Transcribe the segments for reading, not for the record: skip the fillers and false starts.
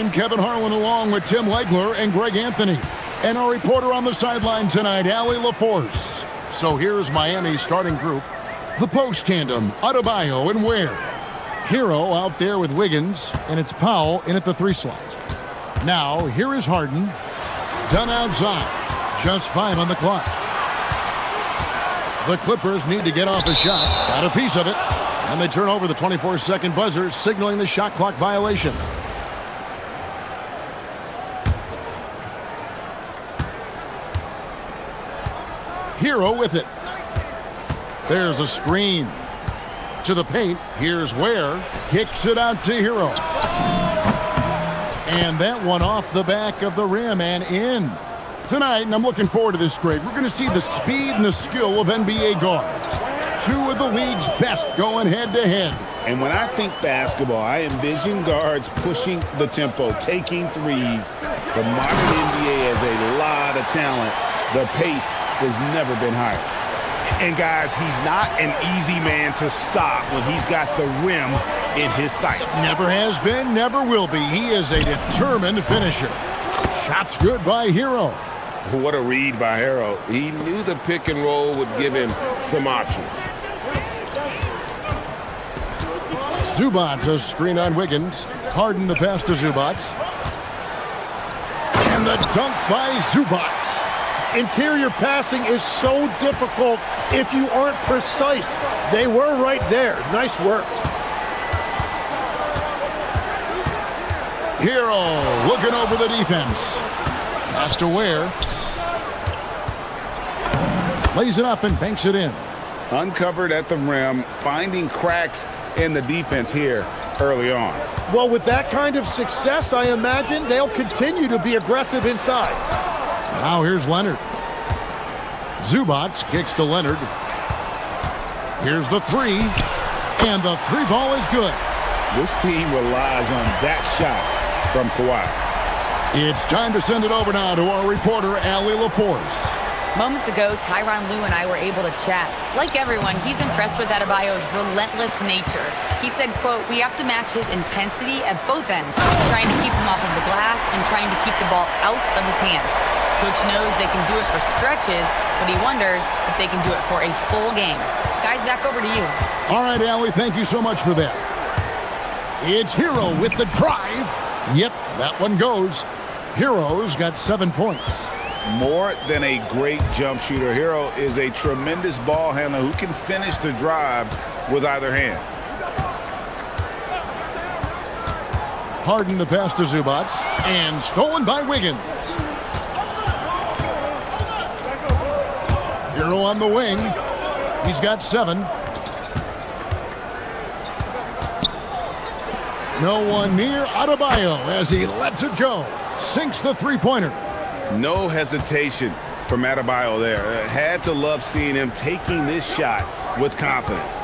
I'm Kevin Harlan along with Tim Legler and Greg Anthony. And our reporter on the sideline tonight, Allie LaForce. So here's Miami's starting group. The post tandem, Adebayo and Ware. Hero out there with Wiggins, and it's Powell in at the 3 slot. Now, here is Harden. Done outside. Just 5 on the clock. The Clippers need to get off a shot. Got a piece of it. And they turn over the 24-second buzzer, signaling the shot clock violation. Hero with it. There's a screen. To the paint. Here's Ware. Kicks it out to Hero. And that one off the back of the rim and in. Tonight, and I'm looking forward to this, Greg, we're going to see the speed and the skill of NBA guards. 2 of the league's best going head-to-head. And when I think basketball, I envision guards pushing the tempo, taking threes. The modern NBA has a lot of talent. The pace has never been higher. And guys, he's not an easy man to stop when he's got the rim in his sights. Never has been, never will be. He is a determined finisher. Shot's good by Hero. What a read by Hero. He knew the pick and roll would give him some options. Zubac, a screen on Wiggins. Harden the pass to Zubac. And the dunk by Zubac. Interior passing is so difficult if you aren't precise. They were right there. Nice work. Hero looking over the defense. Pass to Ware. Lays it up and banks it in. Uncovered at the rim, finding cracks in the defense here early on. Well, with that kind of success, I imagine they'll continue to be aggressive inside. Now here's Leonard. Zubac kicks to Leonard. Here's the 3. And the 3 ball is good. This team relies on that shot from Kawhi. It's time to send it over now to our reporter, Allie LaForce. Moments ago, Tyronn Lue and I were able to chat. Like everyone, he's impressed with Adebayo's relentless nature. He said, quote, "We have to match his intensity at both ends, trying to keep him off of the glass and trying to keep the ball out of his hands. Coach knows they can do it for stretches, but he wonders if they can do it for a full game." Guys, back over to you. All right, Allie, thank you so much for that. It's Hero with the drive. Yep, that one goes. Hero's got 7 points. More than a great jump shooter, Hero is a tremendous ball handler who can finish the drive with either hand. Harden the pass to Zubac, and stolen by Wiggins. Hero on the wing. He's got 7. No one near Adebayo as he lets it go. Sinks the 3-pointer. No hesitation from Adebayo there. Had to love seeing him taking this shot with confidence.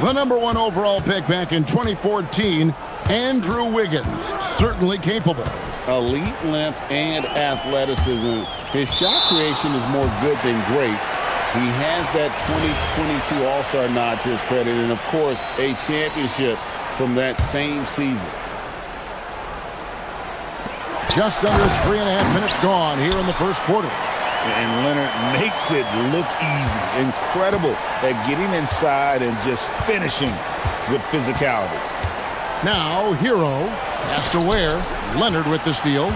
The number 1 overall pick back in 2014, Andrew Wiggins, certainly capable. Elite length and athleticism. His shot creation is more good than great. He has that 2022 All-Star nod to his credit, and of course, a championship from that same season. Just under 3.5 minutes gone here in the first quarter. And Leonard makes it look easy. Incredible at getting inside and just finishing with physicality. Now, Hero has to Ware. Leonard with the steal.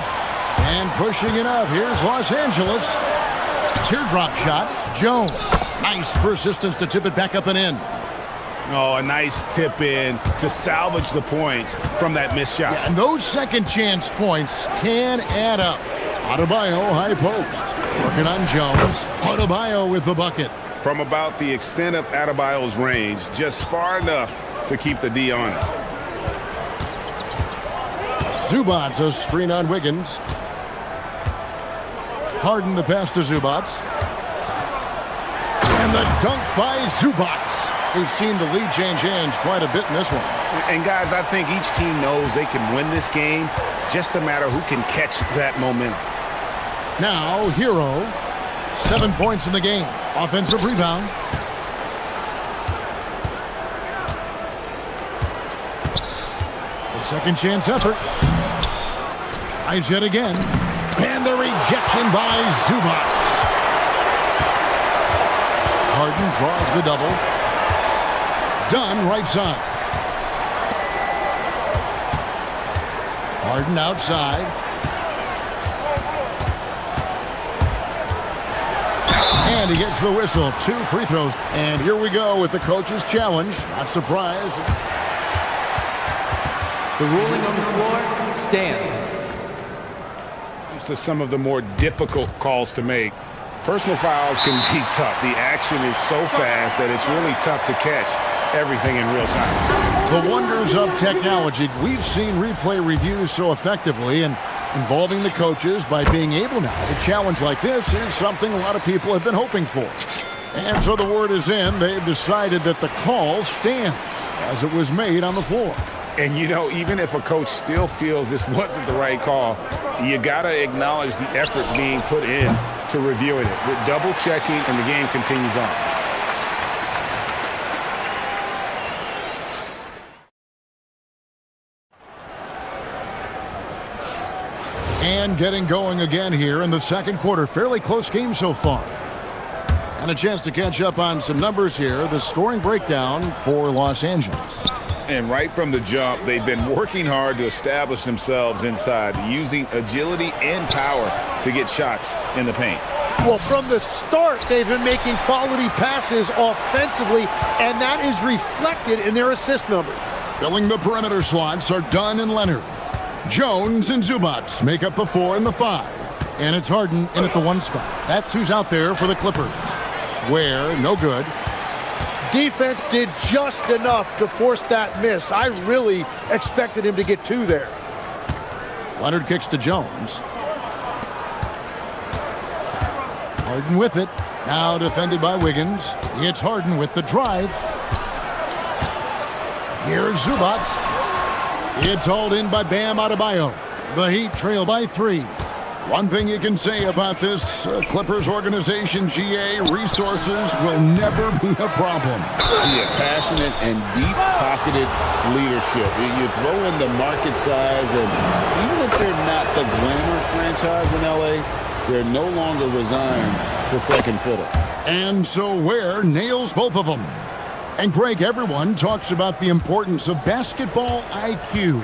And pushing it up. Here's Los Angeles. Teardrop shot. Jones. Nice persistence to tip it back up and in. Oh, a nice tip in to salvage the points from that missed shot. Yeah, and those second chance points can add up. Adebayo high post. Working on Jones. Adebayo with the bucket. From about the extent of Adebayo's range, just far enough to keep the D honest. Zubac, a screen on Wiggins. Harden the pass to Zubac. And the dunk by Zubac. We've seen the lead change hands quite a bit in this one. And guys, I think each team knows they can win this game. Just a matter who can catch that momentum. Now, Hero. 7 points in the game. Offensive rebound. The second chance effort. Tries it again. And the rejection by Zubats. Harden draws the double. Dunn right side. Harden outside. And he gets the whistle. 2 free throws. And here we go with the coach's challenge. Not surprised. The ruling on the floor stands. Used to some of the more difficult calls to make. Personal fouls can be tough. The action is so fast that it's really tough to catch everything in real time. The wonders of technology. We've seen replay reviews so effectively, and involving the coaches by being able now to challenge like this is something a lot of people have been hoping for. And so the word is in. They've decided that the call stands as it was made on the floor. And, you know, even if a coach still feels this wasn't the right call, you got to acknowledge the effort being put in to reviewing it with double checking, and the game continues on. And getting going again here in the second quarter. Fairly close game so far. And a chance to catch up on some numbers here. The scoring breakdown for Los Angeles. And right from the jump, they've been working hard to establish themselves inside, using agility and power to get shots in the paint. Well, from the start, they've been making quality passes offensively, and that is reflected in their assist numbers. Filling the perimeter slots are Dunn and Leonard. Jones and Zubats make up the 4 and the 5. And it's Harden in at the 1 spot. That's who's out there for the Clippers. Ware, no good. Defense did just enough to force that miss. I really expected him to get 2 there. Leonard kicks to Jones. Harden with it. Now defended by Wiggins. It's Harden with the drive. Here's Zubats. It's hauled in by Bam Adebayo. The Heat trail by 3. One thing you can say about this Clippers organization, GA, resources will never be a problem. Yeah, passionate and deep-pocketed leadership. You throw in the market size, and even if they're not the glamour franchise in LA, they're no longer resigned to second fiddle. And so Ware nails both of them. And Greg, everyone talks about the importance of basketball IQ.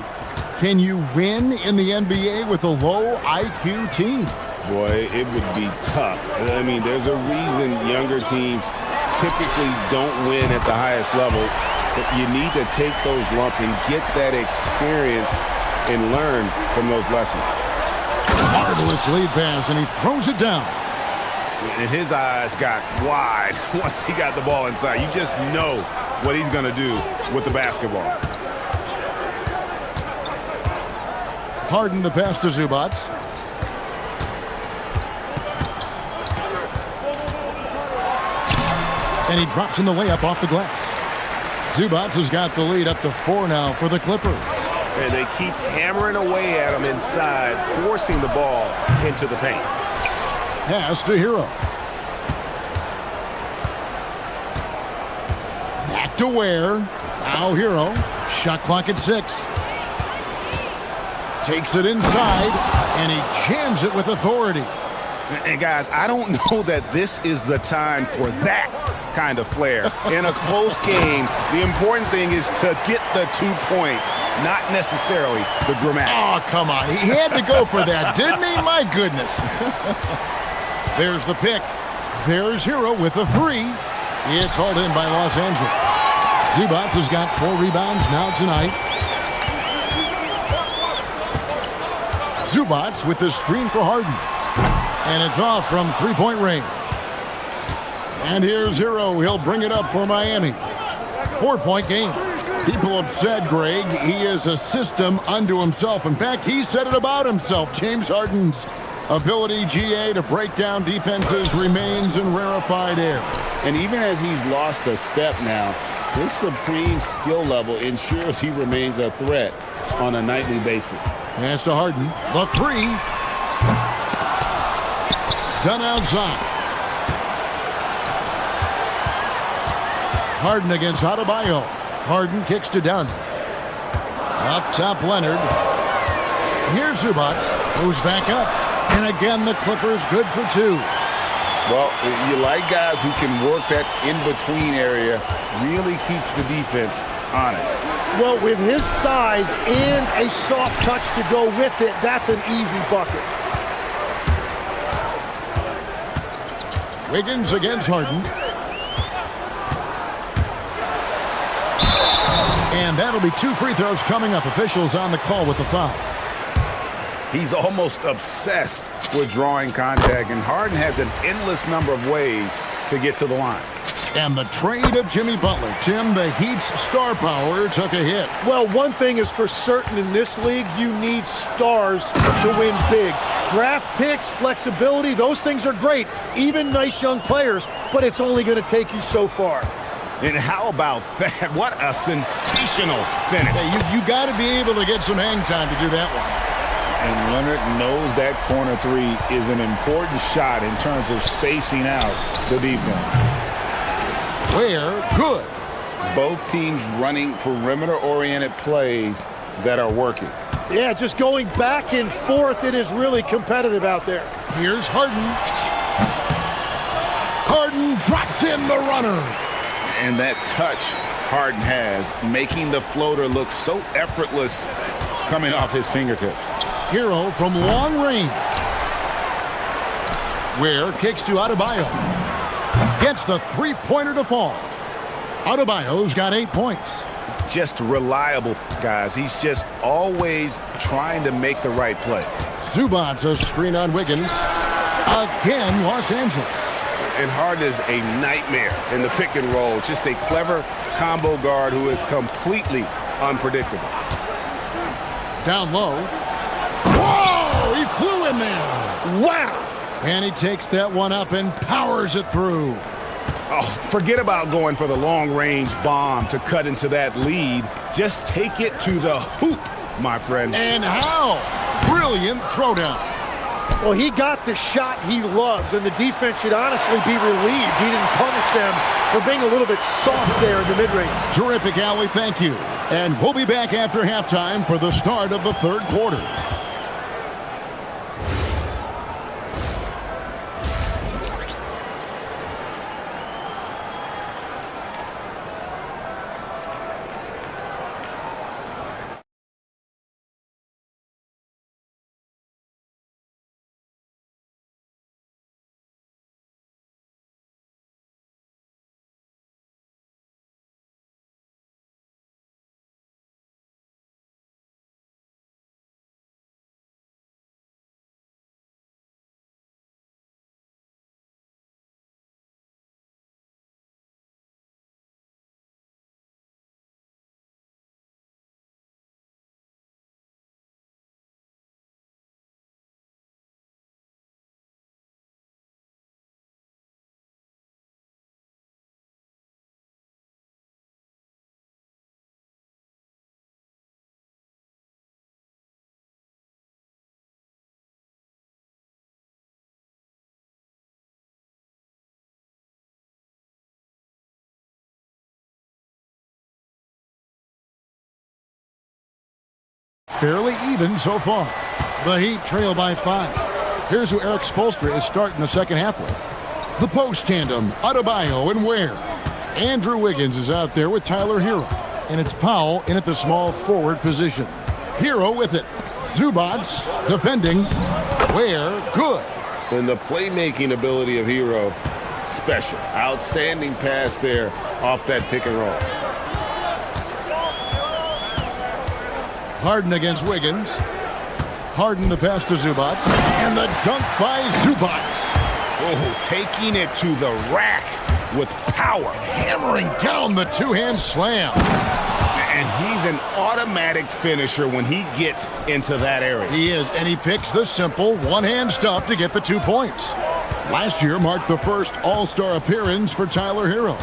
Can you win in the NBA with a low IQ team? Boy, it would be tough. I mean, there's a reason younger teams typically don't win at the highest level. But you need to take those lumps and get that experience and learn from those lessons. Marvelous lead pass, and he throws it down. And his eyes got wide once he got the ball inside. You just know what he's going to do with the basketball. Harden the pass to Zubats. And he drops in the layup off the glass. Zubats has got the lead up to 4 now for the Clippers. And they keep hammering away at him inside, forcing the ball into the paint. Pass to Hero. Back to Ware. Now Hero. Shot clock at 6. Takes it inside, and he jams it with authority. And guys, I don't know that this is the time for that kind of flair. In a close game, the important thing is to get the 2 points, not necessarily the dramatics. Oh, come on. He had to go for that, didn't he? My goodness. There's the pick. There's Hero with a 3. It's hauled in by Los Angeles. Zubats has got 4 rebounds now tonight. Zubats with the screen for Harden. And it's off from 3-point range. And here's Hero. He'll bring it up for Miami. 4-point game. People have said, Greg, he is a system unto himself. In fact, he said it about himself. James Harden's ability, GA, to break down defenses remains in rarefied air. And even as he's lost a step now, his supreme skill level ensures he remains a threat on a nightly basis. Pass to Harden. The 3. Done outside. Harden against Adebayo. Harden kicks to Dunn. Up top, Leonard. Here's Zubats. Goes back up. And again, the Clippers good for two. Well, you like guys who can work that in-between area, really keeps the defense honest. Well, with his size and a soft touch to go with it, that's an easy bucket. Wiggins against Harden. And that'll be 2 free throws coming up. Officials on the call with the foul. He's almost obsessed with drawing contact, and Harden has an endless number of ways to get to the line. And the trade of Jimmy Butler. Tim, the Heat's star power took a hit. Well, one thing is for certain in this league, you need stars to win big. Draft picks, flexibility, those things are great. Even nice young players, but it's only going to take you so far. And how about that? What a sensational finish. Hey, you got to be able to get some hang time to do that one. And Leonard knows that corner three is an important shot in terms of spacing out the defense. Where good. Both teams running perimeter-oriented plays that are working. Yeah, just going back and forth, it is really competitive out there. Here's Harden. Harden drops in the runner. And that touch Harden has, making the floater look so effortless coming off his fingertips. Hero from long range. Ware kicks to Adebayo. Gets the three-pointer to fall. Adebayo's got 8 points. Just reliable, guys. He's just always trying to make the right play. Zubac's a screen on Wiggins. Again, Los Angeles. And Harden is a nightmare in the pick and roll. Just a clever combo guard who is completely unpredictable. Down low. Whoa! He flew in there. Wow! And he takes that one up and powers it through. Oh, forget about going for the long-range bomb to cut into that lead. Just take it to the hoop, my friend. And how? Brilliant throwdown. Well, he got the shot he loves, and the defense should honestly be relieved. He didn't punish them for being a little bit soft there in the mid-range. Terrific, Allie. Thank you. And we'll be back after halftime for the start of the third quarter. Fairly even so far. The Heat trail by 5. Here's who Eric Spoelstra is starting the second half with. The post tandem, Adebayo and Ware. Andrew Wiggins is out there with Tyler Hero. And it's Powell in at the small forward position. Hero with it. Zubac defending. Ware good. And the playmaking ability of Hero, special. Outstanding pass there off that pick and roll. Harden against Wiggins. Harden the pass to Zubac. And the dunk by Zubac. Oh, taking it to the rack with power. Hammering down the two-hand slam. And he's an automatic finisher when he gets into that area. He is, and he picks the simple one-hand stuff to get the 2 points. Last year marked the first All-Star appearance for Tyler Hero.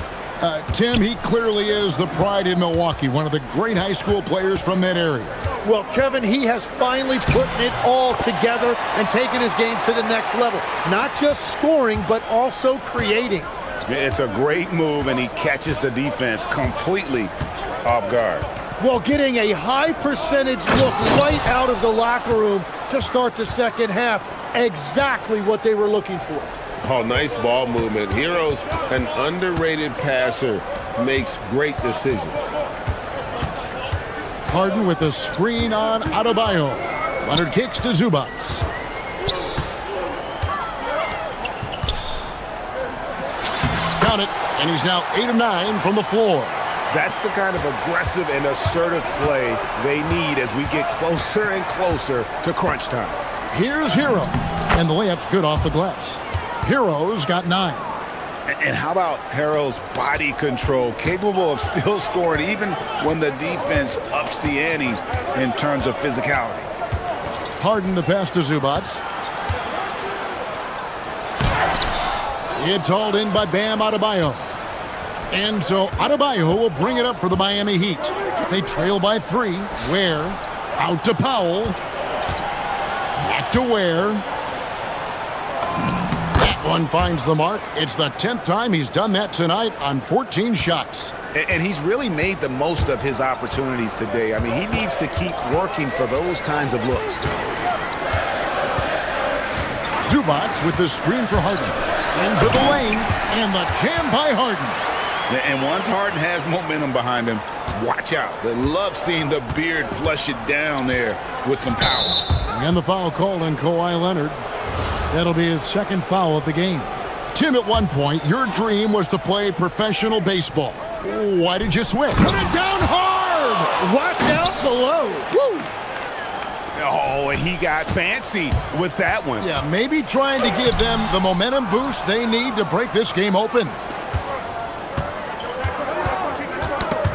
Tim, he clearly is the pride in Milwaukee, one of the great high school players from that area. Well, Kevin, he has finally put it all together and taken his game to the next level. Not just scoring, but also creating. It's a great move, and he catches the defense completely off guard. Well, getting a high percentage look right out of the locker room to start the second half. Exactly what they were looking for. Oh, nice ball movement. Hero's an underrated passer, makes great decisions. Harden with a screen on Adebayo. Leonard kicks to Zubac. Count it, and he's now 8 of 9 from the floor. That's the kind of aggressive and assertive play they need as we get closer and closer to crunch time. Here's Hero, and the layup's good off the glass. Hero's got 9. And how about Harrell's body control, capable of still scoring even when the defense ups the ante in terms of physicality. Harden the pass to Zubac. It's hauled in by Bam Adebayo. And so Adebayo will bring it up for the Miami Heat. They trail by 3. Ware out to Powell. Back to Ware. That one finds the mark. It's the 10th time he's done that tonight on 14 shots. And he's really made the most of his opportunities today. I mean, he needs to keep working for those kinds of looks. Zubac with the screen for Harden. Into the lane, and the jam by Harden. And once Harden has momentum behind him, watch out. They love seeing the beard flush it down there with some power. And the foul called on Kawhi Leonard. That'll be his second foul of the game. Tim, at one point, your dream was to play professional baseball. Why did you switch? Put it down hard! Watch out below. Woo! Oh, and he got fancy with that one. Yeah, maybe trying to give them the momentum boost they need to break this game open.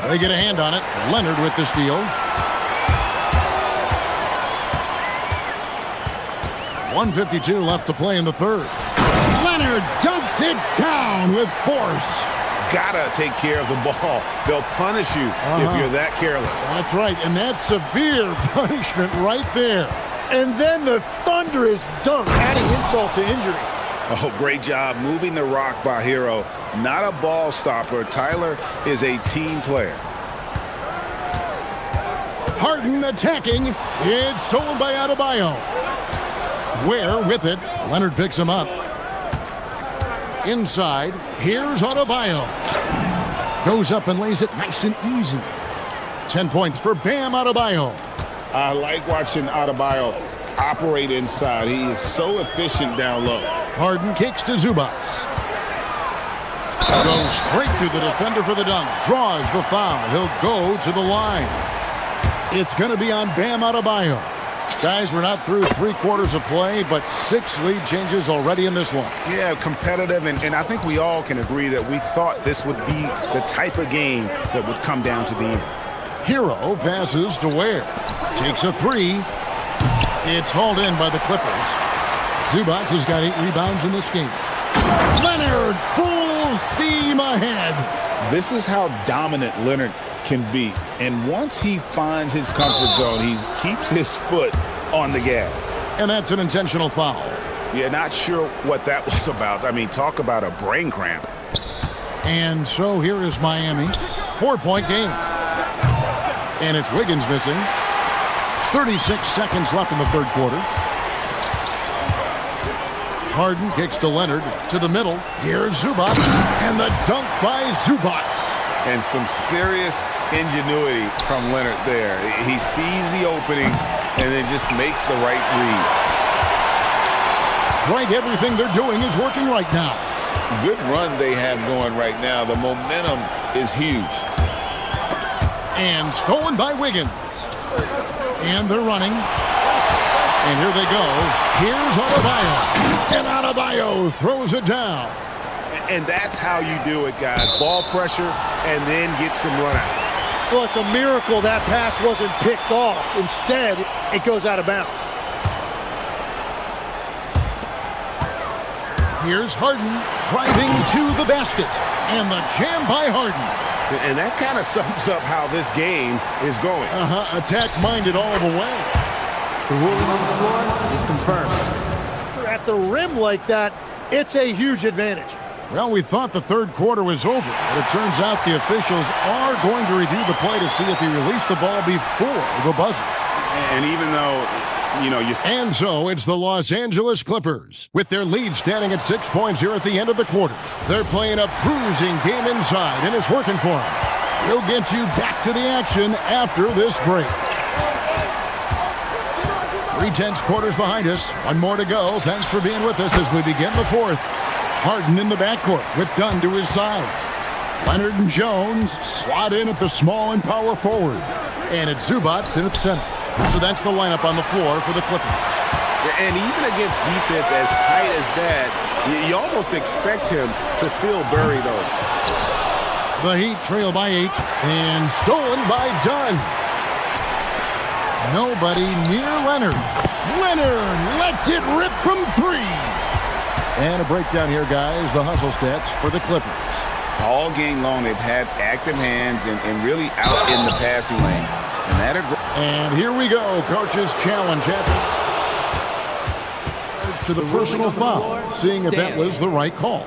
They get a hand on it. Leonard with the steal. 1:52 left to play in the third. Leonard dumps it down with force. Gotta take care of the ball. They'll punish you if you're that careless. That's right, and that's severe punishment right there. And then the thunderous dunk, adding insult to injury. Oh, great job moving the rock by Hero. Not a ball stopper. Tyler is a team player. Harden attacking. It's stolen by Adebayo. Ware with it. Leonard picks him up. Inside, here's Adebayo. Goes up and lays it nice and easy. 10 points for Bam Adebayo. I like watching Adebayo operate inside. He is so efficient down low. Harden kicks to Zubac. Goes straight through the defender for the dunk. Draws the foul. He'll go to the line. It's going to be on Bam Adebayo. Guys, we're not through 3 quarters of play, but 6 lead changes already in this one. Yeah, competitive, and I think we all can agree that we thought this would be the type of game that would come down to the end. Hero passes to Ware. Takes a 3. It's hauled in by the Clippers. Zubac has got 8 rebounds in this game. Leonard full steam ahead. This is how dominant Leonard can be. And once he finds his comfort zone, he keeps his foot on the gas. And that's an intentional foul. Yeah, not sure what that was about. I mean, talk about a brain cramp. And so here is Miami. 4-point game. And it's Wiggins missing. 36 seconds left in the third quarter. Harden kicks to Leonard to the middle. Here's Zubac. And the dunk by Zubac. And some serious ingenuity from Leonard there. He sees the opening and then just makes the right read. Right, everything they're doing is working right now. Good run they have going right now. The momentum is huge. And stolen by Wiggins. And they're running. And here they go. Here's Adebayo. And Adebayo throws it down. And that's how you do it, guys. Ball pressure and then get some runouts. Well, it's a miracle that pass wasn't picked off. Instead, it goes out of bounds. Here's Harden driving to the basket. And the jam by Harden. And that kind of sums up how this game is going. Attack-minded all the way. The ruling on the floor is confirmed. At the rim like that, it's a huge advantage. Well, we thought the third quarter was over, but it turns out the officials are going to review the play to see if he released the ball before the buzzer. And even though And so it's the Los Angeles Clippers, with their lead standing at 6 points here at the end of the quarter. They're playing a bruising game inside, and it's working for them. We'll get you back to the action after this break. 3/10 quarters behind us. One more to go. Thanks for being with us as we begin the fourth. Harden in the backcourt with Dunn to his side. Leonard and Jones slot in at the small and power forward. And it's Zubac in at center. So that's the lineup on the floor for the Clippers. And even against defense as tight as that, you almost expect him to still bury those. The Heat trail by 8 and stolen by Dunn. Nobody near Leonard. Leonard lets it rip from 3. And a breakdown here, guys. The hustle stats for the Clippers. All game long, they've had active hands and really out in the passing lanes. And here we go, coach's challenge to the personal foul, seeing if that was the right call.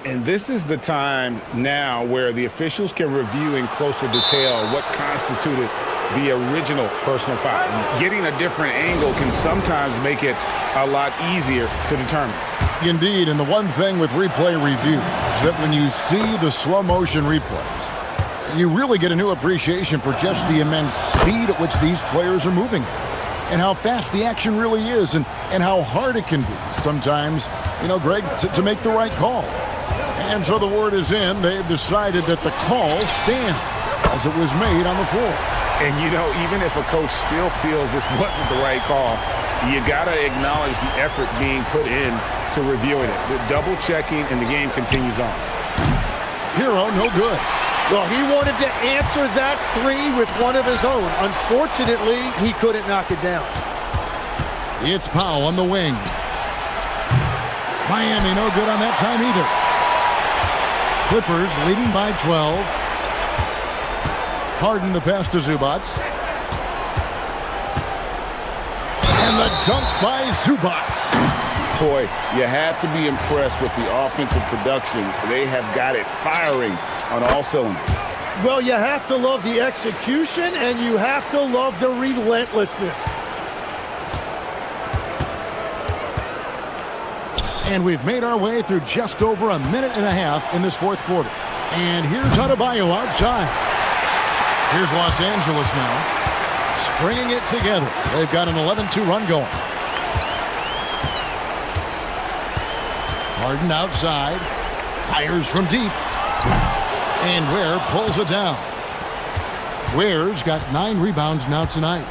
And this is the time now where the officials can review in closer detail what constituted the original personal foul. Getting a different angle can sometimes make it a lot easier to determine. Indeed, and the one thing with replay review is that when you see the slow motion replays, you really get a new appreciation for just the immense speed at which these players are moving and how fast the action really is and how hard it can be sometimes, Greg, to make the right call. And so the word is in. They've decided that the call stands as it was made on the floor. And, even if a coach still feels this wasn't the right call, you got to acknowledge the effort being put in to reviewing it. The double checking and the game continues on. Hero, no good. Well, he wanted to answer that 3 with one of his own. Unfortunately, he couldn't knock it down. It's Powell on the wing. Miami no good on that time either. Clippers leading by 12. Harden the pass to Zubac. And the dunk by Zubac. Boy, you have to be impressed with the offensive production. They have got it firing on all cylinders. Well, you have to love the execution, and you have to love the relentlessness. And we've made our way through just over a minute and a half in this fourth quarter. And here's Adebayo outside. Here's Los Angeles now, stringing it together. They've got an 11-2 run going. Harden outside, fires from deep, and Ware pulls it down. Ware's got 9 rebounds now tonight.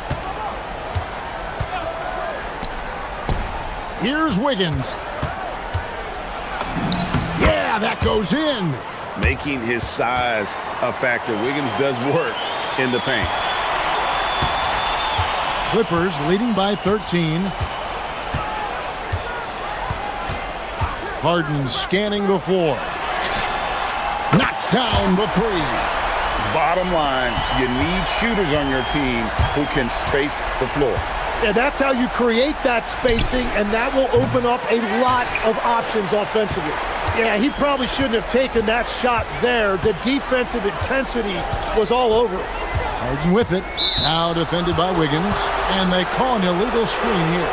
Here's Wiggins. Yeah, that goes in. Making his size a factor. Wiggins does work in the paint. Clippers leading by 13. Harden scanning the floor. Knocks down the 3. Bottom line, you need shooters on your team who can space the floor. And that's how you create that spacing, and that will open up a lot of options offensively. Yeah, he probably shouldn't have taken that shot there. The defensive intensity was all over it. Harden with it. Now defended by Wiggins, and they call an illegal screen here.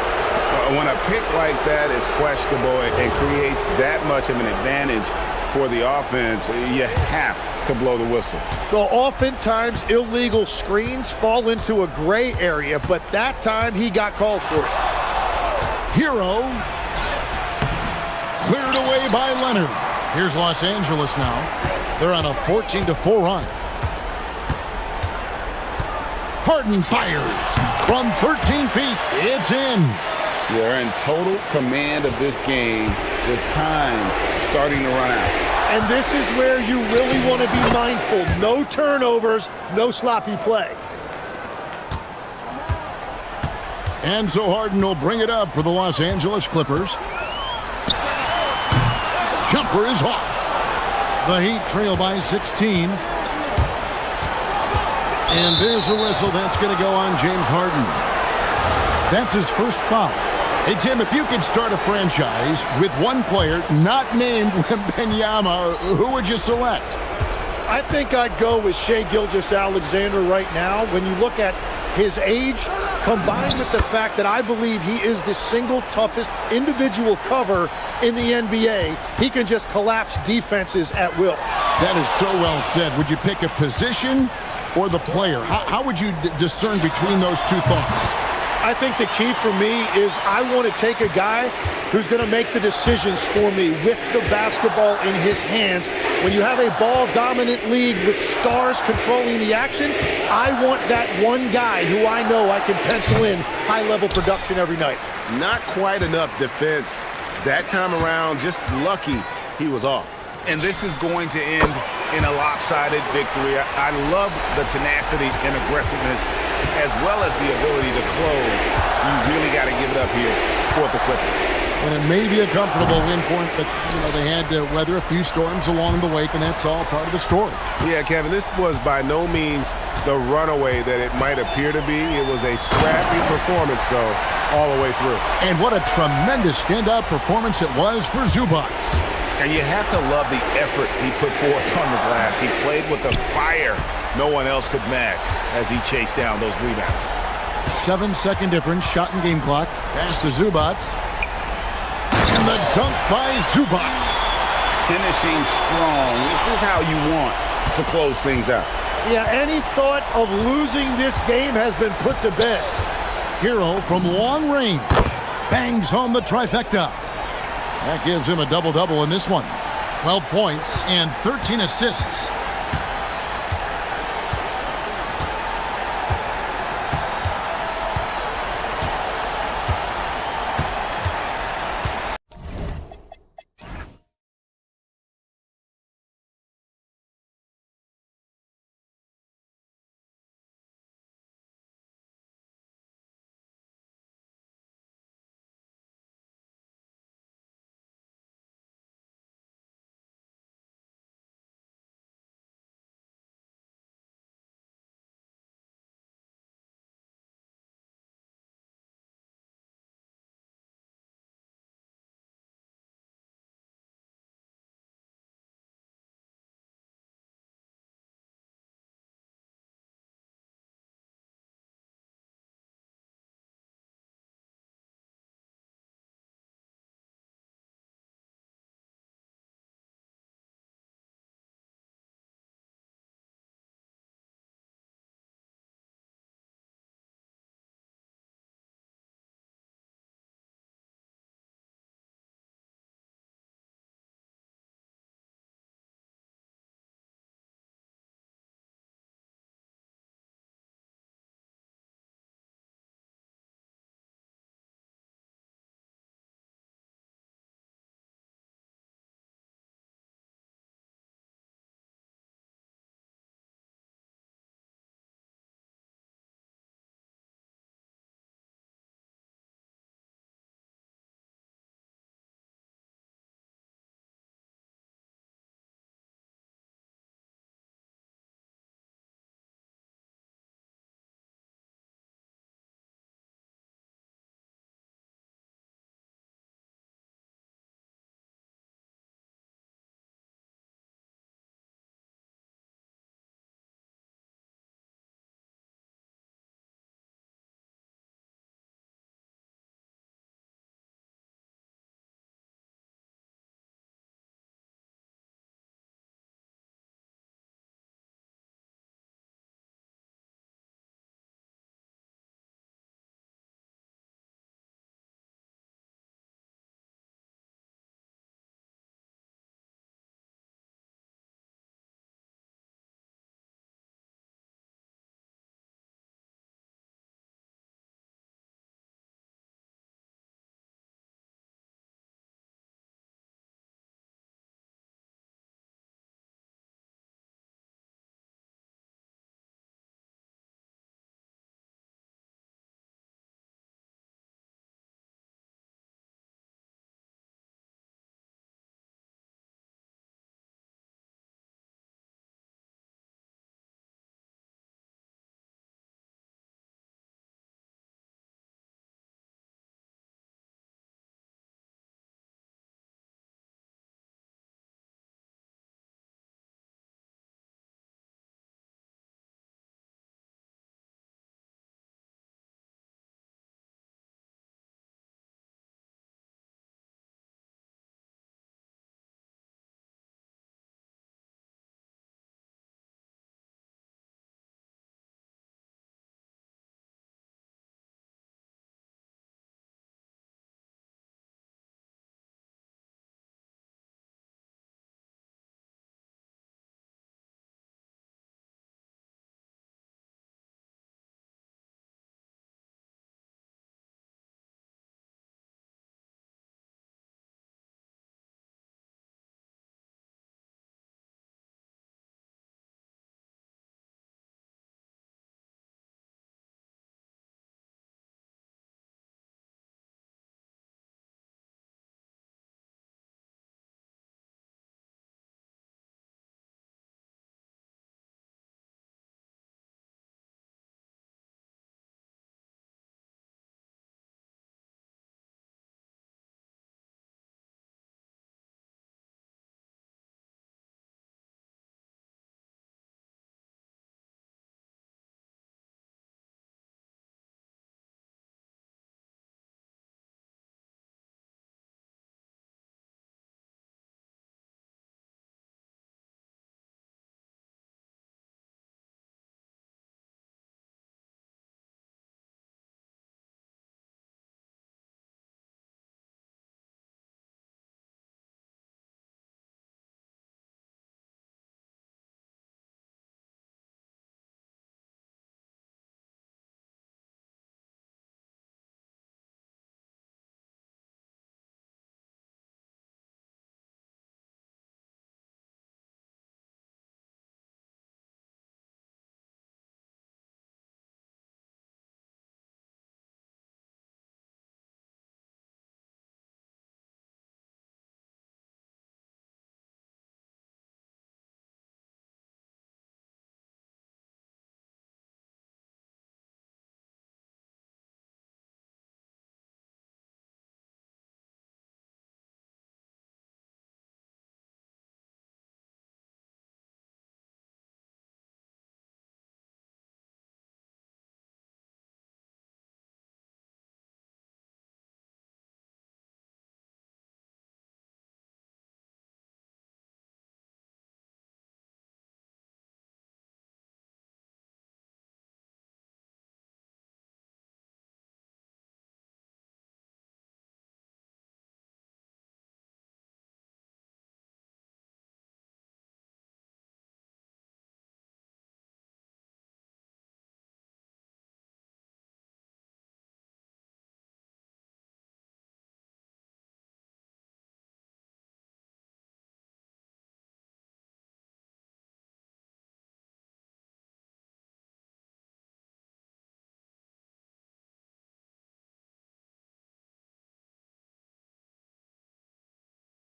When a pick like that is questionable and creates that much of an advantage for the offense, you have to blow the whistle. Well, oftentimes illegal screens fall into a gray area, but that time he got called for it. Hero cleared away by Leonard. Here's Los Angeles now. They're on a 14-4 run. Harden fires from 13 feet. It's in. They're in total command of this game with time starting to run out. And this is where you really want to be mindful. No turnovers, no sloppy play. And so Harden will bring it up for the Los Angeles Clippers. Jumper is off. The Heat trail by 16. And there's a whistle that's going to go on James Harden. That's his first foul. Hey, Tim, if you could start a franchise with one player not named Wembanyama, who would you select? I think I'd go with Shai Gilgeous-Alexander right now. When you look at his age, combined with the fact that I believe he is the single toughest individual cover in the NBA, he can just collapse defenses at will. That is so well said. Would you pick a position or the player? How would you discern between those two thoughts? I think the key for me is I want to take a guy who's going to make the decisions for me with the basketball in his hands. When you have a ball-dominant league with stars controlling the action, I want that one guy who I know I can pencil in high-level production every night. Not quite enough defense. That time around, just lucky he was off. And this is going to end in a lopsided victory. I love the tenacity and aggressiveness as well as the ability to close. You really got to give it up here for the Clippers. And it may be a comfortable win for him, but they had to weather a few storms along the way, and that's all part of the story. Yeah, Kevin, this was by no means the runaway that it might appear to be. It was a scrappy performance, though, all the way through. And what a tremendous standout performance it was for Zubac. And you have to love the effort he put forth on the glass. He played with a fire no one else could match as he chased down those rebounds. 7-second difference, shot and game clock. Pass to Zubac. And the dunk by Zubac. Finishing strong. This is how you want to close things out. Yeah, any thought of losing this game has been put to bed. Hero from long range bangs home the trifecta. That gives him a double-double in this one. 12 points and 13 assists.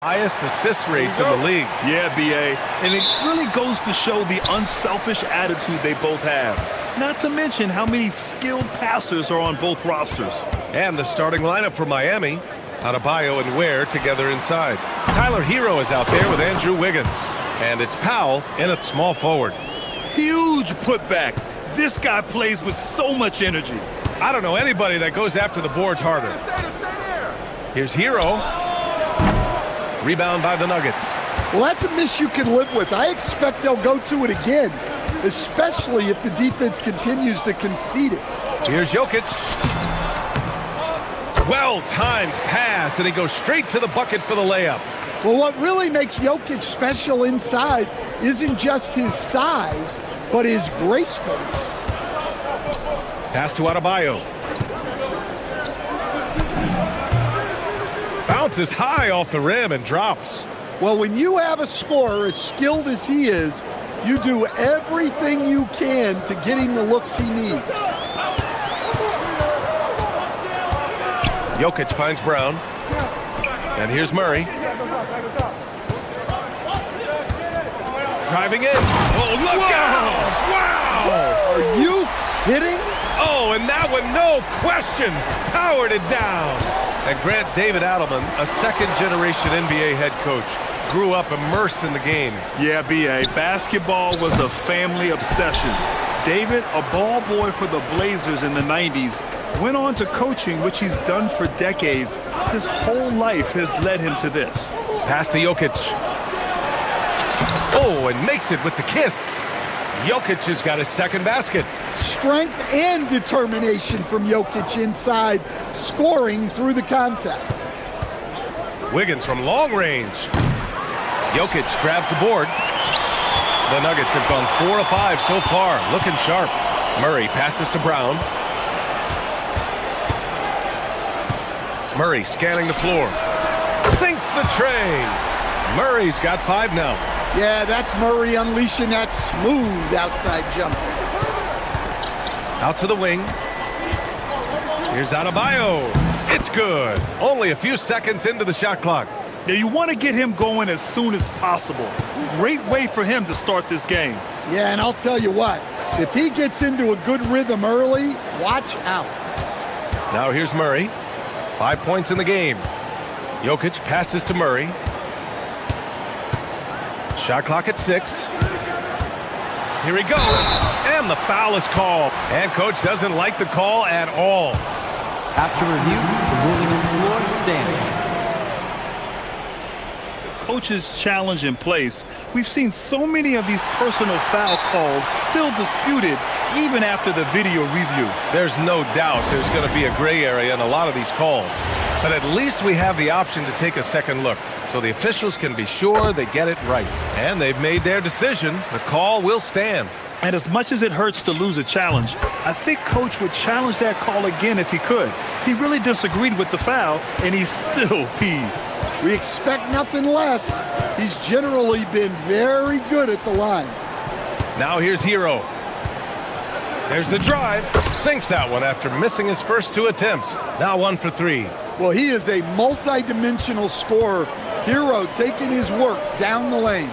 Highest assist rates in the league. Yeah, B.A. And it really goes to show the unselfish attitude they both have. Not to mention how many skilled passers are on both rosters. And the starting lineup for Miami. Adebayo and Ware together inside. Tyler Hero is out there with Andrew Wiggins. And it's Powell in at small forward. Huge putback. This guy plays with so much energy. I don't know anybody that goes after the boards harder. Here's Hero. Rebound by the Nuggets. Well, that's a miss you can live with. I expect they'll go to it again, especially if the defense continues to concede it. Here's Jokic. Well-timed pass, and he goes straight to the bucket for the layup. Well, what really makes Jokic special inside isn't just his size, but his gracefulness. Pass to Adebayo. Bounces high off the rim and drops. Well, when you have a scorer as skilled as he is, you do everything you can to get him the looks he needs. Jokic finds Brown. And here's Murray. Driving in. Oh, look out! Wow! Are you kidding? Oh, and that one, no question, powered it down. And Grant David Adelman, a second-generation NBA head coach, grew up immersed in the game. Yeah, B.A. Basketball was a family obsession. David, a ball boy for the Blazers in the 90s, went on to coaching, which he's done for decades. His whole life has led him to this. Pass to Jokic. Oh, and makes it with the kiss. Jokic has got his second basket. Strength and determination from Jokic inside, scoring through the contact. Wiggins from long range. Jokic grabs the board. The Nuggets have gone 4 of 5 so far, looking sharp. Murray passes to Brown. Murray scanning the floor. Sinks the tray. Murray's got 5 now. Yeah, that's Murray unleashing that smooth outside jumper. Out to the wing. Here's Adebayo. It's good. Only a few seconds into the shot clock. Now, you want to get him going as soon as possible. Great way for him to start this game. Yeah, and I'll tell you what, if he gets into a good rhythm early, watch out. Now here's Murray. 5 points in the game. Jokic passes to Murray. Shot clock at 6. Here he goes. And the foul is called. And coach doesn't like the call at all. After review, the ruling on the floor stands. Coach's challenge in place. We've seen so many of these personal foul calls still disputed even after the video review. There's no doubt there's going to be a gray area in a lot of these calls. But at least we have the option to take a second look, so the officials can be sure they get it right. And they've made their decision. The call will stand. And as much as it hurts to lose a challenge, I think Coach would challenge that call again if he could. He really disagreed with the foul, and he's still peeved. We expect nothing less. He's generally been very good at the line. Now here's Hero. There's the drive. Sinks that one after missing his first 2 attempts. Now 1 for 3. Well, he is a multi-dimensional scorer. Hero taking his work down the lane.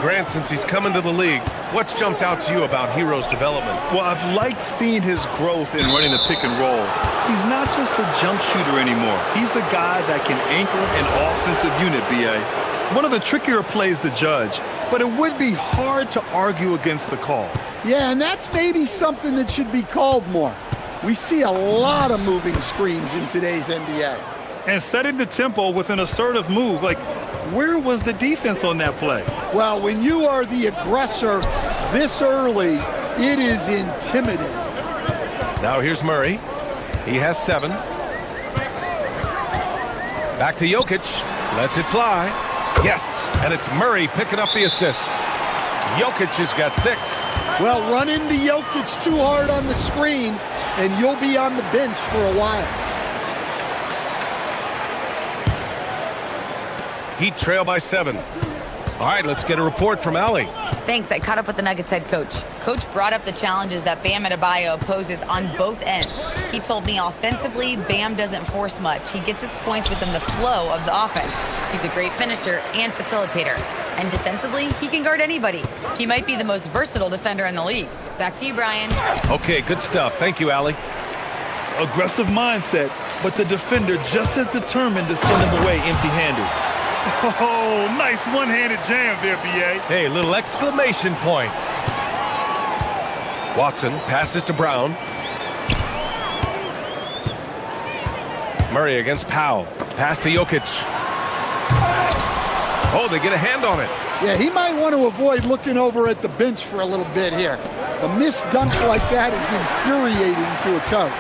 Grant, since he's come into the league, what's jumped out to you about Hero's development? Well, I've liked seeing his growth in running the pick and roll. He's not just a jump shooter anymore. He's a guy that can anchor an offensive unit, B.A. One of the trickier plays to judge, but it would be hard to argue against the call. Yeah, and that's maybe something that should be called more. We see a lot of moving screens in today's NBA. And setting the tempo with an assertive move, like, where was the defense on that play? Well, when you are the aggressor this early, it is intimidating. Now here's Murray. He has 7. Back to Jokic. Lets it fly. Yes, and it's Murray picking up the assist. Jokic has got 6. Well, run into Jokic too hard on the screen, and you'll be on the bench for a while. Heat trail by 7. All right, let's get a report from Allie. Thanks. I caught up with the Nuggets head coach. Coach brought up the challenges that Bam Adebayo poses on both ends. He told me offensively, Bam doesn't force much. He gets his points within the flow of the offense. He's a great finisher and facilitator. And defensively, he can guard anybody. He might be the most versatile defender in the league. Back to you, Brian. Okay, good stuff. Thank you, Allie. Aggressive mindset, but the defender just as determined to send him away empty-handed. Oh, nice one-handed jam there, B.A. Hey, little exclamation point. Watson passes to Brown. Murray against Powell. Pass to Jokic. Oh, they get a hand on it. Yeah, he might want to avoid looking over at the bench for a little bit here. A missed dunk like that is infuriating to a coach.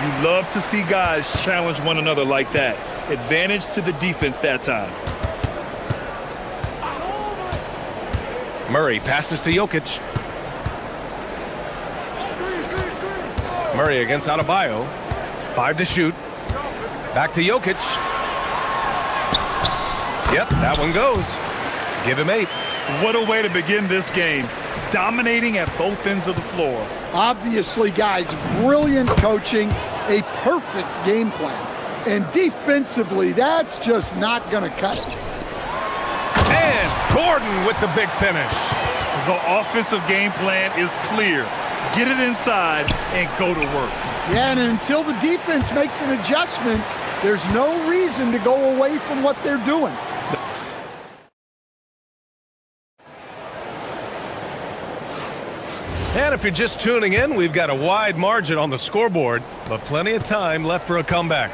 You love to see guys challenge one another like that. Advantage to the defense that time. Murray passes to Jokic. Murray against Adebayo. 5 to shoot. Back to Jokic. Yep, that one goes. Give him 8. What a way to begin this game. Dominating at both ends of the floor. Obviously, guys, brilliant coaching, a perfect game plan. And defensively, that's just not going to cut it. And Gordon with the big finish. The offensive game plan is clear. Get it inside and go to work. Yeah, and until the defense makes an adjustment, there's no reason to go away from what they're doing. And if you're just tuning in, we've got a wide margin on the scoreboard, but plenty of time left for a comeback.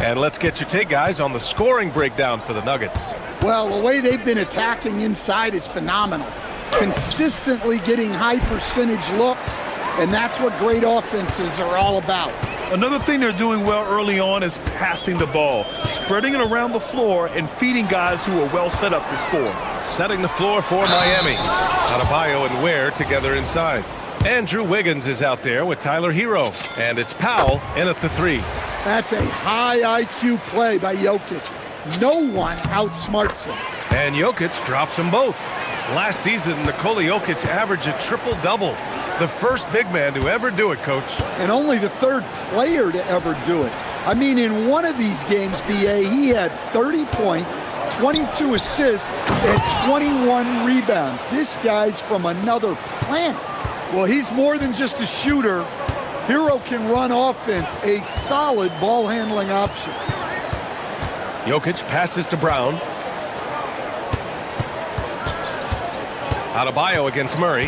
And let's get your take, guys, on the scoring breakdown for the Nuggets. Well, the way they've been attacking inside is phenomenal. Consistently getting high percentage looks, and that's what great offenses are all about. Another thing they're doing well early on is passing the ball, spreading it around the floor and feeding guys who are well set up to score. Setting the floor for Miami. Adebayo and Ware together inside. Andrew Wiggins is out there with Tyler Hero, and it's Powell in at the 3. That's a high IQ play by Jokic. No one outsmarts him. And Jokic drops them both. Last season, Nikola Jokic averaged a triple-double. The first big man to ever do it, Coach. And only the third player to ever do it. I mean, in one of these games, B.A., he had 30 points, 22 assists, and 21 rebounds. This guy's from another planet. Well, he's more than just a shooter. Hero can run offense, a solid ball-handling option. Jokic passes to Brown. Adebayo against Murray.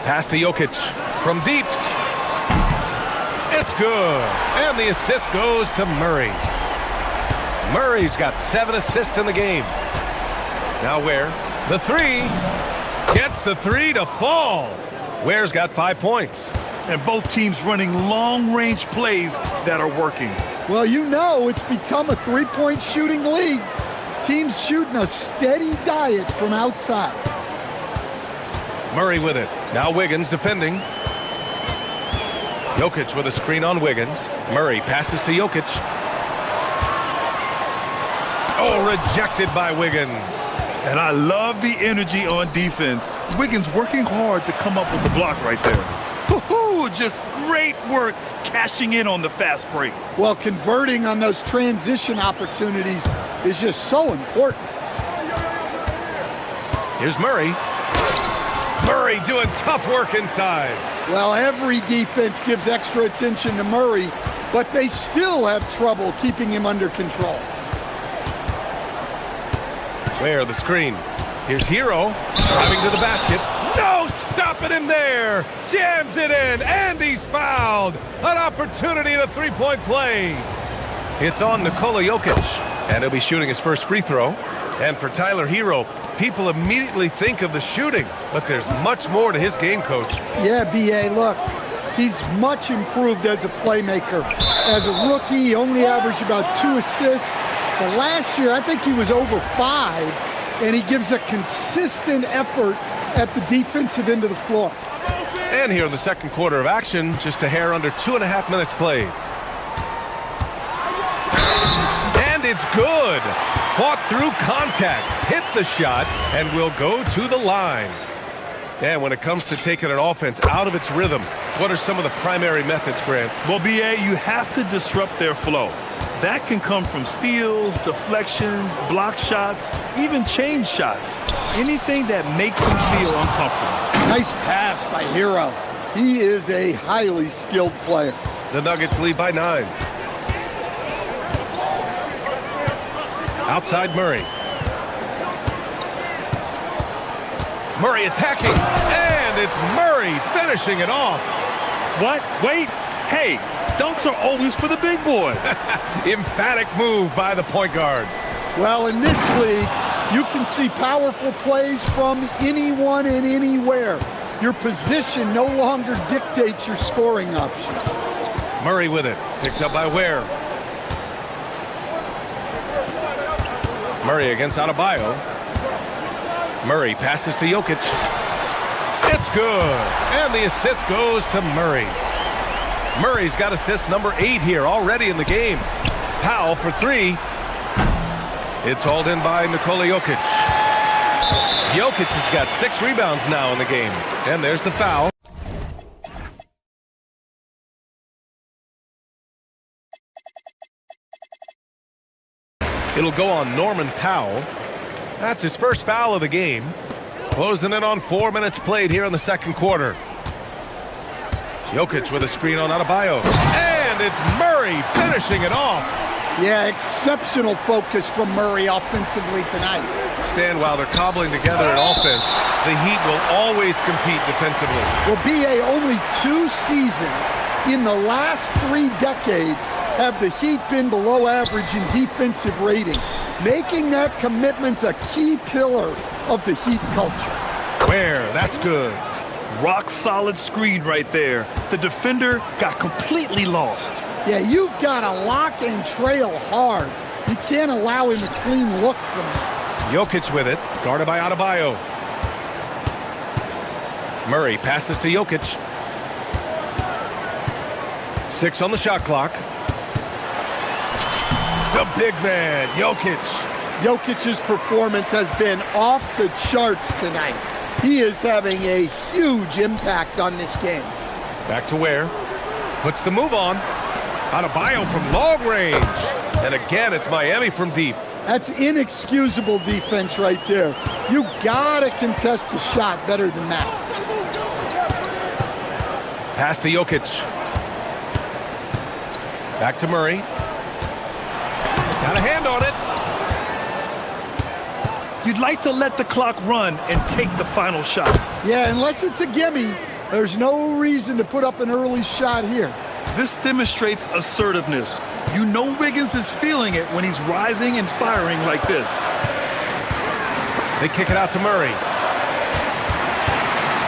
Pass to Jokic from deep. It's good. And the assist goes to Murray. Murray's got 7 assists in the game. Now Ware, the 3. Gets the 3 to fall. Ware's got 5 points. And both teams running long-range plays that are working. Well, you know it's become a three-point shooting league. Teams shooting a steady diet from outside. Murray with it. Now Wiggins defending. Jokic with a screen on Wiggins. Murray passes to Jokic. Oh, rejected by Wiggins. And I love the energy on defense. Wiggins working hard to come up with the block right there. Woo-hoo, just great work cashing in on the fast break. Well, converting on those transition opportunities is just so important. Here's Murray. Murray doing tough work inside. Well, every defense gives extra attention to Murray, but they still have trouble keeping him under control. Where the screen. Here's Hero driving to the basket. No, stopping him there. Jams it in, and he's fouled. An opportunity in a three-point play. It's on Nikola Jokic, and he'll be shooting his first free throw. And for Tyler Hero, people immediately think of the shooting, but there's much more to his game, Coach. Yeah, B.A., look, he's much improved as a playmaker. As a rookie, he only averaged about 2 assists. But last year, I think he was over 5, and he gives a consistent effort at the defensive end of the floor. And here in the second quarter of action, just a hair under 2.5 minutes played. And it's good. fought through contact, hit the shot, and will go to the line. And when it comes to taking an offense out of its rhythm, what are some of the primary methods, Grant? Well, B.A., you have to disrupt their flow. That can come from steals, deflections, block shots, even change shots. Anything that makes them feel uncomfortable. Nice pass by Hero. He is a highly skilled player. The Nuggets lead by 9. Outside Murray. Murray attacking, and it's Murray finishing it off. What? Wait. Hey, dunks are always for the big boys. Emphatic move by the point guard. Well, in this league, you can see powerful plays from anyone and anywhere. Your position no longer dictates your scoring options. Murray with it, picked up by Ware. Murray against Adebayo. Murray passes to Jokic. It's good, and the assist goes to Murray. Murray's got assist number 8 here already in the game. Powell for 3. It's hauled in by Nikola Jokic. Jokic has got 6 rebounds now in the game, and there's the foul. It'll go on Norman Powell. That's his first foul of the game. Closing in on 4 minutes played here in the second quarter. Jokic with a screen on Adebayo. And it's Murray finishing it off. Yeah, exceptional focus from Murray offensively tonight. Stand while they're cobbling together an offense. The Heat will always compete defensively. Well, B.A., only 2 seasons in the last 3 decades have the Heat been below average in defensive rating, making that commitment a key pillar of the Heat culture. Where? That's good. Rock solid screen right there. The defender got completely lost. Yeah, you've got to lock and trail hard. You can't allow him a clean look from that. Jokic with it, guarded by Adebayo. Murray passes to Jokic. 6 on the shot clock. The big man, Jokic. Jokic's performance has been off the charts tonight. He is having a huge impact on this game. Back to Ware. Puts the move on. Adebayo from long range. And again, it's Miami from deep. That's inexcusable defense right there. You gotta contest the shot better than that. Pass to Jokic. Back to Murray. Got a hand on it. You'd like to let the clock run and take the final shot. Yeah, unless it's a gimme, there's no reason to put up an early shot here. This demonstrates assertiveness. You know Wiggins is feeling it when he's rising and firing like this. They kick it out to Murray.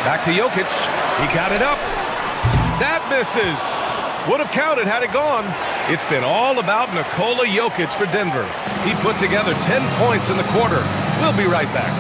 Back to Jokic. He got it up. That misses. Would have counted had it gone. It's been all about Nikola Jokic for Denver. He put together 10 points in the quarter. We'll be right back.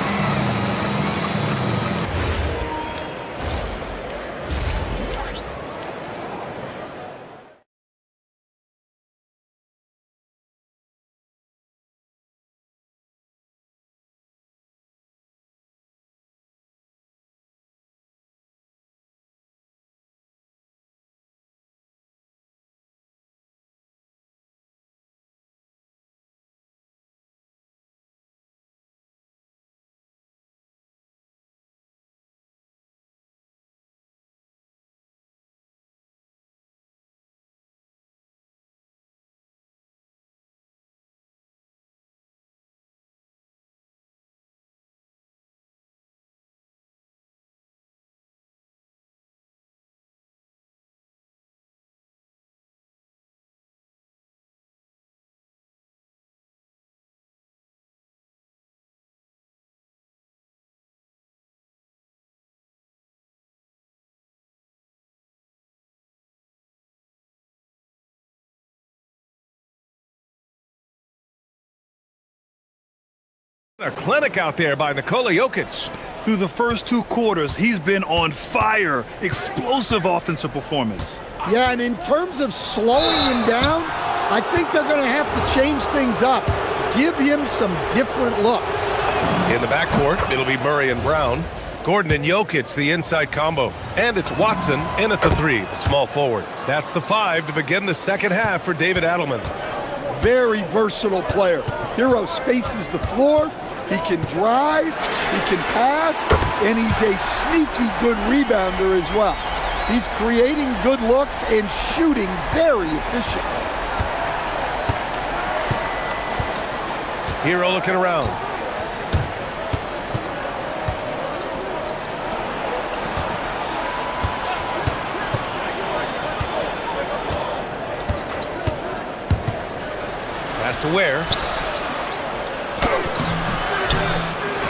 A clinic out there by Nikola Jokic. Through the first 2 quarters, he's been on fire. Explosive offensive performance. Yeah, and in terms of slowing him down, I think they're going to have to change things up. give him some different looks. In the backcourt, it'll be Murray and Brown. Gordon and Jokic, the inside combo. And it's Watson in at the 3, the small forward. That's the 5 to begin the second half for David Adelman. Very versatile player. Hero spaces the floor. He can drive, he can pass, and he's a sneaky good rebounder as well. He's creating good looks and shooting very efficient. Hero looking around. Pass to Ware.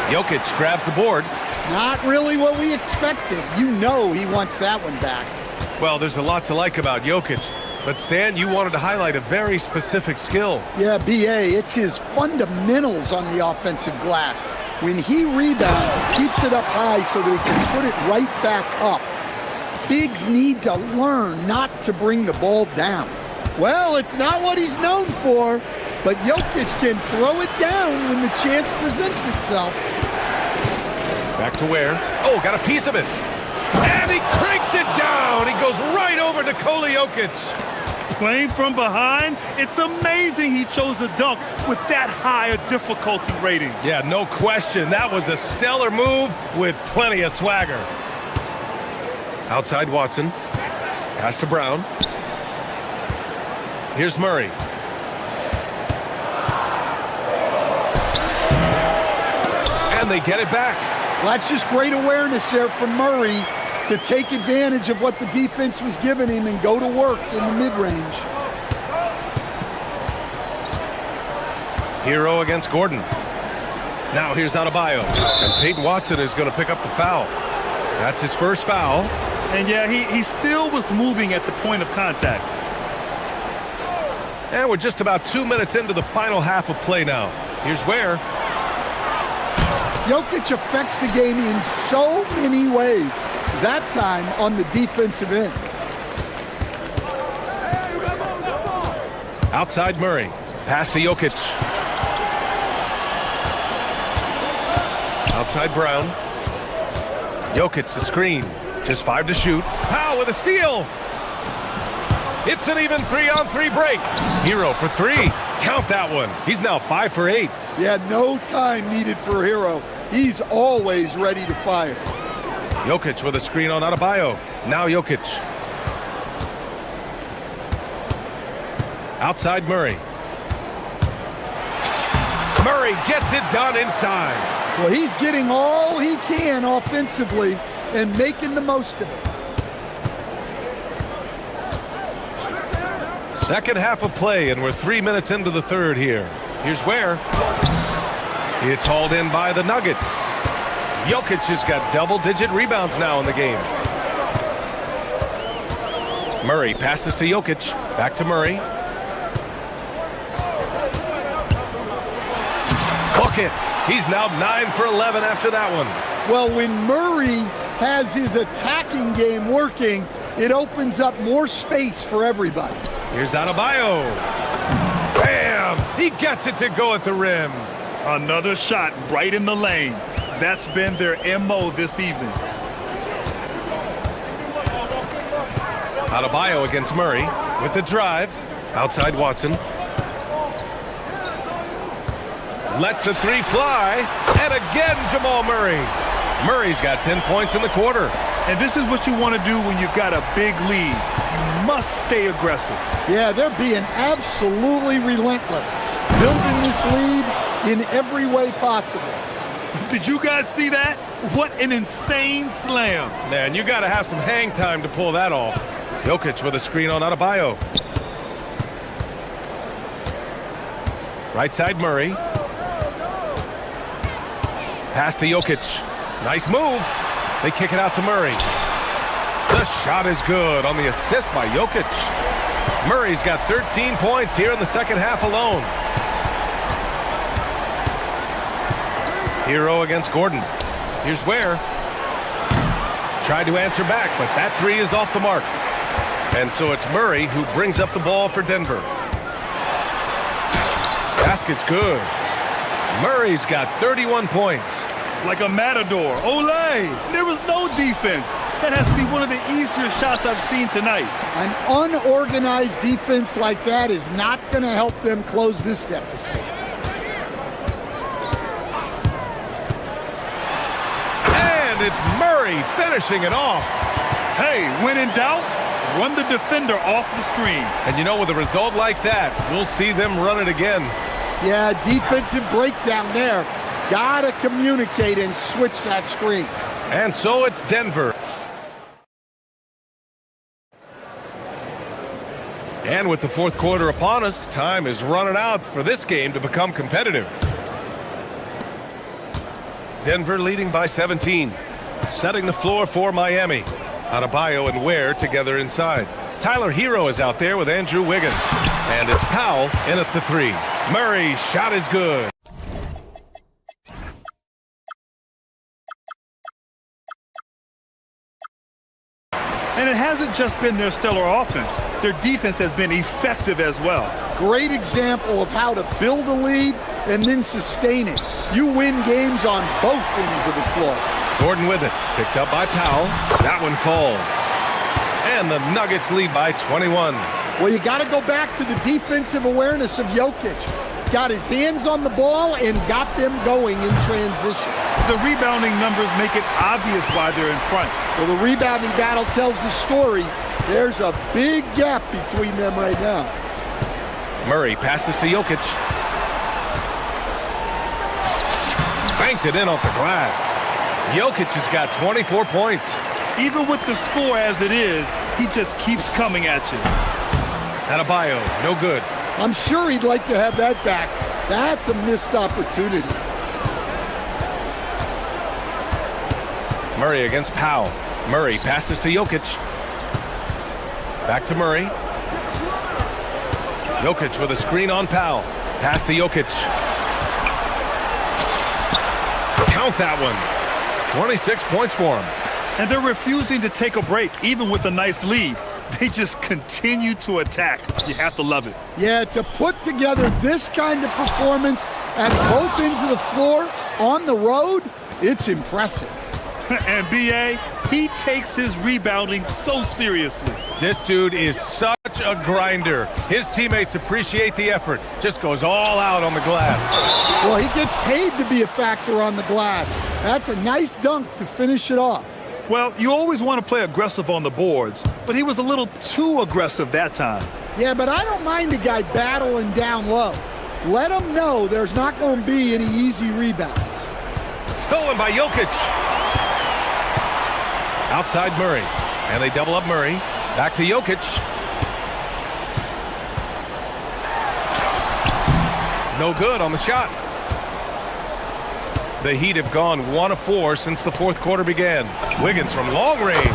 Jokic grabs the board. Not really what we expected. You know he wants that one back. Well, there's a lot to like about Jokic. But Stan, you wanted to highlight a very specific skill. Yeah, B.A., it's his fundamentals on the offensive glass. When he rebounds, he keeps it up high so that he can put it right back up. Bigs need to learn not to bring the ball down. Well, it's not what he's known for, but Jokic can throw it down when the chance presents itself. Back to Ware. Oh, got a piece of it. And he cranks it down. He goes right over to Nikola Jokic. Playing from behind, it's amazing he chose a dunk with that high a difficulty rating. Yeah, no question. That was a stellar move with plenty of swagger. Outside Watson. Pass to Brown. Here's Murray. And they get it back. Well, that's just great awareness there from Murray to take advantage of what the defense was giving him and go to work in the mid-range. Hero against Gordon. Now here's Adebayo. And Peyton Watson is going to pick up the foul. That's his first foul. And yeah, he still was moving at the point of contact. And we're just about 2 minutes into the final half of play now. Here's Ware. Jokic affects the game in so many ways, that time on the defensive end. Outside Murray. Pass to Jokic. Outside Brown. Jokic the screen. Just 5 to shoot. Powell with a steal. It's an even 3-on-3 break. Hero for 3. Count that one. He's now 5 for 8. Yeah, no time needed for Hero. He's always ready to fire. Jokic with a screen on Adebayo. Now Jokic. Outside Murray. Murray gets it done inside. Well, he's getting all he can offensively and making the most of it. Second half of play, and we're 3 minutes into the third here. Here's Ware. It's hauled in by the Nuggets. Jokic has got double-digit rebounds now in the game. Murray passes to Jokic. Back to Murray. Bucket. He's now 9 for 11 after that one. Well, when Murray has his attacking game working, it opens up more space for everybody. Here's Adebayo. Bam! He gets it to go at the rim. Another shot right in the lane. That's been their MO this evening. Adebayo against Murray with the drive. Outside Watson. Lets a 3 fly. And again, Jamal Murray. Murray's got 10 points in the quarter. And this is what you want to do when you've got a big lead. You must stay aggressive. Yeah, they're being absolutely relentless. Building this lead in every way possible. Did you guys see that? What an insane slam. Man, you got to have some hang time to pull that off. Jokic with a screen on Adebayo. Right side Murray. Pass to Jokic. Nice move. They kick it out to Murray. The shot is good on the assist by Jokic. Murray's got 13 points here in the second half alone. Hero against Gordon. Here's Ware. Tried to answer back, but that 3 is off the mark. And so it's Murray who brings up the ball for Denver. Basket's good. Murray's got 31 points. Like a matador. Olay! There was no defense. That has to be one of the easier shots I've seen tonight. An unorganized defense like that is not going to help them close this deficit. And it's Murray finishing it off. Hey, when in doubt, run the defender off the screen. And you know, with a result like that, we'll see them run it again. Yeah, defensive breakdown there. Gotta communicate and switch that screen. And so it's Denver. And with the fourth quarter upon us, time is running out for this game to become competitive. Denver leading by 17. Setting the floor for Miami. Adebayo and Ware together inside. Tyler Hero is out there with Andrew Wiggins. And it's Powell in at the three. Murray's shot is good. And it hasn't just been their stellar offense. Their defense has been effective as well. Great example of how to build a lead and then sustain it. You win games on both ends of the floor. Gordon with it. Picked up by Powell. That one falls. And the Nuggets lead by 21. Well, you got to go back to the defensive awareness of Jokic. Got his hands on the ball and got them going in transition. The rebounding numbers make it obvious why they're in front. Well, the rebounding battle tells the story. There's a big gap between them right now. Murray passes to Jokic. Banked it in off the glass. Jokic has got 24 points. Even with the score as it is, he just keeps coming at you. Adebayo, no good. I'm sure he'd like to have that back. That's a missed opportunity. Murray against Powell. Murray passes to Jokic. Back to Murray. Jokic with a screen on Powell. Pass to Jokic. Count that one. 26 points for him. And they're refusing to take a break, even with a nice lead. They just continue to attack. You have to love it. Yeah, to put together this kind of performance at both ends of the floor on the road, it's impressive. And B.A., he takes his rebounding so seriously. This dude is such a grinder. His teammates appreciate the effort. Just goes all out on the glass. Well, he gets paid to be a factor on the glass. That's a nice dunk to finish it off. Well, you always want to play aggressive on the boards, but he was a little too aggressive that time. Yeah, but I don't mind a guy battling down low. Let him know there's not going to be any easy rebounds. Stolen by Jokic. Outside Murray. And they double up Murray. Back to Jokic. No good on the shot. The Heat have gone 1 of 4 since the fourth quarter began. Wiggins from long range.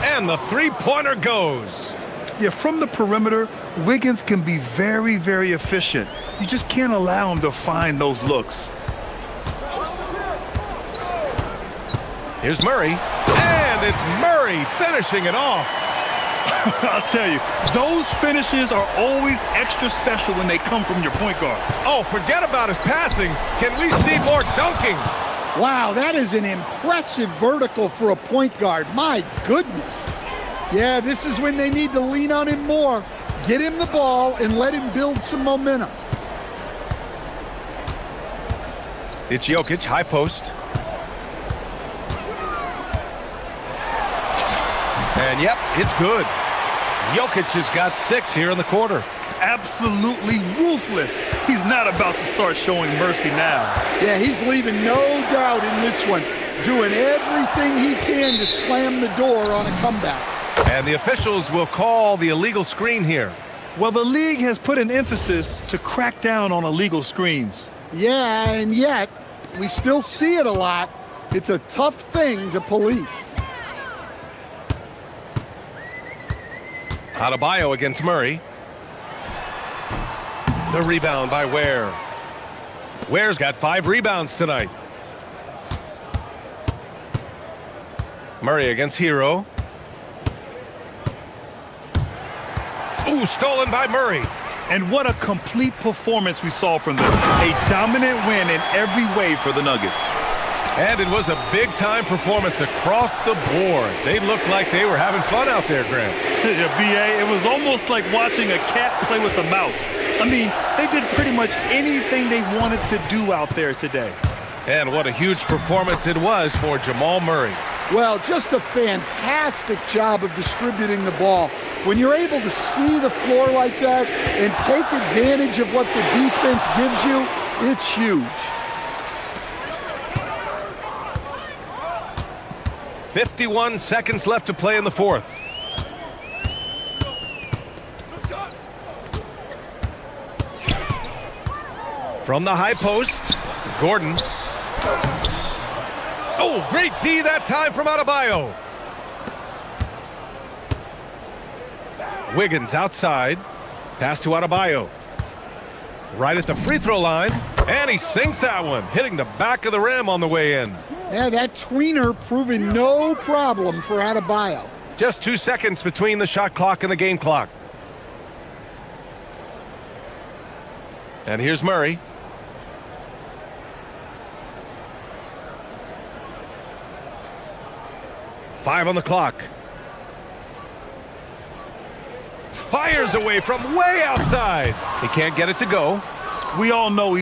And the three-pointer goes. Yeah, from the perimeter, Wiggins can be very, very efficient. You just can't allow him to find those looks. Here's Murray. And it's Murray finishing it off. I'll tell you, those finishes are always extra special when they come from your point guard. Oh, forget about his passing. Can we see more dunking? Wow, that is an impressive vertical for a point guard. My goodness. Yeah, this is when they need to lean on him more. Get him the ball and let him build some momentum. It's Jokic, high post. And yep, it's good. Jokic has got 6 here in the quarter. Absolutely ruthless. He's not about to start showing mercy now. Yeah, he's leaving no doubt in this one. Doing everything he can to slam the door on a comeback. And the officials will call the illegal screen here. Well, the league has put an emphasis to crack down on illegal screens. Yeah, and yet, we still see it a lot. It's a tough thing to police. Adebayo against Murray. The rebound by Ware. Ware's got 5 rebounds tonight. Murray against Hero. Ooh, stolen by Murray. And what a complete performance we saw from them. A dominant win in every way for the Nuggets. And it was a big-time performance across the board. They looked like they were having fun out there, Grant. Yeah, B.A., it was almost like watching a cat play with a mouse. I mean, they did pretty much anything they wanted to do out there today. And what a huge performance it was for Jamal Murray. Well, just a fantastic job of distributing the ball. When you're able to see the floor like that and take advantage of what the defense gives you, it's huge. 51 seconds left to play in the fourth. From the high post, Gordon. Oh, great D that time from Adebayo. Wiggins outside. Pass to Adebayo. Right at the free throw line. And he sinks that one, hitting the back of the rim on the way in. Yeah, that tweener proving no problem for Adebayo. Just 2 seconds between the shot clock and the game clock. And here's Murray. Five on the clock. Fires away from way outside. He can't get it to go. We all know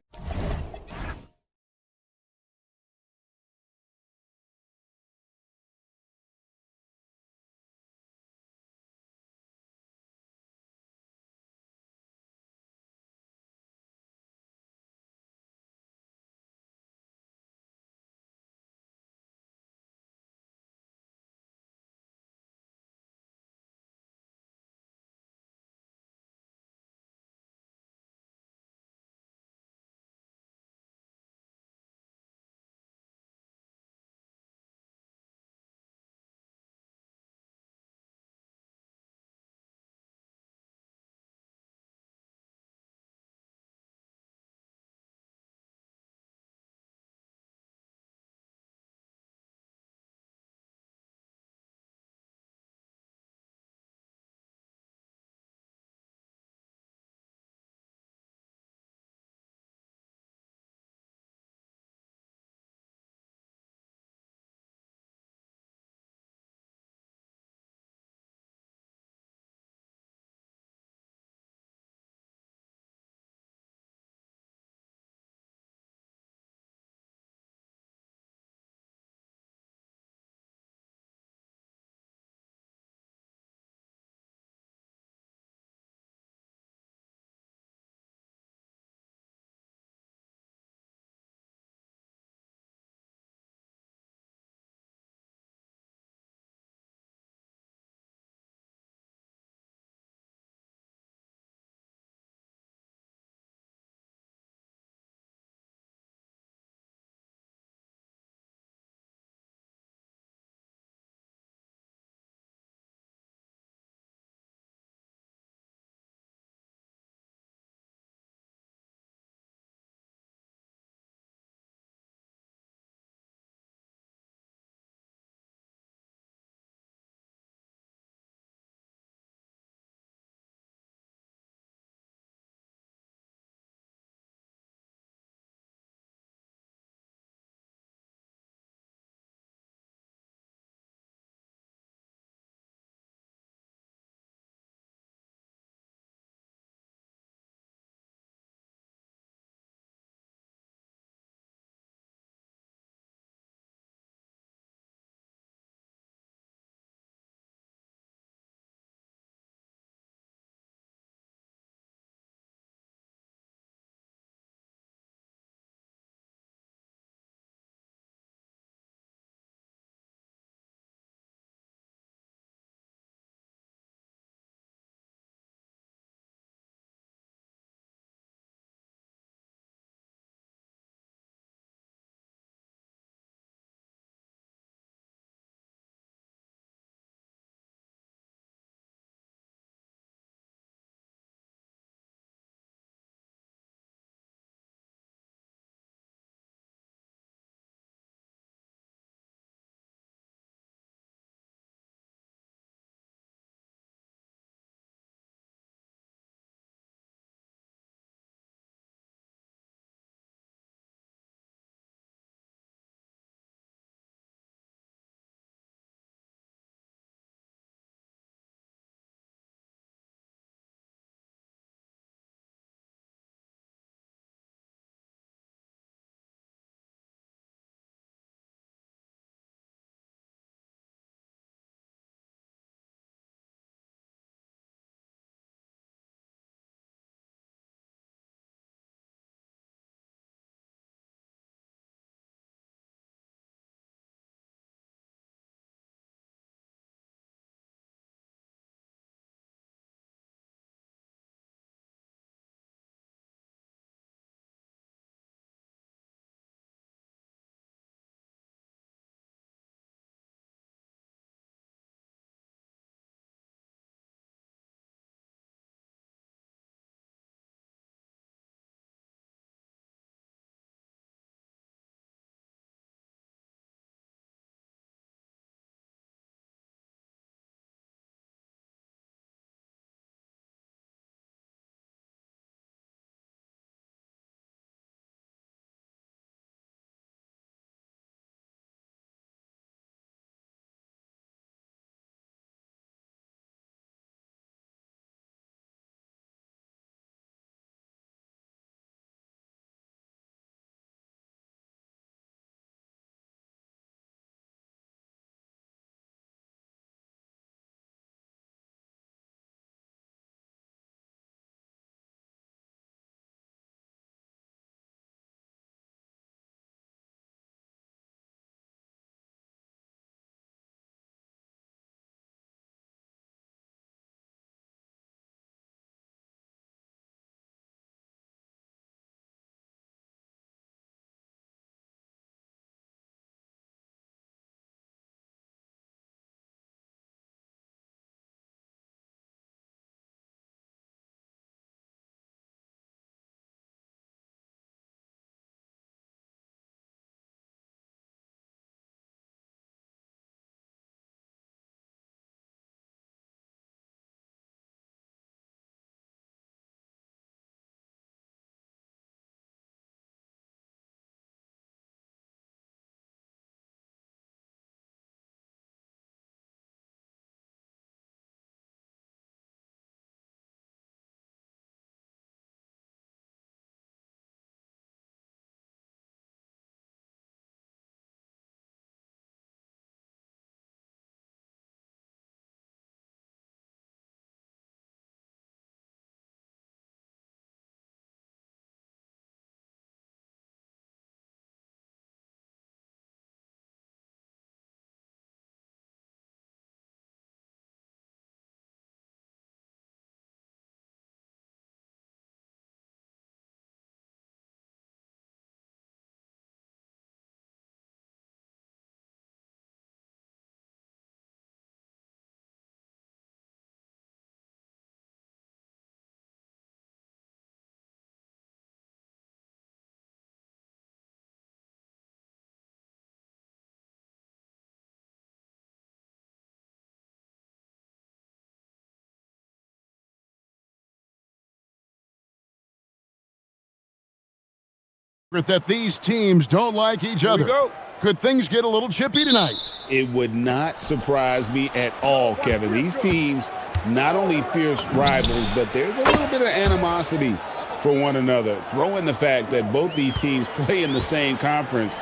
that these teams don't like each other. go. Could things get a little chippy tonight? It would not surprise me at all, Kevin. These teams, not only fierce rivals, but there's a little bit of animosity for one another. Throw in the fact that both these teams play in the same conference.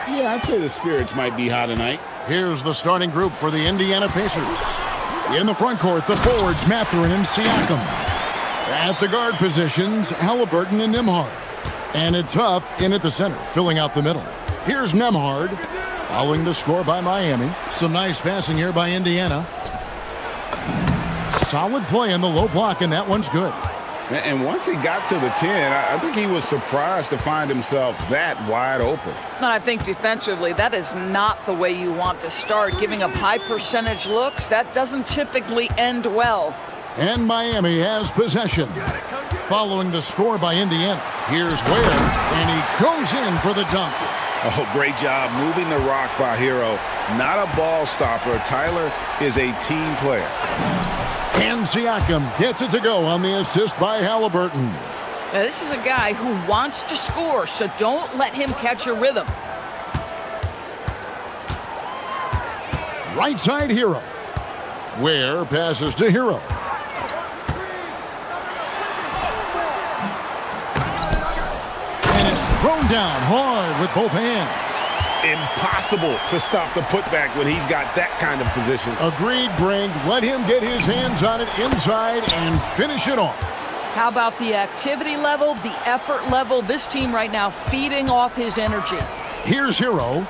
Yeah, I'd say the spirits might be high tonight. Here's the starting group for the Indiana Pacers. In the front court, the forwards, Mathurin and Siakam. At the guard positions, Halliburton and Nembhard. And it's Huff in at the center, filling out the middle. Here's Nembhard, following the score by Miami. Some nice passing here by Indiana. Solid play in the low block, and that one's good. And once he got to the 10, I think he was surprised to find himself that wide open. And I think defensively, that is not the way you want to start. Giving up high percentage looks, that doesn't typically end well. And Miami has possession. Following the score by Indiana, here's Ware, and he goes in for the dunk. Oh, great job moving the rock by Hero. Not a ball stopper. Tyler is a team player. And Siakam gets it to go on the assist by Halliburton. Now, this is a guy who wants to score, so don't let him catch a rhythm. Right side Hero. Ware passes to Hero. And it's thrown down hard with both hands. Impossible to stop the putback when he's got that kind of position. Agreed, Brink. Let him get his hands on it inside and finish it off. How about the activity level, the effort level? This team right now feeding off his energy. Here's Hero,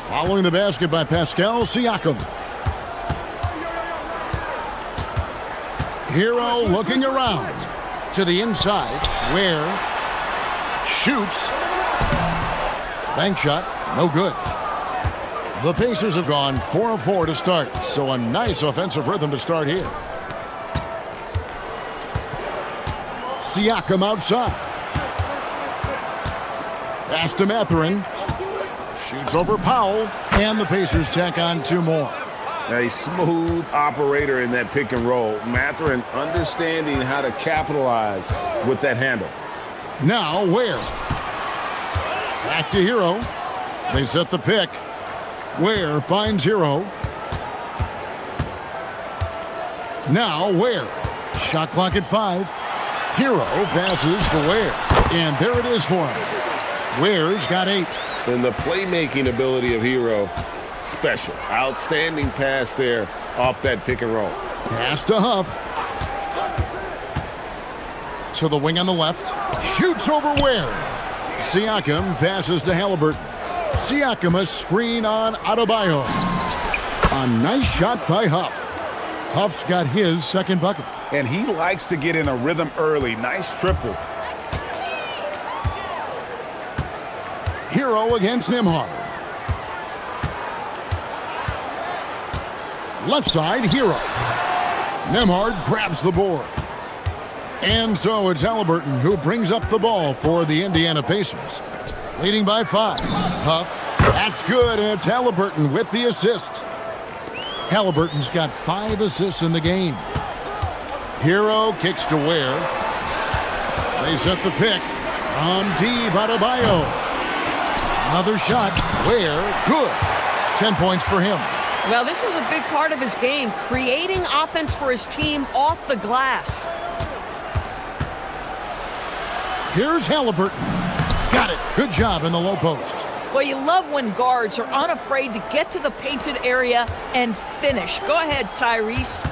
following the basket by Pascal Siakam. Hero looking around to the inside, where shoots. Bank shot, no good. The Pacers have gone 4 of 4 to start, so a nice offensive rhythm to start here. Siakam outside. Pass to Mathurin. Shoots over Powell, and the Pacers tack on 2 more. A smooth operator in that pick and roll. Mathurin understanding how to capitalize with that handle. Now Ware. Back to Hero. They set the pick. Ware finds Hero. Now Ware. Shot clock at 5. Hero passes to Ware. And there it is for him. Ware's got 8. And the playmaking ability of Hero, special. Outstanding pass there off that pick and roll. Pass to Huff. To the wing on the left. Shoots over Ware. Siakam passes to Halliburton. Siakam a screen on Adebayo. A nice shot by Huff. Huff's got his second bucket. And he likes to get in a rhythm early. Nice triple. Hero against Nembhard. Left side, Hero. Nembhard grabs the board. And so it's Halliburton who brings up the ball for the Indiana Pacers. Leading by 5. Huff. That's good, and it's Halliburton with the assist. Halliburton's got 5 assists in the game. Hero kicks to Ware. They set the pick. From deep, Adebayo. Another shot. Ware, good. 10 points for him. Well, this is a big part of his game, creating offense for his team off the glass. Here's Halliburton. Got it. Good job in the low post. Well, you love when guards are unafraid to get to the painted area and finish. Go ahead, Tyrese.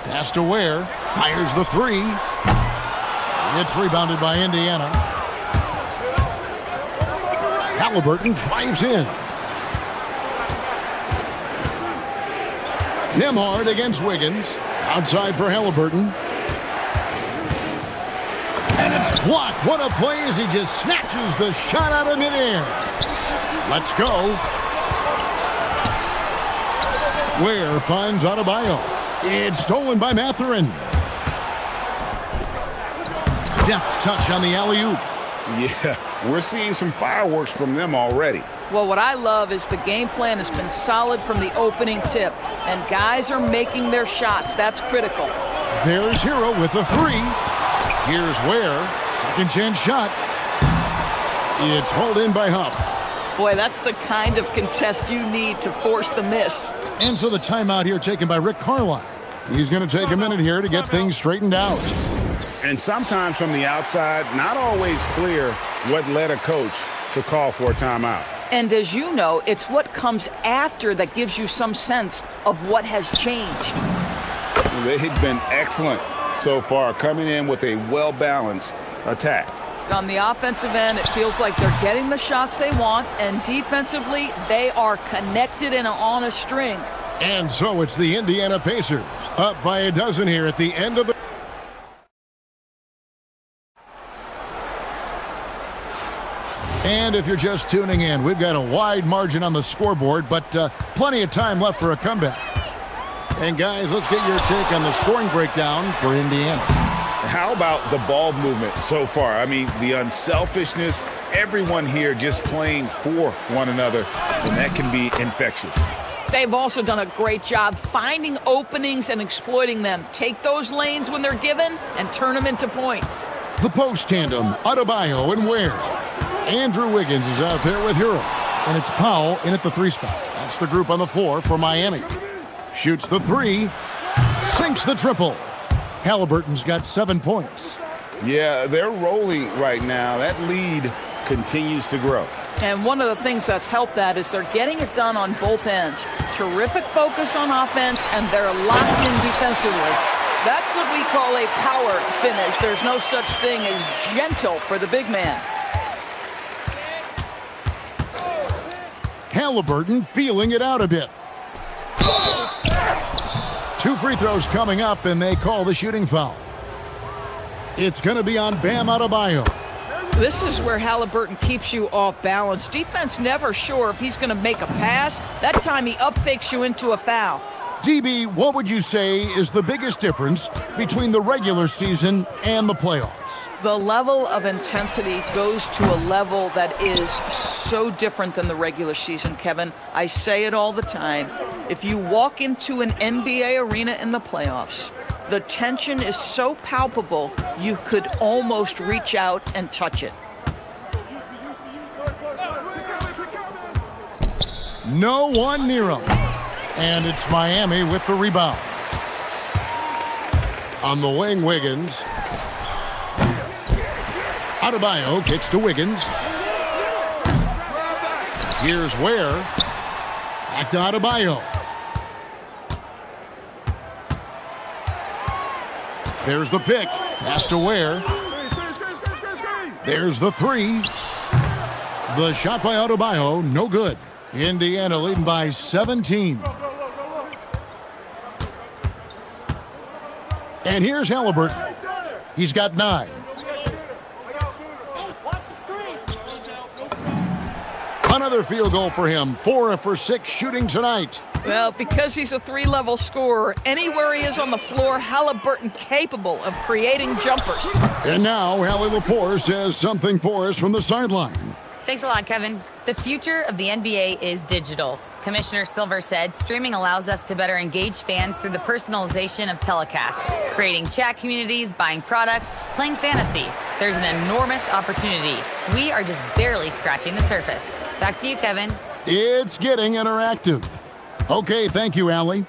Pass to Ware. Fires the 3. It's rebounded by Indiana. Halliburton drives in. Nembhard against Wiggins. Outside for Halliburton. And it's blocked. What a play as he just snatches the shot out of midair. Let's go. Ware finds Adebayo. It's stolen by Mathurin. Deft touch on the alley-oop. Yeah, we're seeing some fireworks from them already. Well, what I love is the game plan has been solid from the opening tip, and guys are making their shots. That's critical. There's Hero with the 3. Here's Ware. Second chance shot. It's hauled in by Huff. Boy, that's the kind of contest you need to force the miss. And so the timeout here taken by Rick Carlisle. He's going to take a minute here to get things straightened out. And sometimes from the outside, not always clear what led a coach to call for a timeout. And as you know, it's what comes after that gives you some sense of what has changed. They've been excellent so far, coming in with a well-balanced attack. On the offensive end, it feels like they're getting the shots they want, and defensively, they are connected and on a string. And so it's the Indiana Pacers, up by a dozen here at the end of the... And if you're just tuning in, we've got a wide margin on the scoreboard, but plenty of time left for a comeback. And guys, let's get your take on the scoring breakdown for Indiana. How about the ball movement so far? I mean, the unselfishness, everyone here just playing for one another, and that can be infectious. They've also done a great job finding openings and exploiting them. Take those lanes when they're given and turn them into points. The post tandem, Adebayo and Ware. Andrew Wiggins is out there with Hero, and it's Powell in at the 3 spot. That's the group on the floor for Miami. Shoots the 3, sinks the triple. Halliburton's got 7 points. Yeah, they're rolling right now. That lead continues to grow. And one of the things that's helped that is they're getting it done on both ends. Terrific focus on offense, and they're locked in defensively. That's what we call a power finish. There's no such thing as gentle for the big man. Halliburton feeling it out a bit. 2 free throws coming up, and they call the shooting foul. It's going to be on Bam Adebayo. This is where Halliburton keeps you off balance. Defense never sure if he's going to make a pass. That time he up-fakes you into a foul. DB, what would you say is the biggest difference between the regular season and the playoffs? The level of intensity goes to a level that is so different than the regular season, Kevin. I say it all the time. If you walk into an NBA arena in the playoffs, the tension is so palpable, you could almost reach out and touch it. No one near him. And it's Miami with the rebound. On the wing, Wiggins. Adebayo kicks to Wiggins. Here's Ware. Back to Adebayo. There's the pick. Pass to Ware. There's the 3. The shot by Adebayo, no good. Indiana leading by 17. And here's Halliburton. He's got 9. Another field goal for him. 4 for 6 shooting tonight. Well, because he's a 3-level scorer, anywhere he is on the floor, Halliburton capable of creating jumpers. And now, Hallie LaForce has something for us from the sideline. Thanks a lot, Kevin. The future of the NBA is digital. Commissioner Silver said streaming allows us to better engage fans through the personalization of telecasts, creating chat communities, buying products, playing fantasy. There's an enormous opportunity. We are just barely scratching the surface. Back to you, Kevin. It's getting interactive. Okay, thank you, Allie.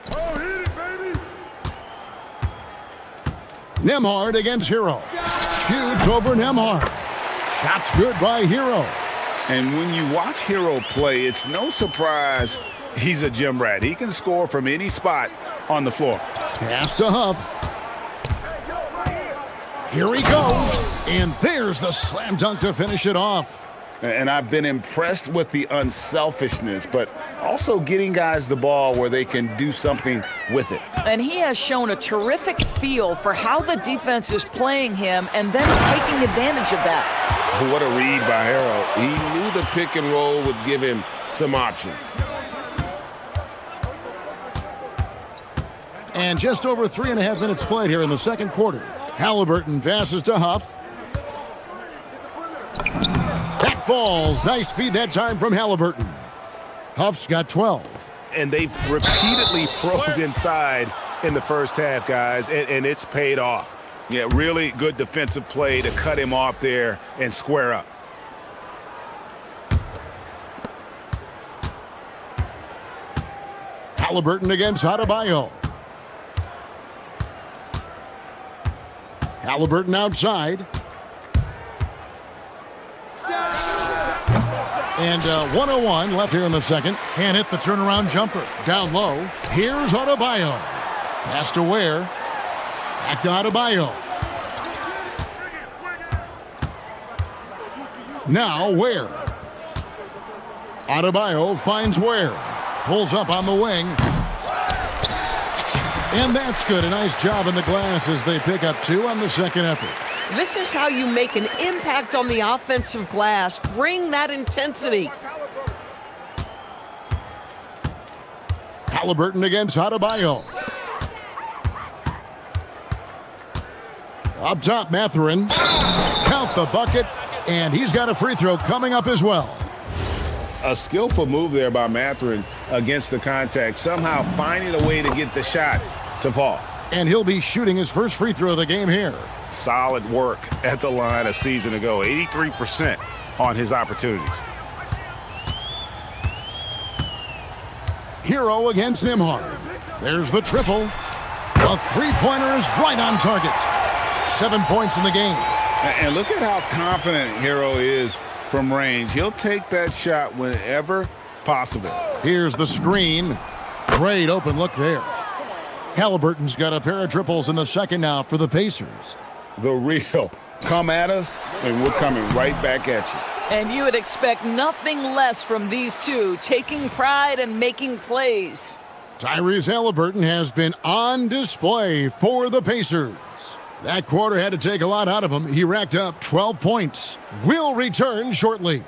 Nembhard against Hero. Shoots over Nembhard. Shot's good by Hero. And when you watch Hero play, it's no surprise he's a gym rat. He can score from any spot on the floor. Pass to Huff. Here he goes. And there's the slam dunk to finish it off. And I've been impressed with the unselfishness, but also getting guys the ball where they can do something with it. And he has shown a terrific feel for how the defense is playing him and then taking advantage of that. What a read by Hero. He knew the pick and roll would give him some options. And just over 3.5 minutes played here in the second quarter. Halliburton passes to Huff. That falls. Nice feed that time from Halliburton. Huff's got 12. And they've repeatedly probed inside in the first half, guys, and it's paid off. Yeah, really good defensive play to cut him off there and square up. Halliburton against Adebayo. Halliburton outside. And 1:01 left here in the second. Can't hit the turnaround jumper. Down low. Here's Adebayo. Pass to Ware. Back to Adebayo. Now Ware. Adebayo finds Ware. Pulls up on the wing. And that's good. A nice job in the glass as they pick up 2 on the second effort. This is how you make an impact on the offensive glass. Bring that intensity. Halliburton against Adebayo. Up top, Mathurin. Count the bucket, and he's got a free throw coming up as well. A skillful move there by Mathurin against the contact, somehow finding a way to get the shot to fall. And he'll be shooting his first free throw of the game here. Solid work at the line a season ago, 83% on his opportunities. Hero against Nembhard. There's the triple. The three-pointer is right on target. 7 points in the game. And look at how confident Hero is from range. He'll take that shot whenever possible. Here's the screen. Great open look there. Halliburton's got a pair of triples in the second now for the Pacers. The real. Come at us, and we're coming right back at you. And you would expect nothing less from these two, taking pride and making plays. Tyrese Halliburton has been on display for the Pacers. That quarter had to take a lot out of him. He racked up 12 points. We'll return shortly.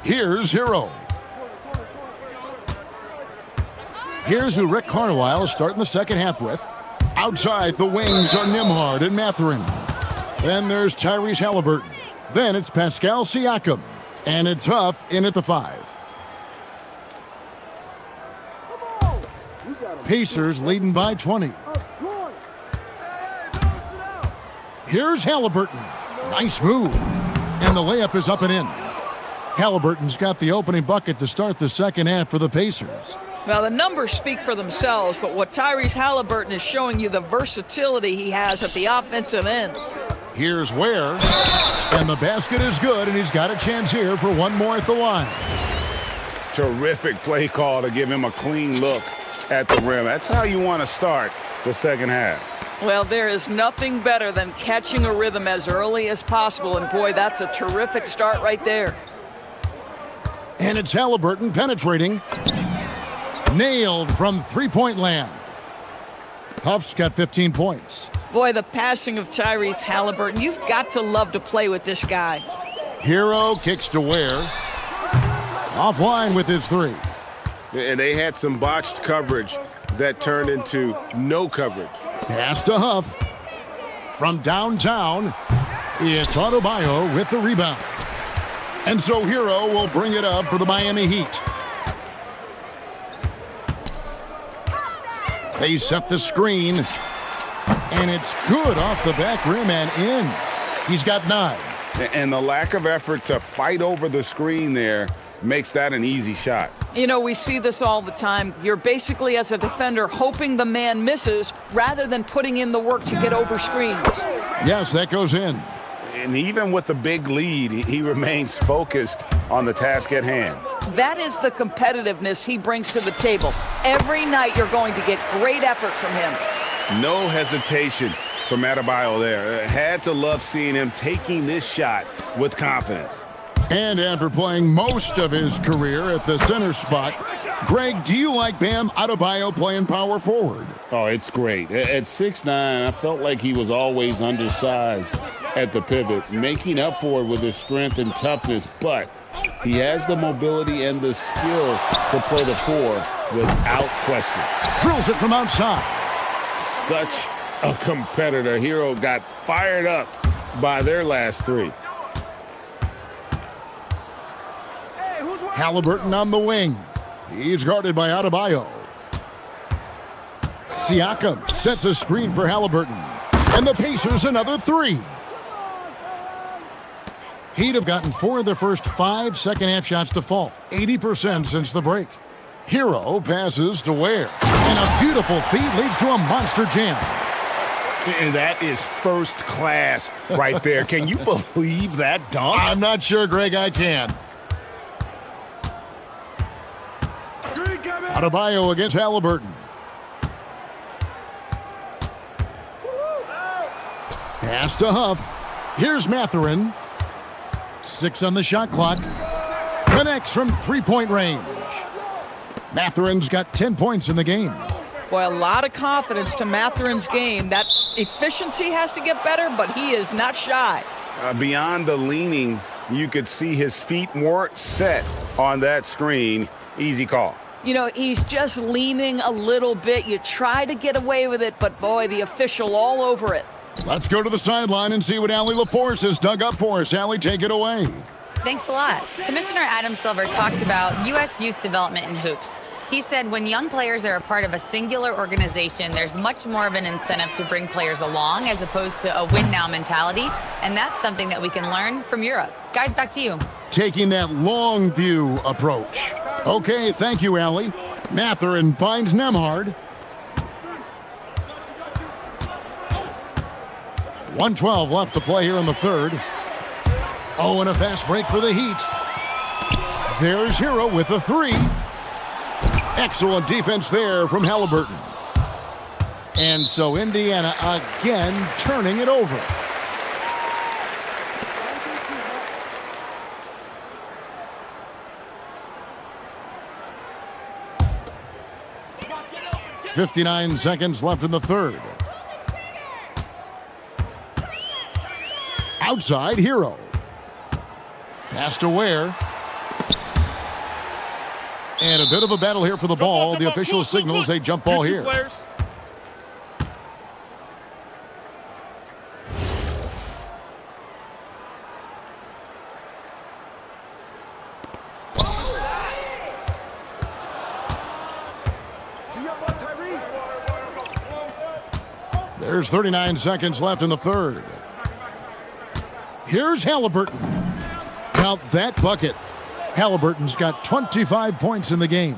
Here's Hero. Here's who Rick Carlisle is starting the second half with. Outside, the wings are Nembhard and Mathurin. Then there's Tyrese Halliburton. Then it's Pascal Siakam. And it's Huff in at the 5. Pacers leading by 20. Here's Halliburton. Nice move. And the layup is up and in. Halliburton's got the opening bucket to start the second half for the Pacers. Now, the numbers speak for themselves, but what Tyrese Halliburton is showing you the versatility he has at the offensive end. Here's Ware, and the basket is good, and he's got a chance here for one more at the line. Terrific play call to give him a clean look at the rim. That's how you want to start the second half. Well, there is nothing better than catching a rhythm as early as possible, and boy, that's a terrific start right there. And it's Halliburton penetrating. Nailed from three-point land. Huff's got 15 points. Boy, the passing of Tyrese Halliburton, you've got to love to play with this guy. Hero kicks to Ware. Offline with his 3. And they had some botched coverage that turned into no coverage. Pass to Huff. From downtown, it's Adebayo with the rebound. And so Hero will bring it up for the Miami Heat. They set the screen, and it's good off the back rim and in. He's got 9. And the lack of effort to fight over the screen there makes that an easy shot. You know, we see this all the time. You're basically, as a defender, hoping the man misses rather than putting in the work to get over screens. Yes, that goes in. And even with the big lead, he remains focused on the task at hand. That is the competitiveness he brings to the table. Every night you're going to get great effort from him. No hesitation from Adebayo there. Had to love seeing him taking this shot with confidence. And after playing most of his career at the center spot, Greg, do you like Bam Adebayo playing power forward? Oh, it's great. At 6'9", I felt like he was always undersized at the pivot, making up for it with his strength and toughness, but he has the mobility and the skill to play the four without question. Drills it from outside. Such a competitor. Hero got fired up by their last three. Halliburton on the wing. He's guarded by Adebayo. Siakam sets a screen for Halliburton. And the Pacers another three. He'd have gotten 4 of their first 5 second-half shots to fall. 80% since the break. Hero passes to Ware. And a beautiful feed leads to a monster jam. And that is first class right there. Can you believe that dunk? I'm not sure, Greg, I can. Adebayo against Halliburton. Pass to Huff. Here's Mathurin. 6 on the shot clock. Connects from three-point range. Mathurin's got 10 points in the game. Boy, a lot of confidence to Mathurin's game. That efficiency has to get better, but he is not shy. Beyond the leaning, you could see his feet more set on that screen. Easy call. You know, he's just leaning a little bit. You try to get away with it, but boy, the official all over it. Let's go to the sideline and see what Allie LaForce has dug up for us. Allie, take it away. Thanks a lot. Commissioner Adam Silver talked about U.S. youth development in hoops. He said when young players are a part of a singular organization, there's much more of an incentive to bring players along as opposed to a win-now mentality, and that's something that we can learn from Europe. Guys, back to you. Taking that long view approach. Okay, thank you, Allie. Mathurin finds Nembhard. 1:12 left to play here in the third. Oh, and a fast break for the Heat. There's Hero with a three. Excellent defense there from Halliburton. And so Indiana again turning it over. .59 seconds left in the third. Outside, Hero. Pass to Ware. And a bit of a battle here for the ball. The official signals a jump ball here. There's 39 seconds left in the third. Here's Halliburton. Count that bucket. Halliburton's got 25 points in the game.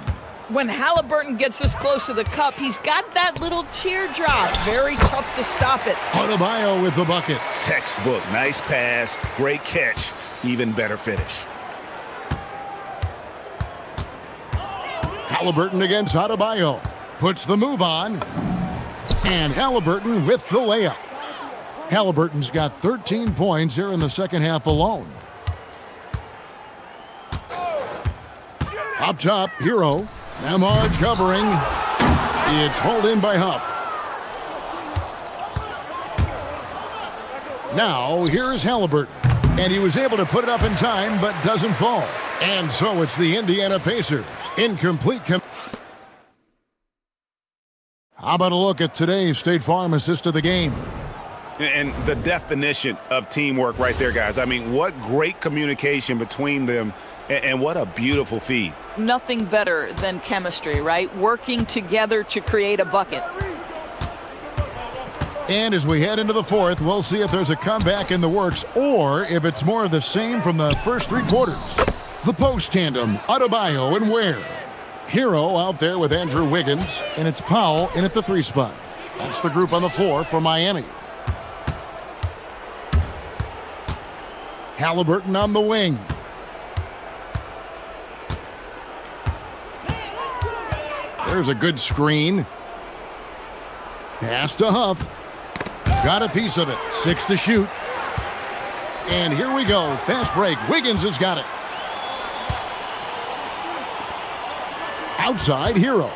When Halliburton gets this close to the cup, he's got that little teardrop. Very tough to stop it. Adebayo with the bucket. Textbook. Nice pass. Great catch. Even better finish. Halliburton against Adebayo. Puts the move on. And Halliburton with the layup. Halliburton's got 13 points here in the second half alone. Up top, Hero. Nembhard covering. It's hauled in by Huff. Now, here's Halliburton. And he was able to put it up in time, but doesn't fall. And so it's the Indiana Pacers. Incomplete. How about a look at today's State Farm assist of the game? And the definition of teamwork right there, guys. I mean, what great communication between them, and what a beautiful feed. Nothing better than chemistry, right? Working together to create a bucket. And as we head into the fourth, we'll see if there's a comeback in the works or if it's more of the same from the first three quarters. The post tandem, Adebayo and Ware. Hero out there with Andrew Wiggins, and it's Powell in at the 3 spot. That's the group on the floor for Miami. Halliburton on the wing. There's a good screen. Pass to Huff. Got a piece of it. 6 to shoot. And here we go. Fast break. Wiggins has got it. Outside, Hero.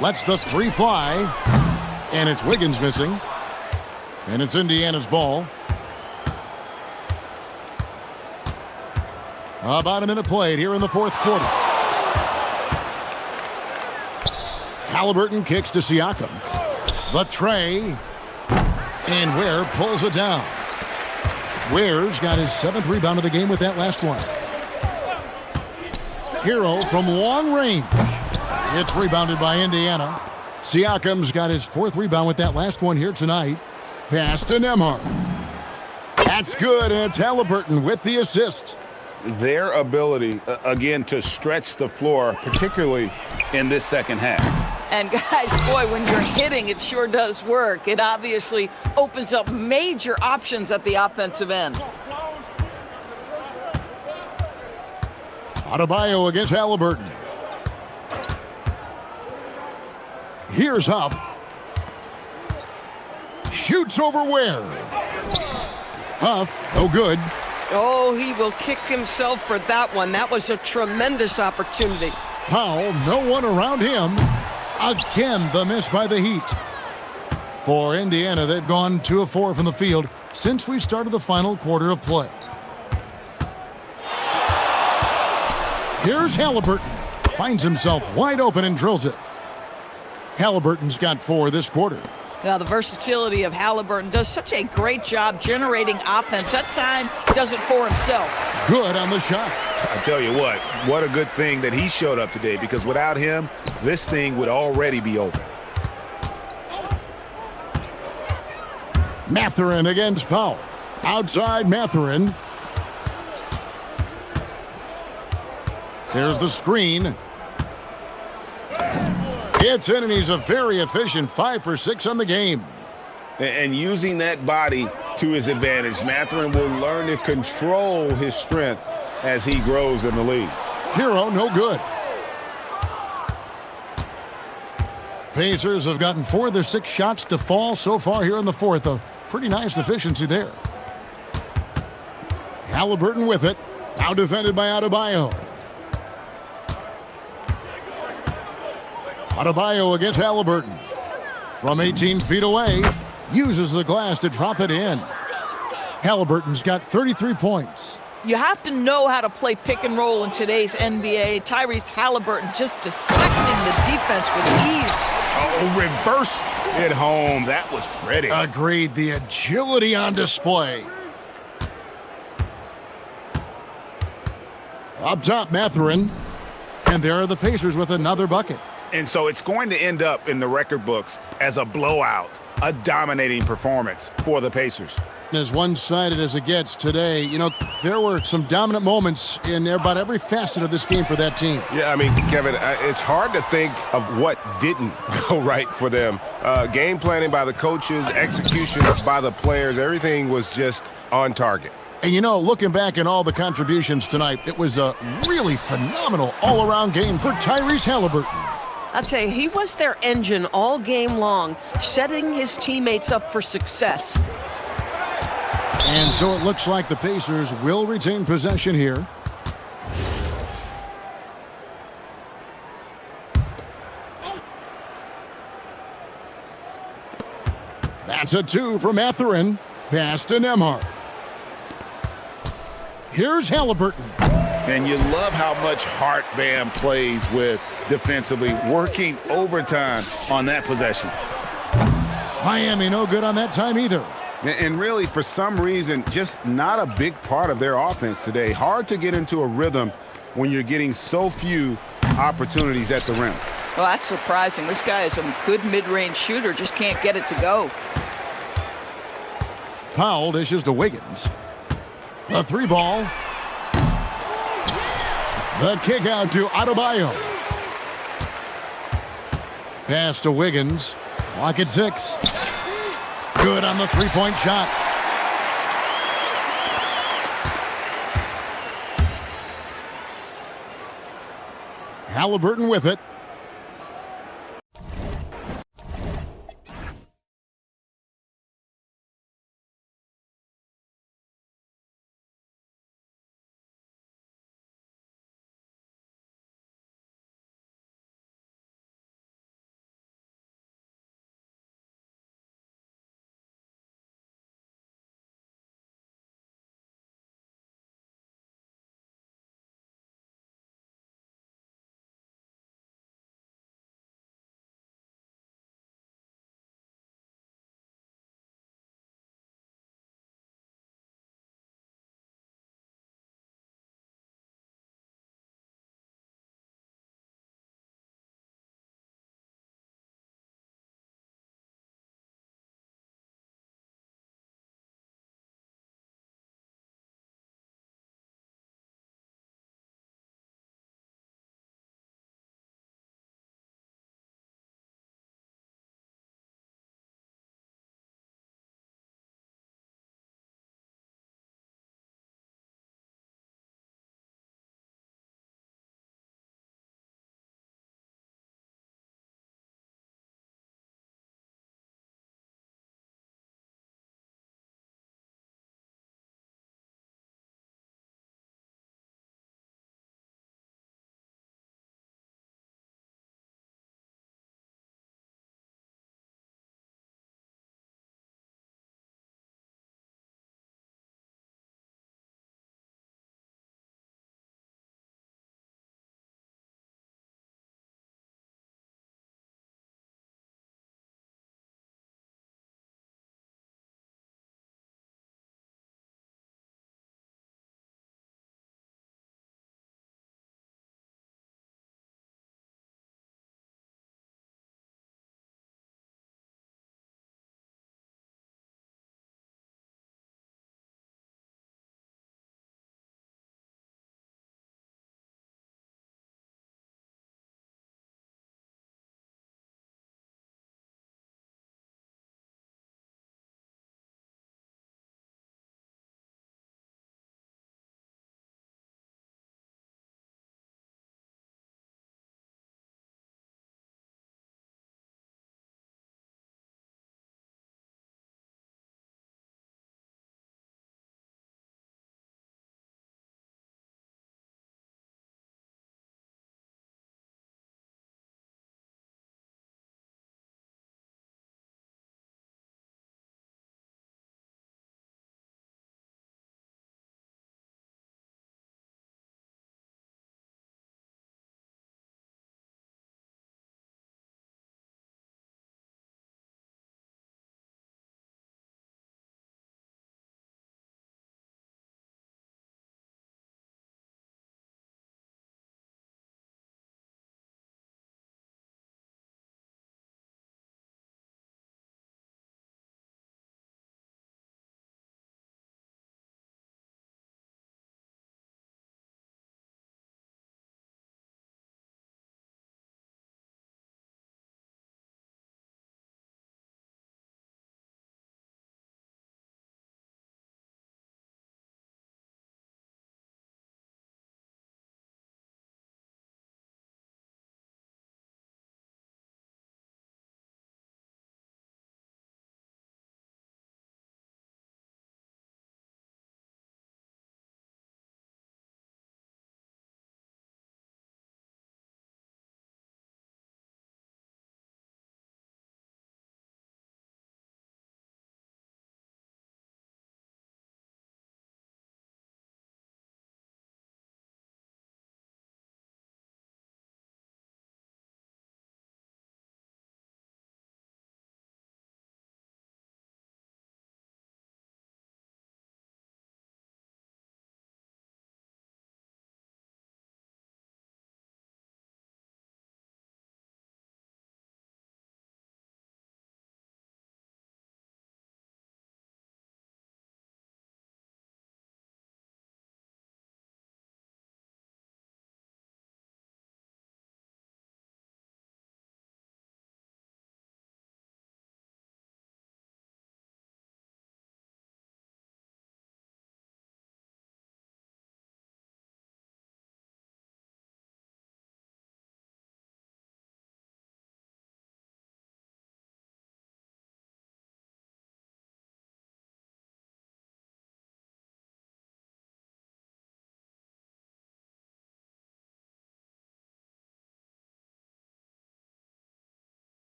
Lets the 3 fly. And it's Wiggins missing. And it's Indiana's ball. About a minute played here in the fourth quarter. Halliburton kicks to Siakam. The tray. And Ware pulls it down. Ware's got his 7th rebound of the game with that last one. Hero from long range. It's rebounded by Indiana. Siakam's got his 4th rebound with that last one here tonight. Pass to Nembhard. That's good, and it's Halliburton with the assist. Their ability, again, to stretch the floor, particularly in this second half. And guys, boy, when you're hitting, it sure does work. It obviously opens up major options at the offensive end. Adebayo against Halliburton. Here's Huff. Shoots over Ware. Huff, no good. Oh, he will kick himself for that one. That was a tremendous opportunity. Powell, no one around him. Again, the miss by the Heat. For Indiana, they've gone 2 of 4 from the field since we started the final quarter of play. Here's Halliburton. Finds himself wide open and drills it. Halliburton's got 4 this quarter. Now, the versatility of Halliburton does such a great job generating offense. That time does it for himself. Good on the shot. I tell you what a good thing that he showed up today, because without him, this thing would already be over. Mathurin against Powell. Outside Mathurin. There's the screen. It's in, and he's a very efficient 5 for 6 on the game. And using that body to his advantage, Mathurin will learn to control his strength as he grows in the league. Hero, no good. Pacers have gotten 4 of their 6 shots to fall so far here in the fourth. A pretty nice efficiency there. Halliburton with it. Now defended by Adebayo. Adebayo against Halliburton. From 18 feet away, uses the glass to drop it in. Halliburton's got 33 points. You have to know how to play pick and roll in today's NBA. Tyrese Halliburton just dissecting the defense with ease. Oh, reversed it home. That was pretty. Agreed. The agility on display. Up top, Mathurin. And there are the Pacers with another bucket. And so it's going to end up in the record books as a blowout, a dominating performance for the Pacers. As one-sided as it gets today, you know, there were some dominant moments in about every facet of this game for that team. Yeah, I mean, Kevin, it's hard to think of what didn't go right for them. Game planning by the coaches, execution by the players, everything was just on target. And, you know, looking back at all the contributions tonight, it was a really phenomenal all-around game for Tyrese Halliburton. I'll tell you, he was their engine all game long, setting his teammates up for success. And so it looks like the Pacers will retain possession here. That's a 2 from Mathurin. Pass to Nembhard. Here's Halliburton. And you love how much heart Bam plays with defensively, working overtime on that possession. Miami no good on that time either. And really, for some reason, just not a big part of their offense today. Hard to get into a rhythm when you're getting so few opportunities at the rim. Well, that's surprising. This guy is a good mid-range shooter, just can't get it to go. Powell dishes to Wiggins. The three ball. The kick out to Adebayo. Pass to Wiggins. Clock at 6. Good on the three-point shot. Halliburton with it.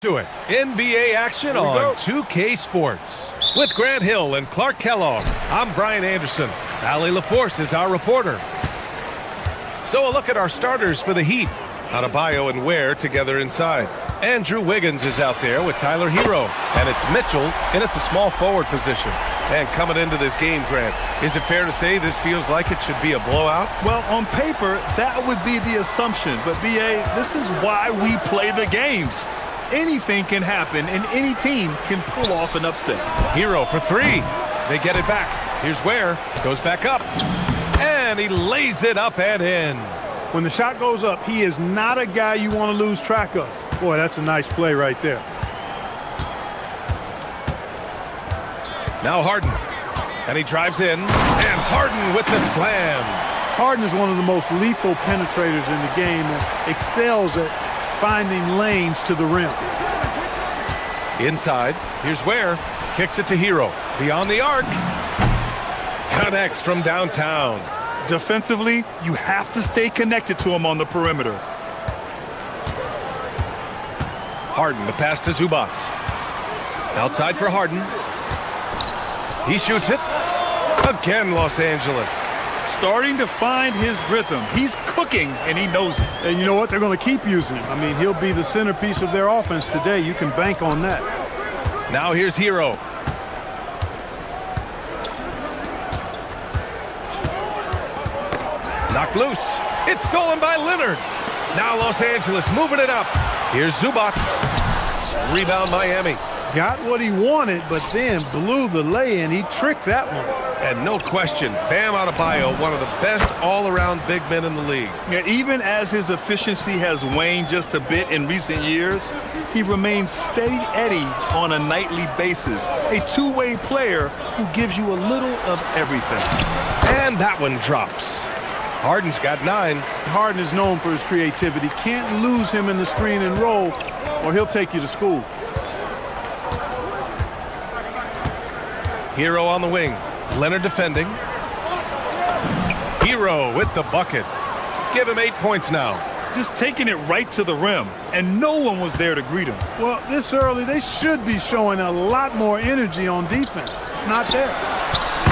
To it. NBA action on 2K Sports. With Grant Hill and Clark Kellogg, I'm Brian Anderson. Allie LaForce is our reporter. So a look at our starters for the Heat. Adebayo and Ware together inside. Andrew Wiggins is out there with Tyler Hero. And it's Mitchell in at the small forward position. And coming into this game, Grant, is it fair to say this feels like it should be a blowout? Well, on paper, that would be the assumption. But, B.A., this is why we play the games. Anything can happen, and any team can pull off an upset. Hero for three. They get it back. Here's Ware. Goes back up. And he lays it up and in. When the shot goes up, he is not a guy you want to lose track of. Boy, that's a nice play right there. Now Harden. And he drives in. And Harden with the slam. Harden is one of the most lethal penetrators in the game and excels at finding lanes to the rim. Inside, here's Ware. Kicks it to Hero. Beyond the arc. Connects from downtown. Defensively, you have to stay connected to him on the perimeter. Harden, the pass to Zubac. Outside for Harden. He shoots it. Again, Los Angeles. Starting to find his rhythm. He's cooking, and he knows it. And you know what? They're going to keep using him. I mean, he'll be the centerpiece of their offense today. You can bank on that. Now here's Hero. Knocked loose. It's stolen by Leonard. Now Los Angeles moving it up. Here's Zubac. Rebound Miami. Got what he wanted, but then blew the lay-in. He tricked that one. And no question, Bam Adebayo, one of the best all-around big men in the league. Yeah, even as his efficiency has waned just a bit in recent years, he remains steady Eddie on a nightly basis. A two-way player who gives you a little of everything. And that one drops. Harden's got 9. Harden is known for his creativity. Can't lose him in the screen and roll, or he'll take you to school. Hero on the wing. Leonard defending. Hero with the bucket. Give him 8 points now. Just taking it right to the rim, and no one was there to greet him. Well, this early, they should be showing a lot more energy on defense. It's not there.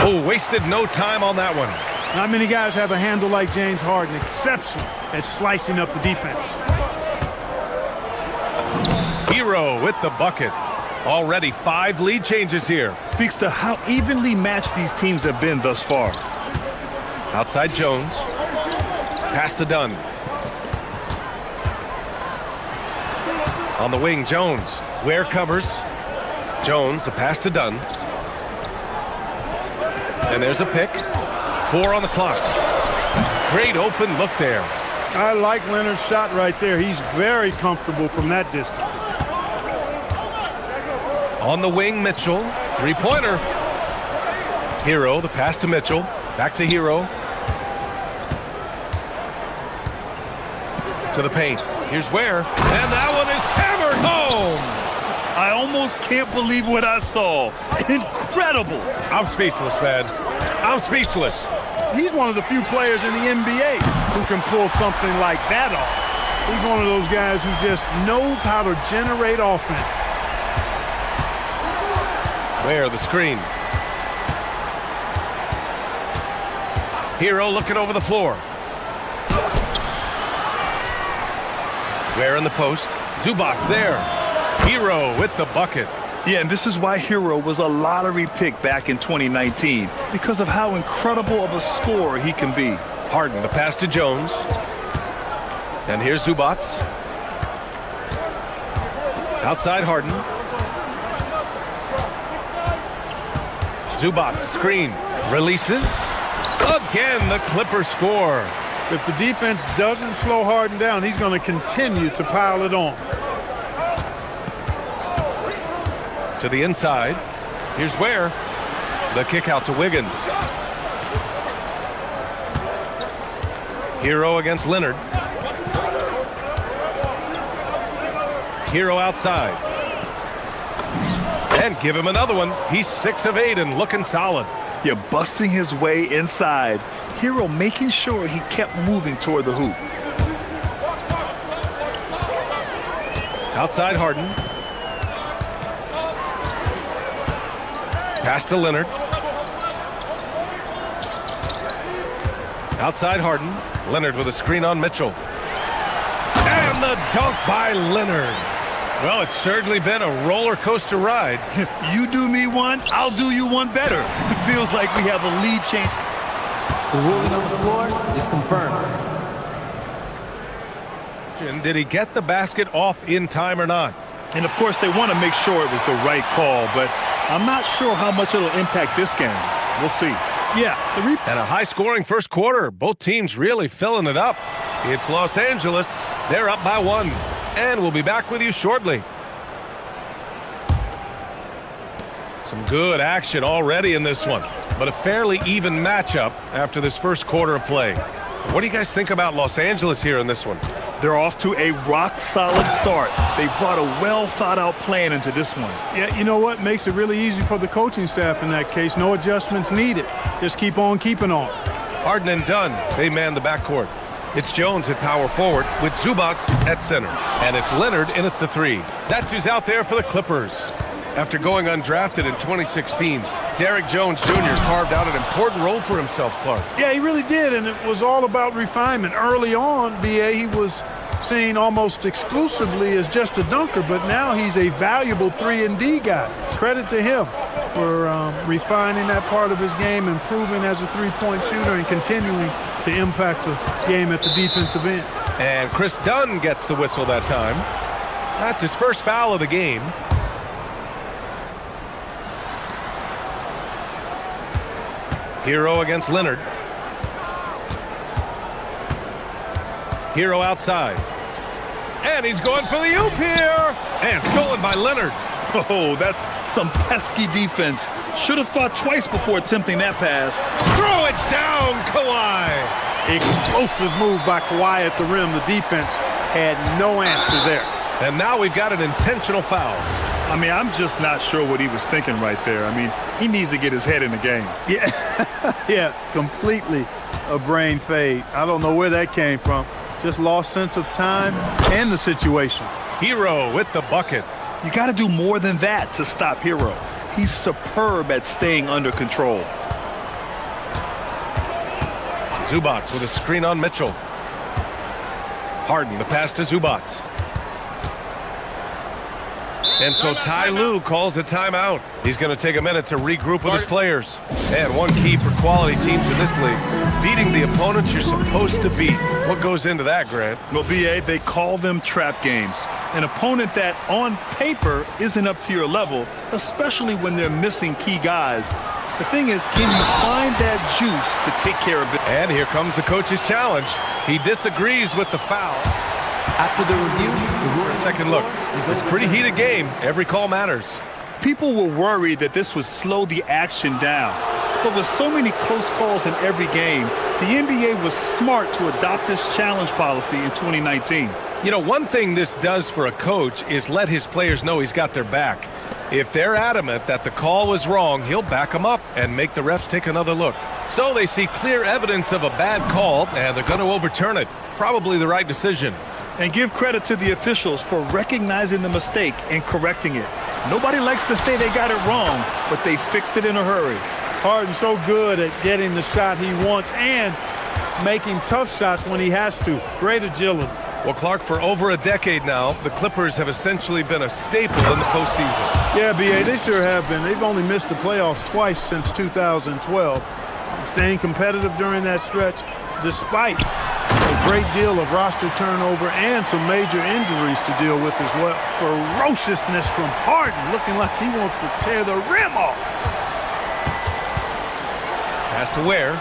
Oh, wasted no time on that one. Not many guys have a handle like James Harden. Exceptional at slicing up the defense. Hero with the bucket. Already 5 lead changes here. Speaks to how evenly matched these teams have been thus far. Outside Jones. Pass to Dunn. On the wing, Jones. Ware covers. Jones, the pass to Dunn. And there's a pick. 4 on the clock. Great open look there. I like Leonard's shot right there. He's very comfortable from that distance. On the wing, Mitchell. 3-pointer. Hero, the pass to Mitchell. Back to Hero. To the paint. Here's Ware. And that one is hammered home. I almost can't believe what I saw. Incredible. I'm speechless, man. I'm speechless. He's one of the few players in the NBA who can pull something like that off. He's one of those guys who just knows how to generate offense. Ware, the screen. Hero looking over the floor. Ware in the post. Zubac there. Hero with the bucket. Yeah, and this is why Hero was a lottery pick back in 2019, because of how incredible of a scorer he can be. Harden, the pass to Jones. And here's Zubac. Outside Harden. Zubac, screen. Releases. Again, the Clippers score. If the defense doesn't slow Harden down, he's going to continue to pile it on. To the inside. Here's Ware. The kick out to Wiggins. Hero against Leonard. Hero outside. And give him another one. He's 6 of 8 and looking solid. Yeah, busting his way inside. Hero making sure he kept moving toward the hoop. Outside Harden. Pass to Leonard. Outside Harden. Leonard with a screen on Mitchell. And the dunk by Leonard. Well, it's certainly been a roller coaster ride. You do me one, I'll do you one better. It feels like we have a lead change. The ruling on the floor is confirmed. Did he get the basket off in time or not? And of course, they want to make sure it was the right call, but I'm not sure how much it'll impact this game. We'll see. Yeah. And a high-scoring first quarter. Both teams really filling it up. It's Los Angeles. They're up by 1. And we'll be back with you shortly. Some good action already in this one, but a fairly even matchup after this first quarter of play. What do you guys think about Los Angeles here in this one? They're off to a rock-solid start. They brought a well-thought-out plan into this one. Yeah, you know what? Makes it really easy for the coaching staff in that case. No adjustments needed. Just keep on keeping on. Harden and Dunn, they man the backcourt. It's Jones at power forward with Zubats at center. And it's Leonard in at the 3. That's who's out there for the Clippers. After going undrafted in 2016, Derrick Jones Jr. carved out an important role for himself, Clark. Yeah, he really did, and it was all about refinement. Early on, B.A., he was seen almost exclusively as just a dunker, but now he's a valuable 3-and-D guy. Credit to him for refining that part of his game, improving as a three-point shooter, and continuing to impact the game at the defensive end. And Chris Dunn gets the whistle that time. That's his first foul of the game. Hero against Leonard. Hero outside. And he's going for the oop here. And stolen by Leonard. Oh, that's some pesky defense. Should have thought twice before attempting that pass. Throw it down, Kawhi. Explosive move by Kawhi at the rim. The defense had no answer there. And now we've got an intentional foul. I mean, I'm just not sure what he was thinking right there. I mean, he needs to get his head in the game. Yeah, yeah, completely a brain fade. I don't know where that came from. Just lost sense of time and the situation. Hero with the bucket. You got to do more than that to stop Hero. He's superb at staying under control. Zubats with a screen on Mitchell. Harden, the pass to Zubats. And so Ty Lue calls a timeout. He's going to take a minute to regroup with his players. And one key for quality teams in this league, beating the opponents you're supposed to beat. What goes into that, Grant? Well, B.A., they call them trap games. An opponent that, on paper, isn't up to your level, especially when they're missing key guys. The thing is, can you find that juice to take care of it? And here comes the coach's challenge. He disagrees with the foul. After the review, For a second look. It's a pretty heated game. Every call matters. People were worried that this would slow the action down. But with so many close calls in every game, the NBA was smart to adopt this challenge policy in 2019. You know, one thing this does for a coach is let his players know he's got their back. If they're adamant that the call was wrong, he'll back them up and make the refs take another look. So they see clear evidence of a bad call, and they're going to overturn it. Probably the right decision. And give credit to the officials for recognizing the mistake and correcting it. Nobody likes to say they got it wrong, but they fixed it in a hurry. Harden's so good at getting the shot he wants and making tough shots when he has to. Great agility. Well, Clark, for over a decade now, the Clippers have essentially been a staple in the postseason. Yeah, B.A., they sure have been. They've only missed the playoffs twice since 2012. Staying competitive during that stretch, despite a great deal of roster turnover and some major injuries to deal with as well. Ferociousness from Harden, looking like he wants to tear the rim off. Pass to Ware.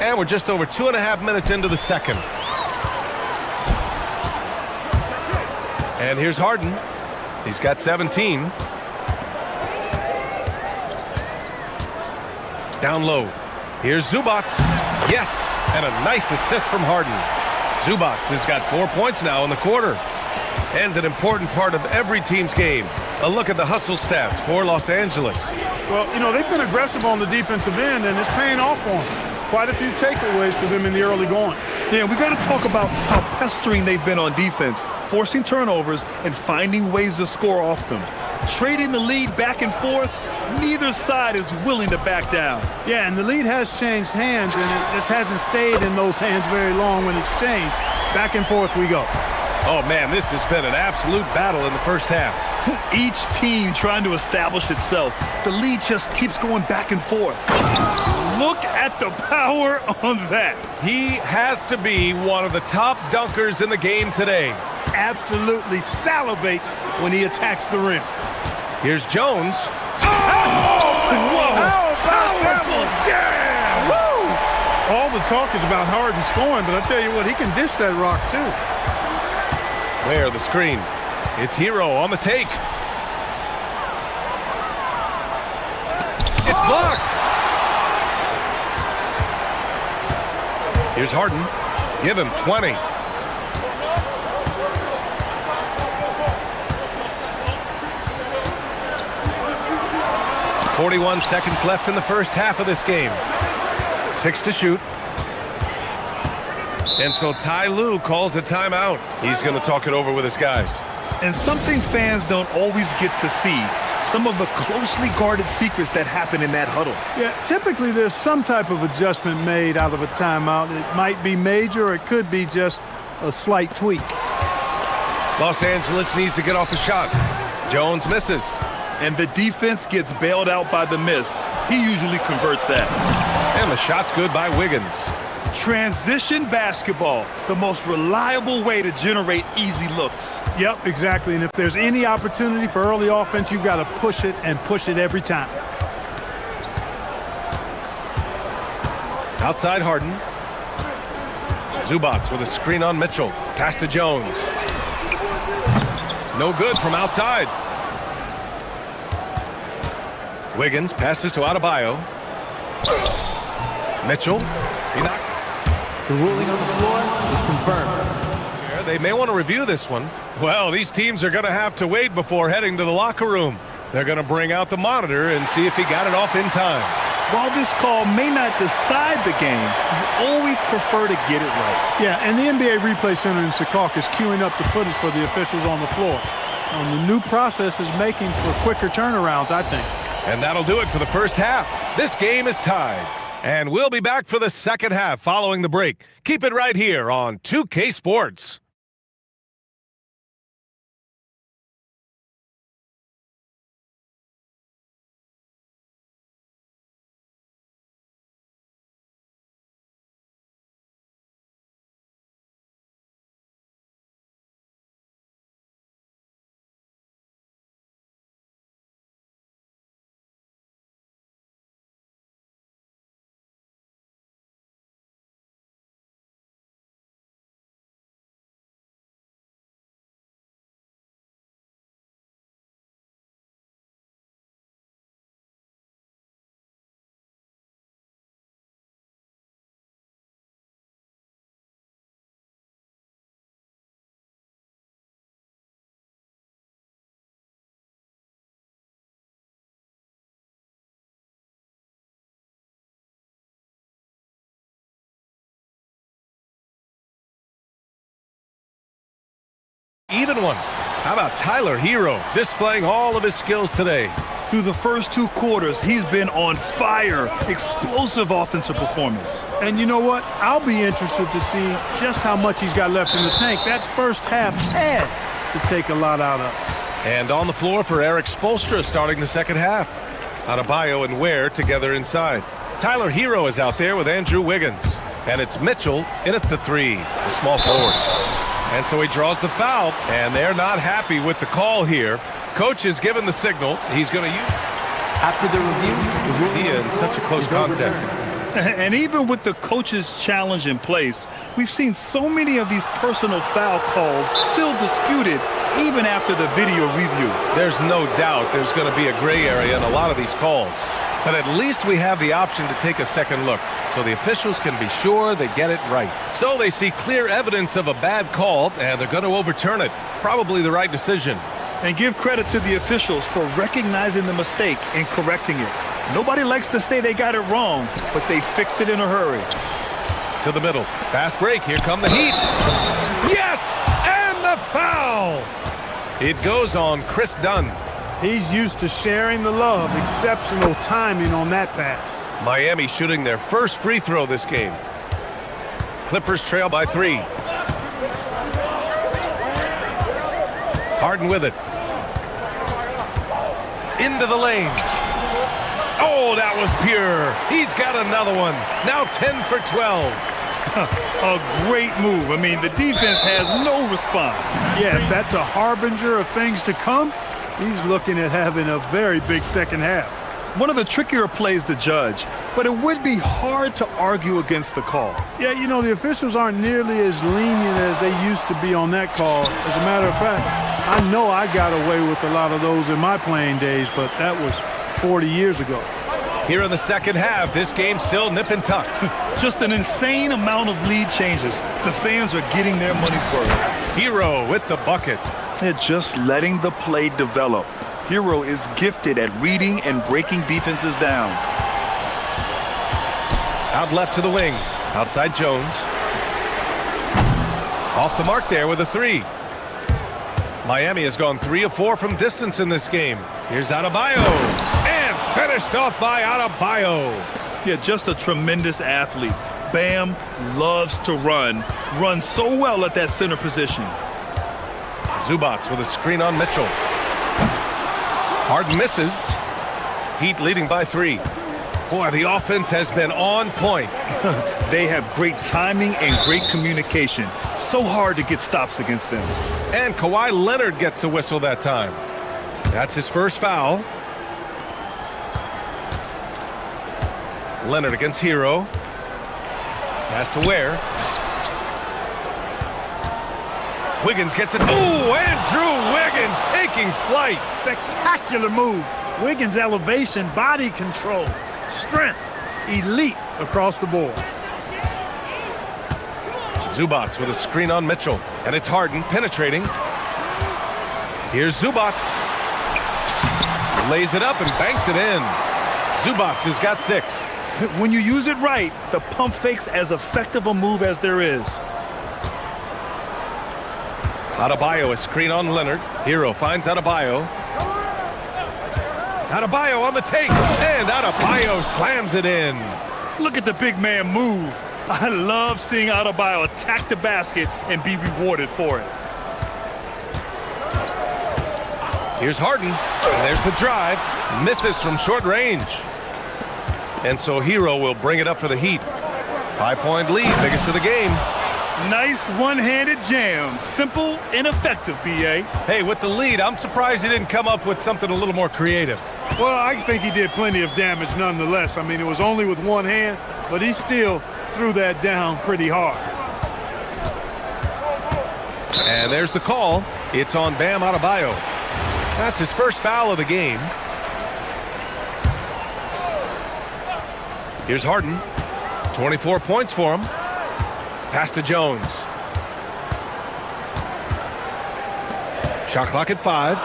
And we're just over 2.5 minutes into the second. And here's Harden. He's got 17. Down low. Here's Zubats. Yes, and a nice assist from Harden. Zubats has got 4 points now in the quarter. And an important part of every team's game. A look at the hustle stats for Los Angeles. Well, you know, they've been aggressive on the defensive end, and it's paying off for them. Quite a few takeaways for them in the early going. Yeah, we got to talk about how pestering they've been on defense, forcing turnovers and finding ways to score off them. Trading the lead back and forth, neither side is willing to back down. Yeah, and the lead has changed hands, and it just hasn't stayed in those hands very long when it's changed. Back and forth we go. Oh, man, this has been an absolute battle in the first half. Each team trying to establish itself. The lead just keeps going back and forth. Look at the power on that. He has to be one of the top dunkers in the game today. Absolutely salivates when he attacks the rim. Here's Jones. Oh! Whoa! How powerful! Damn! Woo! All the talk is about Harden scoring, but I tell you what, he can dish that rock too. There, the screen. It's Hero on the take. It's blocked. Here's Harden. Give him 20. "41 seconds left in the first half of this game. 6 to shoot. And so Ty Lue calls a timeout. He's going to talk it over with his guys. And something fans don't always get to see, some of the closely guarded secrets that happen in that huddle. Yeah, typically there's some type of adjustment made out of a timeout. It might be major, or it could be just a slight tweak. Los Angeles needs to get off a shot. Jones misses. And the defense gets bailed out by the miss. He usually converts that. And the shot's good by Wiggins. Transition basketball, the most reliable way to generate easy looks. Yep, exactly. And if there's any opportunity for early offense, you've got to push it and push it every time. Outside Harden. Zubats with a screen on Mitchell. Pass to Jones. No good from outside. Wiggins passes to Adebayo. Mitchell. He knocks. The ruling on the floor is confirmed. They may want to review this one. Well, these teams are going to have to wait before heading to the locker room. They're going to bring out the monitor and see if he got it off in time. While this call may not decide the game, you always prefer to get it right. Yeah, and the NBA Replay Center in Secaucus is queuing up the footage for the officials on the floor. And the new process is making for quicker turnarounds, I think. And that'll do it for the first half. This game is tied. And we'll be back for the second half following the break. Keep it right here on 2K Sports. Even one. How about Tyler Hero displaying all of his skills today? Through the first 2 quarters, he's been on fire. Explosive offensive performance. And you know what? I'll be interested to see just how much he's got left in the tank. That first half had to take a lot out of. And on the floor for Eric Spoelstra starting the second half. Adebayo and Ware together inside. Tyler Hero is out there with Andrew Wiggins. And it's Mitchell in at the 3, the small forward. And so he draws the foul, and they're not happy with the call here. Coach has given the signal. He's going to use. After the review, the ruling in such a close contest. And even with the coach's challenge in place, we've seen so many of these personal foul calls still disputed even after the video review. There's no doubt there's going to be a gray area in a lot of these calls. But at least we have the option to take a second look, so the officials can be sure they get it right. So they see clear evidence of a bad call, and they're going to overturn it. Probably the right decision. And give credit to the officials for recognizing the mistake and correcting it. Nobody likes to say they got it wrong, but they fixed it in a hurry. To the middle. Fast break. Here come the Heat. Yes! And the foul! It goes on Chris Dunn. He's used to sharing the love. Exceptional timing on that pass. Miami shooting their first free throw this game. Clippers trail by 3. Harden with it. Into the lane. Oh, that was pure. He's got another one. Now 10 for 12. A great move. I mean, the defense has no response. Yeah, if that's a harbinger of things to come, he's looking at having a very big second half. One of the trickier plays to judge, but it would be hard to argue against the call. Yeah, you know, the officials aren't nearly as lenient as they used to be on that call. As a matter of fact, I know I got away with a lot of those in my playing days, but that was 40 years ago. Here in the second half, this game's still nip and tuck. Just an insane amount of lead changes. The fans are getting their money's worth. Hero with the bucket. They're just letting the play develop. Hero is gifted at reading and breaking defenses down. Out left to the wing. Outside Jones. Off the mark there with a 3. Miami has gone 3 of 4 from distance in this game. Here's Adebayo. And finished off by Adebayo. Yeah, just a tremendous athlete. Bam loves to run. Runs so well at that center position. Zubac with a screen on Mitchell. Harden misses. Heat leading by 3. Boy, the offense has been on point. They have great timing and great communication. So hard to get stops against them. And Kawhi Leonard gets a whistle that time. That's his first foul. Leonard against Hero. Pass to Ware. Wiggins gets it. Ooh, Andrew Wiggins taking flight. Spectacular move. Wiggins' elevation, body control, strength, elite across the board. Zubac with a screen on Mitchell. And it's Harden penetrating. Here's Zubac. Lays it up and banks it in. Zubac has got 6. When you use it right, the pump fake's as effective a move as there is. Adebayo, a screen on Leonard. Hero finds Adebayo. Adebayo on the take. And Adebayo slams it in. Look at the big man move. I love seeing Adebayo attack the basket and be rewarded for it. Here's Harden. And there's the drive. Misses from short range. And so Hero will bring it up for the Heat. 5-point lead, biggest of the game. Nice one-handed jam. Simple and effective, B.A. Hey, with the lead, I'm surprised he didn't come up with something a little more creative. Well, I think he did plenty of damage nonetheless. I mean, it was only with one hand, but he still threw that down pretty hard. And there's the call. It's on Bam Adebayo. That's his first foul of the game. Here's Harden. 24 points for him. Pass to Jones. Shot clock at 5.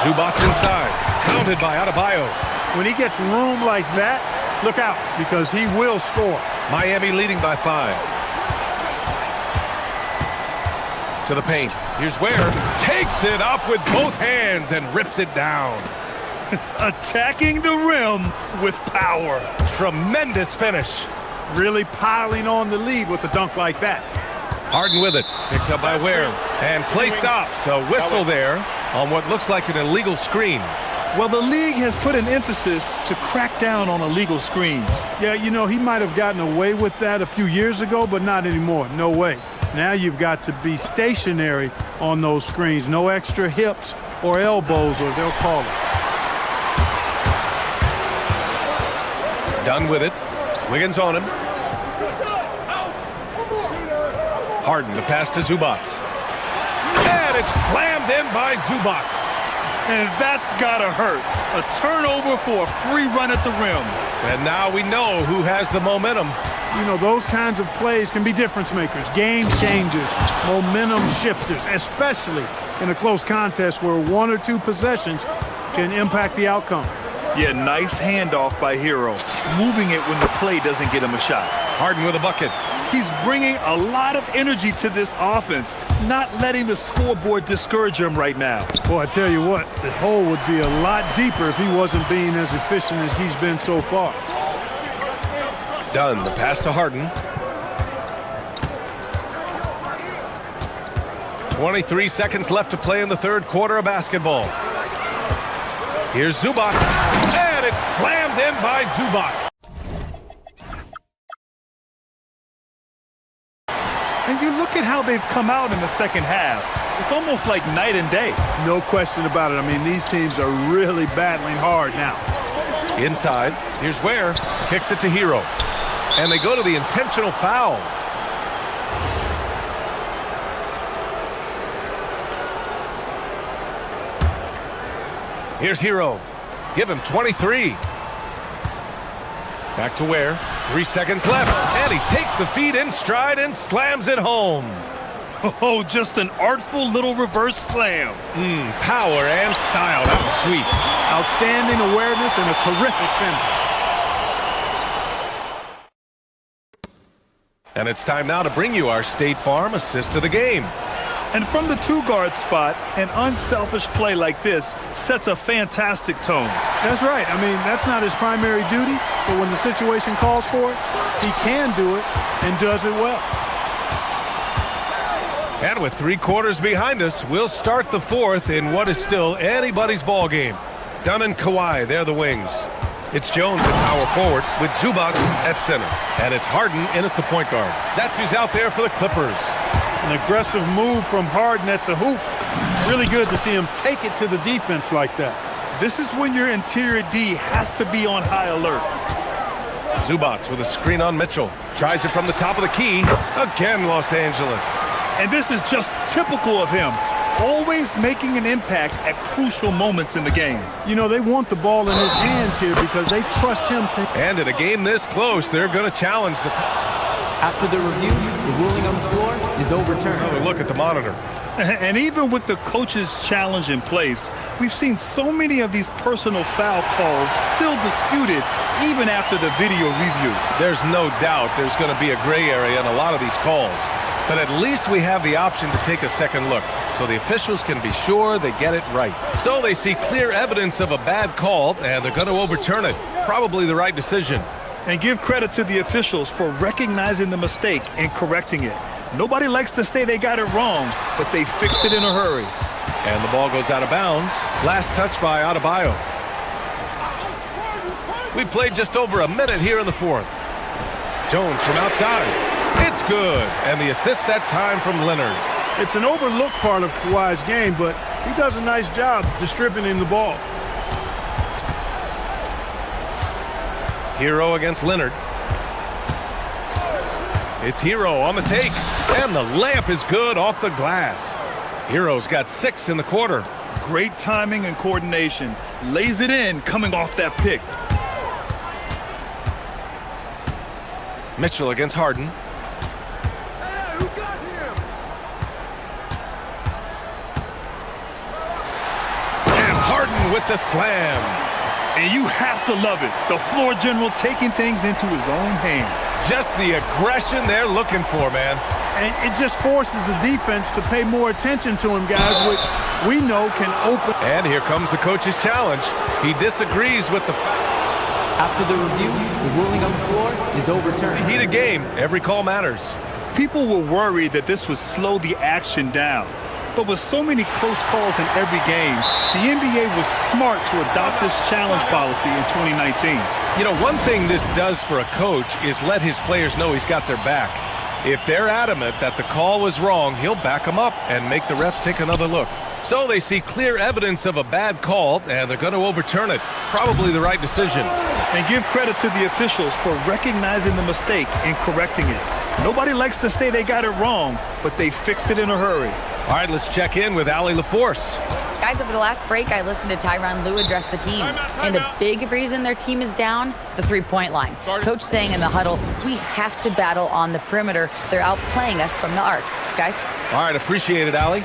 Zubac inside. Counted by Adebayo. When he gets room like that, look out, because he will score. Miami leading by 5. To the paint. Here's Ware. Takes it up with both hands and rips it down. Attacking the rim with power. Tremendous finish. Really piling on the lead with a dunk like that. Harden with it. Picked up by Ware. And play stops. A whistle there on what looks like an illegal screen. Well, the league has put an emphasis to crack down on illegal screens. Yeah, you know, he might have gotten away with that a few years ago, but not anymore. No way. Now you've got to be stationary on those screens. No extra hips or elbows, or they'll call it. Done with it. Wiggins on him. Harden, the pass to Zubac. And it's slammed in by Zubac. And that's gotta hurt. A turnover for a free run at the rim. And now we know who has the momentum. You know, those kinds of plays can be difference makers, game changers, momentum shifters, especially in a close contest where 1 or 2 possessions can impact the outcome. Yeah, nice handoff by Hero. Moving it when the play doesn't get him a shot. Harden with a bucket. He's bringing a lot of energy to this offense, not letting the scoreboard discourage him right now. Boy, I tell you what, the hole would be a lot deeper if he wasn't being as efficient as he's been so far. Done. The pass to Harden. 23 seconds left to play in the third quarter of basketball. Here's Zubac. And it's slammed in by Zubac. And you look at how they've come out in the second half. It's almost like night and day. No question about it. I mean, these teams are really battling hard now. Inside. Here's Ware. Kicks it to Hero. And they go to the intentional foul. Here's Hero. Give him 23. Back to Ware. 3 seconds left. And he takes the feed in stride and slams it home. Oh, just an artful little reverse slam. Power and style. That was sweet. Outstanding awareness and a terrific finish. And it's time now to bring you our State Farm assist of the game. And from the two-guard spot, an unselfish play like this sets a fantastic tone. That's right. I mean, that's not his primary duty, but when the situation calls for it, he can do it and does it well. And with 3 quarters behind us, we'll start the fourth in what is still anybody's ball game. Dunn and Kawhi, they're the wings. It's Jones at power forward with Zubac at center. And it's Harden in at the point guard. That's who's out there for the Clippers. An aggressive move from Harden at the hoop. Really good to see him take it to the defense like that. This is when your interior D has to be on high alert. Zubac with a screen on Mitchell. Tries it from the top of the key. Again, Los Angeles. And this is just typical of him. Always making an impact at crucial moments in the game. You know, they want the ball in his hands here because they trust him to... And in a game this close, they're going to challenge the... After the review, the ruling on the floor is overturned. Another look at the monitor. And even with the coach's challenge in place, we've seen so many of these personal foul calls still disputed even after the video review. There's no doubt there's going to be a gray area in a lot of these calls. But at least we have the option to take a second look, so the officials can be sure they get it right. So they see clear evidence of a bad call, and they're going to overturn it. Probably the right decision. And give credit to the officials for recognizing the mistake and correcting it. Nobody likes to say they got it wrong, but they fixed it in a hurry. And the ball goes out of bounds. Last touch by Adebayo. We played just over a minute here in the fourth. Jones from outside. It's good. And the assist that time from Leonard. It's an overlooked part of Kawhi's game, but he does a nice job distributing the ball. Hero against Leonard. It's Hero on the take. And the layup is good off the glass. Hero's got 6 in the quarter. Great timing and coordination. Lays it in coming off that pick. Mitchell against Harden. And Harden with the slam. And you have to love it. The floor general taking things into his own hands. Just the aggression they're looking for, man. And it just forces the defense to pay more attention to him, guys, which we know can open. And here comes the coach's challenge. He disagrees with the foul. After the review, the ruling on the floor is overturned. The heated game. Every call matters. People were worried that this would slow the action down. But with so many close calls in every game, the NBA was smart to adopt this challenge policy in 2019. You know, one thing this does for a coach is let his players know he's got their back. If they're adamant that the call was wrong, he'll back them up and make the refs take another look. So they see clear evidence of a bad call, and they're going to overturn it. Probably the right decision. And give credit to the officials for recognizing the mistake and correcting it. Nobody likes to say they got it wrong, but they fixed it in a hurry. All right, let's check in with Allie LaForce. Guys, over the last break, I listened to Tyronn Lue address the team. And a big reason their team is down, the three-point line. Coach saying in the huddle, we have to battle on the perimeter. They're outplaying us from the arc. Guys? All right, appreciate it, Allie.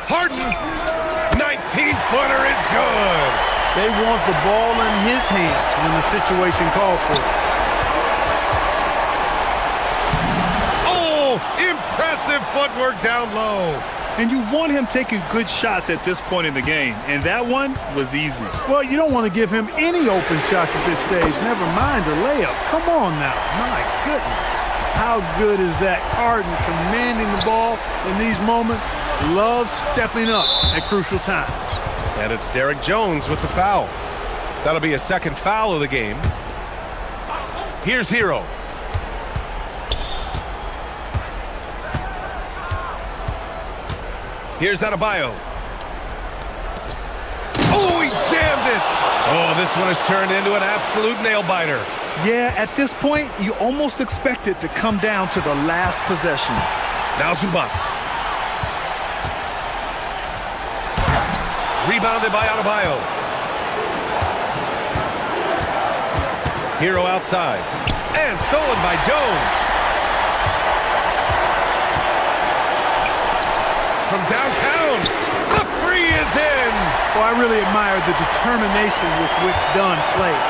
Harden, 19-footer is good. They want the ball in his hands when the situation calls for it. Oh, impressive footwork down low. And you want him taking good shots at this point in the game, and that one was easy. Well, you don't want to give him any open shots at this stage, never mind a layup. Come on now, my goodness. How good is that? Harden commanding the ball in these moments, loves stepping up at crucial times. And it's Derek Jones with the foul. That'll be a second foul of the game. Here's Hero. Here's Adebayo. Oh, he jammed it! Oh, this one has turned into an absolute nail-biter. Yeah, at this point, you almost expect it to come down to the last possession. Now Zubac. Rebounded by Adebayo. Hero outside. And stolen by Jones. From downtown, the three is in. Well, I really admire the determination with which Dunn played,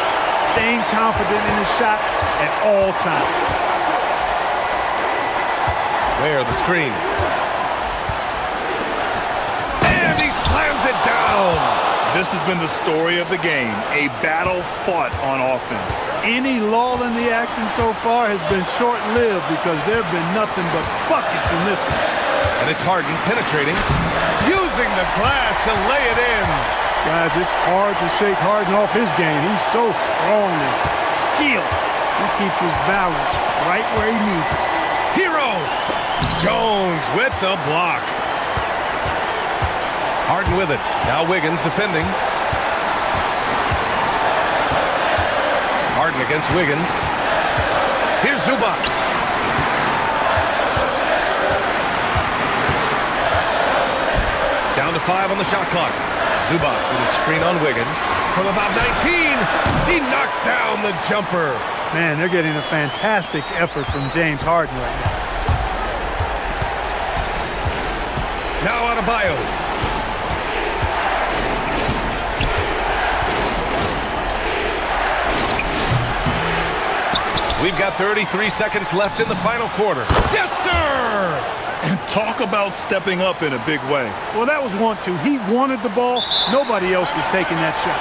staying confident in his shot at all times. There, the screen. And he slams it down. This has been the story of the game, a battle fought on offense. Any lull in the action so far has been short-lived because there have been nothing but buckets in this one. And it's Harden penetrating, using the glass to lay it in. Guys, it's hard to shake Harden off his game. He's so strong and skilled. He keeps his balance right where he needs it. Hero! Jones with the block. Harden with it. Now Wiggins defending. Harden against Wiggins. Here's Zubac. Down to 5 on the shot clock. Zubac with a screen on Wiggins. From about 19, he knocks down the jumper. Man, they're getting a fantastic effort from James Harden right now. Now Adebayo. We've got 33 seconds left in the final quarter. Yes, sir! And talk about stepping up in a big way. Well, that was 1-2. He wanted the ball. Nobody else was taking that shot.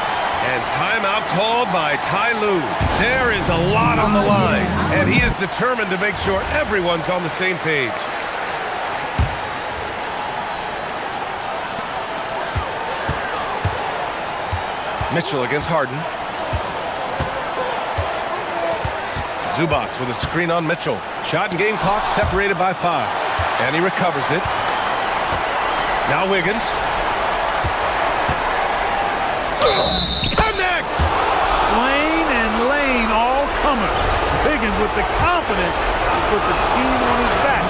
And timeout called by Ty Lue. There is a lot on the line, and he is determined to make sure everyone's on the same page. Mitchell against Harden. Zubac with a screen on Mitchell. Shot and game clock separated by 5. And he recovers it. Now Wiggins. Connects! Swain and Lane all comers. Wiggins with the confidence to put the team on his back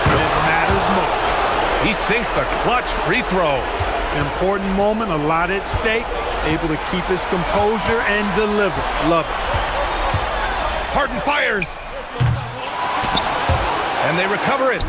when it matters most. He sinks the clutch free throw. Important moment, a lot at stake. Able to keep his composure and deliver. Love it. Harden fires. And they recover it.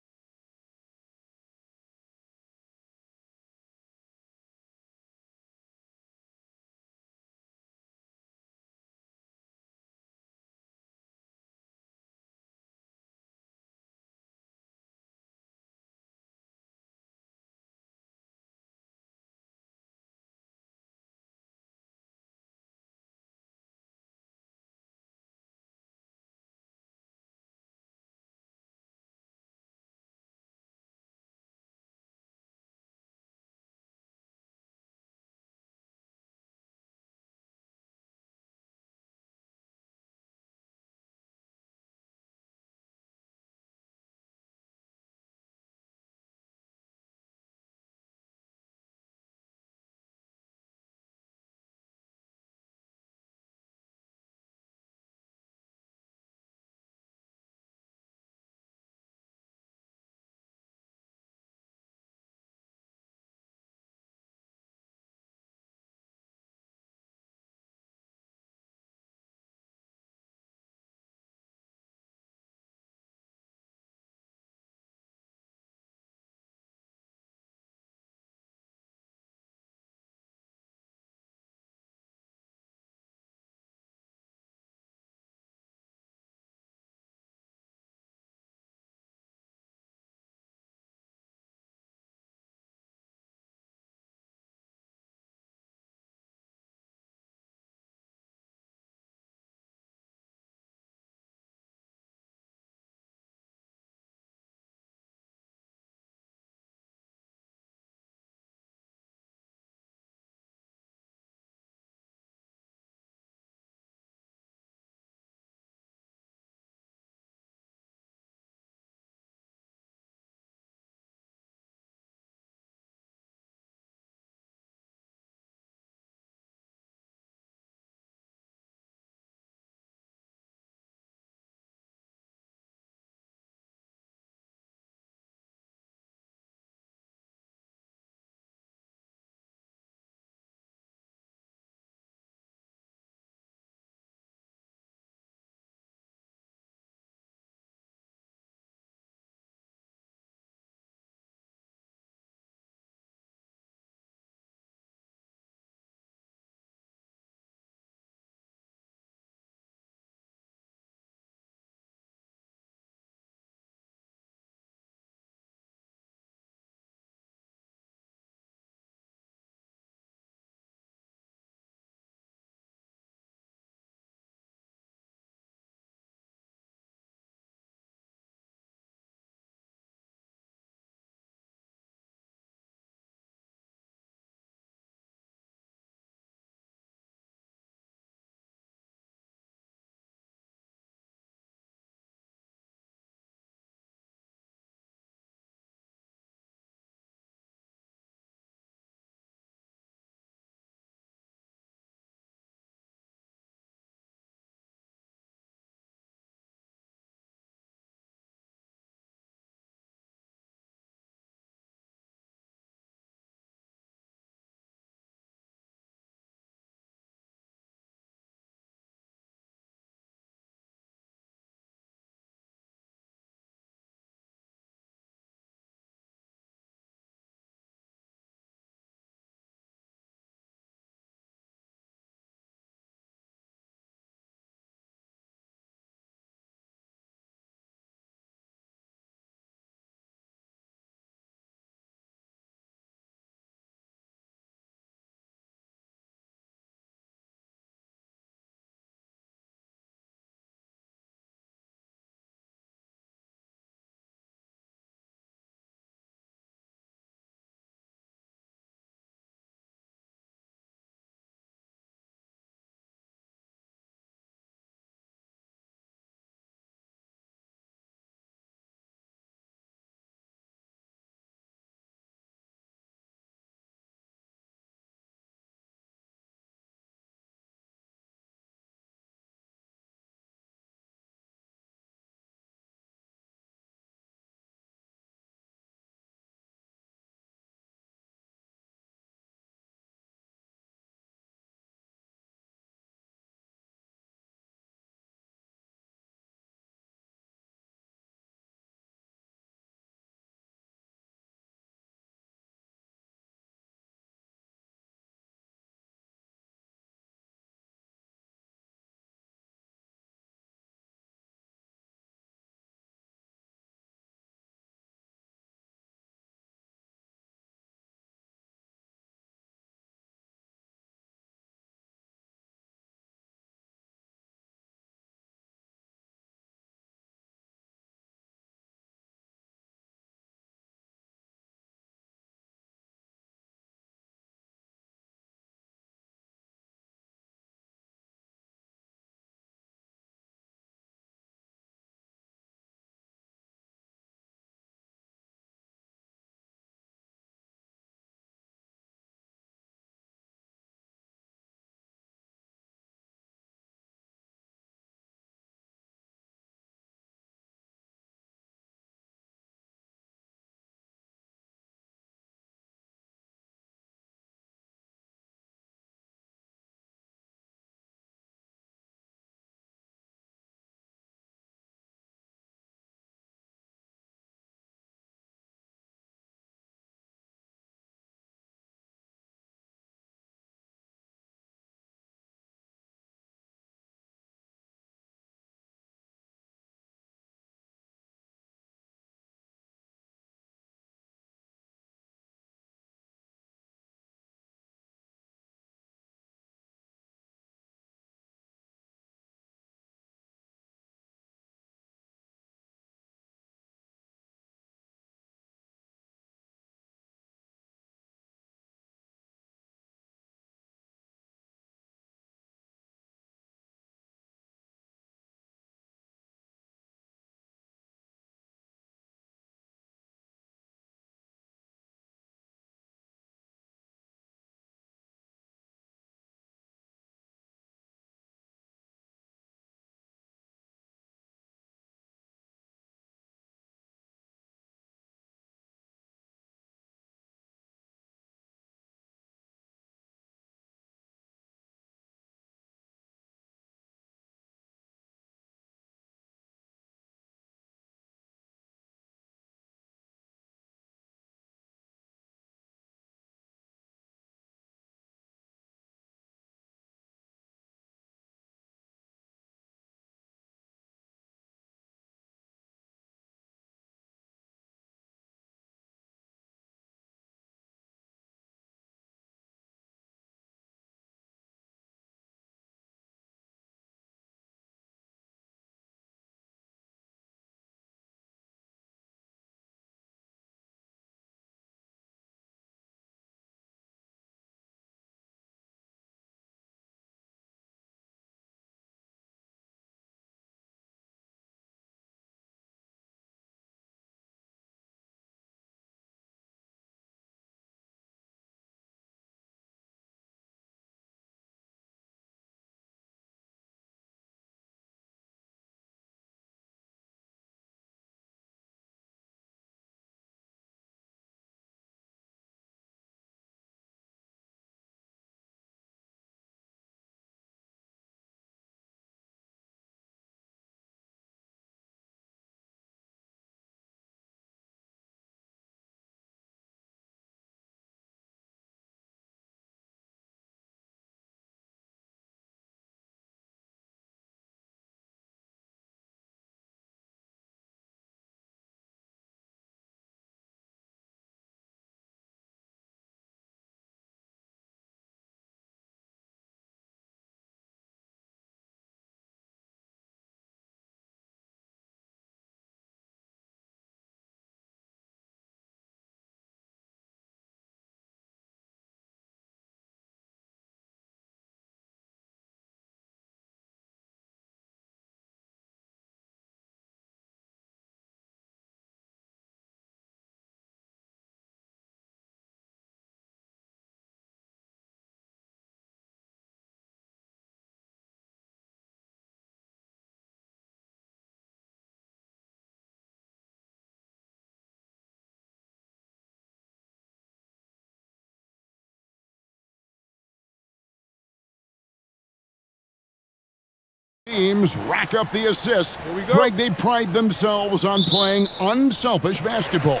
Teams rack up the assists. Here we go. Greg, they pride themselves on playing unselfish basketball.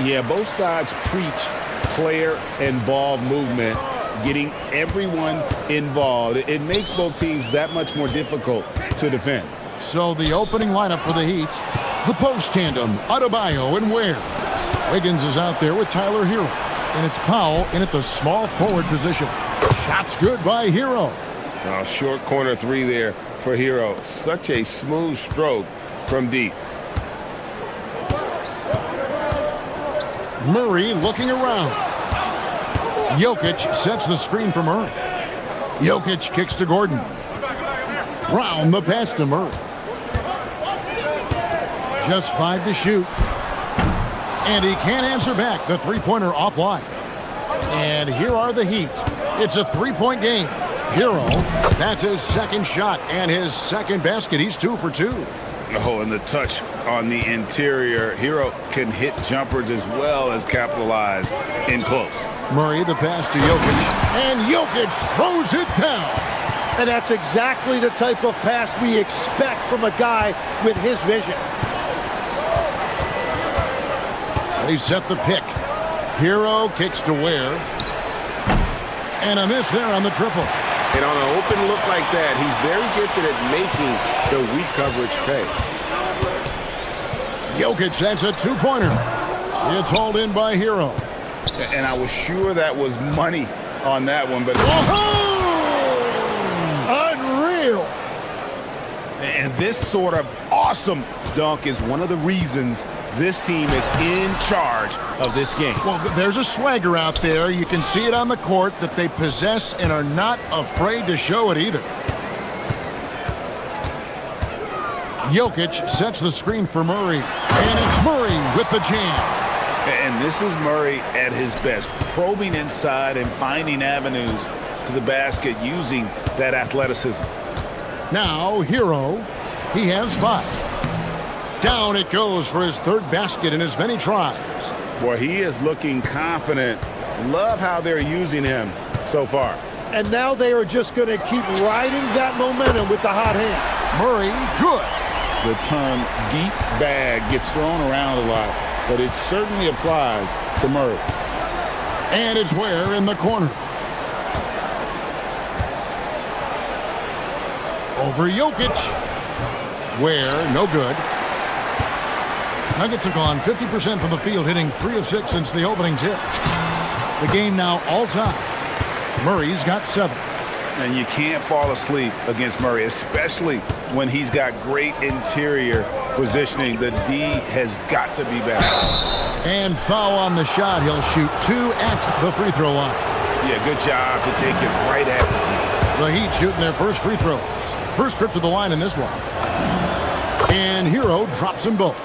Yeah, both sides preach player and ball movement, getting everyone involved. It makes both teams that much more difficult to defend. So the opening lineup for the Heat, the post tandem, Adebayo and Ware. Wiggins is out there with Tyler Hero. And it's Powell in at the small forward position. Shot's good by Hero. Oh, short corner three there for Hero. Such a smooth stroke from deep. Murray looking around. Jokic sets the screen for Murray. Jokic kicks to Gordon. Brown the pass to Murray. Just 5 to shoot. And he can't answer back. The three-pointer offline. And here are the Heat. It's a three-point game. Hero, that's his second shot and his second basket. He's 2 for 2. Oh, and the touch on the interior. Hero can hit jumpers as well as capitalize in close. Murray, the pass to Jokic. And Jokic throws it down. And that's exactly the type of pass we expect from a guy with his vision. They set the pick. Hero kicks to Ware. And a miss there on the triple. And on an open look like that, he's very gifted at making the weak coverage pay. Jokic, that's a two-pointer. It's hauled in by Hero. And I was sure that was money on that one, but... Unreal! And this sort of awesome dunk is one of the reasons this team is in charge of this game. Well, there's a swagger out there. You can see it on the court that they possess and are not afraid to show it either. Jokic sets the screen for Murray. And it's Murray with the jam. And this is Murray at his best, probing inside and finding avenues to the basket using that athleticism. Now, Hero, he has 5. Down it goes for his third basket in as many tries. Boy, he is looking confident. Love how they're using him so far. And now they are just going to keep riding that momentum with the hot hand. Murray, good. The term deep bag gets thrown around a lot, but it certainly applies to Murray. And it's Ware in the corner. Over Jokic. Ware, no good. Nuggets have gone 50% from the field, hitting 3 of 6 since the opening tip. The game now all-time. Murray's got 7. And you can't fall asleep against Murray, especially when he's got great interior positioning. The D has got to be better. And foul on the shot. He'll shoot 2 at the free throw line. Yeah, good job to take it right at the Heat shooting their first free throws. First trip to the line in this one. And Hero drops them both.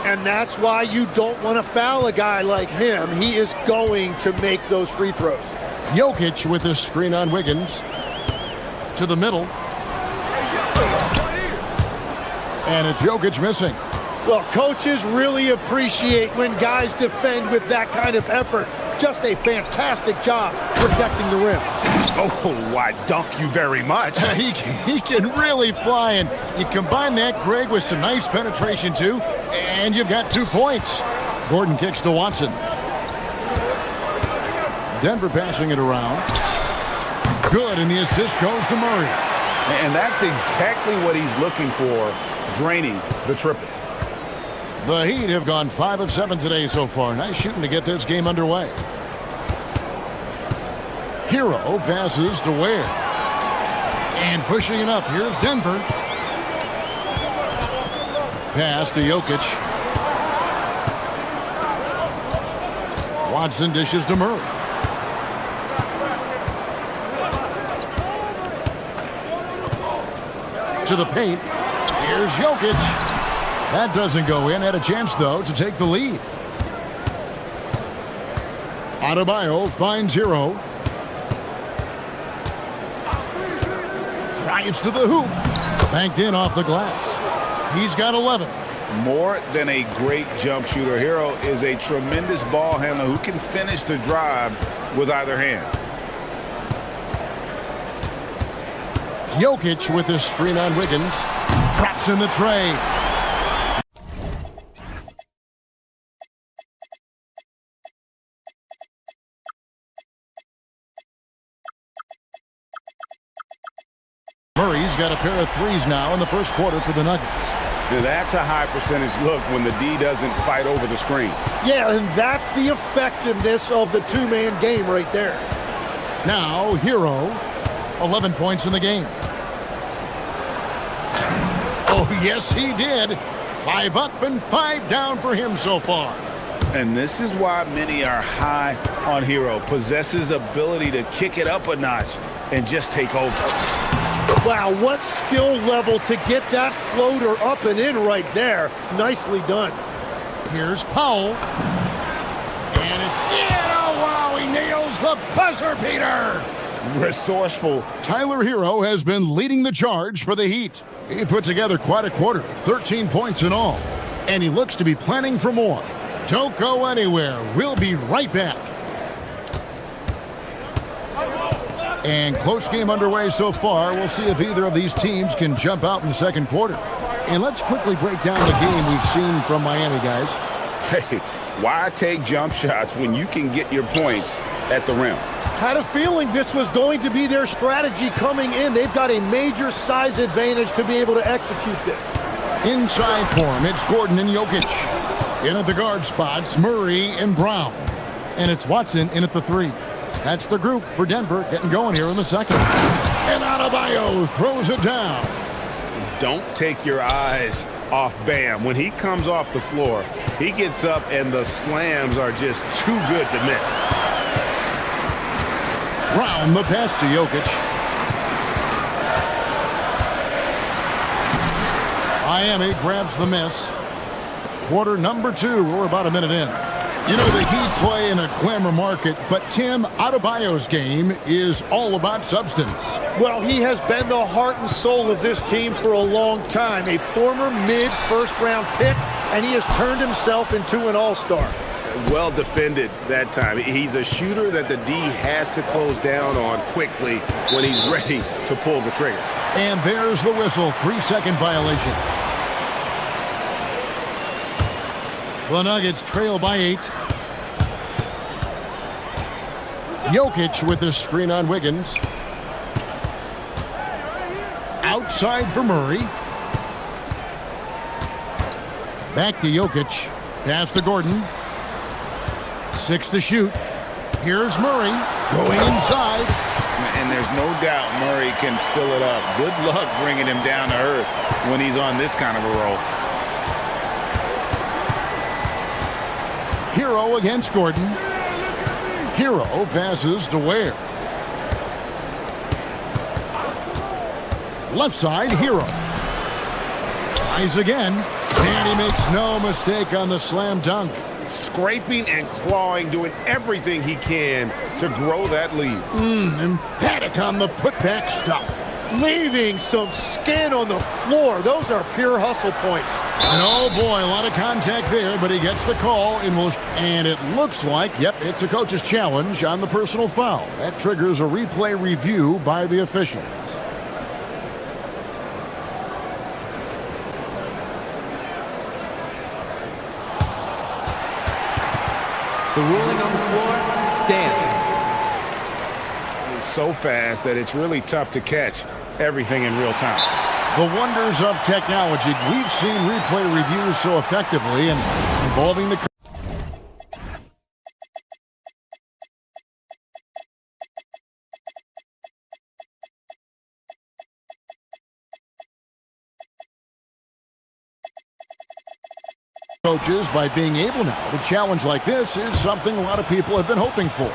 And that's why you don't want to foul a guy like him. He is going to make those free throws. Jokic with a screen on Wiggins. To the middle. And it's Jokic missing. Well, coaches really appreciate when guys defend with that kind of effort. Just a fantastic job protecting the rim. Oh, I dunk you very much. He can really fly, and you combine that, Greg, with some nice penetration, too, and you've got 2 points. Gordon kicks to Watson. Denver passing it around. Good, and the assist goes to Murray. And that's exactly what he's looking for, draining the triple. The Heat have gone 5 of 7 today so far. Nice shooting to get this game underway. Hero passes to Ware. And pushing it up, here's Denver. Pass to Jokic. Watson dishes to Murray. To the paint. Here's Jokic. That doesn't go in. Had a chance, though, to take the lead. Adebayo finds Hero. Drives to the hoop. Banked in off the glass. He's got 11. More than a great jump shooter, Hero is a tremendous ball handler who can finish the drive with either hand. Jokic with his screen on Wiggins. Drops in the tray. Murray's got a pair of threes now in the first quarter for the Nuggets. Now, that's a high percentage look when the D doesn't fight over the screen. Yeah, and that's the effectiveness of the two-man game right there. Now, Hero, 11 points in the game. Oh, yes, he did. 5 up and 5 down for him so far. And this is why many are high on Hero. Possesses ability to kick it up a notch and just take over. Wow, what skill level to get that floater up and in right there. Nicely done. Here's Powell. And it's in. Oh, wow, he nails the buzzer beater. Resourceful. Tyler Hero has been leading the charge for the Heat. He put together quite a quarter, 13 points in all. And he looks to be planning for more. Don't go anywhere. We'll be right back. And close game underway so far. We'll see if either of these teams can jump out in the second quarter. And let's quickly break down the game we've seen from Miami, guys. Hey, why take jump shots when you can get your points at the rim? Had a feeling this was going to be their strategy coming in. They've got a major size advantage to be able to execute this. Inside for him, it's Gordon and Jokic. In at the guard spots, Murray and Brown. And it's Watson in at the 3. That's the group for Denver getting going here in the second. And Adebayo throws it down. Don't take your eyes off Bam. When he comes off the floor, he gets up and the slams are just too good to miss. Brown the pass to Jokic. Miami grabs the miss. Quarter number 2. We're about a minute in. You know, the Heat play in a glamour market, but Tim, Adebayo's game is all about substance. Well, he has been the heart and soul of this team for a long time. A former mid-first-round pick, and he has turned himself into an all-star. Well defended that time. He's a shooter that the D has to close down on quickly when he's ready to pull the trigger. And there's the whistle, 3-second violation. The Nuggets trail by 8. Jokic with his screen on Wiggins. Outside for Murray. Back to Jokic. Pass to Gordon. 6 to shoot. Here's Murray going inside. And there's no doubt Murray can fill it up. Good luck bringing him down to earth when he's on this kind of a roll. Hero against Gordon. Hero passes to Ware. Left side, Hero. Tries again. And he makes no mistake on the slam dunk. Scraping and clawing, doing everything he can to grow that lead. Emphatic on the putback stuff. Leaving some skin on the floor. Those are pure hustle points. And oh boy, a lot of contact there, but he gets the call and it looks like, yep, it's a coach's challenge on the personal foul. That triggers a replay review by the officials. The ruling on the floor stands. It's so fast that it's really tough to catch everything in real time. The wonders of technology. We've seen replay reviews so effectively and involving the coaches by being able now to challenge like this is something a lot of people have been hoping for.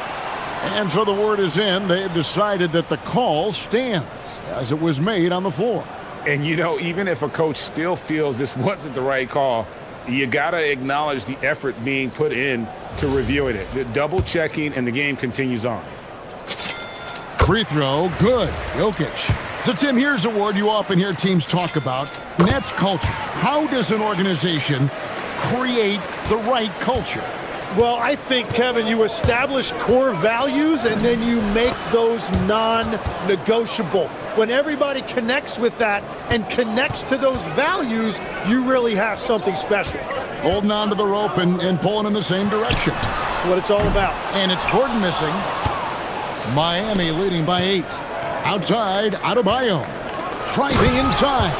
And so the word is in. They've decided that the call stands as it was made on the floor. And, you know, even if a coach still feels this wasn't the right call, you got to acknowledge the effort being put in to reviewing it. The double checking, and the game continues on. Free throw, good. Jokic. So, Tim, here's a word you often hear teams talk about, and that's culture. How does an organization create the right culture? Well, I think, Kevin, you establish core values and then you make those non-negotiable. When everybody connects with that and connects to those values, you really have something special. Holding on to the rope and pulling in the same direction. That's what it's all about. And it's Gordon missing. Miami leading by 8. Outside, Adebayo. Driving inside.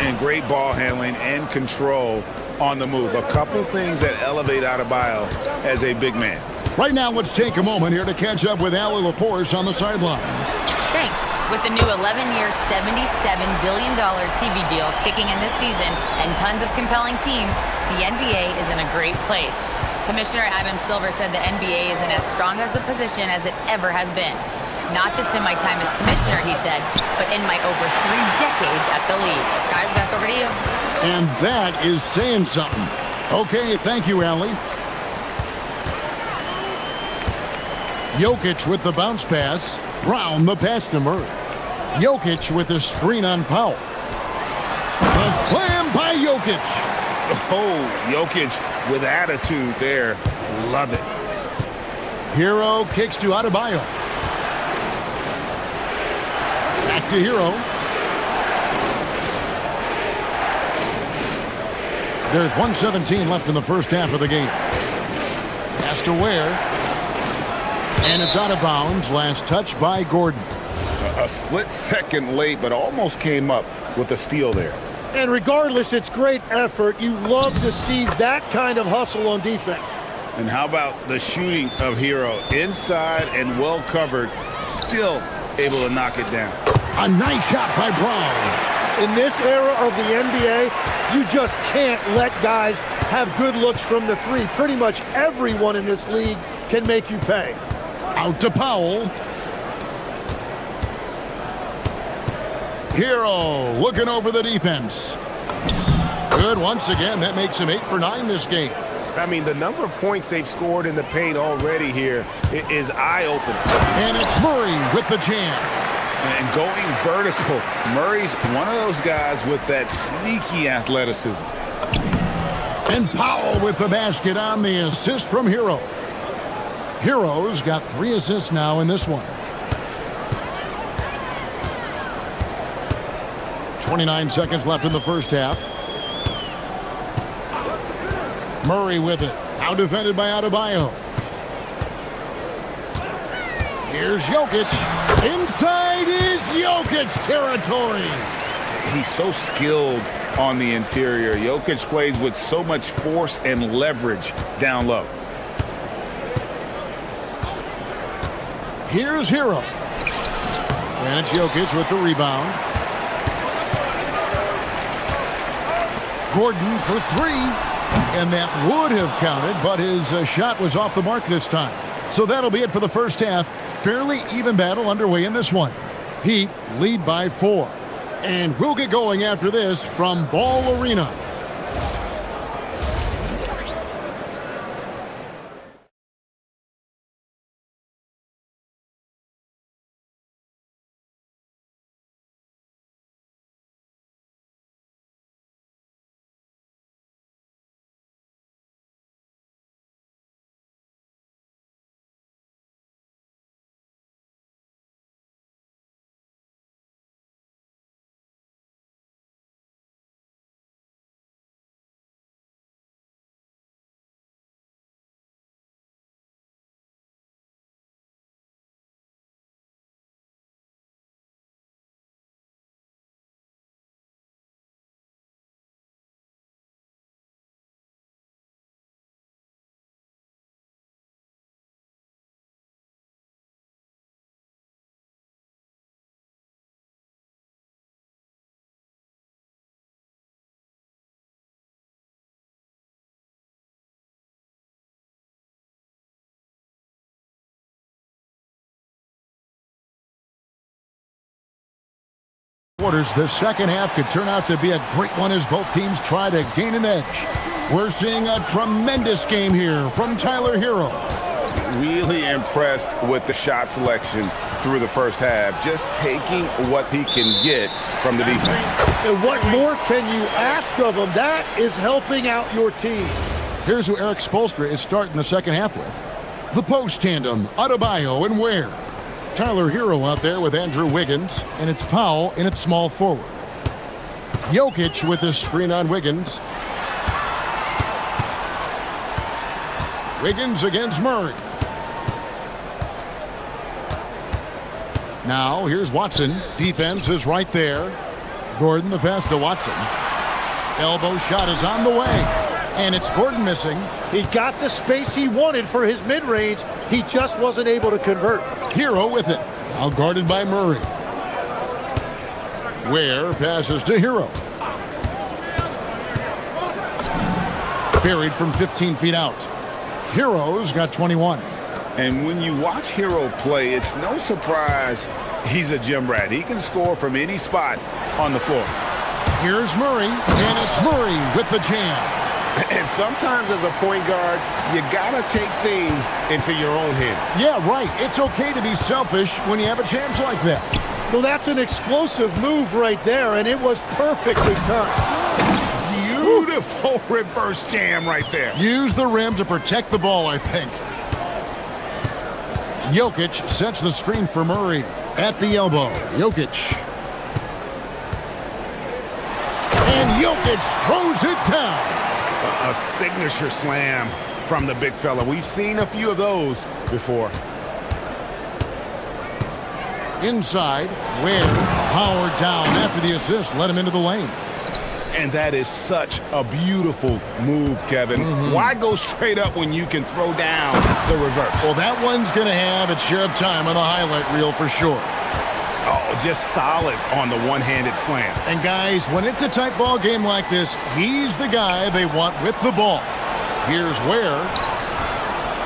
And great ball handling and control on the move. A couple things that elevate Adebayo as a big man. Right now, let's take a moment here to catch up with Allie LaForce on the sidelines. Thanks. With the new 11-year, $77 billion TV deal kicking in this season and tons of compelling teams, the NBA is in a great place. Commissioner Adam Silver said the NBA is in as strong as a position as it ever has been. Not just in my time as commissioner, he said, but in my over 3 decades at the league. Guys, back over to you. And that is saying something. Okay, thank you, Allie. Jokic with the bounce pass. Brown the pass to Murray. Jokic with the screen on Powell. The slam by Jokic. Oh, Jokic with attitude there. Love it. Hero kicks to Adebayo. Back to Hero. There's 1:17 left in the first half of the game. Pass to Ware. And it's out of bounds. Last touch by Gordon. A split second late, but almost came up with a steal there. And regardless, it's great effort. You love to see that kind of hustle on defense. And how about the shooting of Hero? Inside and well covered, still able to knock it down. A nice shot by Brown. In this era of the NBA, you just can't let guys have good looks from the three. Pretty much everyone in this league can make you pay. Out to Powell. Hero looking over the defense. Good once again. That makes him 8 for 9 this game. I mean, the number of points they've scored in the paint already here is eye-opening. And it's Murray with the jam. And going vertical. Murray's one of those guys with that sneaky athleticism. And Powell with the basket on the assist from Hero. Hero's got 3 assists now in this one. 29 seconds left in the first half. Murray with it. Now defended by Adebayo. Here's Jokic. Inside is Jokic territory. He's so skilled on the interior. Jokic plays with so much force and leverage down low. Here's Hero. And it's Jokic with the rebound. Gordon for 3. And that would have counted, but his shot was off the mark this time. So that'll be it for the first half. Fairly even battle underway in this one. Heat lead by 4. And we'll get going after this from Ball Arena. Quarters, the second half could turn out to be a great one as both teams try to gain an edge. We're seeing a tremendous game here from Tyler Hero. Really impressed with the shot selection through the first half. Just taking what he can get from the defense. And what more can you ask of him? That is helping out your team. Here's who Eric Spoelstra is starting the second half with. The post tandem, Adebayo and Ware. Tyler Hero out there with Andrew Wiggins, and it's Powell in at small forward. Jokic with his screen on Wiggins. Wiggins against Murray. Now here's Watson. Defense is right there. Gordon the pass to Watson. Elbow shot is on the way. And it's Gordon missing. He got the space he wanted for his mid-range. He just wasn't able to convert. Hero with it. Now guarded by Murray. Ware passes to Hero. Buried from 15 feet out. Hero's got 21. And when you watch Hero play, it's no surprise he's a gym rat. He can score from any spot on the floor. Here's Murray, and it's Murray with the jam. And sometimes as a point guard, you gotta take things into your own hands. Yeah, right. It's okay to be selfish when you have a chance like that. Well, that's an explosive move right there, and it was perfectly timed. Beautiful reverse jam right there. Use the rim to protect the ball, I think. Jokic sets the screen for Murray at the elbow. Jokic. And Jokic throws it down. A signature slam from the big fella. We've seen a few of those before. Inside, Ware powered down after the assist, let him into the lane. And that is such a beautiful move, Kevin. Why go straight up when you can throw down the reverse? Well, that one's going to have its share of time on the highlight reel for sure. Oh, just solid on the one-handed slam. And guys, when it's a tight ball game like this, he's the guy they want with the ball. Here's Ware.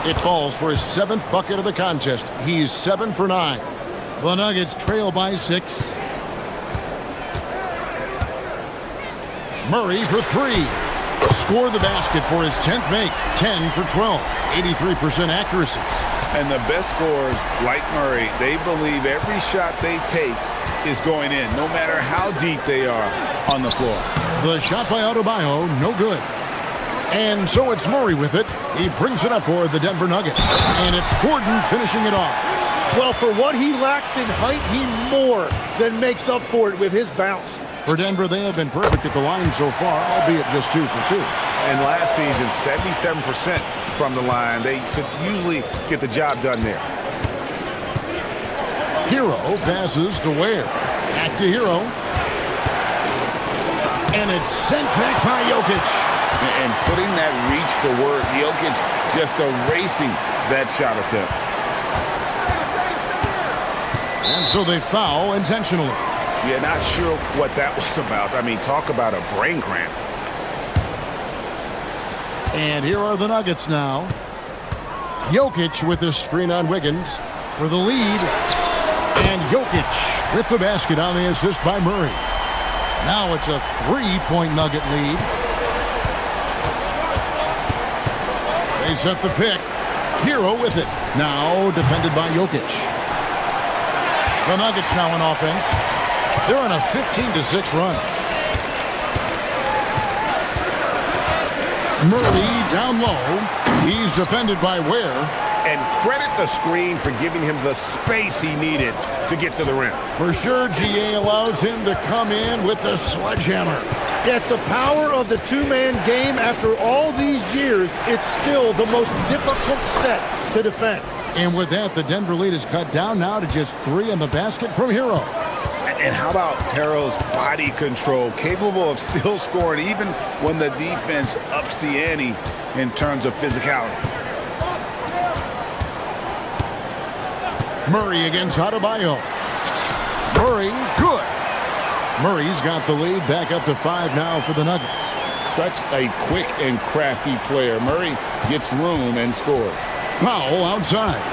It falls for his 7th bucket of the contest. He's 7 for 9. The Nuggets trail by 6. Murray for 3. Score the basket for his 10th make. 10 for 12. 83% accuracy. And the best scorers, like Murray, they believe every shot they take is going in, no matter how deep they are on the floor. The shot by Adebayo, no good. And so it's Murray with it. He brings it up for the Denver Nuggets. And it's Gordon finishing it off. Well, for what he lacks in height, he more than makes up for it with his bounce. For Denver, they have been perfect at the line so far, albeit just 2 for 2. And last season, 77% from the line. They could usually get the job done there. Hero passes to Ware. Back to Hero. And it's sent back by Jokic. And putting that reach to work, Jokic just erasing that shot attempt. And so they foul intentionally. Yeah, not sure what that was about. I mean, talk about a brain cramp. And here are the Nuggets now. Jokic with his screen on Wiggins for the lead. And Jokic with the basket on the assist by Murray. Now it's a 3-point Nugget lead. They set the pick. Hero with it. Now defended by Jokic. The Nuggets now in offense. They're on a 15-6 run. Murray down low. He's defended by Ware. And credit the screen for giving him the space he needed to get to the rim. For sure, GA allows him to come in with the sledgehammer. Yeah, it's the power of the two-man game. After all these years, it's still the most difficult set to defend. And with that, the Denver lead is cut down now to just 3 on the basket from Hero. And how about Hero's body control, capable of still scoring even when the defense ups the ante in terms of physicality. Murray against Adebayo. Murray, good. Murray's got the lead back up to 5 now for the Nuggets. Such a quick and crafty player. Murray gets room and scores. Powell outside.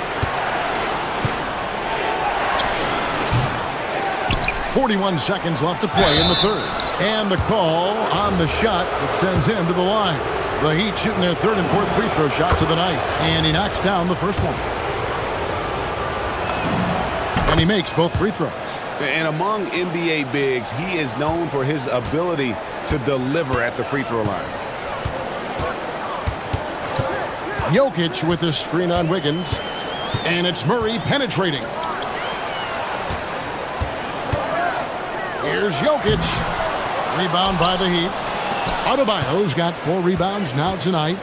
41 seconds left to play in the third. And the call on the shot that sends him to the line. The Heat shooting their 3rd and 4th free throw shots of the night. And he knocks down the first one. And he makes both free throws. And among NBA bigs, he is known for his ability to deliver at the free throw line. Jokic with the screen on Wiggins. And it's Murray penetrating. Here's Jokic. Rebound by the Heat. Adebayo's got 4 rebounds now tonight.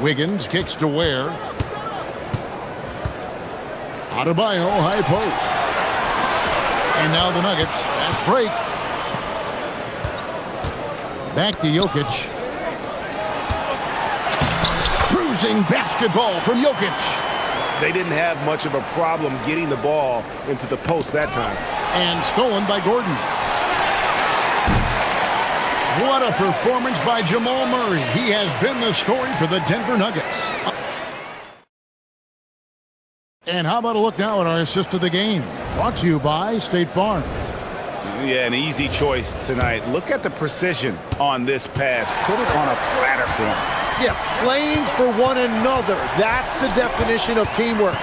Wiggins kicks to Ware. Adebayo high post. And now the Nuggets. Fast break. Back to Jokic. Bruising basketball from Jokic. They didn't have much of a problem getting the ball into the post that time. And stolen by Gordon. What a performance by Jamal Murray. He has been the story for the Denver Nuggets. And how about a look now at our assist of the game? Brought to you by State Farm. Yeah, an easy choice tonight. Look at the precision on this pass. Put it on a platter for him. Yeah, playing for one another. That's the definition of teamwork.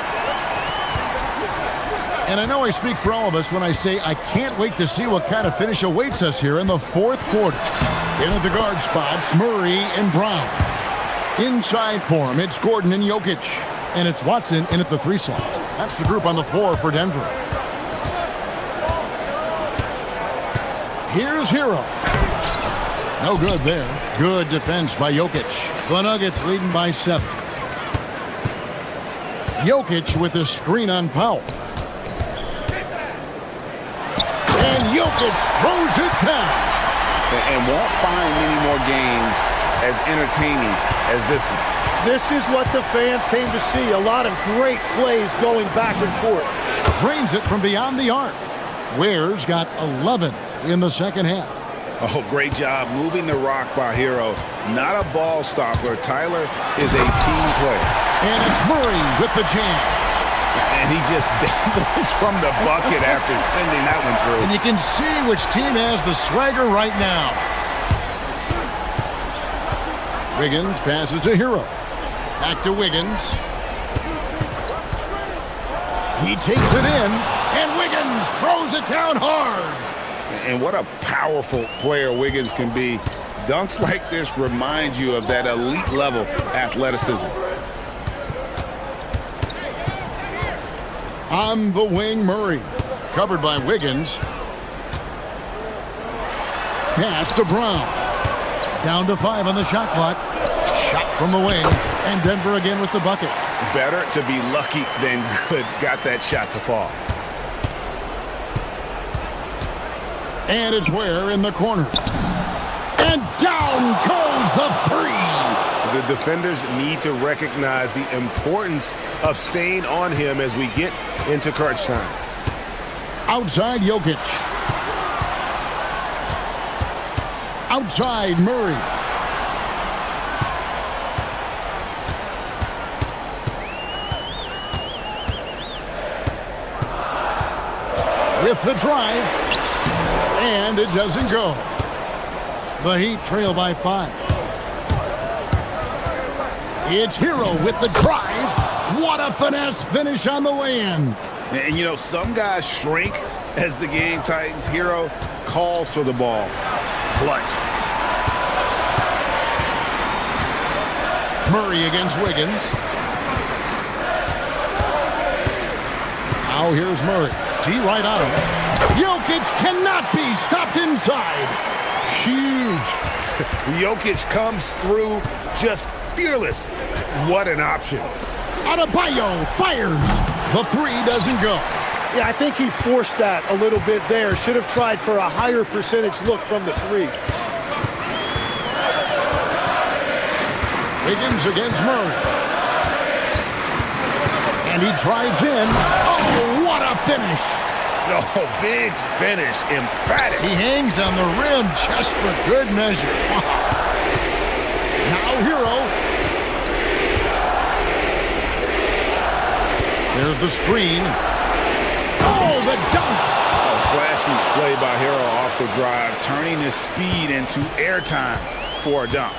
And I know I speak for all of us when I say I can't wait to see what kind of finish awaits us here in the fourth quarter. In at the guard spots, Murray and Brown. Inside for him, it's Gordon and Jokic. And it's Watson in at the 3 slot. That's the group on the floor for Denver. Here's Hero. No good there. Good defense by Jokic. The Nuggets leading by 7. Jokic with a screen on Powell. And Jokic throws it down. And won't find many more games as entertaining as this one. This is what the fans came to see. A lot of great plays going back and forth. Drains it from beyond the arc. Ware's got 11 in the second half. Oh, great job moving the rock by Hero. Not a ball stopper. Tyler is a team player. And it's Murray with the jam. And he just dangles from the bucket after sending that one through. And you can see which team has the swagger right now. Wiggins passes to Hero. Back to Wiggins. He takes it in, and Wiggins throws it down hard. And what a powerful player Wiggins can be. Dunks like this remind you of that elite level athleticism. On the wing, Murray. Covered by Wiggins. Pass to Brown. Down to 5 on the shot clock. Shot from the wing. And Denver again with the bucket. Better to be lucky than good. Got that shot to fall. And it's Ware in the corner. And down goes the 3. The defenders need to recognize the importance of staying on him as we get into crunch time. Outside Jokic. Outside Murray. With the drive. And it doesn't go. The Heat trail by 5. It's Hero with the drive. What a finesse finish on the lay-in. And you know, some guys shrink as the game tightens. Hero calls for the ball. Clutch. Murray against Wiggins. Now here's Murray. T right on him. Jokic cannot be stopped inside. Huge. Jokic comes through just fearless. What an option. Adebayo fires. The 3 doesn't go. Yeah, I think he forced that a little bit there. Should have tried for a higher percentage look from the 3. Wiggins against Murray. And he drives in. Oh, what a finish. Oh, big finish. Emphatic. He hangs on the rim just for good measure. Now Hero. There's the screen. Oh, the dunk. A flashy play by Hero off the drive, turning his speed into airtime for a dunk.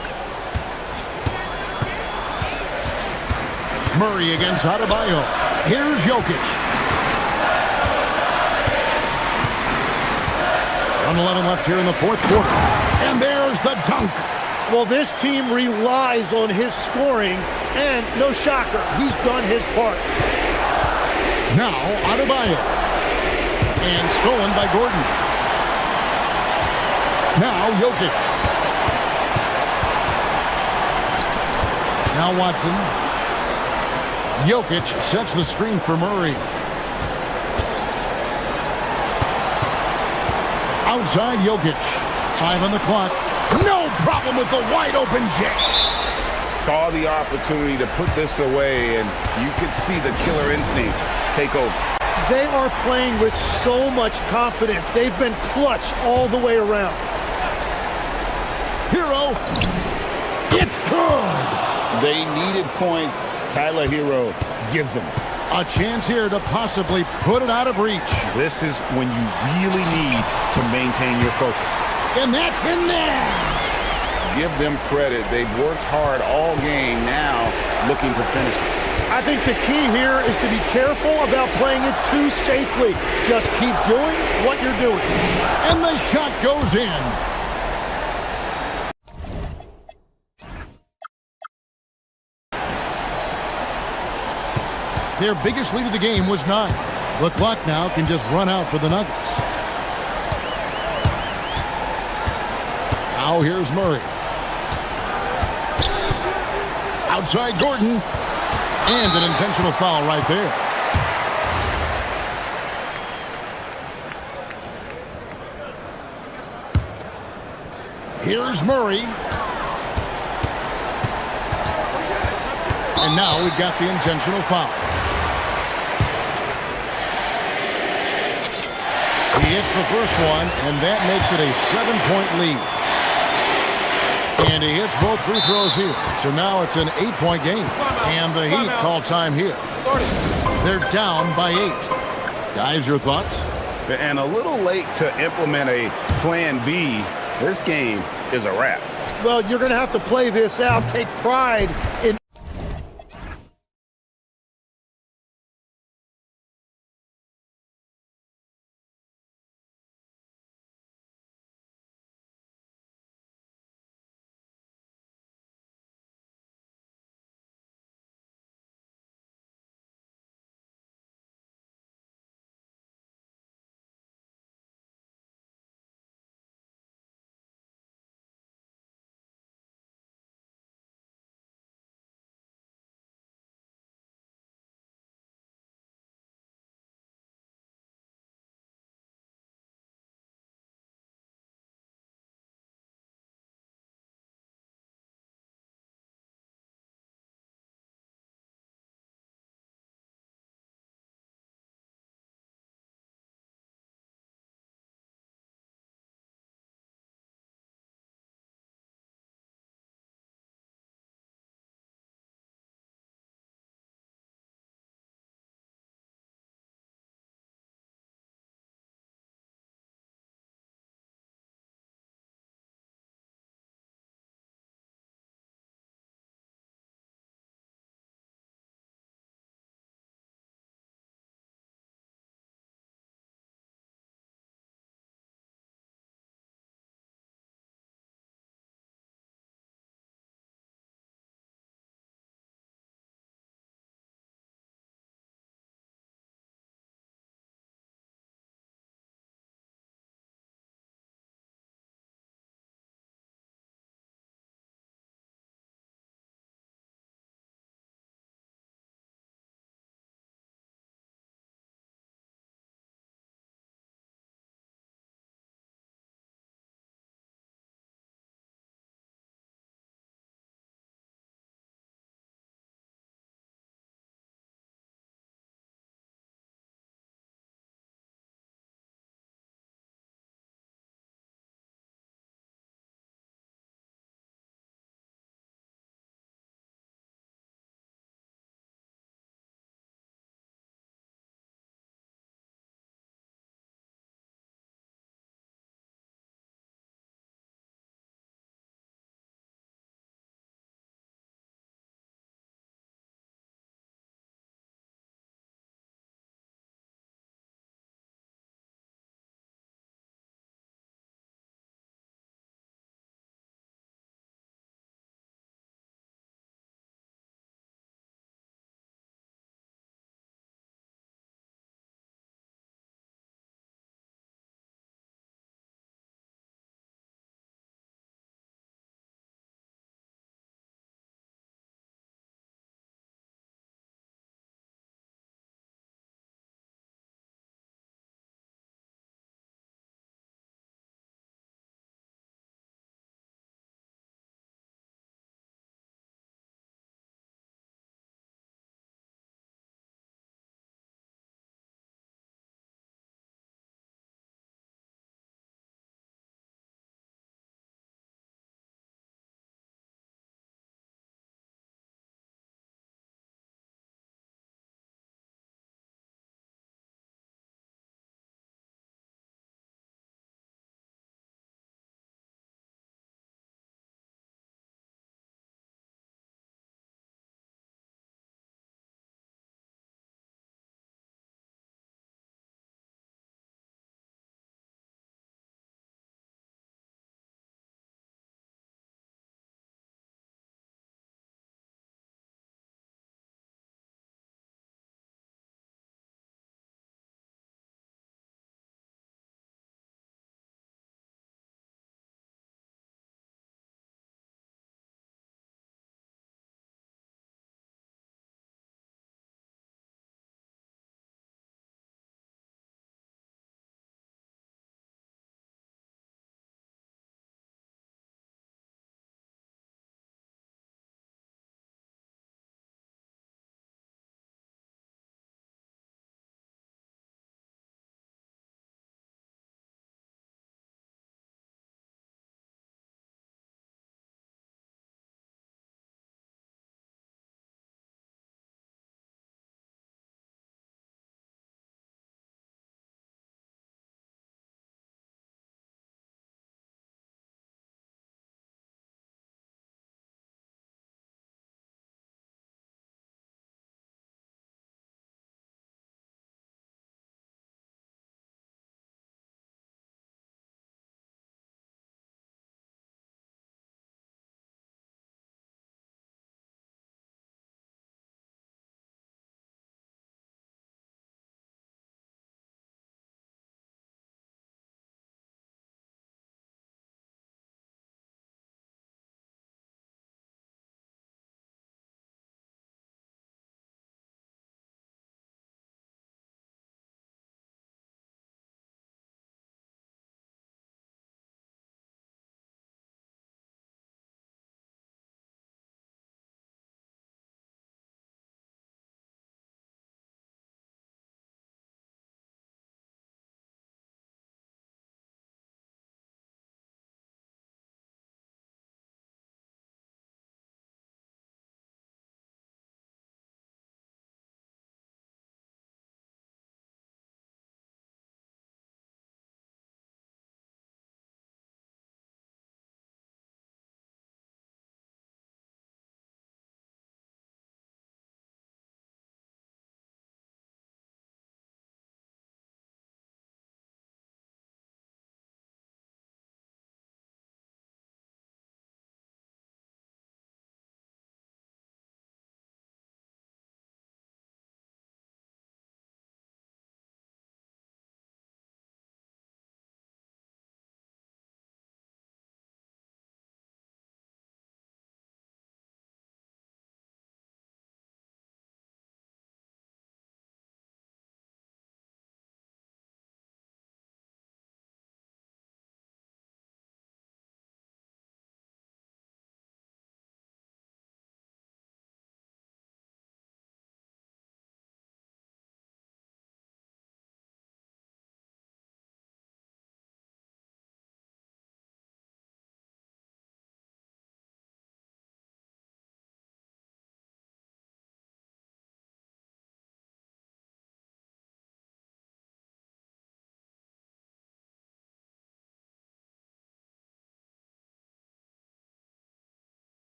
Murray against Adebayo. Here's Jokic. 1:11 left here in the fourth quarter. And there's the dunk. Well, this team relies on his scoring, and no shocker, he's done his part. Now, Adebayo. And stolen by Gordon. Now, Jokic. Now, Watson. Jokic sets the screen for Murray. Outside Jokic. 5 on the clock. No problem with the wide-open jet. Saw the opportunity to put this away, and you could see the killer instinct take over. They are playing with so much confidence. They've been clutch all the way around. Hero. It's good. They needed points. Tyler Hero gives them. A chance here to possibly put it out of reach. This is when you really need to maintain your focus. And that's in there. Give them credit. They've worked hard all game, now looking to finish it. I think the key here is to be careful about playing it too safely. Just keep doing what you're doing. And the shot goes in. Their biggest lead of the game was 9. The clock now can just run out for the Nuggets. Now here's Murray. Outside Gordon. And an intentional foul right there. Here's Murray. And now we've got the intentional foul. He hits the first one, and that makes it a 7-point lead. And he hits both free throws here. So now it's an 8-point game. And the Heat call time here. They're down by 8. Guys, your thoughts? And a little late to implement a plan B. This game is a wrap. Well, you're going to have to play this out, take pride in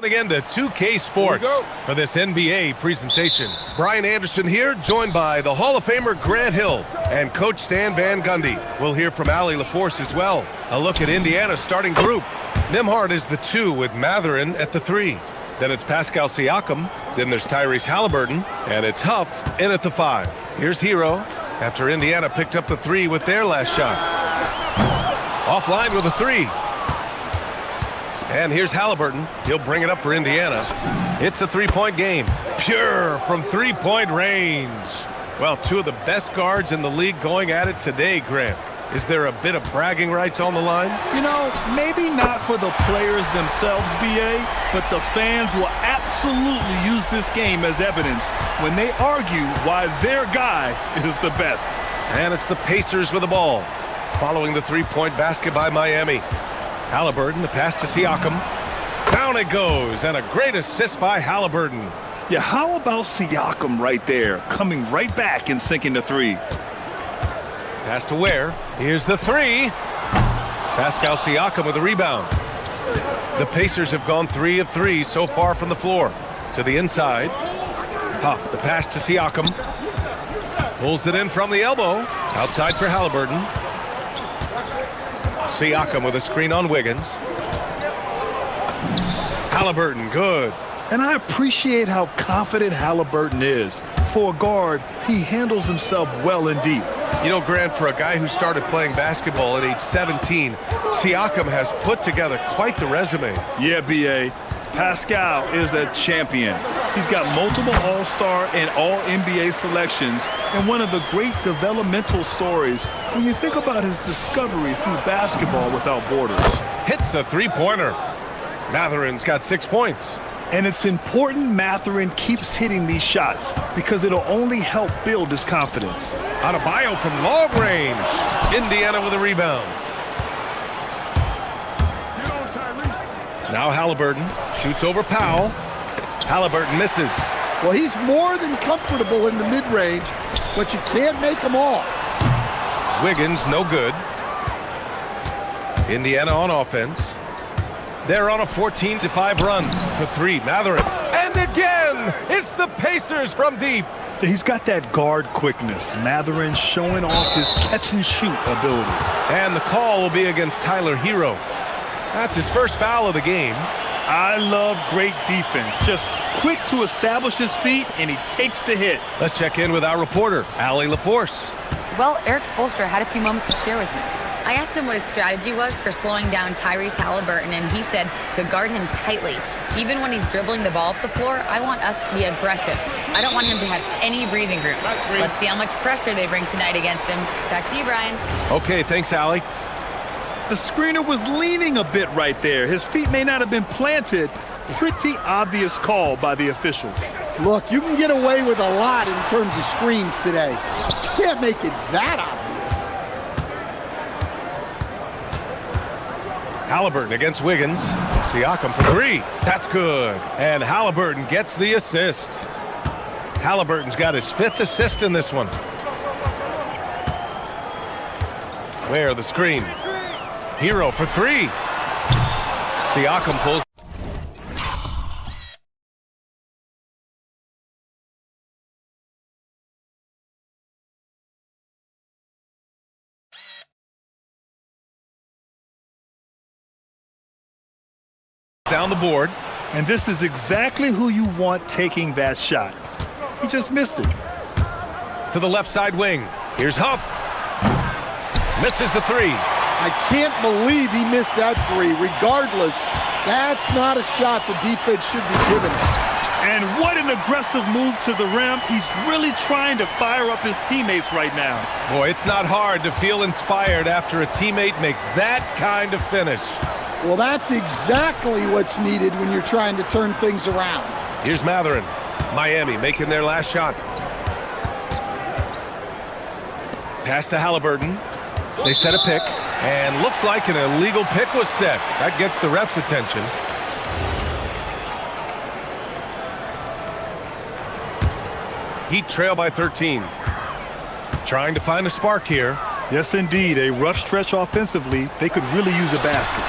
Again to 2K Sports for this NBA presentation. Brian Anderson here, joined by the Hall of Famer Grant Hill and Coach Stan Van Gundy. We'll hear from Allie LaForce as well. A look at Indiana's starting group. Nembhard is the 2 with Mathurin at the 3. Then it's Pascal Siakam. Then there's Tyrese Halliburton. And it's Huff in at the 5. Here's Hero after Indiana picked up the 3 with their last shot. Offline with a 3. And here's Halliburton. He'll bring it up for Indiana. It's a 3-point game. Pure from 3-point range. Well, 2 of the best guards in the league going at it today, Grant. Is there a bit of bragging rights on the line? You know, maybe not for the players themselves, BA, but the fans will absolutely use this game as evidence when they argue why their guy is the best. And it's the Pacers with the ball. Following the 3-point basket by Miami. Halliburton, the pass to Siakam. Down it goes, and a great assist by Halliburton. Yeah, how about Siakam right there, coming right back and sinking the 3? Pass to Ware. Here's the 3. Pascal Siakam with the rebound. The Pacers have gone 3 of 3 so far from the floor. To the inside. Huff, the pass to Siakam. Pulls it in from the elbow. Outside for Halliburton. Siakam with a screen on Wiggins. Halliburton, good. And I appreciate how confident Halliburton is. For a guard, he handles himself well and deep. You know, Grant, for a guy who started playing basketball at age 17, Siakam has put together quite the resume. Yeah, B.A. Pascal is a champion. He's got multiple All-Star and All-NBA selections, and one of the great developmental stories when you think about his discovery through basketball without borders. Hits a 3-pointer. Mathurin's got 6 points. And it's important Mathurin keeps hitting these shots because it'll only help build his confidence. Adebayo from long range. Indiana with a rebound. Now Halliburton shoots over Powell. Halliburton misses. Well, he's more than comfortable in the mid-range, but you can't make them all. Wiggins, no good. Indiana on offense. They're on a 14-5 run for 3. Mathurin. And again, it's the Pacers from deep. He's got that guard quickness. Mathurin showing off his catch-and-shoot ability. And the call will be against Tyler Hero. That's his first foul of the game. I love great defense. Just quick to establish his feet, and he takes the hit. Let's check in with our reporter, Allie LaForce. Well, Eric Spoelstra had a few moments to share with me. I asked him what his strategy was for slowing down Tyrese Halliburton, and he said to guard him tightly. Even when he's dribbling the ball up the floor, I want us to be aggressive. I don't want him to have any breathing room. Let's see how much pressure they bring tonight against him. Back to you, Brian. Okay, thanks, Allie. The screener was leaning a bit right there. His feet may not have been planted. Pretty obvious call by the officials. Look, you can get away with a lot in terms of screens today. You can't make it that obvious. Halliburton against Wiggins. Siakam for 3. That's good. And Halliburton gets the assist. Halliburton's got his 5th assist in this one. Where the screen. Hero for 3. Siakam pulls. Down the board. And this is exactly who you want taking that shot. He just missed it. To the left side wing. Here's Huff. Misses the 3. I can't believe he missed that 3. Regardless, that's not a shot the defense should be giving. And what an aggressive move to the rim. He's really trying to fire up his teammates right now. Boy, it's not hard to feel inspired after a teammate makes that kind of finish. Well, that's exactly what's needed when you're trying to turn things around. Here's Mathurin. Miami making their last shot. Pass to Halliburton. They set a pick, and looks like an illegal pick was set. That gets the ref's attention. Heat trail by 13. Trying to find a spark here. Yes, indeed. A rough stretch offensively. They could really use a basket.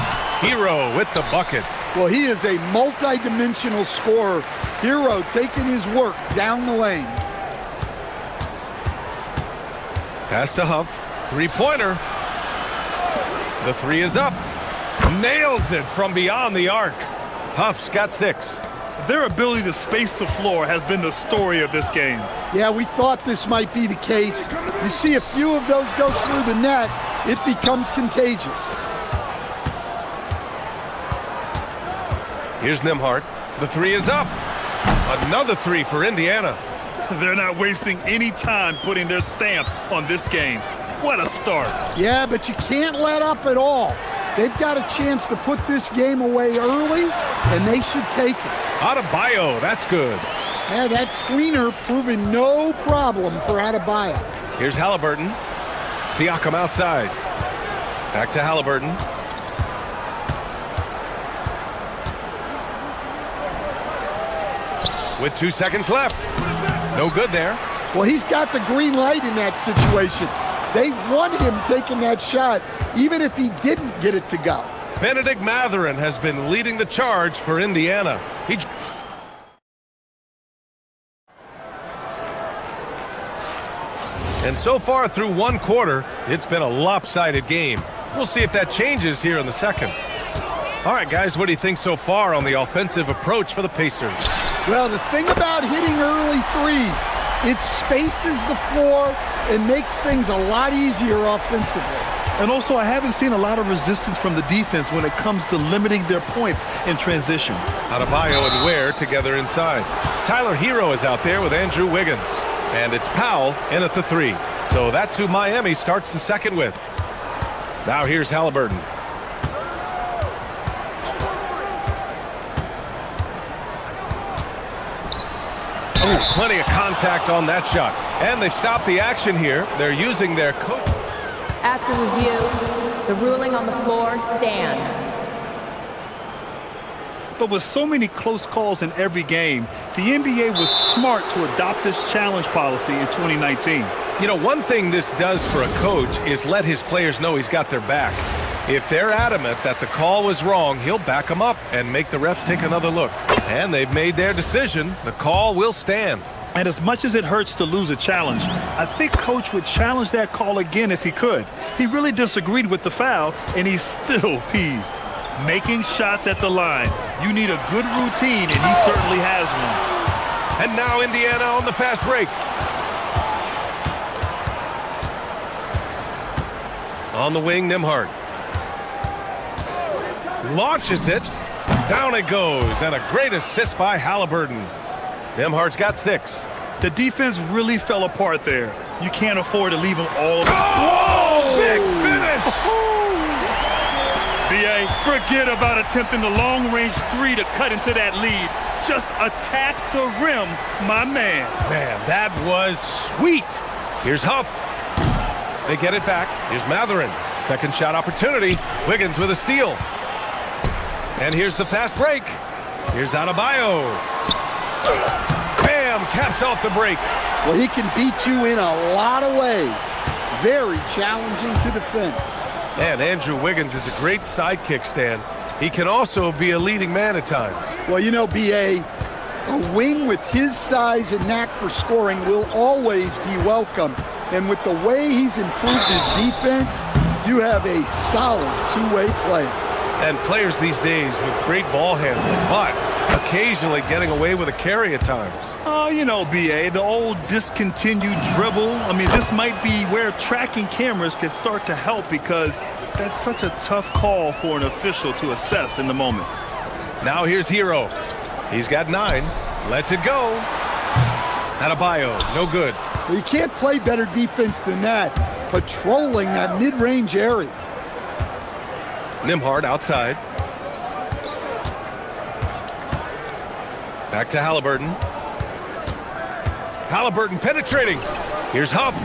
Hero with the bucket. Well, he is a multi-dimensional scorer. Hero taking his work down the lane. Pass to Huff. Three-pointer. The three is up. Nails it from beyond the arc. Huff's got 6. Their ability to space the floor has been the story of this game. Yeah, we thought this might be the case. You see a few of those go through the net, it becomes contagious. Here's Nembhard. The three is up. Another three for Indiana. They're not wasting any time putting their stamp on this game. What a start. Yeah, but you can't let up at all. They've got a chance to put this game away early, and they should take it. Adebayo, that's good. Yeah, that tweener proving no problem for Adebayo. Here's Halliburton. Siakam outside. Back to Halliburton. With 2 seconds left. No good there. Well, he's got the green light in that situation. They want him taking that shot, even if he didn't get it to go. Benedict Mathurin has been leading the charge for Indiana. And so far through one quarter, it's been a lopsided game. We'll see if that changes here in the second. All right, guys, what do you think so far on the offensive approach for the Pacers? Well, the thing about hitting early threes, it spaces the floor and makes things a lot easier offensively. And also, I haven't seen a lot of resistance from the defense when it comes to limiting their points in transition. Adebayo and Ware together inside. Tyler Hero is out there with Andrew Wiggins. And it's Powell in at the three. So that's who Miami starts the second with. Now here's Halliburton. Oh, plenty of contact on that shot. And they stop the action here. They're using their coach. After review, the ruling on the floor stands. But with so many close calls in every game, the NBA was smart to adopt this challenge policy in 2019. You know, one thing this does for a coach is let his players know he's got their back. If they're adamant that the call was wrong, he'll back them up and make the refs take another look. And they've made their decision. The call will stand. And as much as it hurts to lose a challenge, I think Coach would challenge that call again if he could. He really disagreed with the foul, and he's still peeved. Making shots at the line. You need a good routine, and he certainly has one. And now Indiana on the fast break. On the wing, Nembhard. Launches it. Down it goes. And a great assist by Halliburton. Nembhard's got 6. The defense really fell apart there. You can't afford to leave them all. Oh! Big finish! BA, forget about attempting the long-range three to cut into that lead. Just attack the rim, my man. Man, that was sweet. Here's Huff. They get it back. Here's Mathurin. Second shot opportunity. Wiggins with a steal. And here's the fast break. Here's Adebayo. Bam! Caps off the break. Well, he can beat you in a lot of ways. Very challenging to defend. And Andrew Wiggins is a great sidekick, Stan. He can also be a leading man at times. Well, you know, B.A., a wing with his size and knack for scoring will always be welcome. And with the way he's improved his defense, you have a solid two-way player. And players these days with great ball handling, but occasionally getting away with a carry at times. Oh, you know, B.A., the old discontinued dribble. I mean, this might be where tracking cameras can start to help because that's such a tough call for an official to assess in the moment. Now here's Hero. He's got 9. Lets it go. Adebayo, no good. Well, you can't play better defense than that, patrolling that mid-range area. Nembhard outside. Back to Halliburton. Halliburton penetrating. Here's Huff.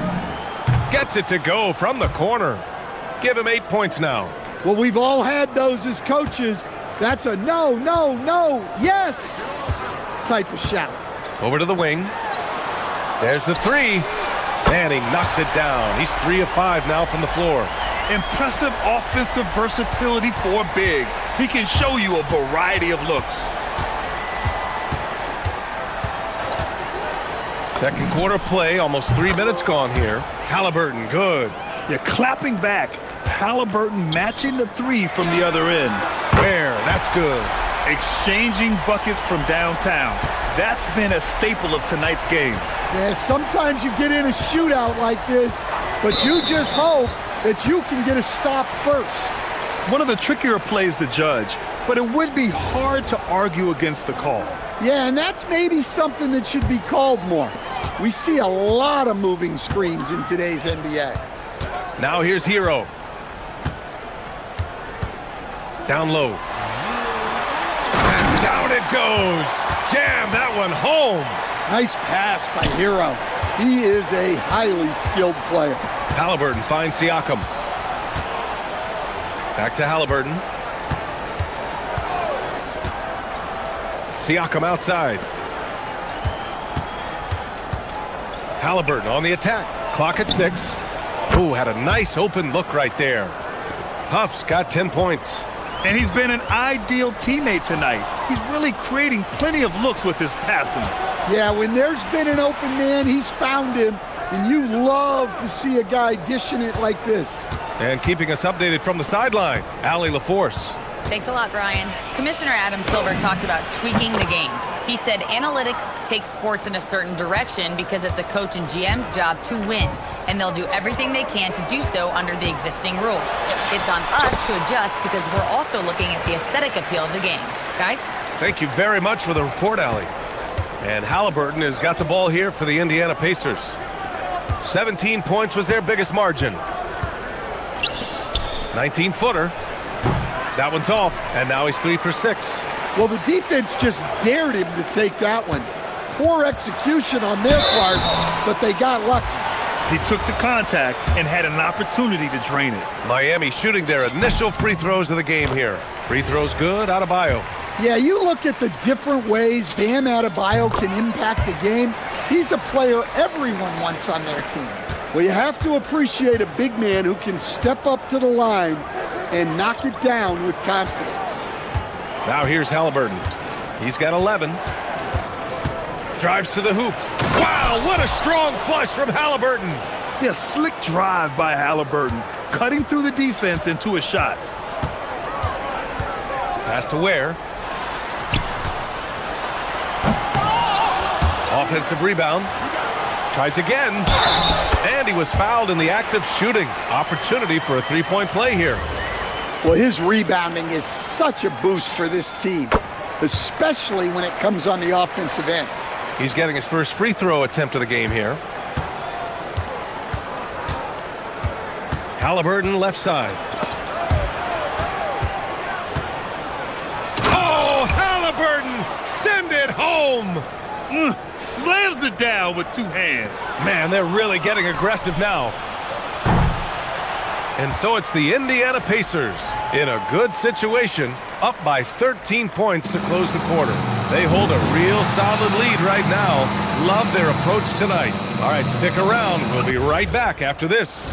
Gets it to go from the corner. Give him 8 points now. Well, we've all had those as coaches. That's a no, no, no, yes type of shot. Over to the wing. There's the three. And he knocks it down. He's 3 of 5 now from the floor. Impressive offensive versatility for big. He can show you a variety of looks. Second quarter play, almost 3 minutes gone here. Halliburton, good. You're clapping back. Halliburton matching the three from the other end. There, that's good. Exchanging buckets from downtown. That's been a staple of tonight's game. Yeah, sometimes you get in a shootout like this, but you just hope that you can get a stop first. One of the trickier plays to judge, but it would be hard to argue against the call. Yeah, and that's maybe something that should be called more. We see a lot of moving screens in today's NBA. Now here's Hero. Down low. And down it goes. Jam that one home. Nice pass by Hero. He is a highly skilled player. Halliburton finds Siakam. Back to Halliburton. Siakam outside. Halliburton on the attack. Clock at 6. Ooh, had a nice open look right there. Huff's got 10 points. And he's been an ideal teammate tonight. He's really creating plenty of looks with his passing. Yeah, when there's been an open man, he's found him. And you love to see a guy dishing it like this. And keeping us updated from the sideline, Allie LaForce. Thanks a lot, Brian. Commissioner Adam Silver talked about tweaking the game. He said analytics takes sports in a certain direction because it's a coach and GM's job to win, and they'll do everything they can to do so under the existing rules. It's on us to adjust because we're also looking at the aesthetic appeal of the game. Guys? Thank you very much for the report, Allie. And Halliburton has got the ball here for the Indiana Pacers. 17 points was their biggest margin. 19-footer. That one's off, and now he's 3 for 6. Well, the defense just dared him to take that one. Poor execution on their part, but they got lucky. He took the contact and had an opportunity to drain it. Miami shooting their initial free throws of the game here. Free throws good, Adebayo. Yeah, you look at the different ways Bam Adebayo can impact the game. He's a player everyone wants on their team. Well, you have to appreciate a big man who can step up to the line and knock it down with confidence. Now here's Halliburton. He's got 11. Drives to the hoop. Wow, what a strong flush from Halliburton. Yeah, slick drive by Halliburton, cutting through the defense into a shot. Pass to Ware. Offensive rebound. Tries again. And he was fouled in the act of shooting. Opportunity for a three-point play here. Well, his rebounding is such a boost for this team, especially when it comes on the offensive end. He's getting his first free throw attempt of the game here. Halliburton left side. Oh, Halliburton! Send it home! Slams it down with 2 hands. Man, they're really getting aggressive now. And so it's the Indiana Pacers in a good situation, up by 13 points to close the quarter. They hold a real solid lead right now. Love their approach tonight. All right, stick around. We'll be right back after this.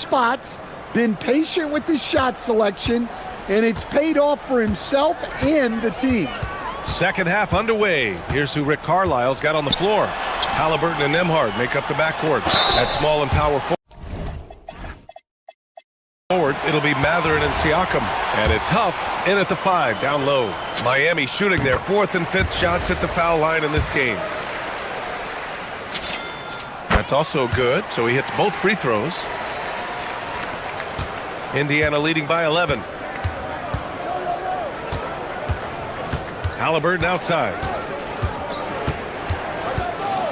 spots, been patient with his shot selection, and it's paid off for himself and the team. Second half underway. Here's who Rick Carlisle's got on the floor. Halliburton and Nembhard make up the backcourt. At small and power forward, it'll be Matherin and Siakam. And it's Huff in at the 5, down low. Miami shooting their 4th and 5th shots at the foul line in this game. That's also good, so he hits both free throws. Indiana leading by 11. Halliburton outside.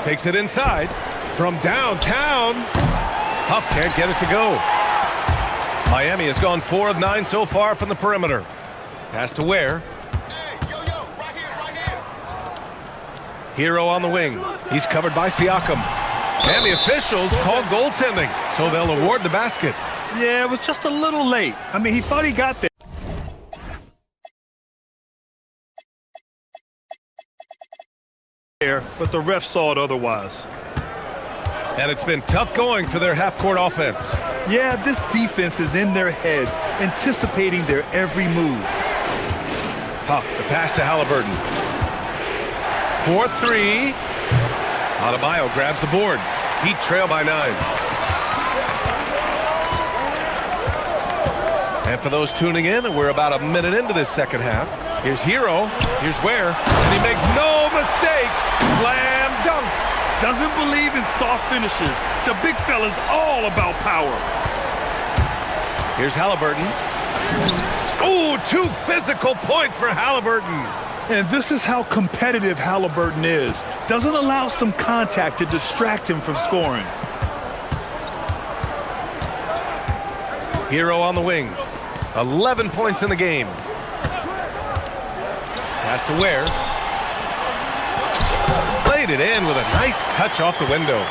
Takes it inside from downtown. Huff can't get it to go. Miami has gone 4 of 9 so far from the perimeter. Pass to Ware. Hero on the wing. He's covered by Siakam. And the officials called goaltending, so they'll award the basket. Yeah, it was just a little late. I mean, he thought he got there, but the ref saw it otherwise. And it's been tough going for their half-court offense. Yeah, this defense is in their heads, anticipating their every move. Huff, the pass to Halliburton. 4-3. Adebayo grabs the board. Heat trail by 9. And for those tuning in, we're about a minute into this second half. Here's Hero. Here's Ware. And he makes no mistake. Slam dunk. Doesn't believe in soft finishes. The big fella's all about power. Here's Halliburton. Ooh, 2 physical points for Halliburton. And this is how competitive Halliburton is. Doesn't allow some contact to distract him from scoring. Hero on the wing. 11 points in the game. Pass to Ware. Played it in with a nice touch off the window.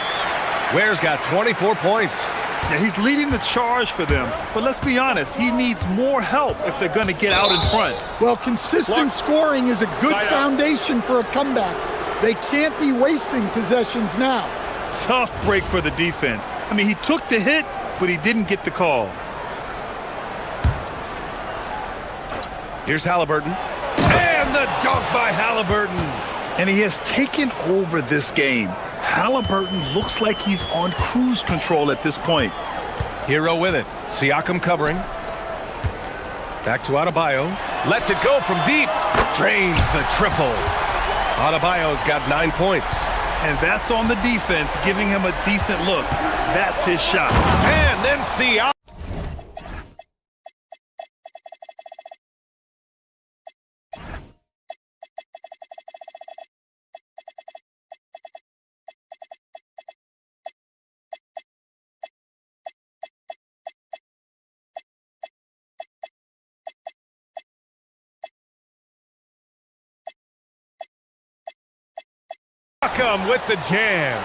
Ware's got 24 points. Yeah, he's leading the charge for them, but let's be honest, he needs more help if they're going to get out in front. Well, consistent scoring is a good foundation for a comeback. They can't be wasting possessions now. Tough break for the defense. I mean, he took the hit, but he didn't get the call. Here's Halliburton. And the dunk by Halliburton. And he has taken over this game. Halliburton looks like he's on cruise control at this point. Hero with it. Siakam covering. Back to Adebayo. Lets it go from deep. Drains the triple. Adebayo's got 9 points. And that's on the defense, giving him a decent look. That's his shot. And then Siakam. With the jam.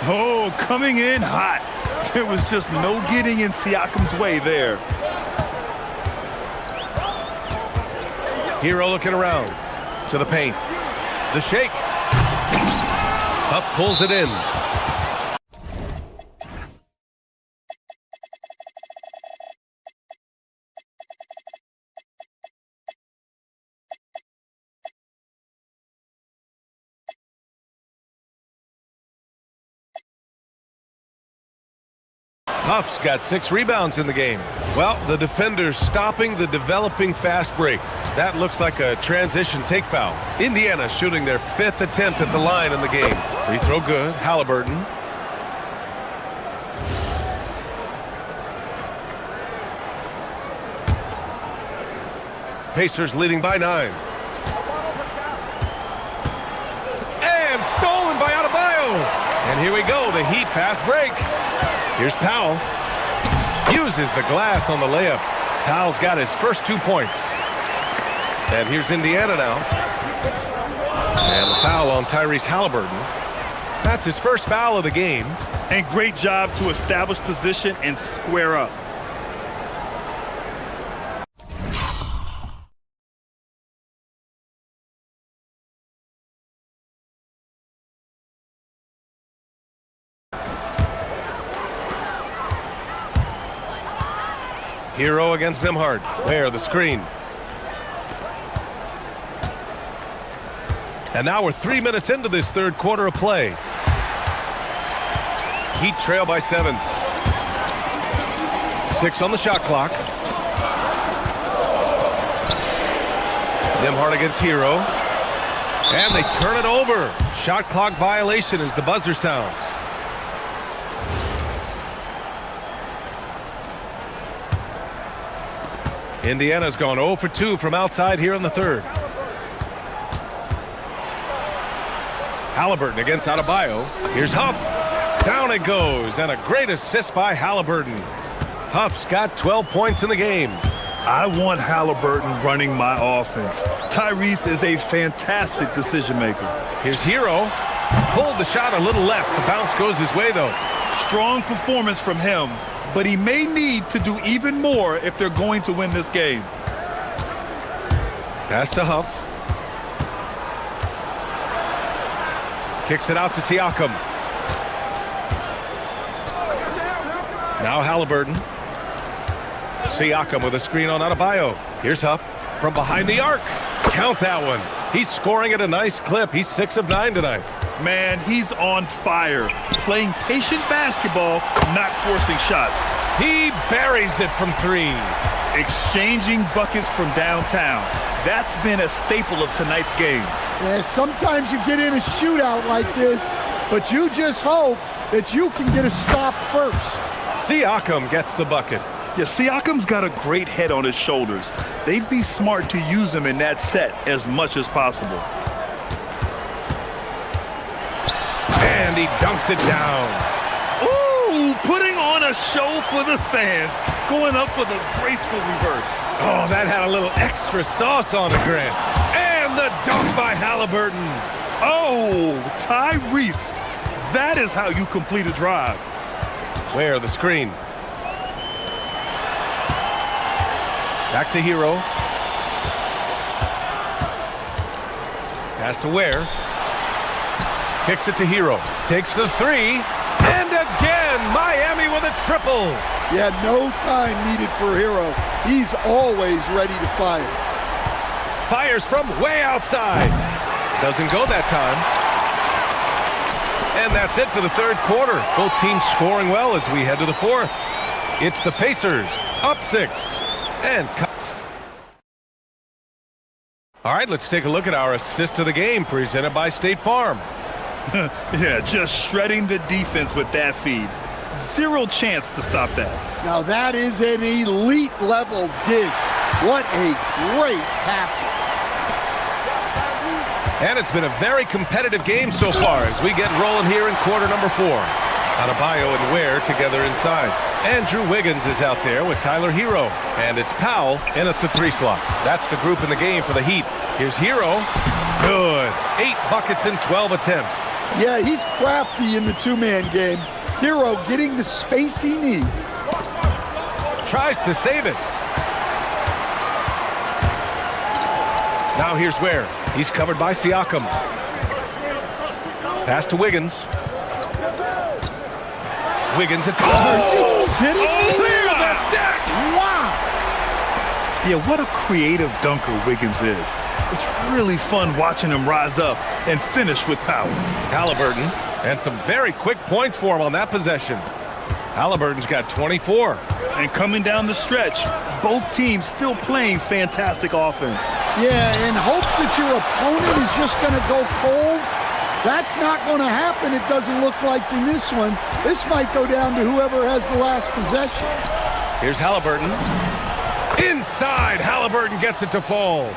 Oh, coming in hot. There was just no getting in Siakam's way there. Hero looking around to the paint. The shake. Huff pulls it in. Huff's got 6 rebounds in the game. Well, the defender's stopping the developing fast break. That looks like a transition take foul. Indiana shooting their 5th attempt at the line in the game. Free throw good. Halliburton. Pacers leading by 9. And stolen by Adebayo. And here we go, the Heat fast break. Here's Powell. Uses the glass on the layup. Powell's got his first 2 points. And here's Indiana now. And the foul on Tyrese Halliburton. That's his first foul of the game. And great job to establish position and square up. Hero against Nimhard. There, the screen. And now we're 3 minutes into this third quarter of play. Heat trail by 7. 6 on the shot clock. Nimhard against Hero. And they turn it over. Shot clock violation as the buzzer sounds. Indiana's gone 0 for 2 from outside here in the third. Halliburton against Adebayo. Here's Huff. Down it goes, and a great assist by Halliburton. Huff's got 12 points in the game. I want Halliburton running my offense. Tyrese is a fantastic decision maker. Here's Hero. Pulled the shot a little left. The bounce goes his way, though. Strong performance from him, but he may need to do even more if they're going to win this game. Pass to Huff. Kicks it out to Siakam. Now Halliburton. Siakam with a screen on Adebayo. Here's Huff from behind the arc. Count that one. He's scoring at a nice clip. He's 6 of 9 tonight. Man, he's on fire. Playing patient basketball, not forcing shots. He buries it from 3. Exchanging buckets from downtown. That's been a staple of tonight's game. Yeah, sometimes you get in a shootout like this, but you just hope that you can get a stop first. Siakam gets the bucket. Yeah, Siakam's got a great head on his shoulders. They'd be smart to use him in that set as much as possible. And he dunks it down. Ooh, putting on a show for the fans. Going up for the graceful reverse. Oh, that had a little extra sauce on it, Grant. And the dunk by Halliburton. Oh, Tyrese. That is how you complete a drive. Where the screen. Back to Hero. Pass to Ware. Kicks it to Hero. Takes the 3. And again, Miami with a triple. Yeah, no time needed for Hero. He's always ready to fire. Fires from way outside. Doesn't go that time. And that's it for the third quarter. Both teams scoring well as we head to the fourth. It's the Pacers up 6. And all right, let's take a look at our assist of the game presented by State Farm. Yeah, just shredding the defense with that feed. Zero chance to stop that. Now that is an elite level dig. What a great passer. And it's been a very competitive game so far as we get rolling here in quarter number 4. Adebayo and Ware together inside. Andrew Wiggins is out there with Tyler Hero. And it's Powell in at the 3 slot. That's the group in the game for the Heat. Here's Hero. Good. 8 buckets in 12 attempts. Yeah, he's crafty in the 2-man game. Hero getting the space he needs. Tries to save it. Now here's Ware. He's covered by Siakam. Pass to Wiggins. Wiggins at the clear the deck. Wow. Yeah, what a creative dunker Wiggins is. It's really fun watching him rise up and finish with power. Halliburton, and some very quick points for him on that possession. Halliburton's got 24. And coming down the stretch, both teams still playing fantastic offense. Yeah, in hopes that your opponent is just going to go cold. That's not going to happen, it doesn't look like in this one. This might go down to whoever has the last possession. Here's Halliburton. Inside, Halliburton gets it to fall.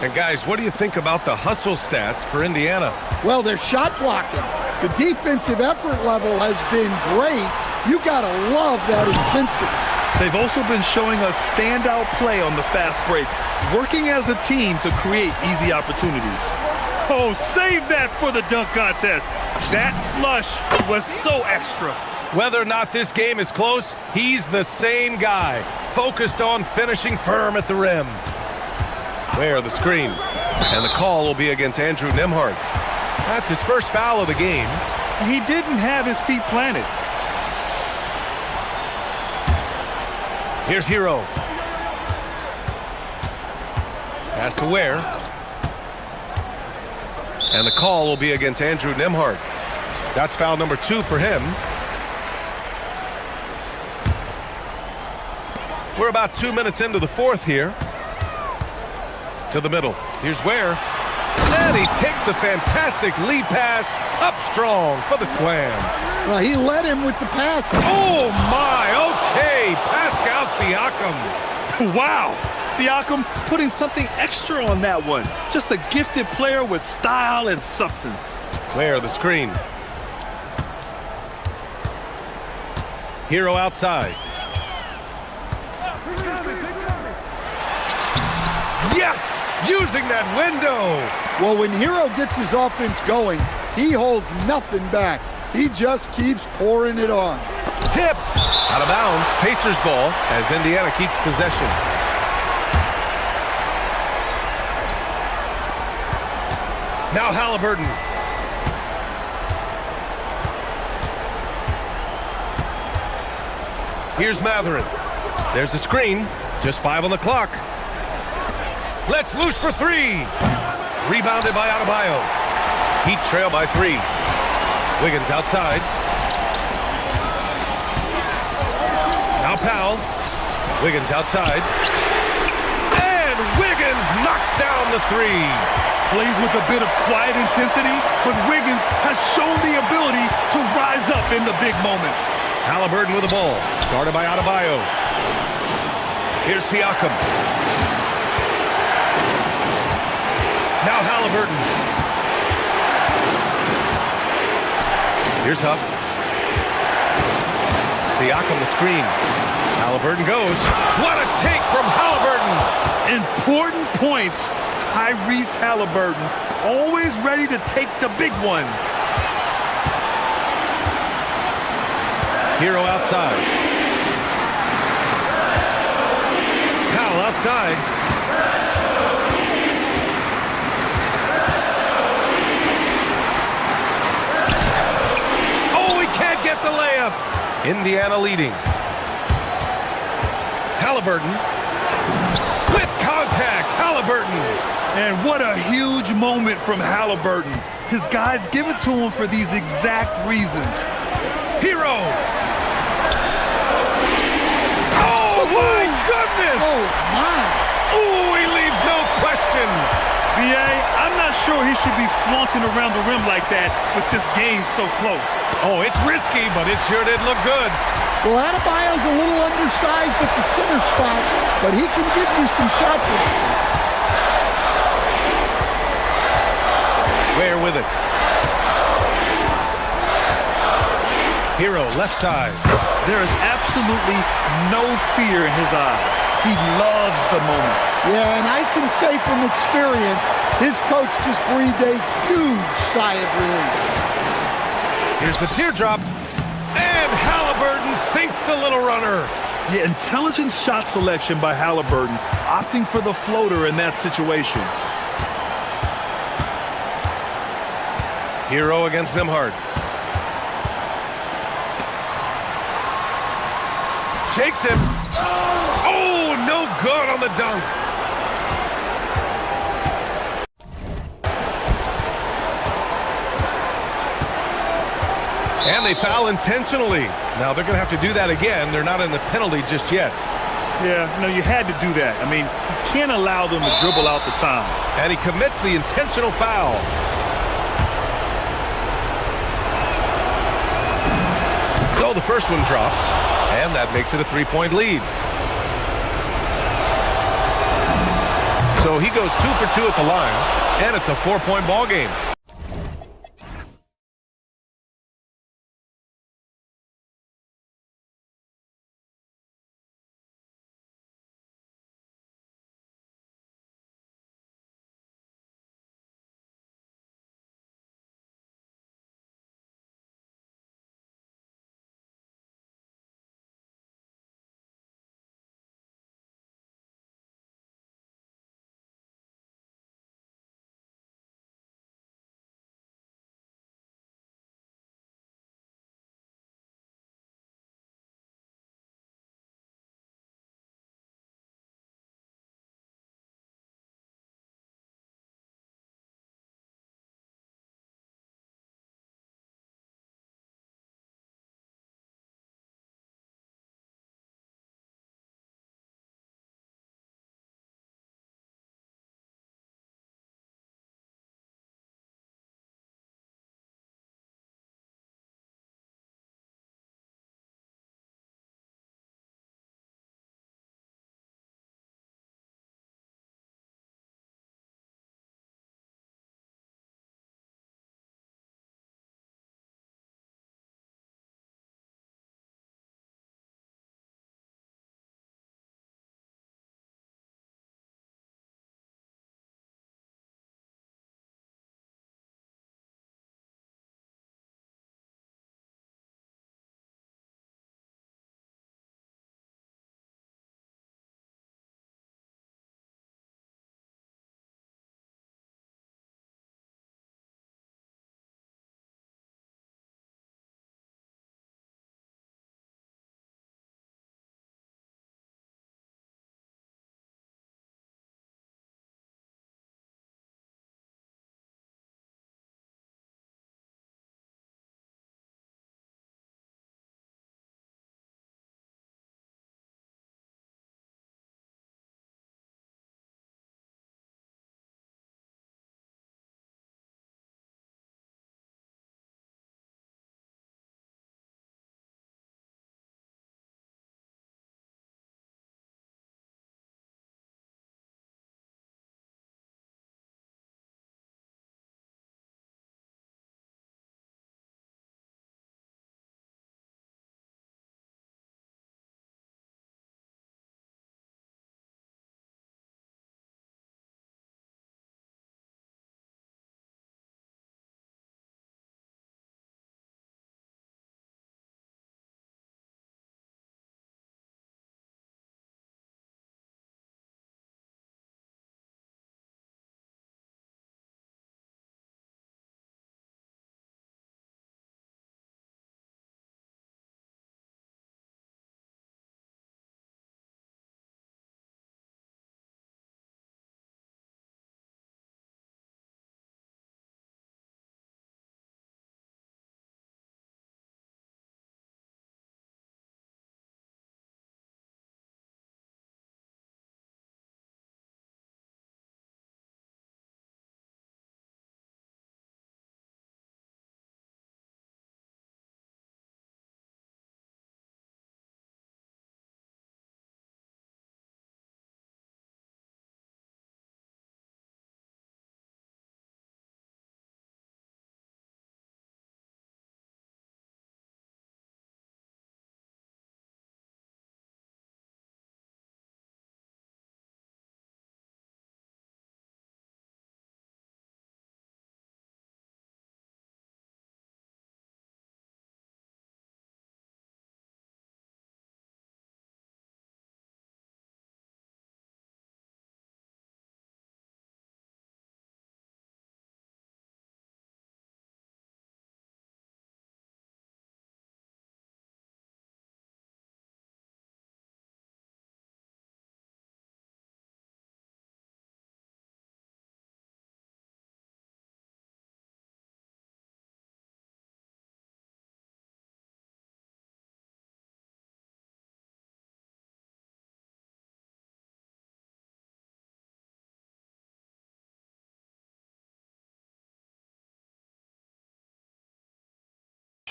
And guys, what do you think about the hustle stats for Indiana? Well, they're shot blocking. The defensive effort level has been great. You got to love that intensity. They've also been showing us standout play on the fast break, working as a team to create easy opportunities. Oh, save that for the dunk contest. That flush was so extra. Whether or not this game is close, he's the same guy, focused on finishing firm at the rim. Where the screen, and the call will be against Andrew Nimhard. That's his first foul of the game. He didn't have his feet planted. Here's Hero. Pass to Ware. And the call will be against Andrew Nembhard. That's foul number 2 for him. We're about 2 minutes into the fourth here. To the middle. Here's Ware. And he takes the fantastic lead pass up strong for the slam. Well, he led him with the pass. Oh, my. Okay. Pascal Siakam. Wow. Siakam putting something extra on that one. Just a gifted player with style and substance. Ware, the screen. Hero outside. Yes! Using that window! Well, when Hero gets his offense going, he holds nothing back. He just keeps pouring it on. Tipped! Out of bounds, Pacers ball as Indiana keeps possession. Now Halliburton. Here's Matherin. There's the screen. Just 5 on the clock. Let's loose for 3. Rebounded by Adebayo. Heat trail by 3. Wiggins outside. Now Powell. Wiggins outside. And Wiggins knocks down the 3. Plays with a bit of quiet intensity, but Wiggins has shown the ability to rise up in the big moments. Halliburton with the ball. Guarded by Adebayo. Here's Siakam. Now Halliburton. Here's Huff. Siakam the screen. Halliburton goes. What a take from Halliburton! Important points. Tyrese Halliburton, always ready to take the big one. Hero outside. Powell outside. Oh, he can't get the layup. Indiana leading. Halliburton. With contact, Halliburton. And what a huge moment from Halliburton. His guys give it to him for these exact reasons. Hero! Oh, my goodness! Oh, my. Oh, he leaves no question. B.A., I'm not sure he should be flaunting around the rim like that with this game so close. Oh, it's risky, but it sure did look good. Well, Adebayo's a little undersized at the center spot, but he can give you some shot blocking. Ware with it. Hero left side. There is absolutely no fear in his eyes. He loves the moment. Yeah, and I can say from experience, his coach just breathed a huge sigh of relief. Here's the teardrop. And Halliburton sinks the little runner. Yeah, intelligent shot selection by Halliburton, opting for the floater in that situation. Hero against Nembhard. Shakes him. Oh, no good on the dunk. And they foul intentionally. Now they're going to have to do that again. They're not in the penalty just yet. Yeah, no, you had to do that. I mean, you can't allow them to dribble out the time. And he commits the intentional foul. So the first one drops, and that makes it a 3-point lead. So he goes 2 for 2 at the line, and it's a 4-point ball game.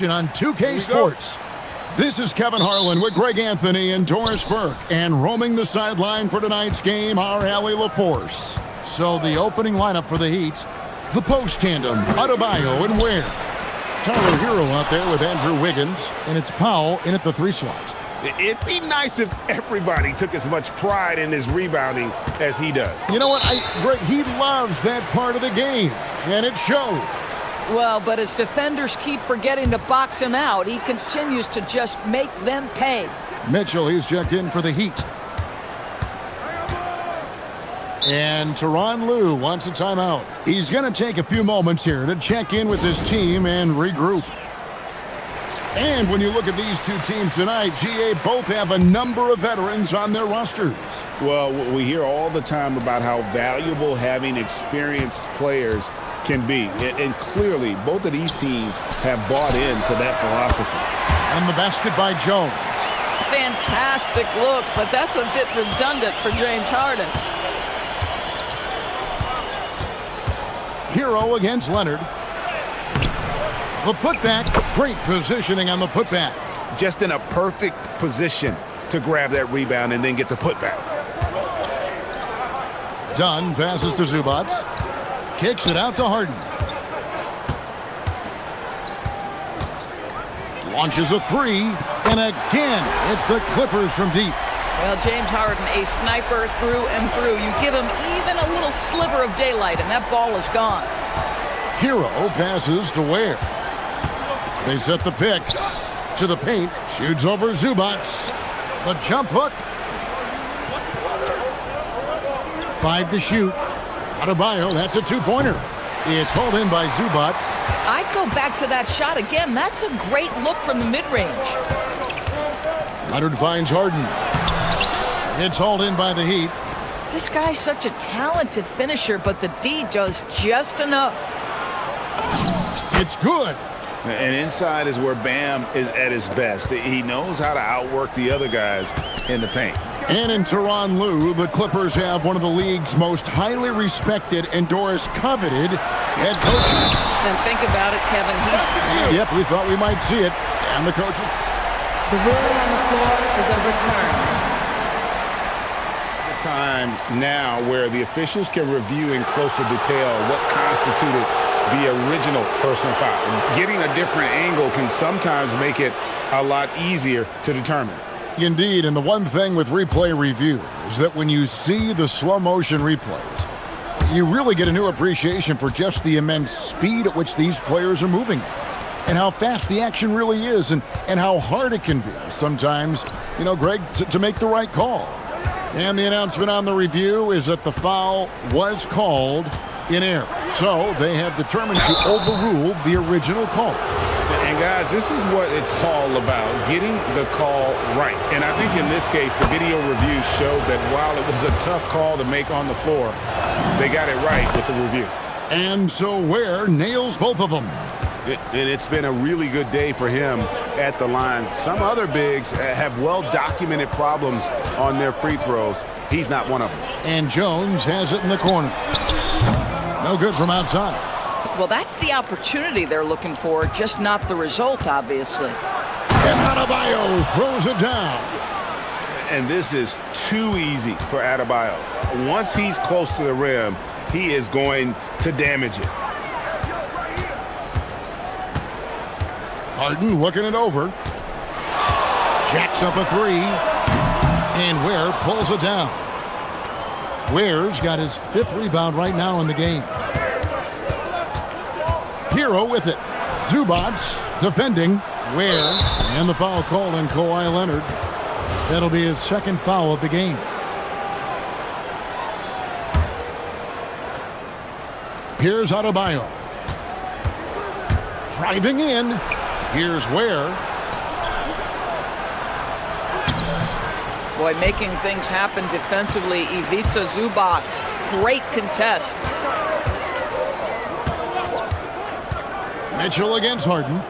On 2K Sports. This is Kevin Harlan with Greg Anthony and Doris Burke, and roaming the sideline for tonight's game, our Allie LaForce. So the opening lineup for the Heat, the post tandem, Adebayo and Ware. Tyler Hero out there with Andrew Wiggins, and it's Powell in at the 3 slot. It'd be nice if everybody took as much pride in his rebounding as he does. You know what? Greg, he loves that part of the game, and it shows. Well, but as defenders keep forgetting to box him out, he continues to just make them pay. Mitchell, he's checked in for the Heat. And Tyronn Lue wants a timeout. He's going to take a few moments here to check in with his team and regroup. And when you look at these two teams tonight, GA both have a number of veterans on their rosters. Well, we hear all the time about how valuable having experienced players can be. And clearly, both of these teams have bought into that philosophy. And the basket by Jones. Fantastic look, but that's a bit redundant for James Harden. Hero against Leonard. The putback, great positioning on the putback. Just in a perfect position to grab that rebound and then get the putback. Dunn passes to Zubac. Kicks it out to Harden. Launches a 3, and again, it's the Clippers from deep. Well, James Harden, a sniper through and through. You give him even a little sliver of daylight, and that ball is gone. Hero passes to Ware. They set the pick to the paint. Shoots over Zubac. The jump hook. 5 to shoot. Adebayo, that's a 2-pointer. It's hauled in by Zubac. I'd go back to that shot again. That's a great look from the mid-range. Leonard finds Harden. It's hauled in by the Heat. This guy's such a talented finisher, but the D does just enough. It's good. And inside is where Bam is at his best. He knows how to outwork the other guys in the paint. And in Tyronn Lue, the Clippers have one of the league's most highly respected and Doris coveted head coaches. And think about it, Kevin. Yep, we thought we might see it. And the coaches. The ruling on the floor is overturned. The time now where the officials can review in closer detail what constituted the original personal foul. Getting a different angle can sometimes make it a lot easier to determine. Indeed, and the one thing with replay review is that when you see the slow motion replays, you really get a new appreciation for just the immense speed at which these players are moving at, and how fast the action really is, and how hard it can be sometimes, you know, Greg, to make the right call. And the announcement on the review is that the foul was called in error. So they have determined to overrule the original call. And guys, this is what it's all about, getting the call right. And I think in this case, the video review showed that while it was a tough call to make on the floor, they got it right with the review. And so Ware nails both of them. And it's been a really good day for him at the line. Some other bigs have well-documented problems on their free throws. He's not one of them. And Jones has it in the corner. No good from outside. Well, that's the opportunity they're looking for, just not the result, obviously. And Adebayo throws it down. And this is too easy for Adebayo. Once he's close to the rim, he is going to damage it. Harden looking it over. Jacks up a 3. And Ware pulls it down. Ware's got his 5th rebound right now in the game. Hero with it. Zubac defending. Ware. And the foul called on Kawhi Leonard. That'll be his 2nd foul of the game. Here's Adebayo. Driving in. Here's Ware. Boy, making things happen defensively. Ivica Zubac, great contest. Mitchell against Harden.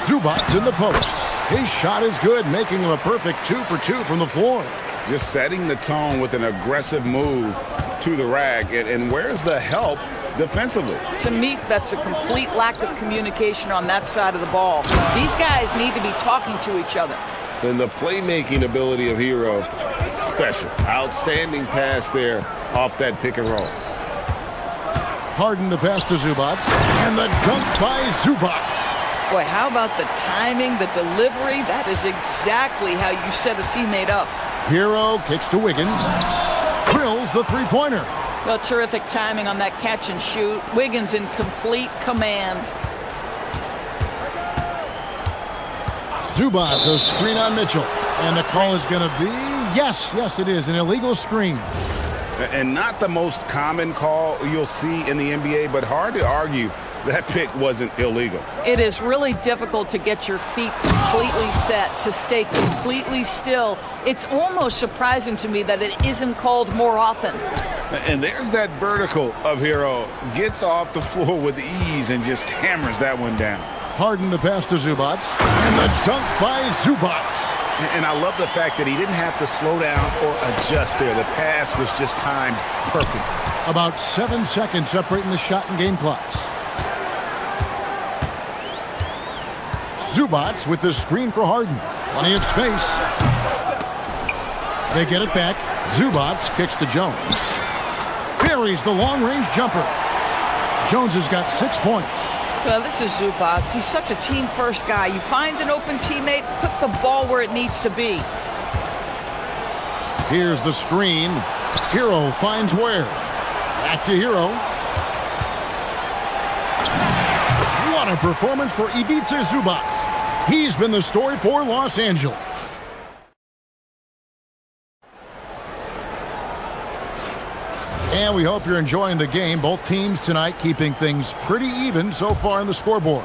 Zubac in the post. His shot is good, making him a perfect 2 for 2 from the floor. Just setting the tone with an aggressive move to the rack. And where's the help defensively. To me, that's a complete lack of communication on that side of the ball. These guys need to be talking to each other. And the playmaking ability of Hero, special. Outstanding pass there off that pick and roll. Harden the pass to Zubats, and the dunk by Zubats. Boy, how about the timing, the delivery? That is exactly how you set a teammate up. Hero kicks to Wiggins, drills the three-pointer. Well, terrific timing on that catch and shoot. Wiggins in complete command. Zubats, a screen on Mitchell. And the call is going to be, yes, it is, an illegal screen. And not the most common call you'll see in the NBA, but hard to argue that pick wasn't illegal. It is really difficult to get your feet completely set, to stay completely still. It's almost surprising to me that it isn't called more often. And there's that vertical of Hero. Gets off the floor with ease and just hammers that one down. Harden the pass to Zubats, and the dunk by Zubats. And I love the fact that he didn't have to slow down or adjust there. The pass was just timed perfect. About 7 seconds separating the shot and game clocks. Zubats with the screen for Harden. Plenty of space. They get it back. Zubats kicks to Jones. Buries the long-range jumper. Jones has got 6 points. Well, this is Zubats. He's such a team-first guy. You find an open teammate, put the ball where it needs to be. Here's the screen. Hero finds Ware. Back to Hero. What a performance for Ivica Zubats. He's been the story for Los Angeles. And we hope you're enjoying the game. Both teams tonight keeping things pretty even so far on the scoreboard.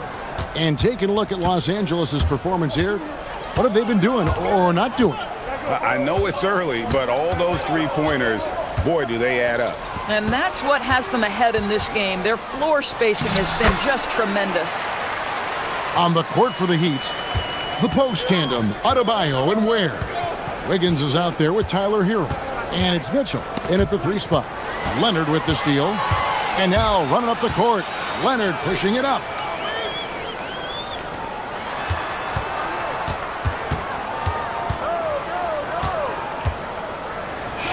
And taking a look at Los Angeles' performance here, what have they been doing or not doing? I know it's early, but all those three-pointers, boy, do they add up. And that's what has them ahead in this game. Their floor spacing has been just tremendous. On the court for the Heat, the post tandem, Adebayo and Ware. Wiggins is out there with Tyler Hero. And it's Mitchell in at the 3 spot. Leonard with the steal. And now running up the court. Leonard pushing it up.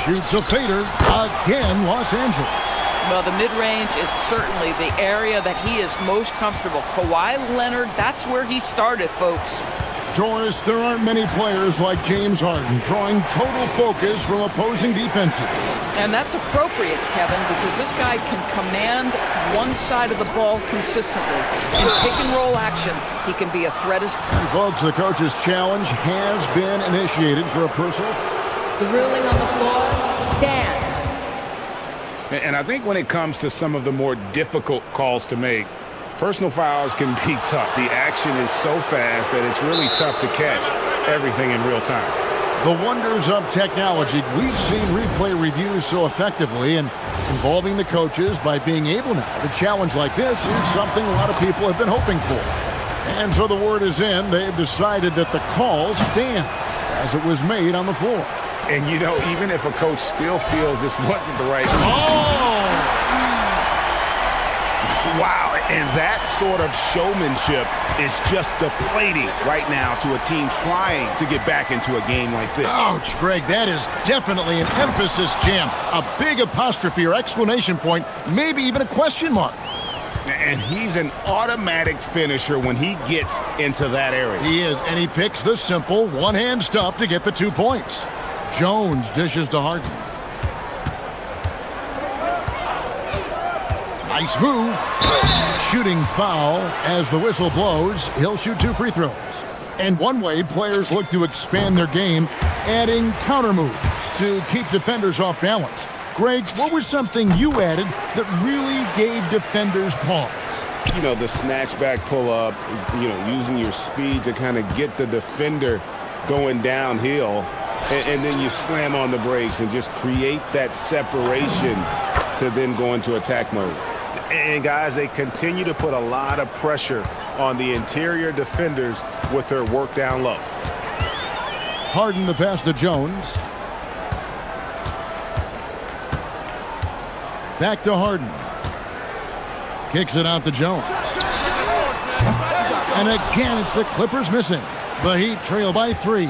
Shoots a fader. Again, Los Angeles. Well, the mid-range is certainly the area that he is most comfortable. Kawhi Leonard, that's where he started, folks. Doris, there aren't many players like James Harden drawing total focus from opposing defenses. And that's appropriate, Kevin, because this guy can command one side of the ball consistently. In pick-and-roll action, he can be a threat as... And folks, the coach's challenge has been initiated for a personal... The ruling on the floor stands. And I think when it comes to some of the more difficult calls to make, personal fouls can be tough. The action is so fast that it's really tough to catch everything in real time. The wonders of technology. We've seen replay reviews so effectively, and involving the coaches by being able now to challenge like this is something a lot of people have been hoping for. And so the word is in. They've decided that the call stands as it was made on the floor. And, you know, even if a coach still feels this wasn't the right... Oh! Wow, and that sort of showmanship is just deflating right now to a team trying to get back into a game like this. Ouch, Greg, that is definitely an emphasis jam. A big apostrophe or exclamation point, maybe even a question mark. And he's an automatic finisher when he gets into that area. He is, and he picks the simple one-hand stuff to get the 2 points. Jones dishes to Harden. Nice move. Shooting foul as the whistle blows. He'll shoot 2 free throws. And one way players look to expand their game, adding counter moves to keep defenders off balance. Greg, what was something you added that really gave defenders pause? You know, the snatch back pull up, you know, using your speed to kind of get the defender going downhill. And then you slam on the brakes and just create that separation to then go into attack mode. And, guys, they continue to put a lot of pressure on the interior defenders with their work down low. Harden the pass to Jones. Back to Harden. Kicks it out to Jones. And again, it's the Clippers missing. The Heat trail by 3.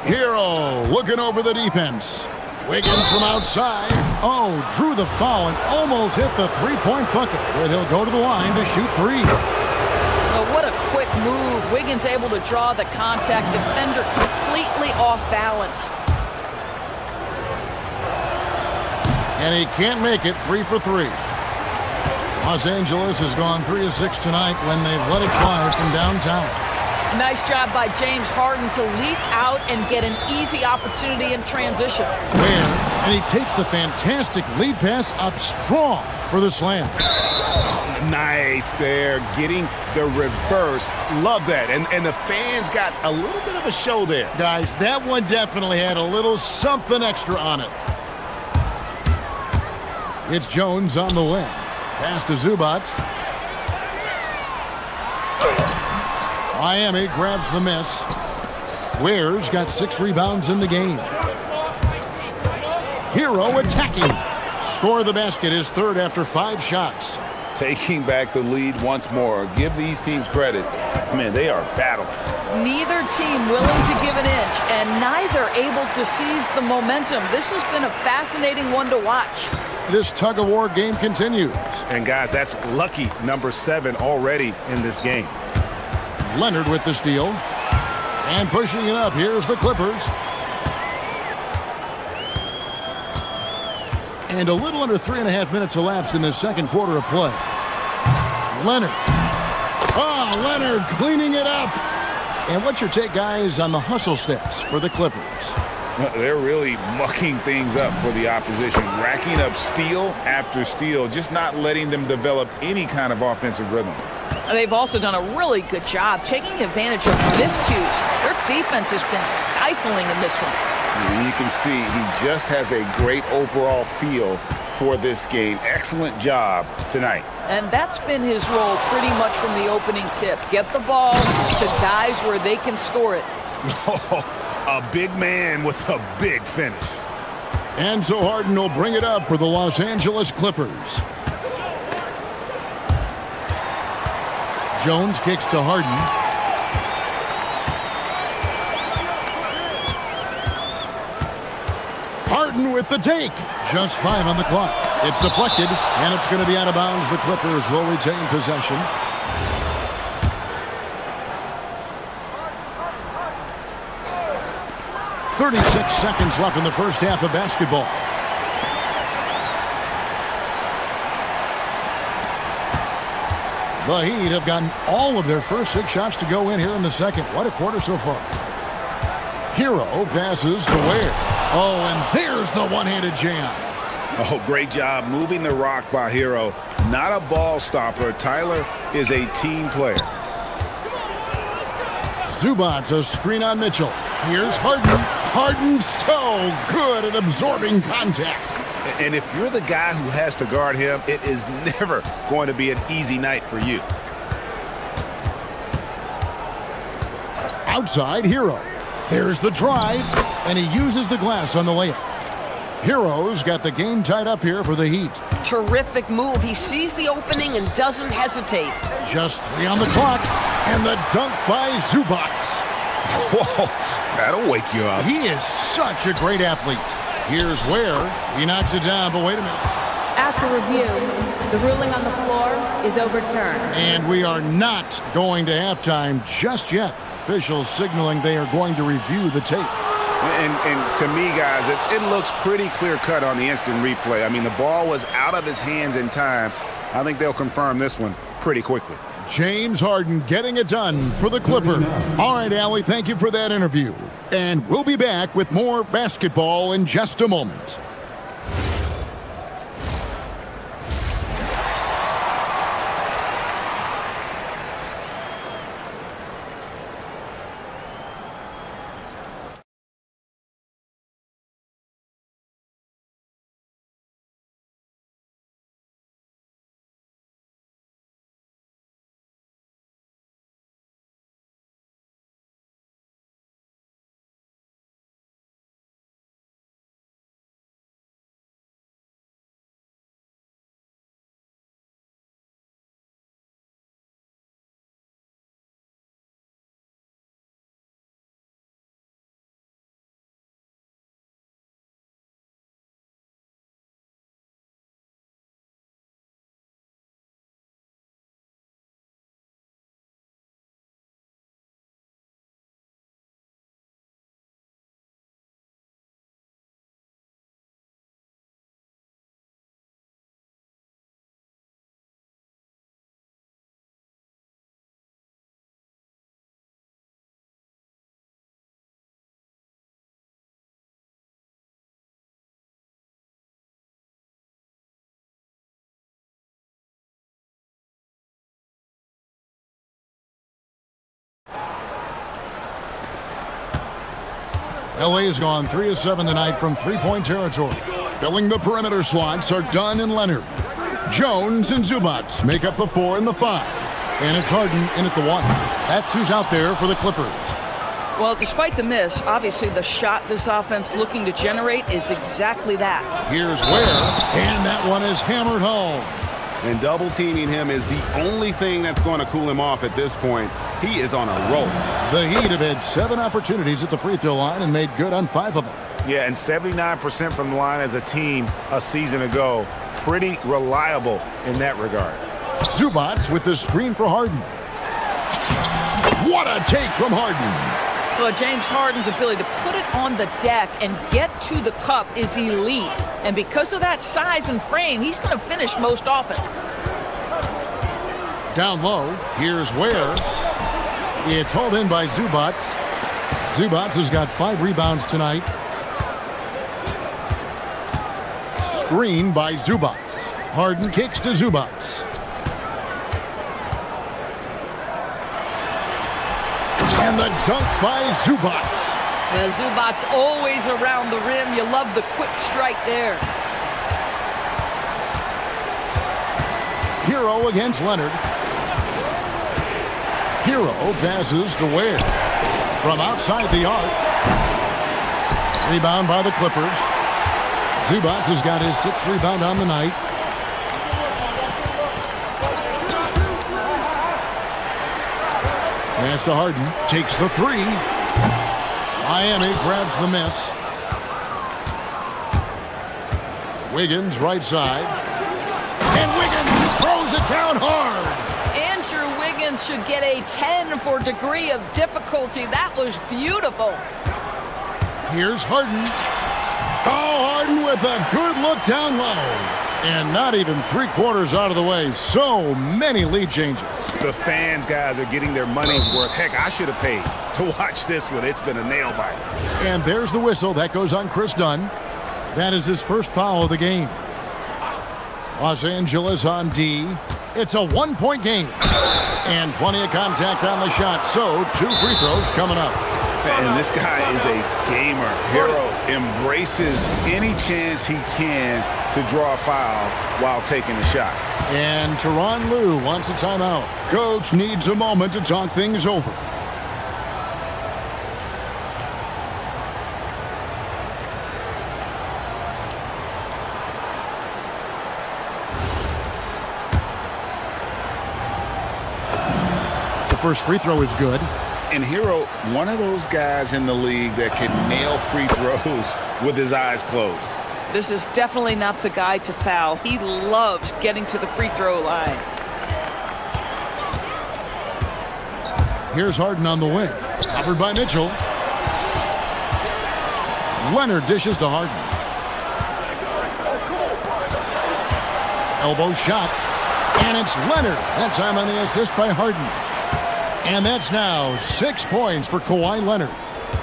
Hero looking over the defense. Wiggins from outside. Oh, drew the foul and almost hit the three-point bucket. But he'll go to the line to shoot 3. Oh, what a quick move. Wiggins able to draw the contact. Defender completely off balance. And he can't make it. 3 for 3. Los Angeles has gone 3 of 6 tonight when they've let it fly from downtown. Nice job by James Harden to leap out and get an easy opportunity in transition. And he takes the fantastic lead pass up strong for the slam. Nice there, getting the reverse. Love that. And the fans got a little bit of a show there. Guys, that one definitely had a little something extra on it. It's Jones on the wing. Pass to Zubac. Miami grabs the miss. Ware's got 6 rebounds in the game. Hero attacking. Score the basket, his third after 5 shots. Taking back the lead once more. Give these teams credit. Man, they are battling. Neither team willing to give an inch, and neither able to seize the momentum. This has been a fascinating one to watch. This tug-of-war game continues. And guys, that's lucky number 7 already in this game. Leonard with the steal. And pushing it up, here's the Clippers. And a little under 3.5 minutes elapsed in the second quarter of play. Leonard. Oh, Leonard cleaning it up. And what's your take, guys, on the hustle stats for the Clippers? They're really mucking things up for the opposition, racking up steal after steal, just not letting them develop any kind of offensive rhythm. They've also done a really good job taking advantage of miscues. Their defense has been stifling in this one. And you can see he just has a great overall feel for this game. Excellent job tonight. And that's been his role pretty much from the opening tip. Get the ball to guys where they can score it. A big man with a big finish. And so Harden will bring it up for the Los Angeles Clippers. Jones kicks to Harden. Harden with the take. Just 5 on the clock. It's deflected, and it's going to be out of bounds. The Clippers will retain possession. .36 seconds left in the first half of basketball. The Heat have gotten all of their first 6 shots to go in here in the second. What a quarter so far. Hero passes to Ware. Oh, and there's the one-handed jam. Oh, great job moving the rock by Hero. Not a ball stopper. Tyler is a team player. Zubac, a screen on Mitchell. Here's Harden. Harden so good at absorbing contact. And if you're the guy who has to guard him, it is never going to be an easy night for you. Outside, Hero. There's the drive, and he uses the glass on the layup. Hero's got the game tied up here for the Heat. Terrific move. He sees the opening and doesn't hesitate. Just 3 on the clock, and the dunk by Zubac. Whoa, that'll wake you up. He is such a great athlete. Here's Ware. He knocks it down, but wait a minute. After review, the ruling on the floor is overturned. And we are not going to halftime just yet. Officials signaling they are going to review the tape. And to me, guys, it looks pretty clear-cut on the instant replay. I mean, the ball was out of his hands in time. I think they'll confirm this one pretty quickly. James Harden getting it done for the Clippers. All right, Allie, thank you for that interview. And we'll be back with more basketball in just a moment. LA has gone 3 of 7 tonight from three-point territory. Filling the perimeter slots are Dunn and Leonard. Jones and Zubats make up the 4 and the 5. And it's Harden in at the 1. That's who's out there for the Clippers. Well, despite the miss, obviously the shot this offense looking to generate is exactly that. Here's Ware, and that one is hammered home. And double teaming him is the only thing that's going to cool him off at this point. He is on a roll. The Heat have had 7 opportunities at the free throw line and made good on 5 of them. Yeah, and 79% from the line as a team a season ago. Pretty reliable in that regard. Zubats with the screen for Harden. What a take from Harden. Well, James Harden's ability to put it on the deck and get to the cup is elite. And because of that size and frame, he's going to finish most often. Down low, here's Ware. It's hauled in by Zubats. Zubats has got 5 rebounds tonight. Screen by Zubats. Harden kicks to Zubats. And the dunk by Zubats. Yeah, Zubats always around the rim. You love the quick strike there. Hero against Leonard. Hero passes to Ware. From outside the arc. Rebound by the Clippers. Zubats has got his 6th rebound on the night. Pass to Harden. Takes the 3. Miami grabs the miss. Wiggins right side. And Wiggins throws it down hard. Andrew Wiggins should get a 10 for degree of difficulty. That was beautiful. Here's Harden. Oh, Harden with a good look down low. And not even 3/4 out of the way. So many lead changes. The fans, guys, are getting their money's worth. Heck, I should have paid to watch this one. It's been a nail biter. And there's the whistle. That goes on Chris Dunn. That is his first foul of the game. Los Angeles on D. It's a 1-point game. And plenty of contact on the shot. So 2 free throws coming up. And this guy is a gamer. Hero embraces any chance he can to draw a foul while taking a shot. And Tyronn Lue wants a timeout. Coach needs a moment to talk things over. The first free throw is good. And Hero, one of those guys in the league that can nail free throws with his eyes closed. This is definitely not the guy to foul. He loves getting to the free throw line. Here's Harden on the wing. Covered by Mitchell. Leonard dishes to Harden. Elbow shot. And it's Leonard. That time on the assist by Harden. And that's now 6 points for Kawhi Leonard.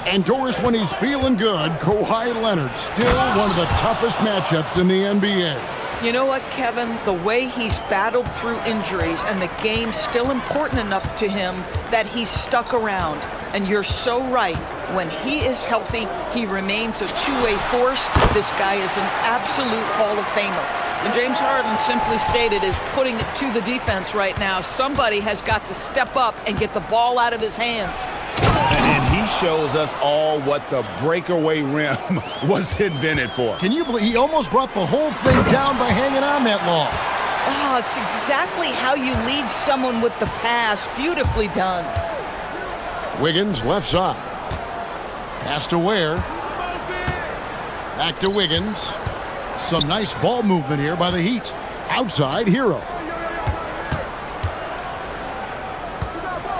And Doris, when he's feeling good, Kawhi Leonard still one of the toughest matchups in the NBA. You know what, Kevin? The way he's battled through injuries and the game's still important enough to him that he's stuck around. And you're so right. When he is healthy, he remains a two-way force. This guy is an absolute Hall of Famer. And James Harden, simply stated, is putting it to the defense right now. Somebody has got to step up and get the ball out of his hands. And he shows us all what the breakaway rim was invented for. Can you believe he almost brought the whole thing down by hanging on that long? Oh, it's exactly how you lead someone with the pass. Beautifully done. Wiggins left side. Pass to Ware. Back to Wiggins. Some nice ball movement here by the Heat. Outside, Hero.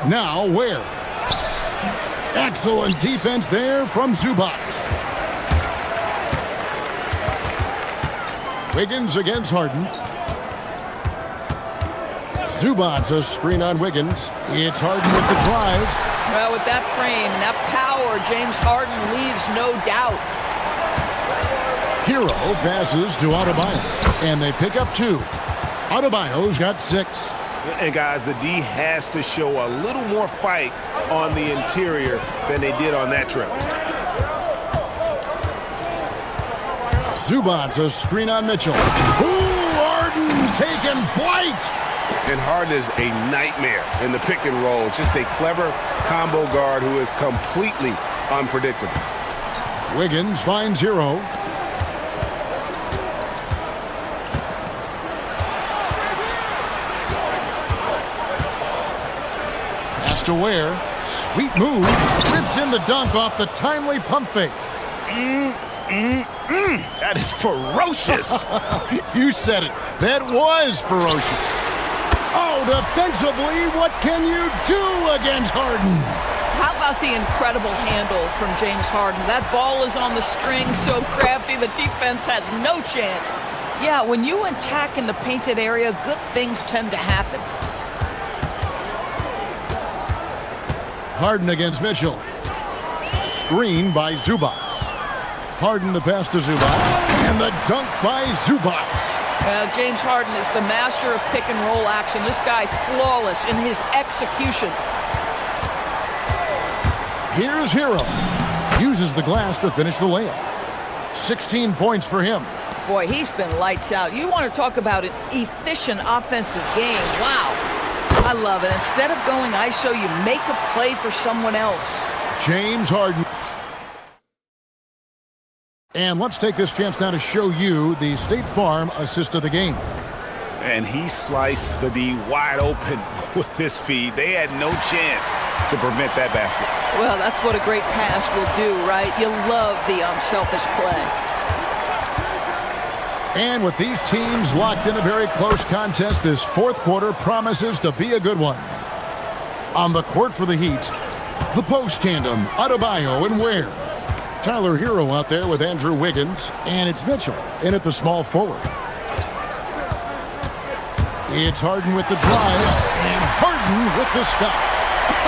Now Ware. Excellent defense there from Zubats. Wiggins against Harden. Zubats a screen on Wiggins. It's Harden with the drive. Well, with that frame and that power, James Harden leaves no doubt. Hero passes to Adebayo, and they pick up 2. Adebayo's got 6. And guys, the D has to show a little more fight on the interior than they did on that trip. Zubats a screen on Mitchell. Ooh, Harden taking flight. And Harden is a nightmare in the pick and roll. Just a clever combo guard who is completely unpredictable. Wiggins finds Hero. Pass to Ware. Sweet move. Rips in the dunk off the timely pump fake. That is ferocious. You said it. That was ferocious. Oh, defensively, what can you do against Harden? How about the incredible handle from James Harden? That ball is on the string, so crafty, the defense has no chance. Yeah, when you attack in the painted area, good things tend to happen. Harden against Mitchell. Screen by Zubats. Harden the pass to Zubats. And the dunk by Zubats. James Harden is the master of pick and roll action. This guy flawless in his execution. Here's Hero. Uses the glass to finish the layup. 16 points for him. Boy, he's been lights out. You want to talk about an efficient offensive game. Wow. I love it. Instead of going ISO, you make a play for someone else. James Harden. And let's take this chance now to show you the State Farm assist of the game. And he sliced the D wide open with his feed. They had no chance to prevent that basket. Well, that's what a great pass will do, right? You love the unselfish play. And with these teams locked in a very close contest, this fourth quarter promises to be a good one. On the court for the Heat, the post tandem, Adebayo and Ware. Tyler Hero out there with Andrew Wiggins, and it's Mitchell in at the small forward. It's Harden with the drive, and Harden with the stuff.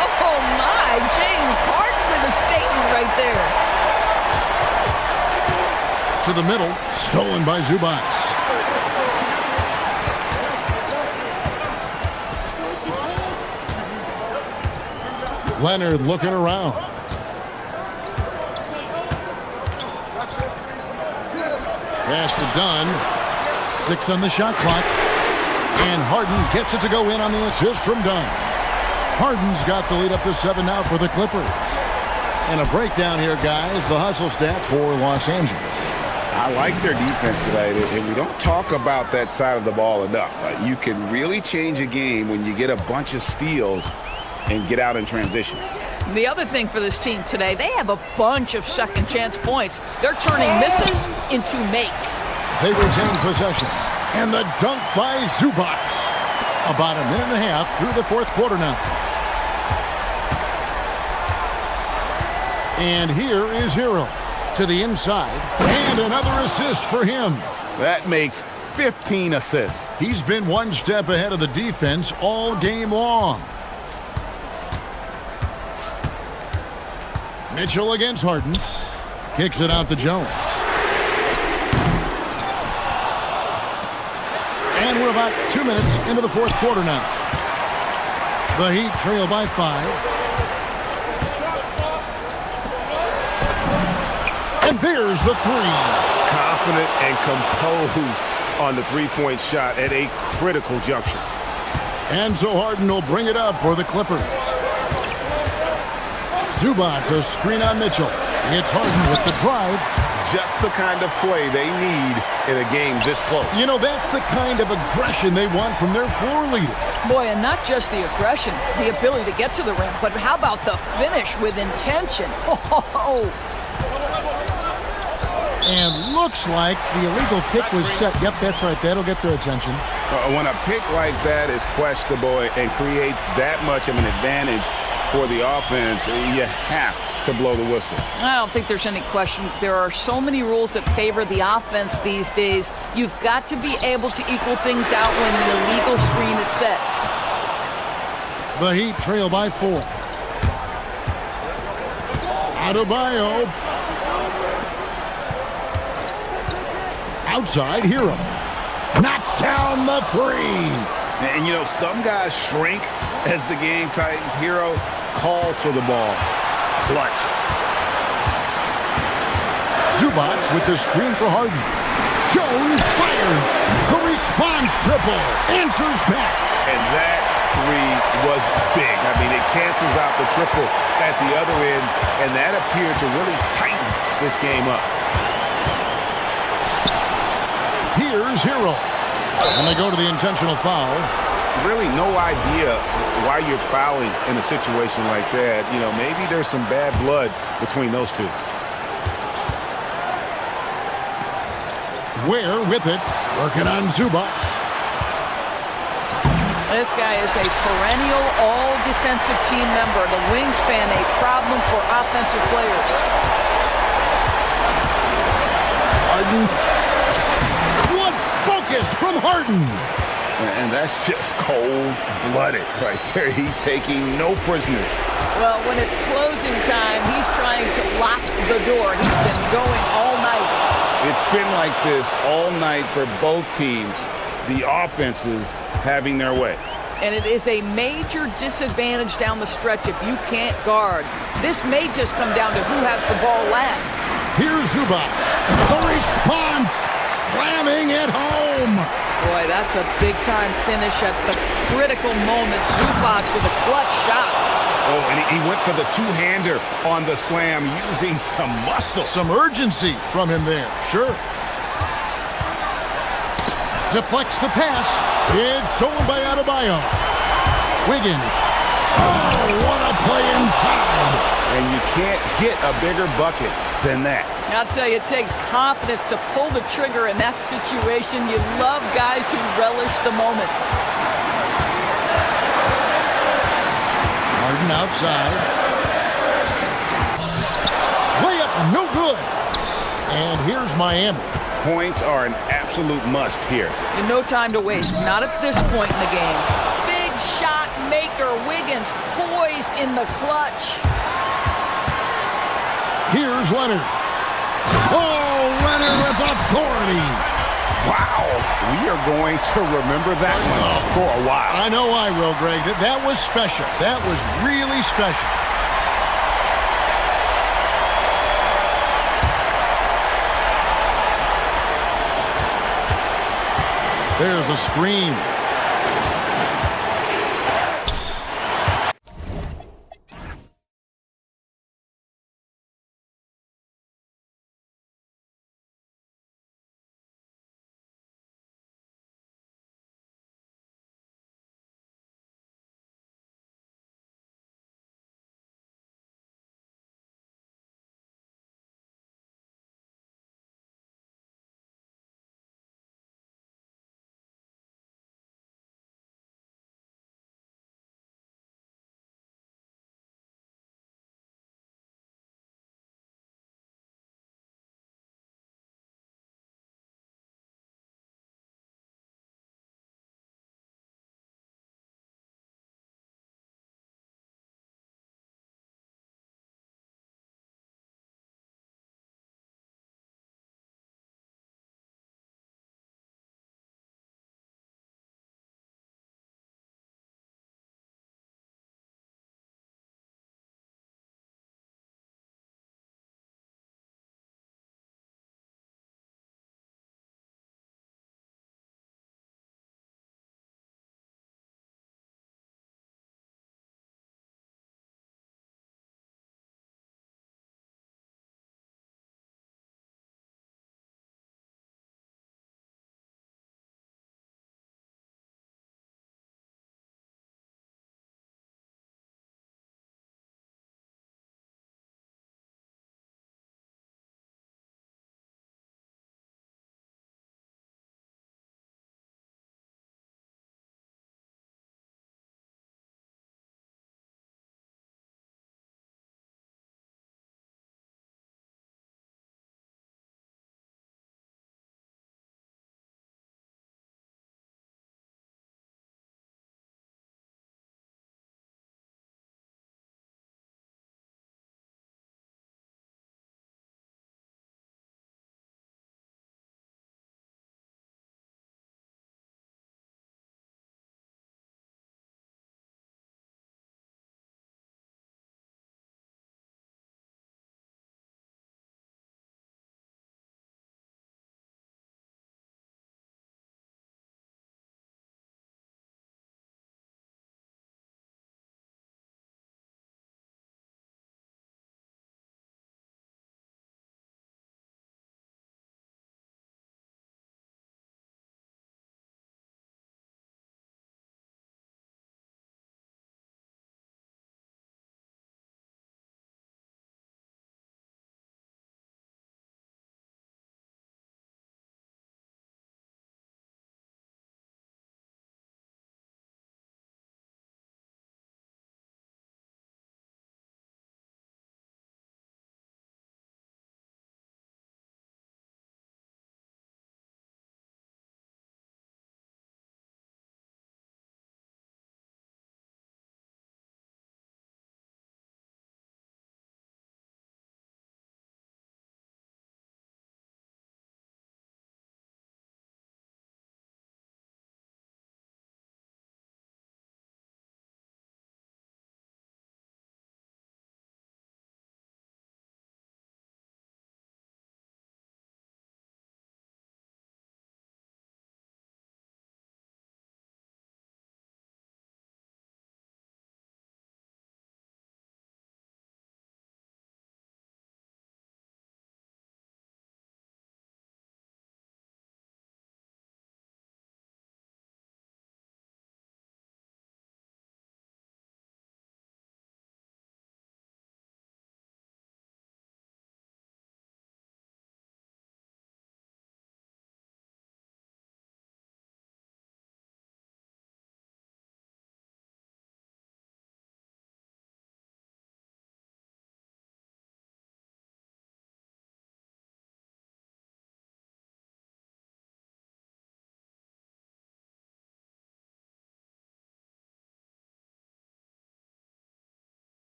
Oh my, James Harden with a statement right there. To the middle, stolen by Zubats. Leonard looking around. Pass to Dunn. 6 on the shot clock. And Harden gets it to go in on the assist from Dunn. Harden's got the lead up to 7 now for the Clippers. And a breakdown here, guys. The hustle stats for Los Angeles. I like their defense today, and we don't talk about that side of the ball enough. You can really change a game when you get a bunch of steals and get out in transition. The other thing for this team today, they have a bunch of second chance points. They're turning misses into makes. They retain possession. And the dunk by Zubats. About a minute and a half through the fourth quarter now. And here is Hero to the inside. And another assist for him. That makes 15 assists. He's been one step ahead of the defense all game long. Mitchell against Harden. Kicks it out to Jones. And we're about 2 minutes into the fourth quarter now. The Heat trail by 5. And there's the 3. Confident and composed on the three-point shot at a critical juncture. And so Harden will bring it up for the Clippers. Zubats a screen on Mitchell. It's Harden with the drive. Just the kind of play they need in a game this close. You know, that's the kind of aggression they want from their floor leader. Boy, and not just the aggression, the ability to get to the rim, but how about the finish with intention? Oh. And looks like the illegal pick was set. Yep, that's right. That'll get their attention. When a pick like that is questionable and creates that much of an advantage for the offense, you have to blow the whistle. I don't think there's any question. There are so many rules that favor the offense these days. You've got to be able to equal things out when the illegal screen is set. The Heat trail by 4. Adebayo. Outside, Hero. Knocks down the 3. And, you know, some guys shrink as the game tightens. Hero calls for the ball. Clutch. Zubats with the screen for Harden. Jones fires. The response triple answers back. And that three was big. I mean, it cancels out the triple at the other end, and that appeared to really tighten this game up. Here's Hero. And they go to the intentional foul. Really no idea why you're fouling in a situation like that. You know, maybe there's some bad blood between those two. Ware with it, working on Zubats. This guy is a perennial all-defensive team member. The wingspan, a problem for offensive players. Harden. What focus from Harden. And that's just cold-blooded right there. He's taking no prisoners. Well, when it's closing time, he's trying to lock the door. He's been going all night. It's been like this all night for both teams. The offenses having their way. And it is a major disadvantage down the stretch if you can't guard. This may just come down to who has the ball last. Here's Zubac. The response, slamming it home. Boy, that's a big-time finish at the critical moment. Zubac with a clutch shot. Oh, and he went for the two-hander on the slam using some muscle. Some urgency from him there, sure. Deflects the pass. It's stolen by Adebayo. Wiggins. Oh, what a play inside. And you can't get a bigger bucket than that. I'll tell you, it takes confidence to pull the trigger in that situation. You love guys who relish the moment. Harden outside. Layup, no good. And here's Miami. Points are an absolute must here. And no time to waste, not at this point in the game. Big shot maker, Wiggins poised in the clutch. Here's Leonard. Oh, Leonard with authority. Wow, we are going to remember that one for a while. I know I will, Greg. That was special. That was really special. There's a screen.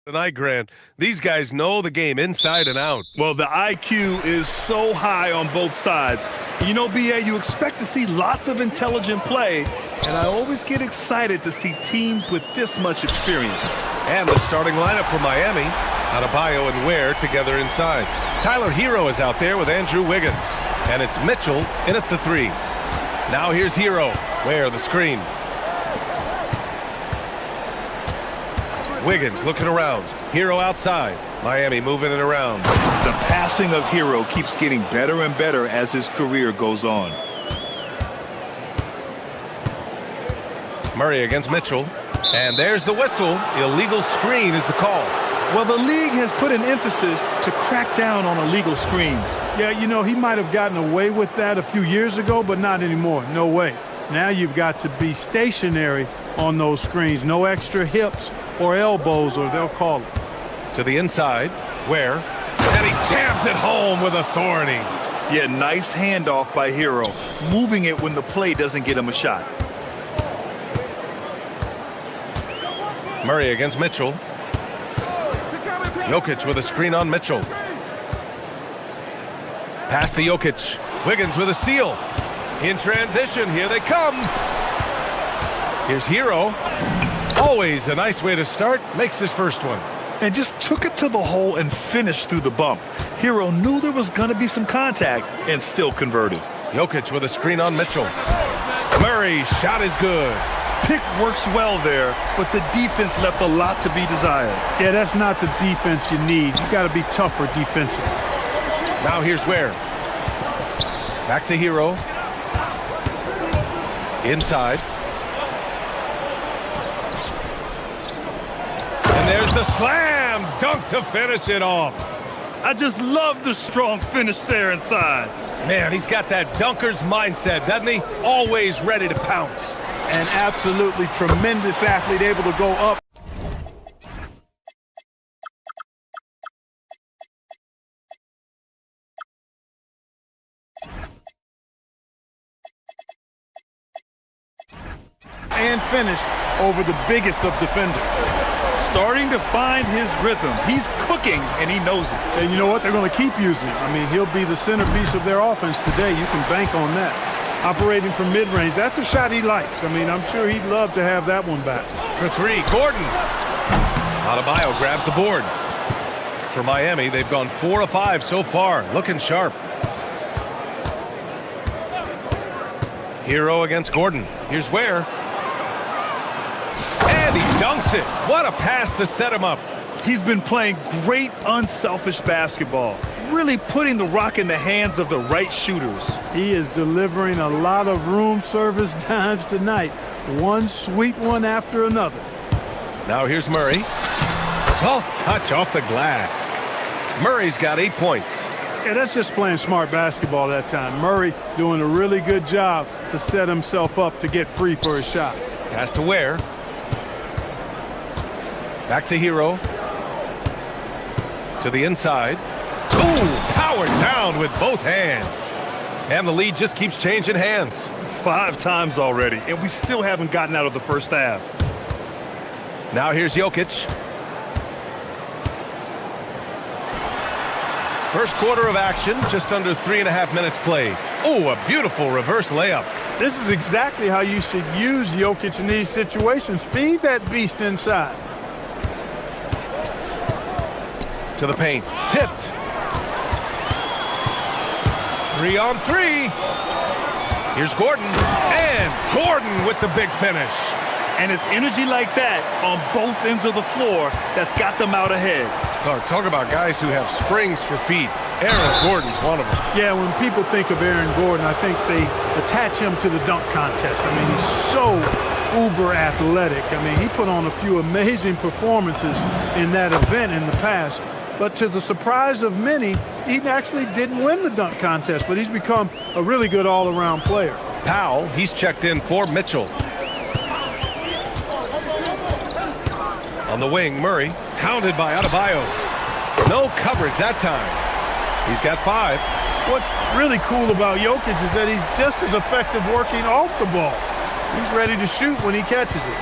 Tonight, Grant, these guys know the game inside and out. Well, the IQ is so high on both sides. You know, BA, you expect to see lots of intelligent play, and I always get excited to see teams with this much experience. And the starting lineup for Miami, Adebayo and Ware together inside. Tyler Hero is out there with Andrew Wiggins, and it's Mitchell in at the 3. Now here's Hero. Ware the screen. Wiggins looking around. Hero outside. Miami moving it around. The passing of Hero keeps getting better and better as his career goes on. Murray against Mitchell. And there's the whistle. Illegal screen is the call. Well, the league has put an emphasis to crack down on illegal screens. Yeah, you know, he might have gotten away with that a few years ago, but not anymore. No way. Now you've got to be stationary on those screens. No extra hips or elbows, or they'll call it. To the inside, Ware, and he jams it home with authority. Yeah, nice handoff by Hero, moving it when the play doesn't get him a shot. Murray against Mitchell. Jokic with a screen on Mitchell. Pass to Jokic. Wiggins with a steal. In transition, here they come. Here's Hero. Always a nice way to start. Makes his first one. And just took it to the hole and finished through the bump. Hero knew there was going to be some contact and still converted. Jokic with a screen on Mitchell. Murray, shot is good. Pick works well there, but the defense left a lot to be desired. Yeah, that's not the defense you need. You got to be tougher defensively. Now here's Ware. Back to Hero. Inside. And there's the slam dunk to finish it off. I just love the strong finish there inside. Man, he's got that dunker's mindset, doesn't he? Always ready to pounce. An absolutely tremendous athlete, able to go up. And finish over the biggest of defenders. Starting to find his rhythm. He's cooking, and he knows it. And you know what? They're going to keep using him. I mean, he'll be the centerpiece of their offense today. You can bank on that. Operating from mid-range, that's a shot he likes. I mean, I'm sure he'd love to have that one back. For 3, Gordon. Adebayo grabs the board. For Miami, they've gone 4 of 5 so far. Looking sharp. Hero against Gordon. Here's Ware. And he dunks it. What a pass to set him up. He's been playing great unselfish basketball. Really putting the rock in the hands of the right shooters. He is delivering a lot of room service dimes tonight. One sweet one after another. Now here's Murray. Soft touch off the glass. Murray's got 8 points. Yeah, that's just playing smart basketball that time. Murray doing a really good job to set himself up to get free for a shot. Pass to Ware. Back to Hero. To the inside. Ooh, powered down with both hands. And the lead just keeps changing hands. 5 times already, and we still haven't gotten out of the first half. Now here's Jokic. First quarter of action, just under 3.5 minutes played. Oh, a beautiful reverse layup. This is exactly how you should use Jokic in these situations. Feed that beast inside. To the paint. Tipped. 3 on 3. Here's Gordon. And Gordon with the big finish. And it's energy like that on both ends of the floor that's got them out ahead. Talk about guys who have springs for feet. Aaron Gordon's one of them. Yeah, when people think of Aaron Gordon, I think they attach him to the dunk contest. I mean, he's so uber athletic. I mean, he put on a few amazing performances in that event in the past. But to the surprise of many, he actually didn't win the dunk contest, but he's become a really good all-around player. Powell, he's checked in for Mitchell. On the wing, Murray, hounded by Adebayo. No coverage that time. He's got 5. What's really cool about Jokic is that he's just as effective working off the ball. He's ready to shoot when he catches it.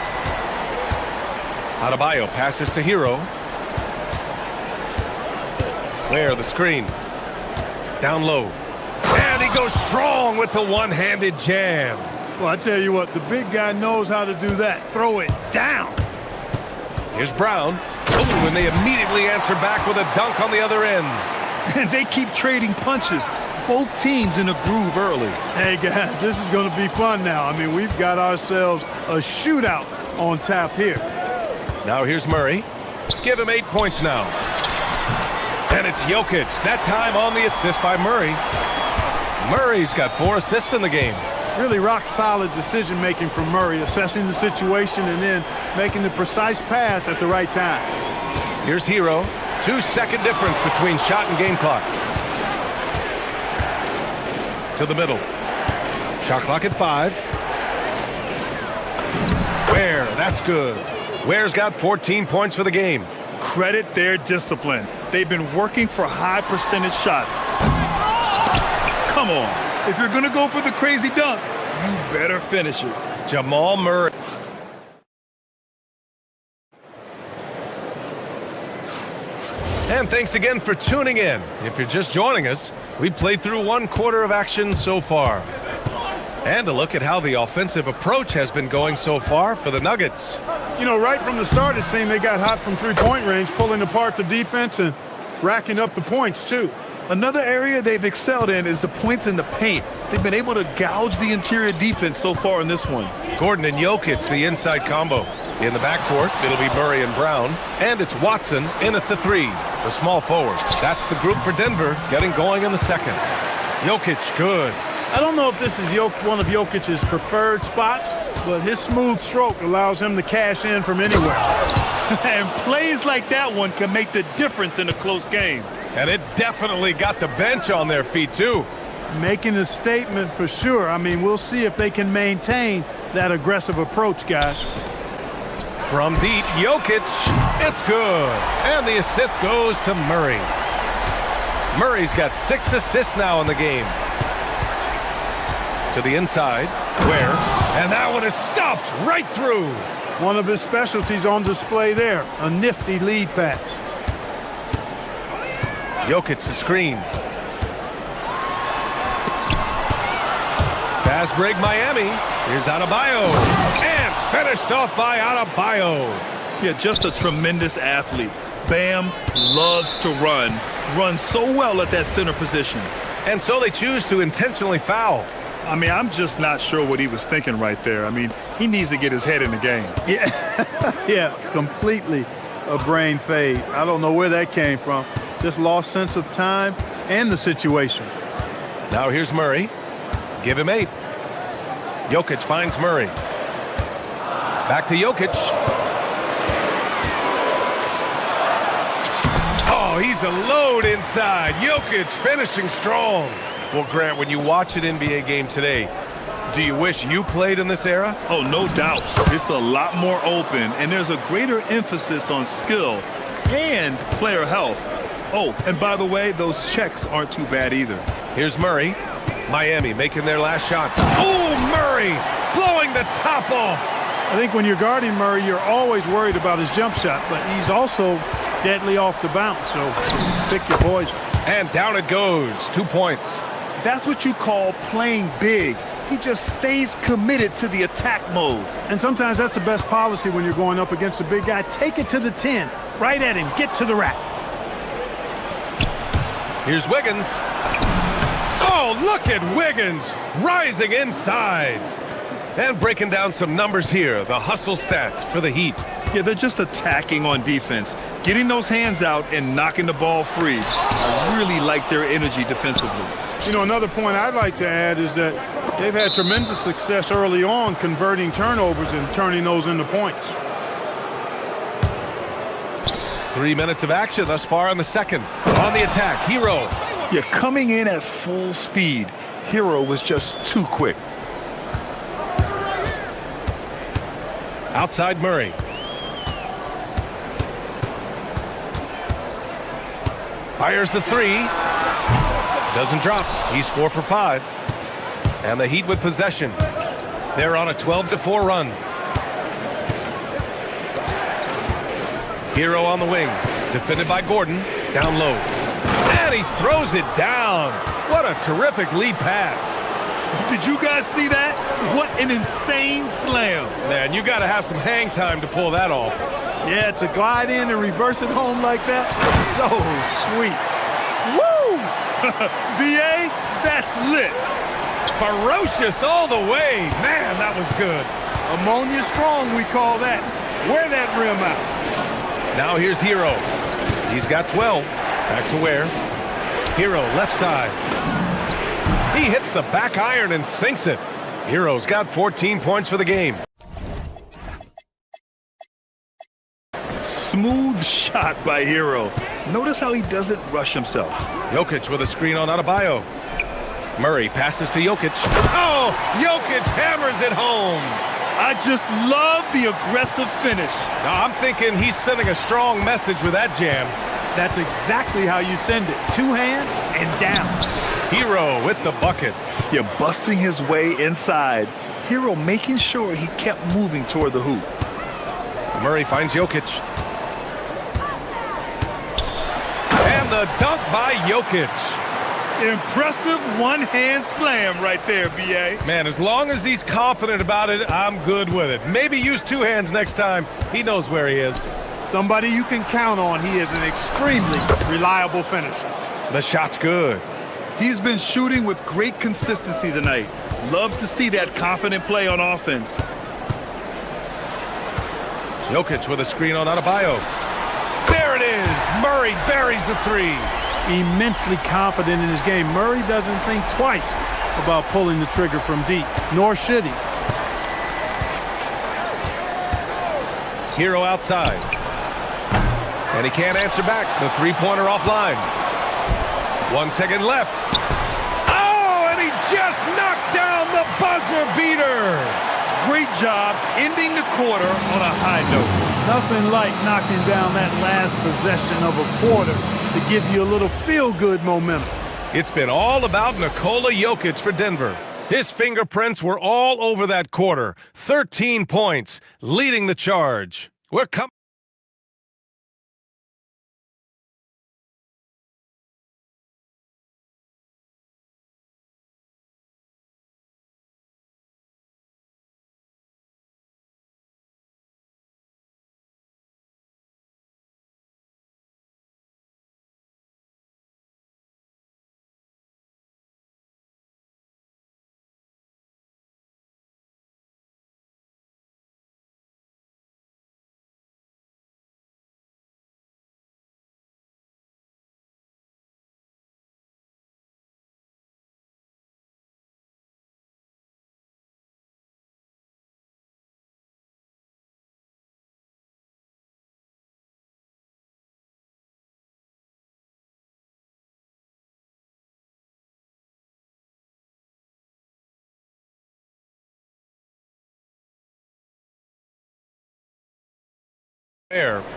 Adebayo passes to Hero. Where, the screen. Down low. And he goes strong with the one-handed jam. Well, I tell you what, the big guy knows how to do that. Throw it down. Here's Brown. Oh, and they immediately answer back with a dunk on the other end. And they keep trading punches. Both teams in a groove early. Hey, guys, this is going to be fun now. I mean, we've got ourselves a shootout on tap here. Now here's Murray. Give him 8 points now. And it's Jokic, that time on the assist by Murray. Murray's got 4 assists in the game. Really rock-solid decision-making from Murray, assessing the situation and then making the precise pass at the right time. Here's Hero. 2-second difference between shot and game clock. To the middle. Shot clock at 5. Ware, that's good. Ware's got 14 points for the game. Credit their discipline. They've been working for high percentage shots. Come on. If you're going to go for the crazy dunk, you better finish it. Jamal Murray. And thanks again for tuning in. If you're just joining us, we played through 1 quarter of action so far. And a look at how the offensive approach has been going so far for the Nuggets. You know, right from the start, it seemed they got hot from three-point range, pulling apart the defense and racking up the points, too. Another area they've excelled in is the points in the paint. They've been able to gouge the interior defense so far in this one. Gordon and Jokic, the inside combo. In the backcourt, it'll be Murray and Brown. And it's Watson in at the 3, the small forward. That's the group for Denver, getting going in the second. Jokic, good. I don't know if this is one of Jokic's preferred spots, but his smooth stroke allows him to cash in from anywhere. And plays like that one can make the difference in a close game. And it definitely got the bench on their feet, too. Making a statement for sure. I mean, we'll see if they can maintain that aggressive approach, guys. From deep, Jokic, it's good. And the assist goes to Murray. Murray's got 6 assists now in the game. To the inside, Ware, and that one is stuffed right through. One of his specialties on display there, a nifty lead pass. Jokic the screen. Fast break Miami. Here's Adebayo. And finished off by Adebayo. Yeah, just a tremendous athlete. Bam loves to run. Runs so well at that center position. And so they choose to intentionally foul. I mean, I'm just not sure what he was thinking right there. I mean, he needs to get his head in the game. Yeah, yeah, completely a brain fade. I don't know where that came from. Just lost sense of time and the situation. Now here's Murray. Give him 8. Jokic finds Murray. Back to Jokic. Oh, he's a load inside. Jokic finishing strong. Well, Grant, when you watch an NBA game today, do you wish you played in this era? Oh, no doubt. It's a lot more open, and there's a greater emphasis on skill and player health. Oh, and by the way, those checks aren't too bad either. Here's Murray. Miami making their last shot. Oh, Murray blowing the top off. I think when you're guarding Murray, you're always worried about his jump shot, but he's also deadly off the bounce, so pick your poison. And down it goes. 2 points. That's what you call playing big. He just stays committed to the attack mode. And sometimes that's the best policy when you're going up against a big guy. Take it to the 10. Right at him. Get to the rack. Here's Wiggins. Oh, look at Wiggins rising inside. And breaking down some numbers here. The hustle stats for the Heat. Yeah, they're just attacking on defense. Getting those hands out and knocking the ball free. I really like their energy defensively. You know, another point I'd like to add is that they've had tremendous success early on converting turnovers and turning those into points. 3 minutes of action thus far in the second. On the attack, Hero. Yeah, coming in at full speed. Hero was just too quick. Outside Murray. Fires the 3. Doesn't drop. He's 4 for 5. And the Heat with possession. They're on a 12-4 run. Hero on the wing. Defended by Gordon. Down low. And he throws it down. What a terrific lead pass. Did you guys see that? What an insane slam. Man, you got to have some hang time to pull that off. Yeah, to glide in and reverse it home like that, so sweet. Woo! BA, that's lit. Ferocious all the way. Man, that was good. Ammonia strong, we call that. Wear that rim out. Now here's Hero. He's got 12. Back to Ware. Hero, left side. He hits the back iron and sinks it. Hero's got 14 points for the game. Smooth shot by Hero. Notice how he doesn't rush himself. Jokic with a screen on Adebayo. Murray passes to Jokic. Oh, Jokic hammers it home. I just love the aggressive finish. Now, I'm thinking he's sending a strong message with that jam. That's exactly how you send it. Two hands and down. Hero with the bucket. You're busting his way inside. Hero making sure he kept moving toward the hoop. Murray finds Jokic. And the dunk by Jokic. Impressive one-hand slam right there, B.A. Man, as long as he's confident about it, I'm good with it. Maybe use two hands next time. He knows where he is. Somebody you can count on. He is an extremely reliable finisher. The shot's good. He's been shooting with great consistency tonight. Love to see that confident play on offense. Jokic with a screen on Adebayo. There it is. Murray buries the three. Immensely confident in his game. Murray doesn't think twice about pulling the trigger from deep, nor should he. Hero outside. And he can't answer back. The three-pointer offline. 1 second left. Oh, and he just knocked down the buzzer beater. Great job ending the quarter on a high note. Nothing like knocking down that last possession of a quarter to give you a little feel-good momentum. It's been all about Nikola Jokic for Denver. His fingerprints were all over that quarter. 13 points, leading the charge. We're coming.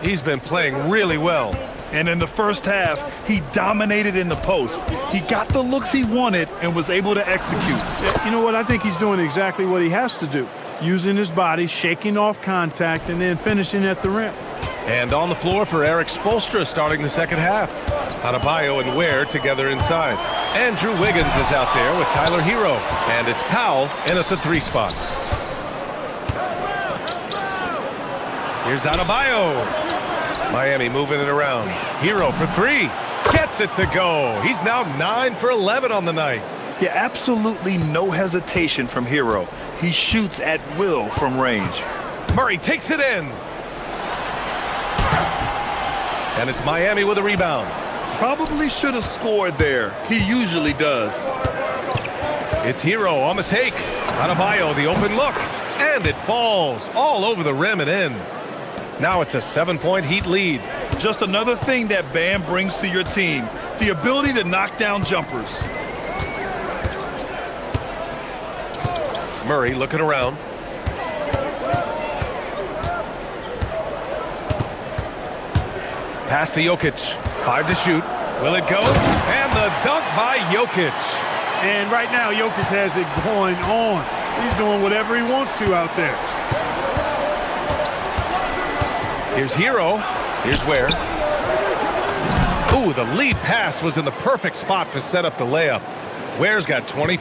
He's been playing really well. And in the first half, he dominated in the post. He got the looks he wanted and was able to execute. You know what? I think he's doing exactly what he has to do. Using his body, shaking off contact, and then finishing at the rim. And on the floor for Eric Spoelstra starting the second half. Adebayo and Ware together inside. Andrew Wiggins is out there with Tyler Hero. And it's Powell in at the three spot. Here's Adebayo. Miami moving it around. Hero for three. Gets it to go. He's now 9 for 11 on the night. Yeah, absolutely no hesitation from Hero. He shoots at will from range. Murray takes it in. And it's Miami with a rebound. Probably should have scored there. He usually does. It's Hero on the take. Adebayo, the open look. And it falls all over the rim and in. Now it's a 7-point Heat lead. Just another thing that Bam brings to your team, the ability to knock down jumpers. Murray looking around. Pass to Jokic. 5 to shoot. Will it go? And the dunk by Jokic. And right now, Jokic has it going on. He's doing whatever he wants to out there. Here's Hero. Here's Ware. Ooh, the lead pass was in the perfect spot to set up the layup. Ware's got 20.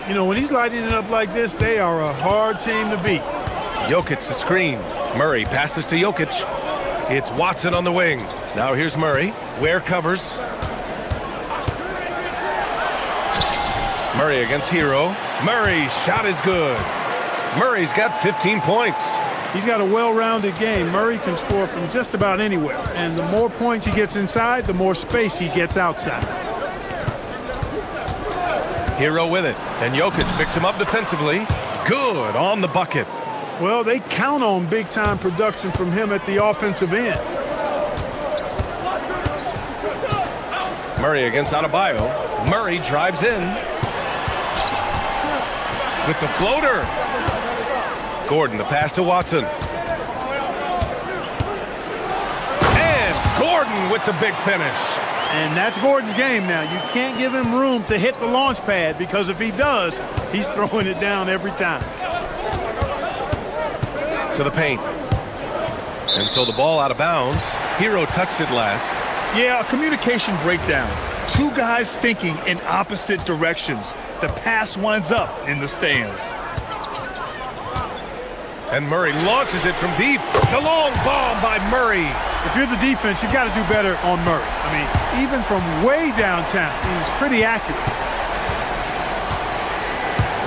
You know, when he's lighting it up like this, they are a hard team to beat. Jokic the screen. Murray passes to Jokic. It's Watson on the wing. Now here's Murray. Ware covers. Murray against Hero. Murray's shot is good. Murray's got 15 points. He's got a well-rounded game. Murray can score from just about anywhere. And the more points he gets inside, the more space he gets outside. Hero with it. And Jokic picks him up defensively. Good on the bucket. Well, they count on big-time production from him at the offensive end. Murray against Adebayo. Murray drives in. With the floater. Gordon, the pass to Watson. And Gordon with the big finish. And that's Gordon's game now. You can't give him room to hit the launch pad, because if he does, he's throwing it down every time. To the paint. And so the ball out of bounds. Hero touched it last. Yeah, a communication breakdown. Two guys thinking in opposite directions. The pass winds up in the stands. And Murray launches it from deep. The long bomb by Murray. If you're the defense, you've got to do better on Murray. I mean, even from way downtown, he's pretty accurate.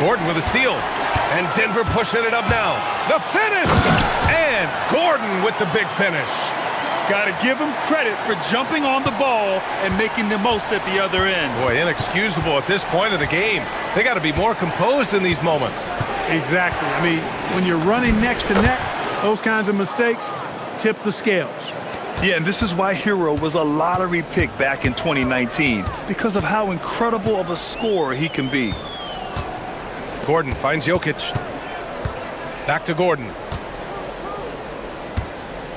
Gordon with a steal. And Denver pushing it up now. The finish! And Gordon with the big finish. Got to give him credit for jumping on the ball and making the most at the other end. Boy, inexcusable at this point of the game. They got to be more composed in these moments. Exactly. I mean, when you're running neck to neck, those kinds of mistakes tip the scales. Yeah, and this is why Hero was a lottery pick back in 2019, because of how incredible of a scorer he can be. Gordon finds Jokic. Back to Gordon.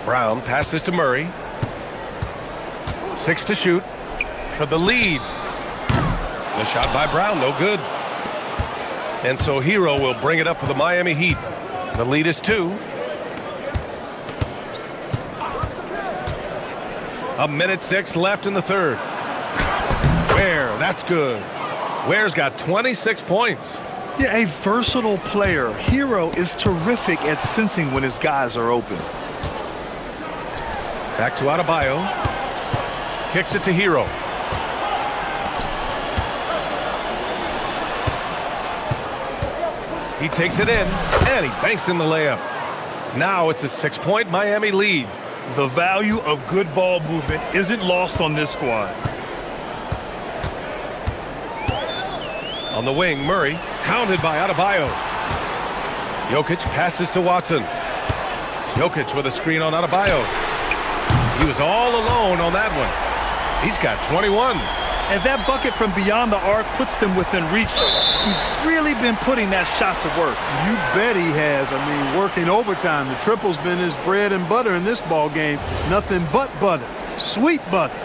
Brown passes to Murray. 6 to shoot for the lead. The shot by Brown, no good. And so Hero will bring it up for the Miami Heat. The lead is 2. A minute 6 left in the third. Ware, that's good. Ware's got 26 points. Yeah, a versatile player. Hero is terrific at sensing when his guys are open. Back to Adebayo. Kicks it to Hero. He takes it in, and he banks in the layup. Now it's a 6-point Miami lead. The value of good ball movement isn't lost on this squad. On the wing, Murray, hounded by Adebayo. Jokic passes to Watson. Jokic with a screen on Adebayo. He was all alone on that one. He's got 21. And that bucket from beyond the arc puts them within reach. He's really been putting that shot to work. You bet he has. I mean, working overtime. The triple's been his bread and butter in this ball game. Nothing but butter. Sweet butter.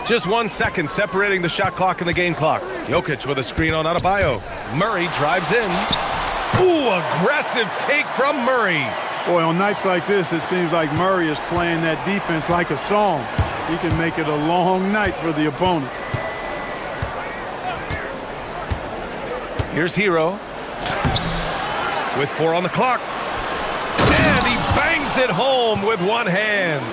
Just 1 second separating the shot clock and the game clock. Jokic with a screen on Adebayo. Murray drives in. Ooh, aggressive take from Murray. Boy, on nights like this, it seems like Murray is playing that defense like a song. He can make it a long night for the opponent. Here's Hero. With 4 on the clock. And he bangs it home with one hand.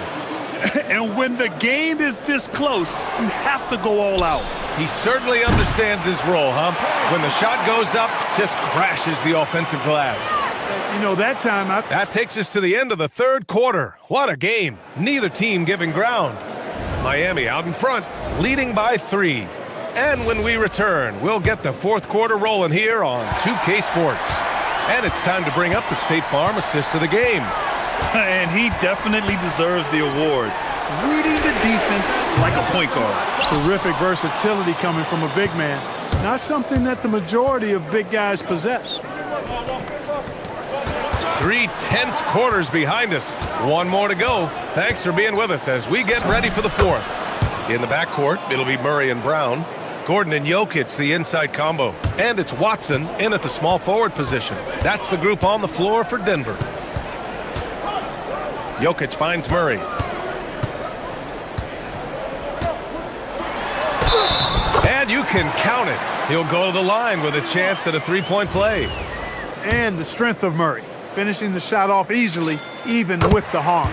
And when the game is this close, you have to go all out. He certainly understands his role, huh? When the shot goes up, just crashes the offensive glass. You know, that time... That takes us to the end of the third quarter. What a game. Neither team giving ground. Miami out in front, leading by 3. And when we return, we'll get the fourth quarter rolling here on 2K Sports. And it's time to bring up the State Farm assist of the game. And he definitely deserves the award. Reading the defense like a point guard. Terrific versatility coming from a big man. Not something that the majority of big guys possess. 3 tense quarters behind us. 1 more to go. Thanks for being with us as we get ready for the fourth. In the backcourt, it'll be Murray and Brown. Gordon and Jokic, the inside combo. And it's Watson in at the small forward position. That's the group on the floor for Denver. Jokic finds Murray. And you can count it. He'll go to the line with a chance at a three-point play. And the strength of Murray, finishing the shot off easily, even with the harm.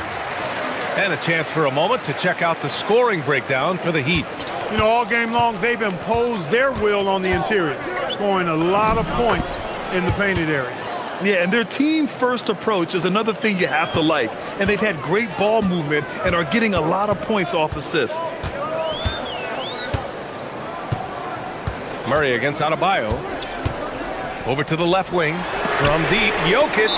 And a chance for a moment to check out the scoring breakdown for the Heat. You know, all game long, they've imposed their will on the interior, scoring a lot of points in the painted area. Yeah, and their team-first approach is another thing you have to like. And they've had great ball movement and are getting a lot of points off assists. Murray against Adebayo. Over to the left wing. From deep, Jokic.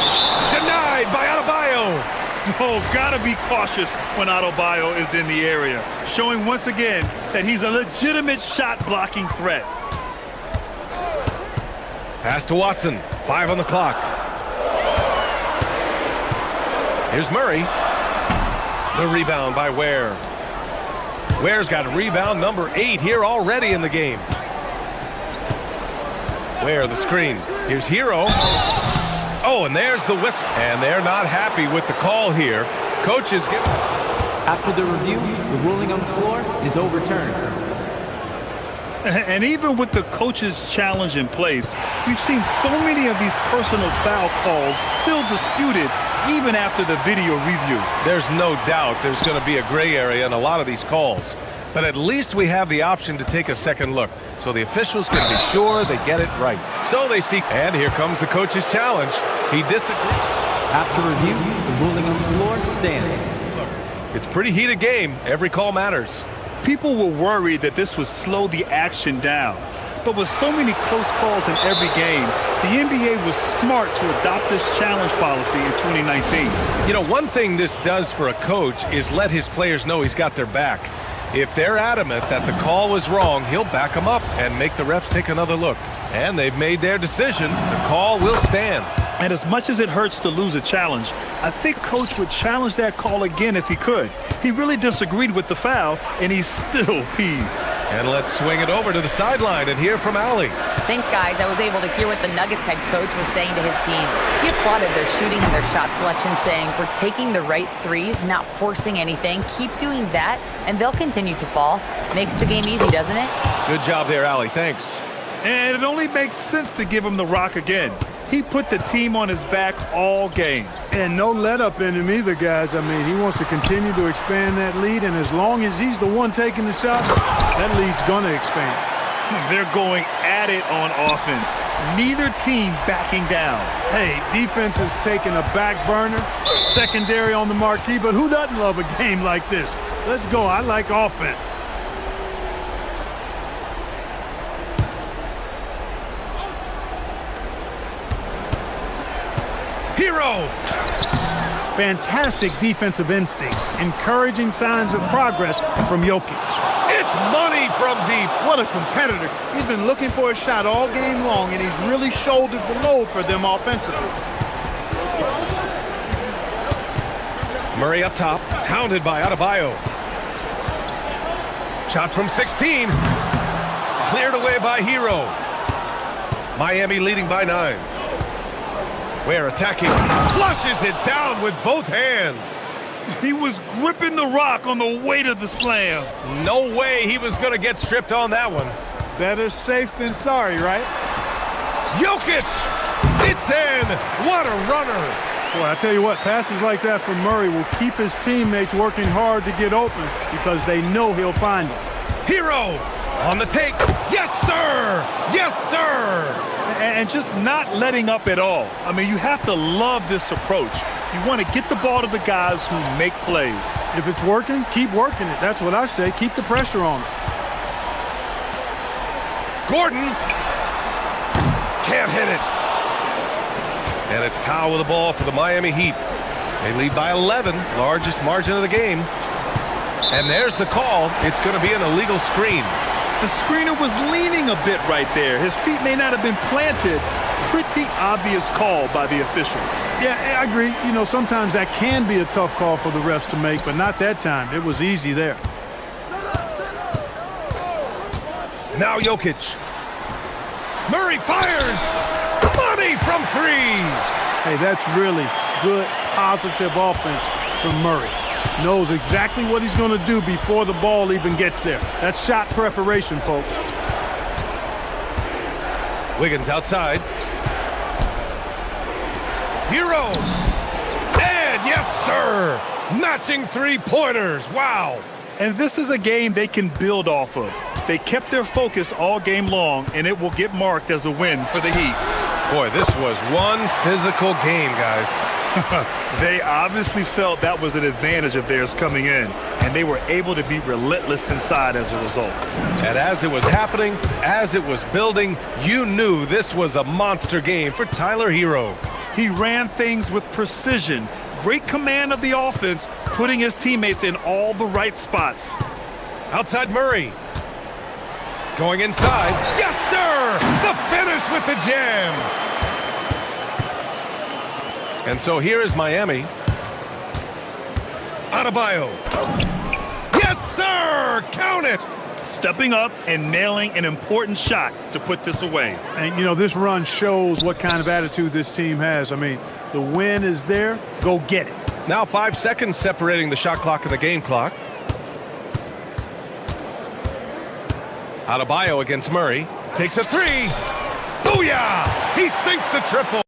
Denied by Adebayo. Oh, gotta be cautious when Adebayo is in the area. Showing once again that he's a legitimate shot-blocking threat. Pass to Watson. 5 on the clock. Here's Murray. The rebound by Ware. Ware's got rebound number 8 here already in the game. Ware, the screen. Here's Hero. Oh, and there's the whistle. And they're not happy with the call here. Coaches get... After the review, the ruling on the floor is overturned. And even with the coach's challenge in place, we've seen so many of these personal foul calls still disputed even after the video review. There's no doubt there's going to be a gray area in a lot of these calls. But at least we have the option to take a second look, so the officials can be sure they get it right. So they seek, and here comes the coach's challenge. He disagrees. After review, the ruling on the floor stands. It's a pretty heated game. Every call matters. People were worried that this would slow the action down. But with so many close calls in every game, the NBA was smart to adopt this challenge policy in 2019. You know, one thing this does for a coach is let his players know he's got their back. If they're adamant that the call was wrong, he'll back them up and make the refs take another look. And they've made their decision. The call will stand. And as much as it hurts to lose a challenge, I think Coach would challenge that call again if he could. He really disagreed with the foul, and he's still peeved. And let's swing it over to the sideline and hear from Allie. Thanks, guys. I was able to hear what the Nuggets head coach was saying to his team. He applauded their shooting and their shot selection, saying, "We're taking the right threes, not forcing anything. Keep doing that, and they'll continue to fall." Makes the game easy, doesn't it? Good job there, Allie. Thanks. And it only makes sense to give him the rock again. He put the team on his back all game. And no let-up in him either, guys. I mean, he wants to continue to expand that lead, and as long as he's the one taking the shots, that lead's going to expand. They're going at it on offense. Neither team backing down. Hey, defense is taking a back burner, secondary on the marquee, but who doesn't love a game like this? Let's go. I like offense. Hero! Fantastic defensive instincts, encouraging signs of progress from Jokic. It's money from deep. What a competitor. He's been looking for a shot all game long, and he's really shouldered the load for them offensively. Murray up top, hounded by Adebayo. Shot from 16. Cleared away by Hero. Miami leading by 9. Ware attacking, flushes it down with both hands. He was gripping the rock on the weight of the slam. No way he was going to get stripped on that one. Better safe than sorry, right? Jokic! It's in! What a runner! Boy, I tell you what, passes like that from Murray will keep his teammates working hard to get open because they know he'll find them. Hero! On the take. Yes, sir! Yes, sir! And just not letting up at all. I mean, you have to love this approach. You want to get the ball to the guys who make plays. If it's working, keep working it. That's what I say. Keep the pressure on it. Gordon can't hit it. And it's Powell with the ball for the Miami Heat. They lead by 11, largest margin of the game. And there's the call. It's going to be an illegal screen. The screener was leaning a bit right there. His feet may not have been planted. Pretty obvious call by the officials. Yeah, I agree. You know, sometimes that can be a tough call for the refs to make, but not that time. It was easy there. Now Jokic. Murray fires! Money from three! Hey, that's really good, positive offense from Murray. Knows exactly what he's going to do before the ball even gets there. That's shot preparation, folks. Wiggins outside. Hero! And yes, sir! Matching three-pointers. Wow! And this is a game they can build off of. They kept their focus all game long, and it will get marked as a win for the Heat. Boy, this was one physical game, guys. They obviously felt that was an advantage of theirs coming in, and they were able to be relentless inside as a result. And as it was happening, as it was building, you knew this was a monster game for Tyler Hero. He ran things with precision, great command of the offense, putting his teammates in all the right spots. Outside Murray. Going inside. Yes, sir! The finish with the jam! And so here is Miami. Adebayo. Yes, sir! Count it! Stepping up and nailing an important shot to put this away. And, you know, this run shows what kind of attitude this team has. I mean, the win is there. Go get it. Now 5 seconds separating the shot clock and the game clock. Adebayo against Murray. Takes a three. Booyah! He sinks the triple.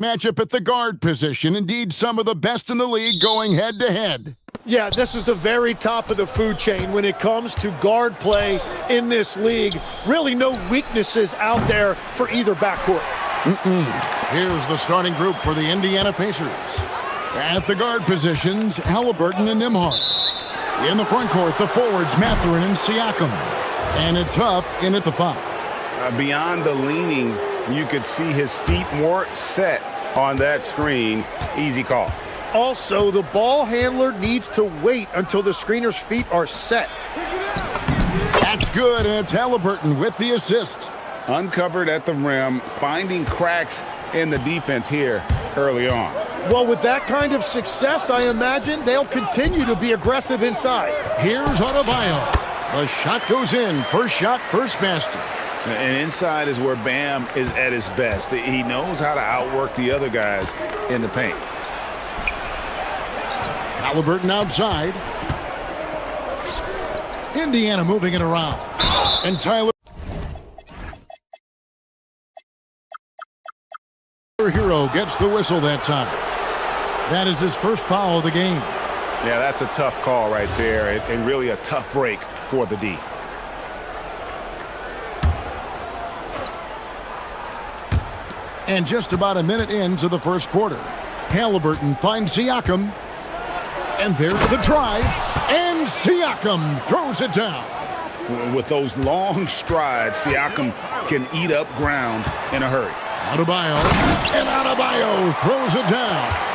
Matchup at the guard position. Indeed, some of the best in the league going head-to-head. Yeah, this is the very top of the food chain when it comes to guard play in this league. Really no weaknesses out there for either backcourt. Here's the starting group for the Indiana Pacers. At the guard positions, Halliburton and Nembhard. In the front court, the forwards, Mathurin and Siakam. And it's Huff in at the 5. Beyond the leaning, you could see his feet more set on that screen. Easy call. Also, the ball handler needs to wait until the screener's feet are set. That's good, and it's Halliburton with the assist. Uncovered at the rim, finding cracks in the defense here early on. Well, with that kind of success, I imagine they'll continue to be aggressive inside. Here's Adebayo. The shot goes in. First shot, first basket. And inside is where Bam is at his best. He knows how to outwork the other guys in the paint. Halliburton outside. Indiana moving it around. And Tyler Hero gets the whistle that time. That is his first foul of the game. Yeah, that's a tough call right there, and really a tough break for the D. And just about a minute into the first quarter, Halliburton finds Siakam. And there's the drive, and Siakam throws it down. With those long strides, Siakam can eat up ground in a hurry. Adebayo, and Adebayo throws it down.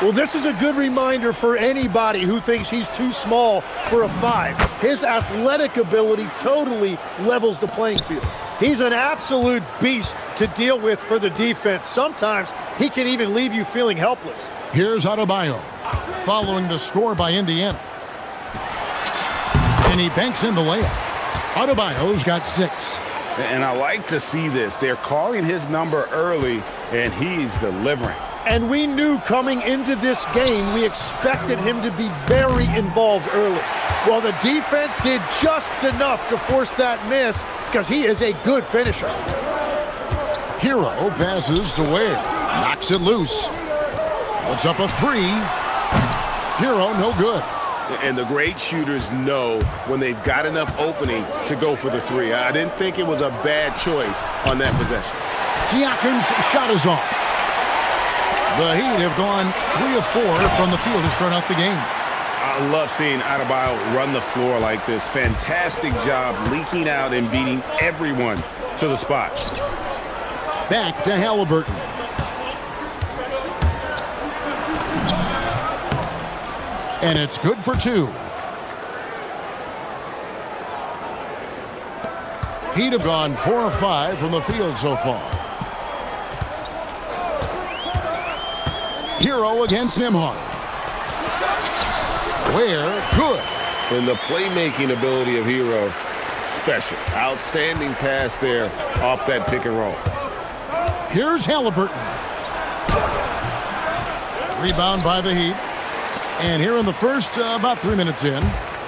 Well, this is a good reminder for anybody who thinks he's too small for a 5. His athletic ability totally levels the playing field. He's an absolute beast to deal with for the defense. Sometimes he can even leave you feeling helpless. Here's Adebayo, following the score by Indiana. And he banks in the layup. Adebayo's got 6. And I like to see this. They're calling his number early, and he's delivering. And we knew coming into this game, we expected him to be very involved early. Well, the defense did just enough to force that miss because he is a good finisher. Hero passes to Ware. Knocks it loose. Puts up a 3. Hero, no good. And the great shooters know when they've got enough opening to go for the 3. I didn't think it was a bad choice on that possession. Siakam's shot is off. The Heat have gone 3 of 4 from the field to start out the game. I love seeing Adebayo run the floor like this. Fantastic job leaking out and beating everyone to the spot. Back to Halliburton. And it's good for 2. Heat have gone 4 of 5 from the field so far. Hero against Nembhard. Ware, good. And the playmaking ability of Hero, special. Outstanding pass there off that pick and roll. Here's Halliburton. Rebound by the Heat. And here in the first, about 3 minutes in.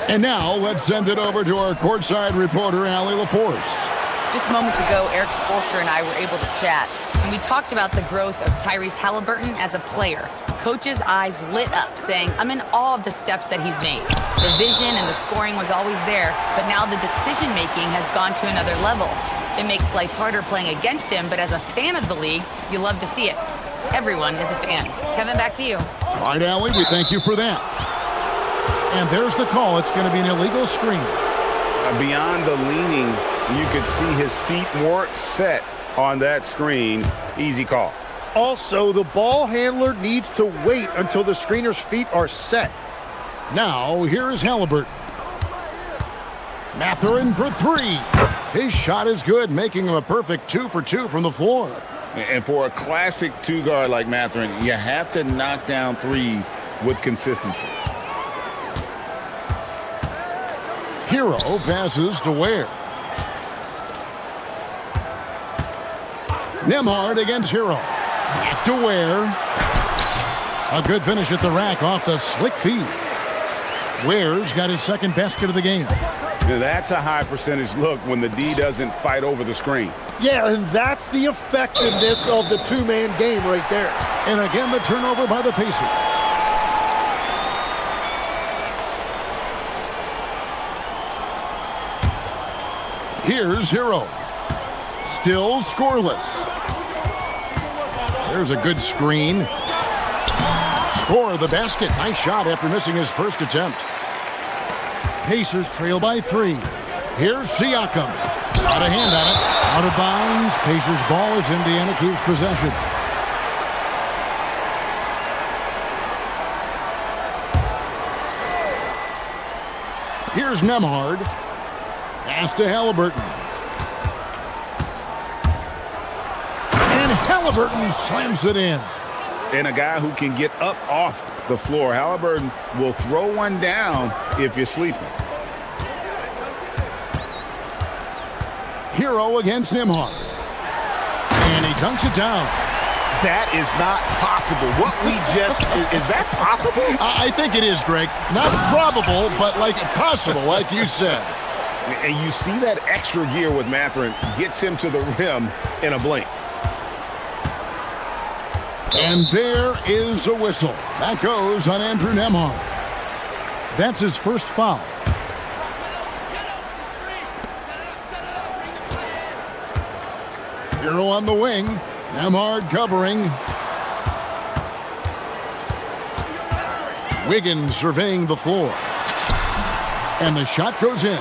And now let's send it over to our courtside reporter, Allie LaForce. Just moments ago, Eric Spoelstra and I were able to chat, and we talked about the growth of Tyrese Halliburton as a player. Coach's eyes lit up, saying, I'm in awe of the steps that he's made. The vision and the scoring was always there, but now the decision-making has gone to another level. It makes life harder playing against him, but as a fan of the league, you love to see it. Everyone is a fan. Kevin, back to you. All right, Allie, we thank you for that. And there's the call. It's going to be an illegal screen. Beyond the leaning, you could see his feet more set on that screen. Easy call. Also, the ball handler needs to wait until the screener's feet are set. Now, here is Halliburton. Mathurin for 3. His shot is good, making him a perfect 2 for 2 from the floor. And for a classic 2-guard like Mathurin, you have to knock down threes with consistency. Hero passes to Ware. Nembhard against Hero. Back to Ware. A good finish at the rack off the slick feed. Ware's got his second basket of the game. Now, that's a high percentage look when the D doesn't fight over the screen. Yeah, and that's the effectiveness of the two-man game right there. And again, the turnover by the Pacers. Here's Hero. Still scoreless. There's a good screen. Score the basket. Nice shot after missing his first attempt. Pacers trail by 3. Here's Siakam. Got a hand on it. Out of bounds. Pacers ball as Indiana keeps possession. Here's Nembhard. Pass to Halliburton. And Halliburton slams it in. And a guy who can get up off the floor. Halliburton will throw one down if you're sleeping. Hero against Nembhard. And he dunks it down. That is not possible. What we just, is that possible? I think it is, Greg. Not probable, but like possible, like you said. And you see that extra gear with Mathurin gets him to the rim in a blink. And there is a whistle. That goes on Andrew Nembhard. That's his first foul. Hero on the wing. Nembhard covering. Wiggins surveying the floor. And the shot goes in.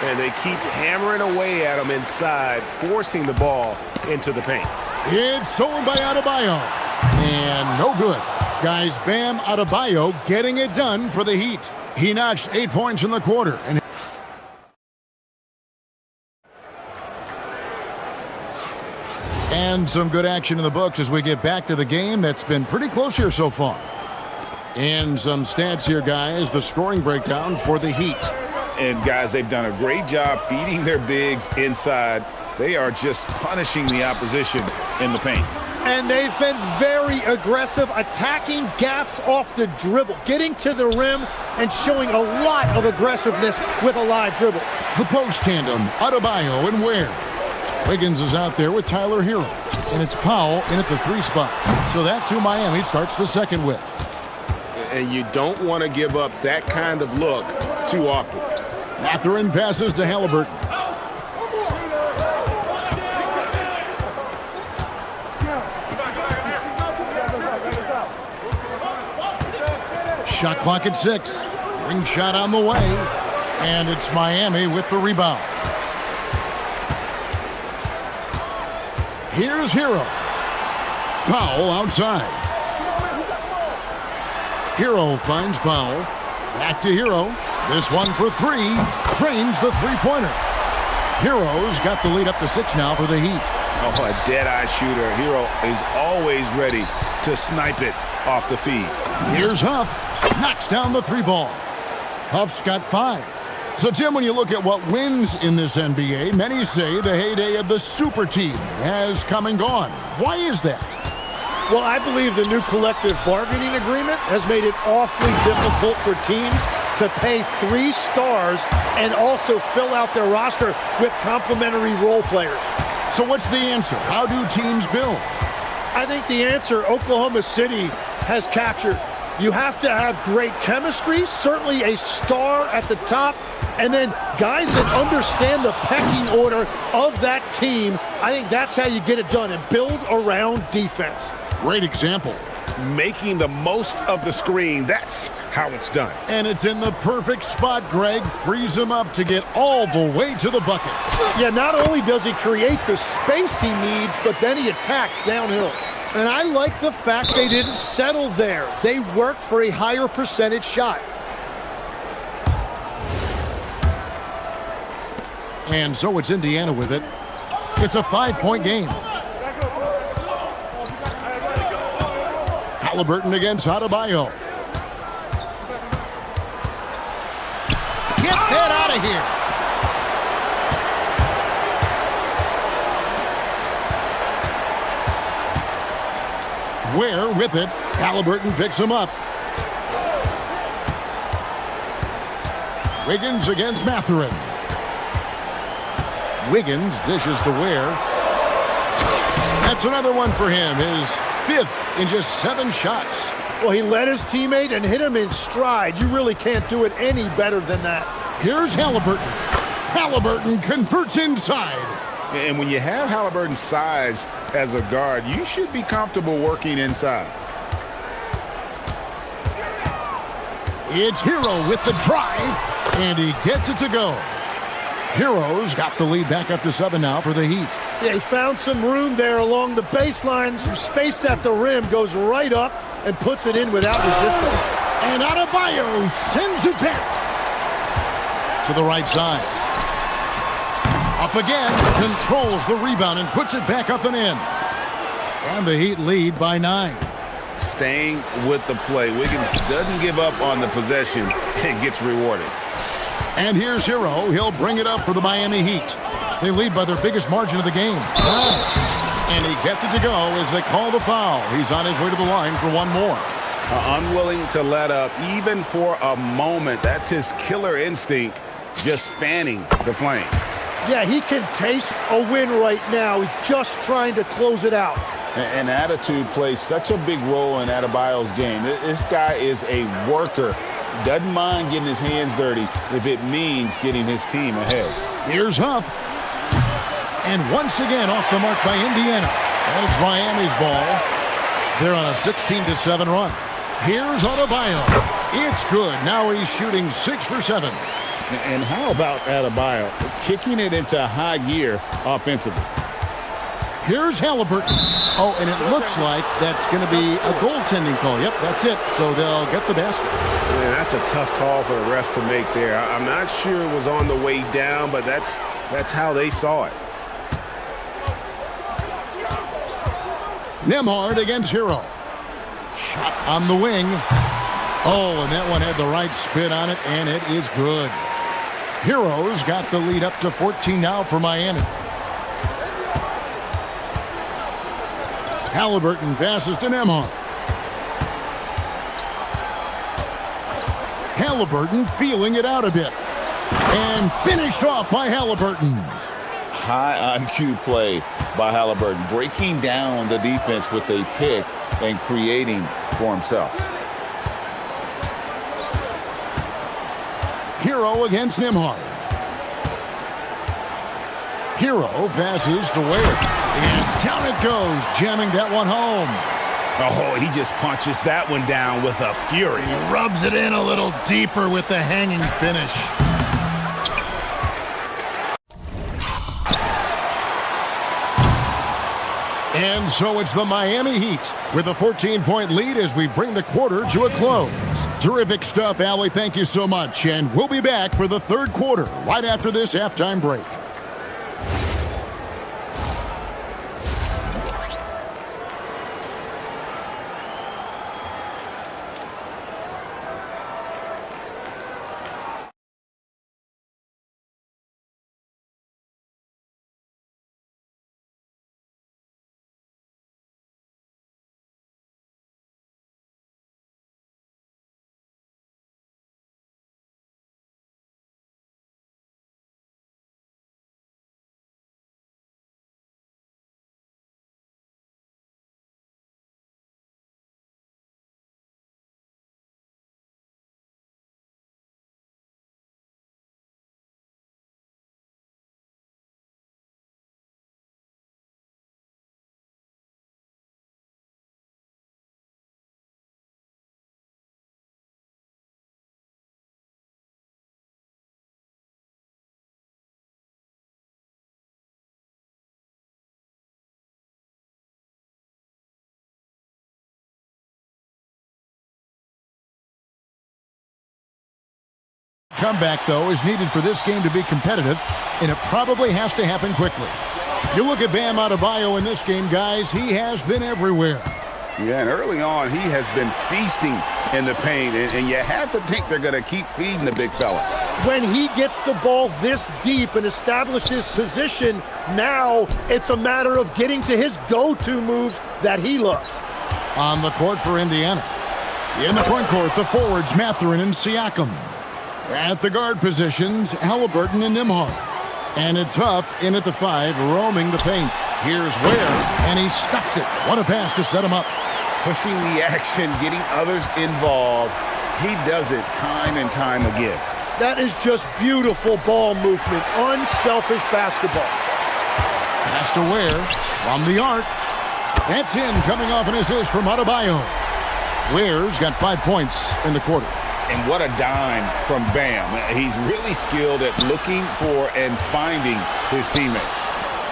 And they keep hammering away at him inside, forcing the ball into the paint. It's stolen by Adebayo. And no good. Guys, Bam Adebayo getting it done for the Heat. He notched 8 points in the quarter. And some good action in the books as we get back to the game that's been pretty close here so far. And some stats here, guys. The scoring breakdown for the Heat. And guys, they've done a great job feeding their bigs inside. They are just punishing the opposition in the paint. And they've been very aggressive, attacking gaps off the dribble, getting to the rim and showing a lot of aggressiveness with a live dribble. The post tandem, Adebayo and Ware. Wiggins is out there with Tyler Hero. And it's Powell in at the 3 spot. So that's who Miami starts the second with. And you don't want to give up that kind of look too often. Mathurin passes to Halliburton. Shot clock at 6. Ring shot on the way. And it's Miami with the rebound. Here's Hero. Powell outside. Hero finds Powell. Back to Hero. This one for 3. Trains the three-pointer. Hero's got the lead up to 6 now for the Heat. Oh, a dead-eye shooter. Hero is always ready to snipe it off the feed. Here's Huff. Knocks down the 3 ball. Huff's got 5. So, Tim, when you look at what wins in this NBA, many say the heyday of the super team has come and gone. Why is that? Well, I believe the new collective bargaining agreement has made it awfully difficult for teams to pay 3 stars and also fill out their roster with complementary role players. So what's the answer? How do teams build? I think the answer Oklahoma City has captured. You have to have great chemistry, certainly a star at the top, and then guys that understand the pecking order of that team. I think that's how you get it done and build around defense. Great example. Making the most of the screen, that's how it's done. And it's in the perfect spot, Greg. Frees him up to get all the way to the bucket. Yeah, not only does he create the space he needs, but then he attacks downhill. And I like the fact they didn't settle there. They worked for a higher percentage shot. And so it's Indiana with it. It's a 5-point game. Halliburton against Adebayo. Get that out of here. Ware with it. Halliburton picks him up. Wiggins against Mathurin. Wiggins dishes to Ware. That's another one for him, his 5th in just 7 shots. Well, he led his teammate and hit him in stride. You really can't do it any better than that. Here's Halliburton. Halliburton converts inside. And when you have Halliburton's size as a guard, you should be comfortable working inside. It's Hero with the drive, and he gets it to go. Hero's got the lead back up to 7 now for the Heat. Yeah, he found some room there along the baseline, some space at the rim, goes right up and puts it in without resistance. And Adebayo sends it back to the right side. Up again, controls the rebound and puts it back up and in. And the Heat lead by 9. Staying with the play. Wiggins doesn't give up on the possession and gets rewarded. And here's Hero. He'll bring it up for the Miami Heat. They lead by their biggest margin of the game. And he gets it to go as they call the foul. He's on his way to the line for one more. Unwilling to let up even for a moment. That's his killer instinct, just fanning the flame. Yeah, he can taste a win right now. He's just trying to close it out. And attitude plays such a big role in Adebayo's game. This guy is a worker. Doesn't mind getting his hands dirty if it means getting his team ahead. Here's Huff. And once again off the mark by Indiana. And it's Miami's ball. They're on a 16-7 run. Here's Adebayo. It's good. Now he's shooting 6 for 7. And how about Adebayo kicking it into high gear offensively? Here's Halliburton. Oh, and it looks like that's going to be a goaltending call. Yep, that's it. So they'll get the basket. Man, that's a tough call for the refs to make there. I'm not sure it was on the way down, but that's how they saw it. Nembhard against Hero. Shot on the wing. Oh, and that one had the right spin on it, and it is good. Hero's got the lead up to 14 now for Miami. Halliburton passes to Nembhard. Halliburton feeling it out a bit. And finished off by Halliburton. High IQ play by Halliburton, breaking down the defense with a pick and creating for himself. Hero against Nembhard. Hero passes to Ware. And down it goes, jamming that one home. Oh, he just punches that one down with a fury. He rubs it in a little deeper with the hanging finish. And so it's the Miami Heat with a 14-point lead as we bring the quarter to a close. Terrific stuff, Allie. Thank you so much. And we'll be back for the third quarter right after this halftime break. Comeback, though, is needed for this game to be competitive, and it probably has to happen quickly. You look at Bam Adebayo in this game, guys, he has been everywhere. Yeah, and early on, he has been feasting in the paint, and you have to think they're going to keep feeding the big fella. When he gets the ball this deep and establishes position, now it's a matter of getting to his go-to moves that he loves. On the court for Indiana. In the front court, the forwards, Mathurin and Siakam. At the guard positions, Halliburton and Nembhard. And it's Huff in at the 5, roaming the paint. Here's Ware, and he stuffs it. What a pass to set him up. Pushing the action, getting others involved. He does it time and time again. That is just beautiful ball movement, unselfish basketball. Pass to Ware from the arc. That's in, coming off an assist from Adebayo. Ware's got 5 points in the quarter. And what a dime from Bam. He's really skilled at looking for and finding his teammate.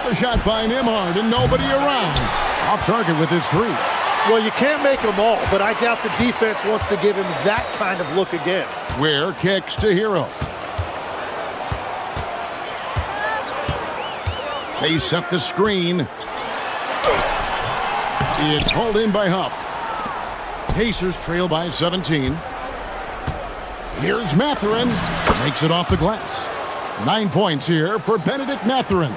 The shot by Nembhard and nobody around. Off target with his 3. Well, you can't make them all, but I doubt the defense wants to give him that kind of look again. Ware kicks to Hero. They set the screen. It's hauled in by Huff. Pacers trail by 17. Here's Mathurin. Makes it off the glass. 9 points here for Benedict Mathurin.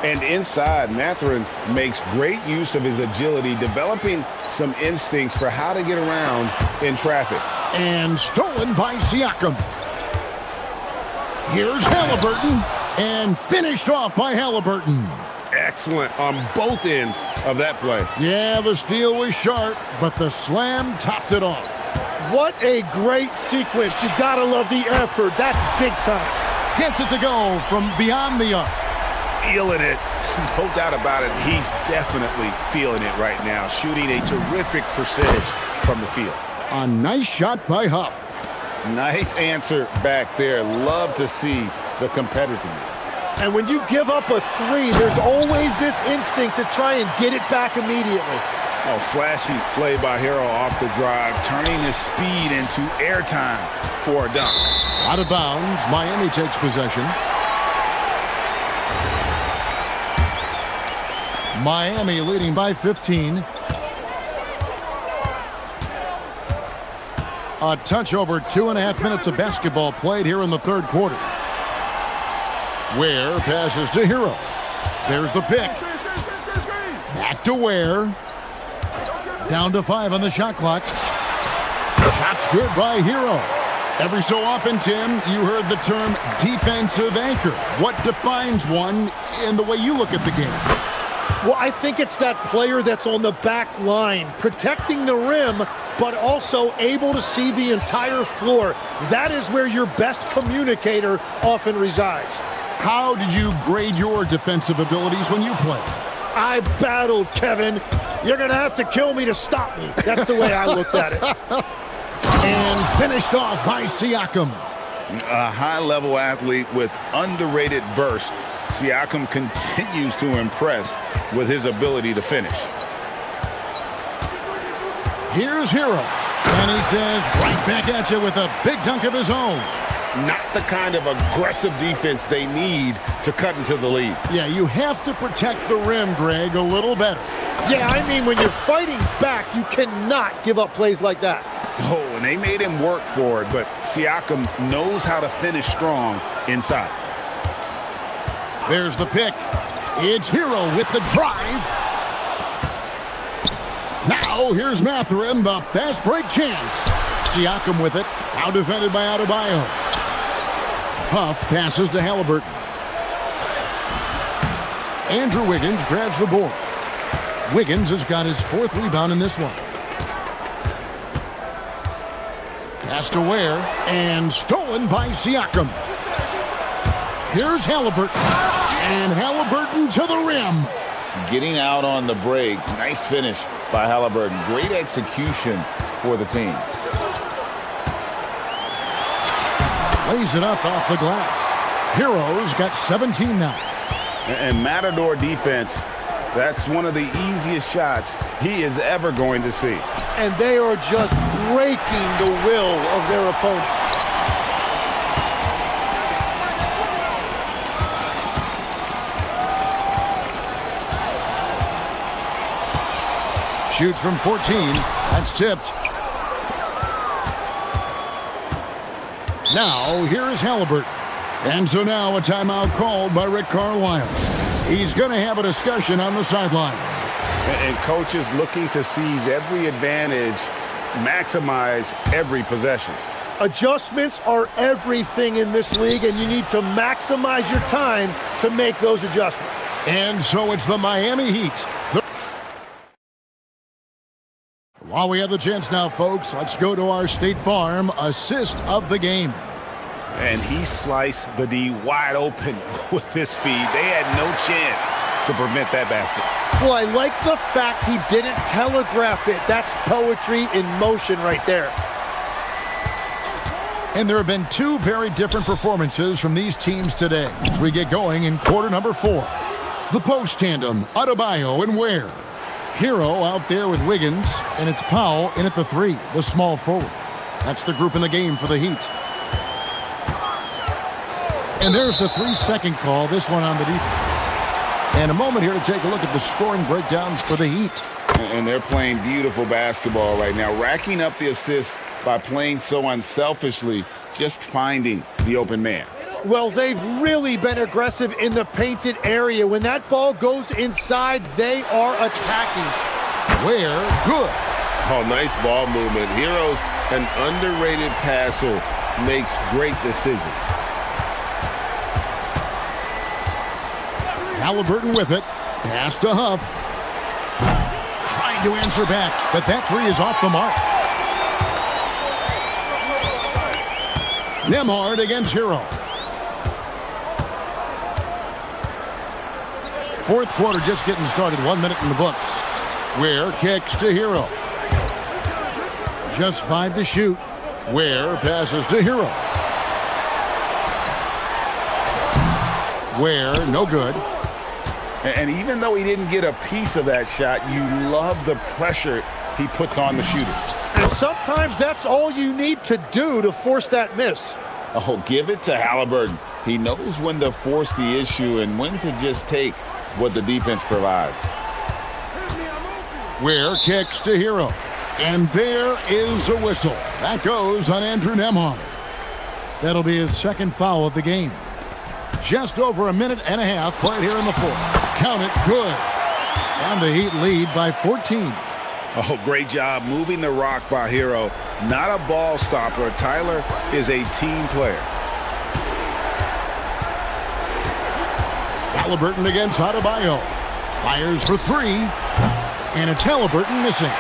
And inside, Mathurin makes great use of his agility, developing some instincts for how to get around in traffic. And stolen by Siakam. Here's Halliburton. And finished off by Halliburton. Excellent on both ends of that play. Yeah, the steal was sharp, but the slam topped it off. What a great sequence. You gotta love the effort. That's big time. Gets it to go from beyond the arc. Feeling it. No doubt about it. He's definitely feeling it right now. Shooting a terrific percentage from the field. A nice shot by Huff. Nice answer back there. Love to see the competitiveness. And when you give up a 3, there's always this instinct to try and get it back immediately. Oh, flashy play by Hero off the drive, turning his speed into airtime for a dunk. Out of bounds, Miami takes possession. Miami leading by 15. A touch over 2.5 minutes of basketball played here in the third quarter. Ware passes to Hero. There's the pick. Back to Ware. Down to 5 on the shot clock. Shot's good by Hero. Every so often, Tim, you heard the term defensive anchor. What defines one in the way you look at the game? Well, I think it's that player that's on the back line, protecting the rim, but also able to see the entire floor. That is where your best communicator often resides. How did you grade your defensive abilities when you played? I battled, Kevin. You're going to have to kill me to stop me. That's the way I looked at it. And finished off by Siakam. A high-level athlete with underrated burst. Siakam continues to impress with his ability to finish. Here's Hero. And he says, right back at you with a big dunk of his own. Not the kind of aggressive defense they need to cut into the lead. Yeah, you have to protect the rim, Greg, a little better. Yeah, I mean, when you're fighting back, you cannot give up plays like that. Oh, and they made him work for it, but Siakam knows how to finish strong inside. There's the pick. It's Hero with the drive. Now, here's Mathurin, the fast break chance. Siakam with it. Now defended by Adebayo. Huff passes to Halliburton. Andrew Wiggins grabs the board. Wiggins has got his 4th rebound in this one. Pass to Ware, and stolen by Siakam. Here's Halliburton, and Halliburton to the rim. Getting out on the break. Nice finish by Halliburton. Great execution for the team. Lays it up off the glass. Hero's got 17 now. And Matador defense, that's one of the easiest shots he is ever going to see. And they are just breaking the will of their opponent. Shoots from 14. That's tipped. Now, here is Halliburton. And so now a timeout called by Rick Carlisle. He's going to have a discussion on the sidelines. And coaches looking to seize every advantage, maximize every possession. Adjustments are everything in this league, and you need to maximize your time to make those adjustments. And so it's the Miami Heat. While we have the chance now, folks, let's go to our State Farm assist of the game. And he sliced the D wide open with his feed. They had no chance to prevent that basket. Well, I like the fact he didn't telegraph it. That's poetry in motion right there. And there have been two very different performances from these teams today as we get going in quarter number 4. The post tandem, Adebayo and Ware. Hero out there with Wiggins, and it's Powell in at the 3, the small forward. That's the group in the game for the Heat. And there's the 3-second call, this one on the defense. And a moment here to take a look at the scoring breakdowns for the Heat. And they're playing beautiful basketball right now, racking up the assists by playing so unselfishly, just finding the open man. Well, they've really been aggressive in the painted area. When that ball goes inside, they are attacking. Ware, good. Oh, nice ball movement. Hero's an underrated passer, makes great decisions. Halliburton with it. Pass to Huff. Trying to answer back, but that 3 is off the mark. Nembhard against Hero. Fourth quarter just getting started. 1 minute in the books. Ware kicks to Hero. Just 5 to shoot. Ware passes to Hero. Ware, no good. And even though he didn't get a piece of that shot, you love the pressure he puts on the shooter. And sometimes that's all you need to do to force that miss. Oh, give it to Halliburton. He knows when to force the issue and when to just take what the defense provides. Ware kicks to Hero. And there is a whistle. That goes on Andrew Nembhard. That'll be his second foul of the game. Just over a minute and a half played here in the fourth. Count it, good. And the Heat lead by 14. Oh, great job moving the rock by Hero. Not a ball stopper. Tyler is a team player. Halliburton against Adebayo. Fires for 3. And it's Halliburton missing.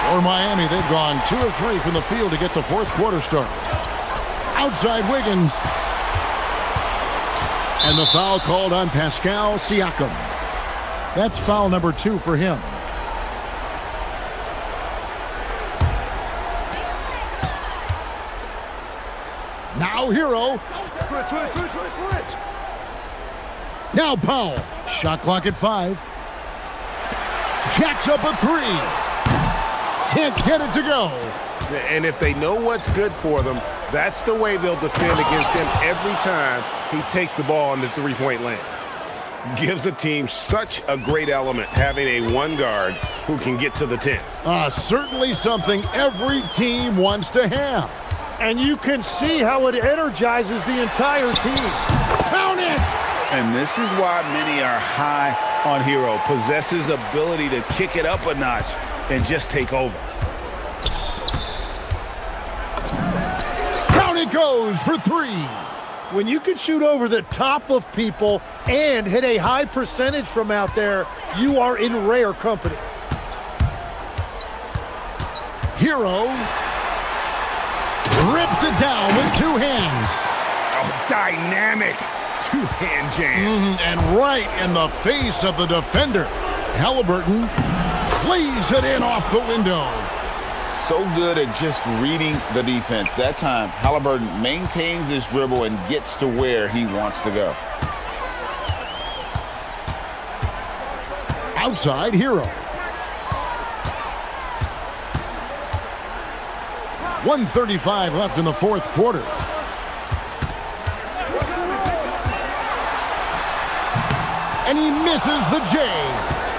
For Miami, they've gone 2 of 3 from the field to get the fourth quarter started. Outside Wiggins. And the foul called on Pascal Siakam. That's foul number 2 for him. Now Hero. Switch. Now Powell. Shot clock at 5. Jacks up a 3. Can't get it to go. And if they know what's good for them, that's the way they'll defend against him every time he takes the ball in the three-point lane. Gives the team such a great element having a one guard who can get to the 10. Certainly something every team wants to have. And you can see how it energizes the entire team. Count it! And this is why many are high on Hero. Possesses ability to kick it up a notch and just take over. Down it goes for 3. When you can shoot over the top of people and hit a high percentage from out there, you are in rare company. Hero rips it down with 2 hands. Oh, dynamic two-hand jam. And right in the face of the defender. Halliburton plays it in off the window. So good at just reading the defense. That time, Halliburton maintains his dribble and gets to where he wants to go. Outside Hero. 1:35 left in the fourth quarter. And he misses the J.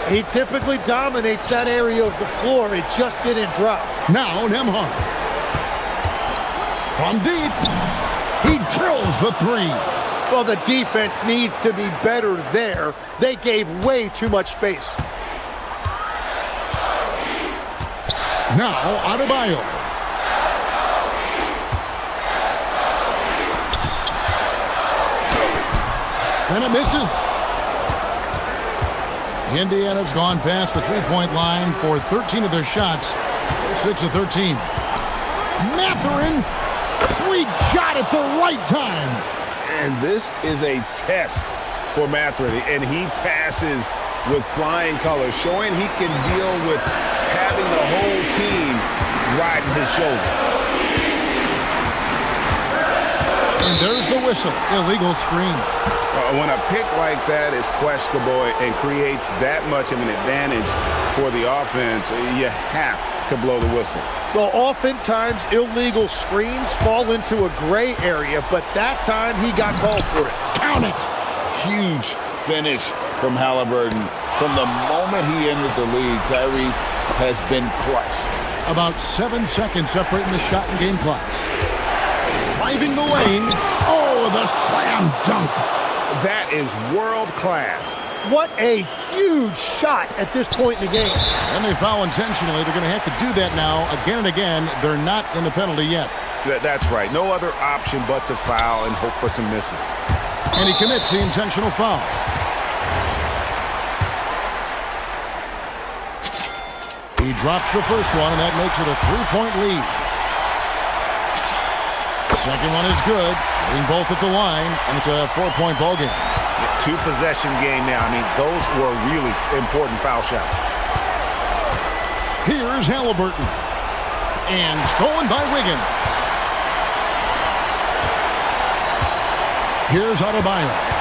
He typically dominates that area of the floor. It just didn't drop. Now Nembhard. From deep, he drills the 3. Well, the defense needs to be better there. They gave way too much space. Now Adebayo. And it misses. Indiana's gone past the three-point line for 13 of their shots. 6 of 13. Mathurin, sweet shot at the right time. And this is a test for Mathurin, and he passes with flying colors, showing he can deal with having the whole team riding his shoulder. And there's the whistle. Illegal screen. When a pick like that is questionable and creates that much of an advantage for the offense, you have to blow the whistle. Well, oftentimes illegal screens fall into a gray area, but that time he got called for it. Count it. Huge finish from Halliburton. From the moment he entered the league, Tyrese has been clutch. About 7 seconds separating the shot and game clocks. Driving the lane. Oh, the slam dunk. That is world class. What a huge shot at this point in the game. And they foul intentionally. They're going to have to do that now again and again. They're not in the penalty yet. That's right. No other option but to foul and hope for some misses. And he commits the intentional foul. He drops the first one, and that makes it a 3-point lead. Second one is good. Hitting both at the line, and it's a 4-point ball game. Two-possession game now. I mean, those were really important foul shots. Here's Halliburton. And stolen by Wiggins. Here's Adebayo.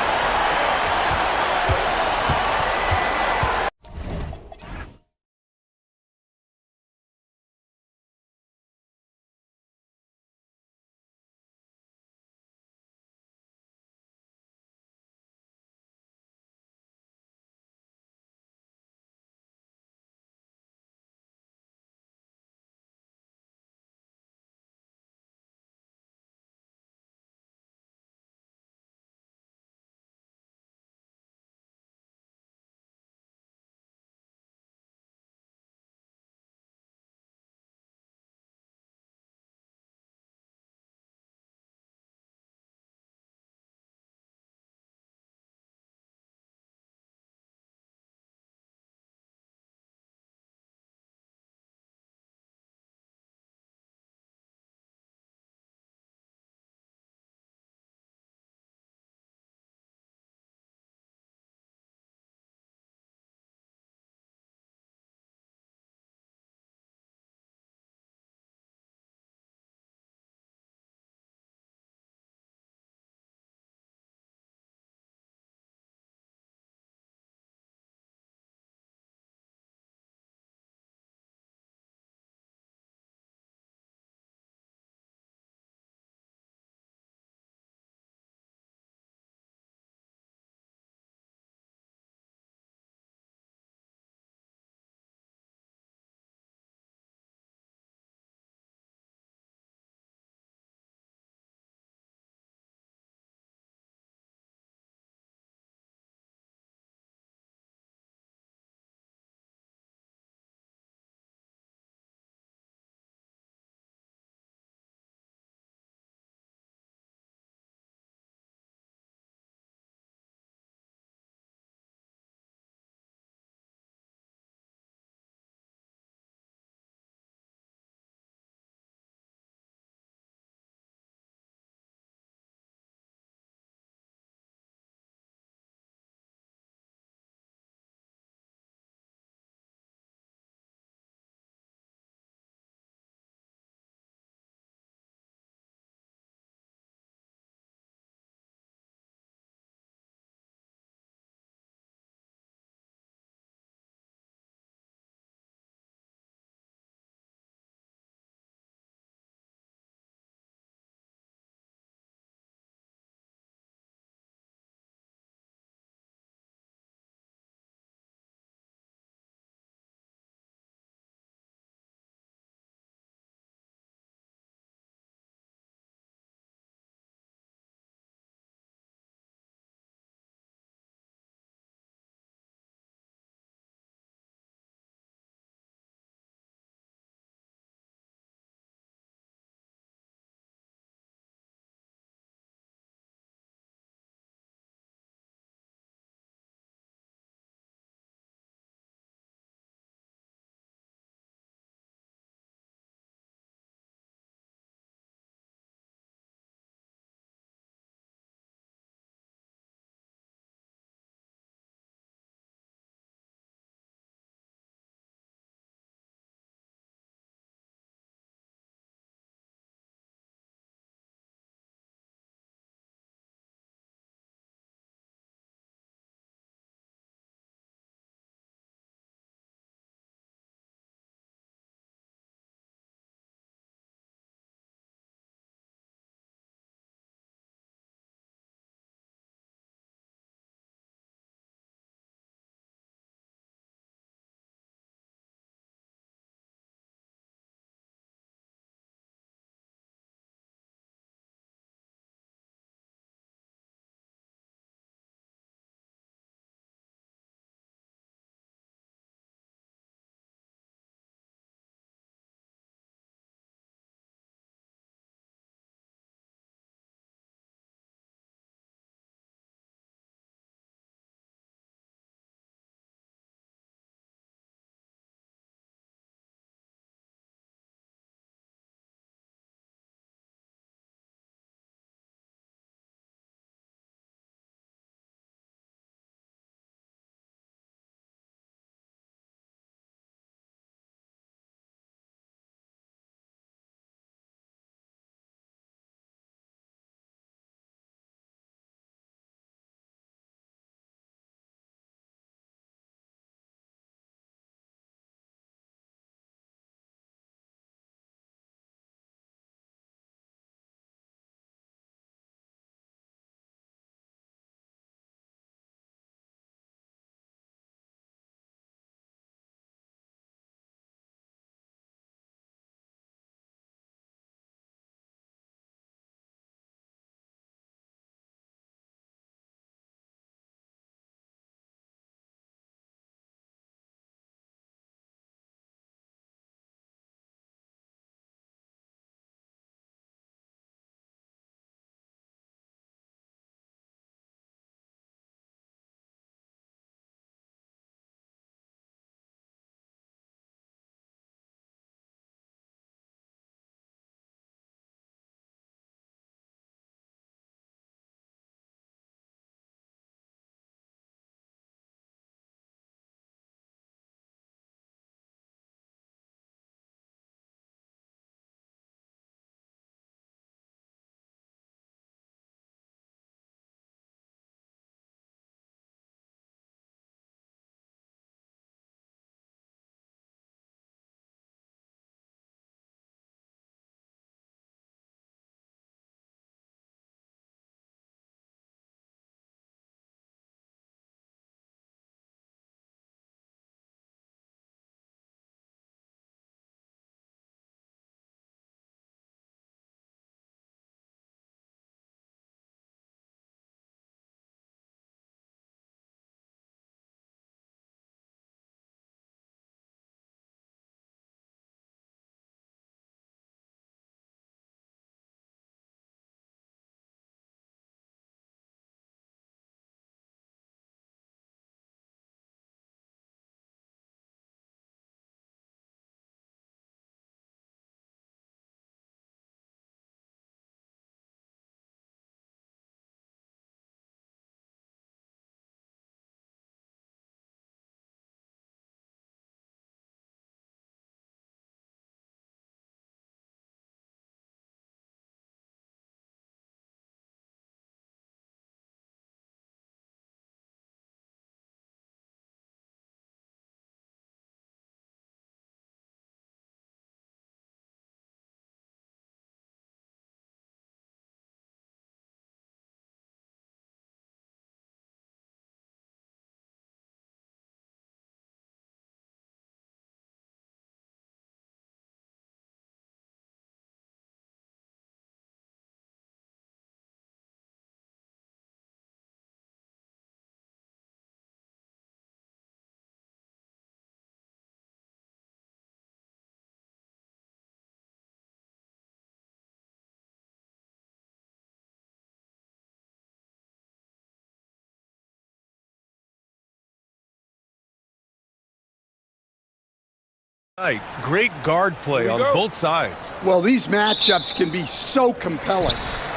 Right. Great guard play on both sides. Well, these matchups can be so compelling.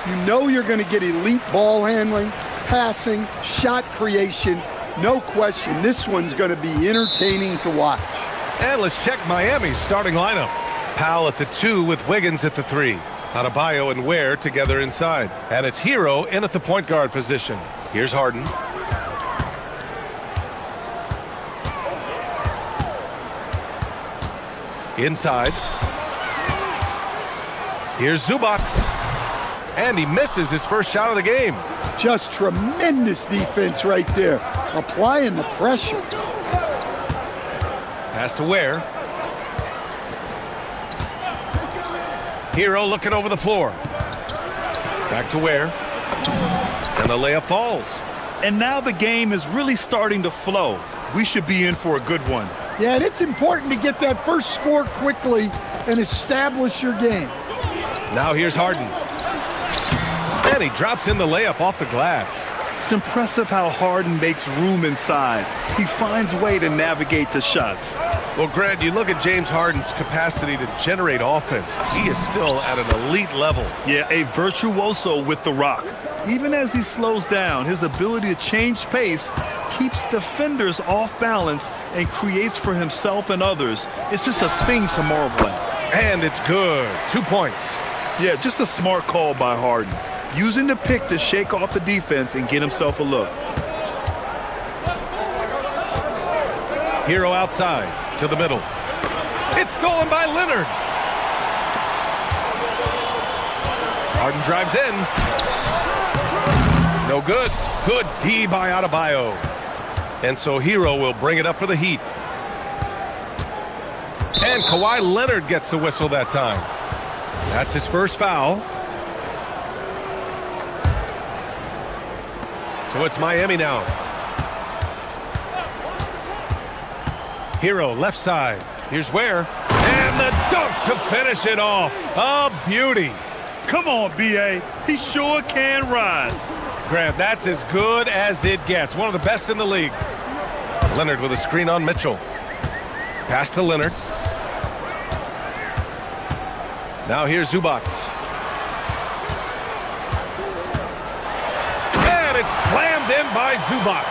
You know you're going to get elite ball handling, passing, shot creation. No question, this one's going to be entertaining to watch. And let's check Miami's starting lineup. Powell at the 2 with Wiggins at the 3. Adebayo and Ware together inside. And it's Hero in at the point guard position. Here's Harden. Inside. Here's Zubac. And he misses his first shot of the game. Just tremendous defense right there. Applying the pressure. Pass to Ware. Hero looking over the floor. Back to Ware. And the layup falls. And now the game is really starting to flow. We should be in for a good one. Yeah, and it's important to get that first score quickly and establish your game. Now here's Harden. And he drops in the layup off the glass. It's impressive how Harden makes room inside. He finds a way to navigate the shots. Well, Grant, you look at James Harden's capacity to generate offense. He is still at an elite level. Yeah, a virtuoso with the rock. Even as he slows down, his ability to change pace keeps defenders off balance and creates for himself and others. It's just a thing to marvel at. And it's good. 2 points. Yeah, just a smart call by Harden. Using the pick to shake off the defense and get himself a look. Hero outside to the middle. It's stolen by Leonard. Harden drives in. No good. Good D by Adebayo. And so Hero will bring it up for the Heat. And Kawhi Leonard gets the whistle that time. That's his first foul. So it's Miami now. Hero left side. Here's Ware. And the dunk to finish it off. A beauty. Come on, B.A. He sure can rise. Grant, that's as good as it gets. One of the best in the league. Leonard with a screen on Mitchell. Pass to Leonard. Now here's Zubac. And it's slammed in by Zubac.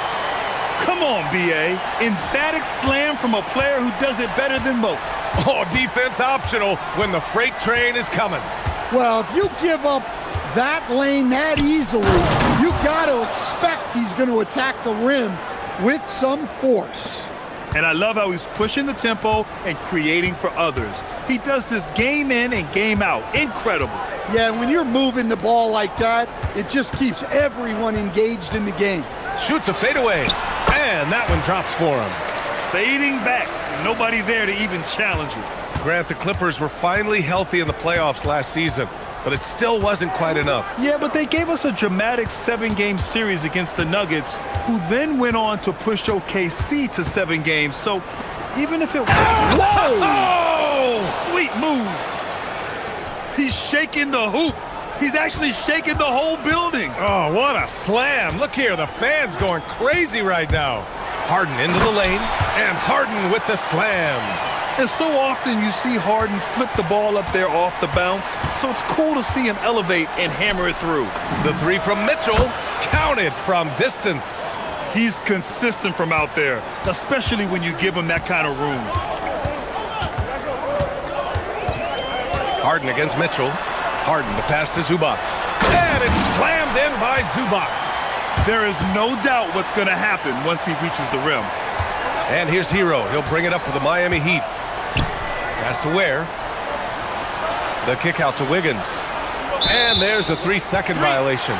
Come on, B.A. Emphatic slam from a player who does it better than most. Oh, defense optional when the freight train is coming. Well, if you give up that lane that easily, you got to expect he's going to attack the rim with some force. And I love how he's pushing the tempo and creating for others. He does this game in and game out. Incredible. Yeah, when you're moving the ball like that, it just keeps everyone engaged in the game. Shoots a fadeaway. And that one drops for him. Fading back. Nobody there to even challenge it. Grant, the Clippers were finally healthy in the playoffs last season, but it still wasn't quite enough. Yeah, but they gave us a dramatic 7-game series against the Nuggets, who then went on to push OKC to 7 games. So even if it was... Whoa! Oh, sweet move. He's shaking the hoop. He's actually shaking the whole building. Oh, what a slam. Look here, the fans going crazy right now. Harden into the lane, and Harden with the slam. And so often you see Harden flip the ball up there off the bounce, so it's cool to see him elevate and hammer it through. The 3 from Mitchell, counted from distance. He's consistent from out there, especially when you give him that kind of room. Harden against Mitchell. Harden, the pass to Zubac. And it's slammed in by Zubac. There is no doubt what's going to happen once he reaches the rim. And here's Hero. He'll bring it up for the Miami Heat. Pass to Ware. The kick out to Wiggins. And there's a 3-second violation.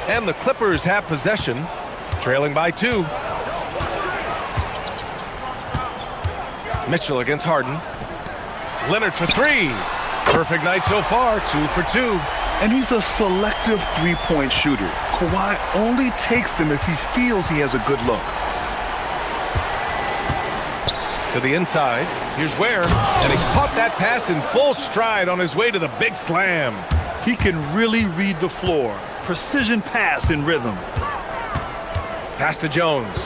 And the Clippers have possession, trailing by 2. Mitchell against Harden. Leonard for 3. Perfect night so far, 2 for 2. And he's a selective three-point shooter. Kawhi only takes them if he feels he has a good look. To the inside, here's Ware, and he caught that pass in full stride on his way to the big slam. He can really read the floor. precision pass in rhythm. Pass to Jones.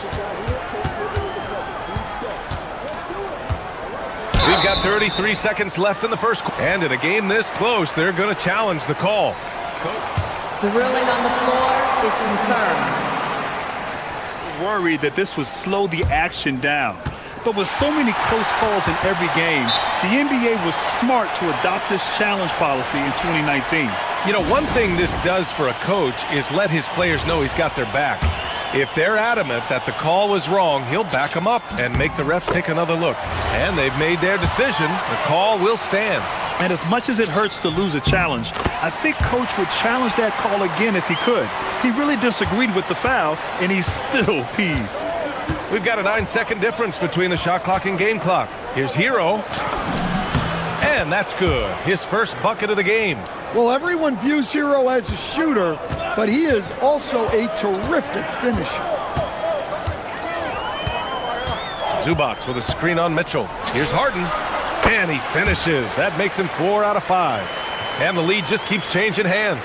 We've got 33 seconds left in the first quarter. And in a game this close, they're going to challenge the call. The ruling on the floor is confirmed. Worried that this would slow the action down. But with so many close calls in every game, the NBA was smart to adopt this challenge policy in 2019. You know, one thing this does for a coach is let his players know he's got their back. If they're adamant that the call was wrong, he'll back them up and make the refs take another look. And they've made their decision. The call will stand. And as much as it hurts to lose a challenge, I think Coach would challenge that call again if he could. He really disagreed with the foul, and he's still peeved. We've got a 9-second difference between the shot clock and game clock. Here's Hero. And that's good. His first bucket of the game. Well, everyone views Hero as a shooter, but he is also a terrific finisher. Zubac with a screen on Mitchell. Here's Harden. And he finishes. That makes him 4 out of 5. And the lead just keeps changing hands.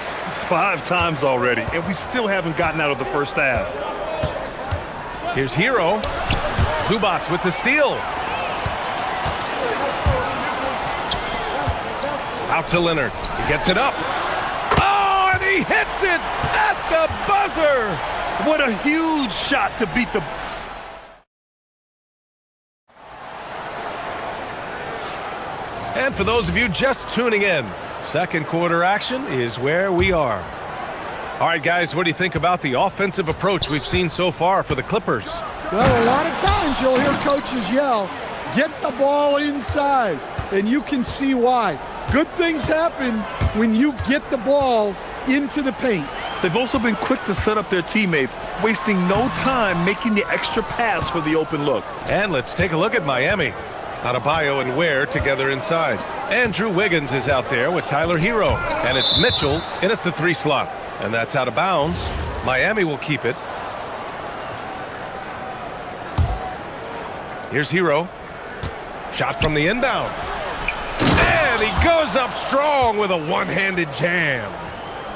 5 times already, and we still haven't gotten out of the first half. Here's Hero. Zubac with the steal. Out to Leonard. He gets it up. Oh, and he hits it at the buzzer. What a huge shot to beat the... And for those of you just tuning in, second quarter action is where we are. All right, guys, what do you think about the offensive approach we've seen so far for the Clippers? Well, a lot of times you'll hear coaches yell, get the ball inside, and you can see why. Good things happen when you get the ball into the paint. They've also been quick to set up their teammates, wasting no time making the extra pass for the open look. And let's take a look at Miami. Adebayo and Ware together inside. Andrew Wiggins is out there with Tyler Hero. And it's Mitchell in at the 3 slot. And that's out of bounds. Miami will keep it. Here's Hero. Shot from the inbound. And he goes up strong with a one-handed jam.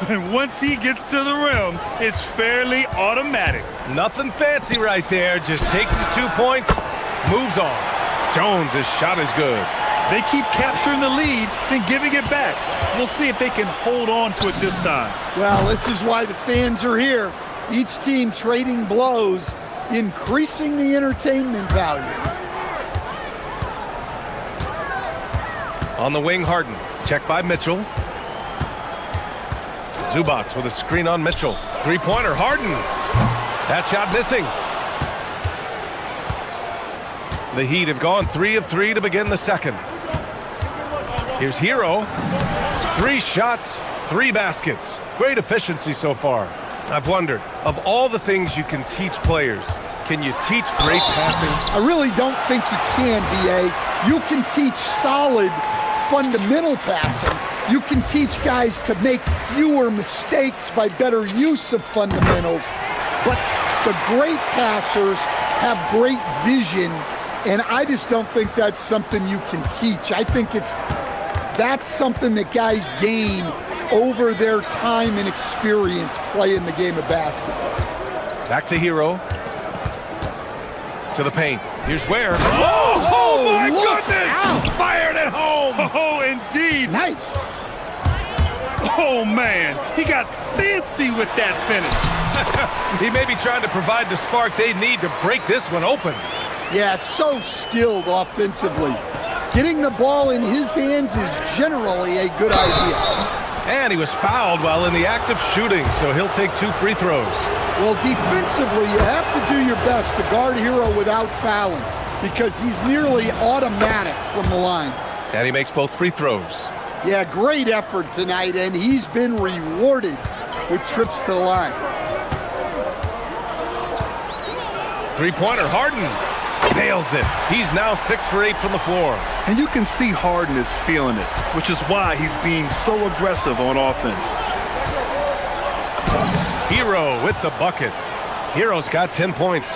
And once he gets to the rim, it's fairly automatic. Nothing fancy right there. Just takes his 2 points, moves on. Jones' shot is good. They keep capturing the lead, then giving it back. We'll see if they can hold on to it this time. Well, this is why the fans are here. Each team trading blows, increasing the entertainment value. On the wing, Harden. Check by Mitchell. Zubac with a screen on Mitchell. Three-pointer, Harden. That shot missing. The Heat have gone 3 of 3 to begin the second. Here's Hero. 3 shots, 3 baskets. Great efficiency so far. I've wondered, of all the things you can teach players, can you teach great passing? I really don't think you can, B.A. You can teach solid, fundamental passing. You can teach guys to make fewer mistakes by better use of fundamentals. But the great passers have great vision, and I just don't think that's something you can teach. I think that's something that guys gain over their time and experience playing the game of basketball. Back to Hero. To the paint. Here's Ware. Oh my goodness! Out. Fired at home! Oh, indeed. Nice. Oh, man. He got fancy with that finish. He may be trying to provide the spark they need to break this one open. Yeah, so skilled offensively. Getting the ball in his hands is generally a good idea. And he was fouled while in the act of shooting, so he'll take 2 free throws. Well, defensively, you have to do your best to guard Hero without fouling because he's nearly automatic from the line. And he makes both free throws. Yeah, great effort tonight, and he's been rewarded with trips to the line. Three-pointer, Harden nails it. He's now 6 for 8 from the floor. And you can see Harden is feeling it, which is why he's being so aggressive on offense. Hero with the bucket. Hero's got 10 points.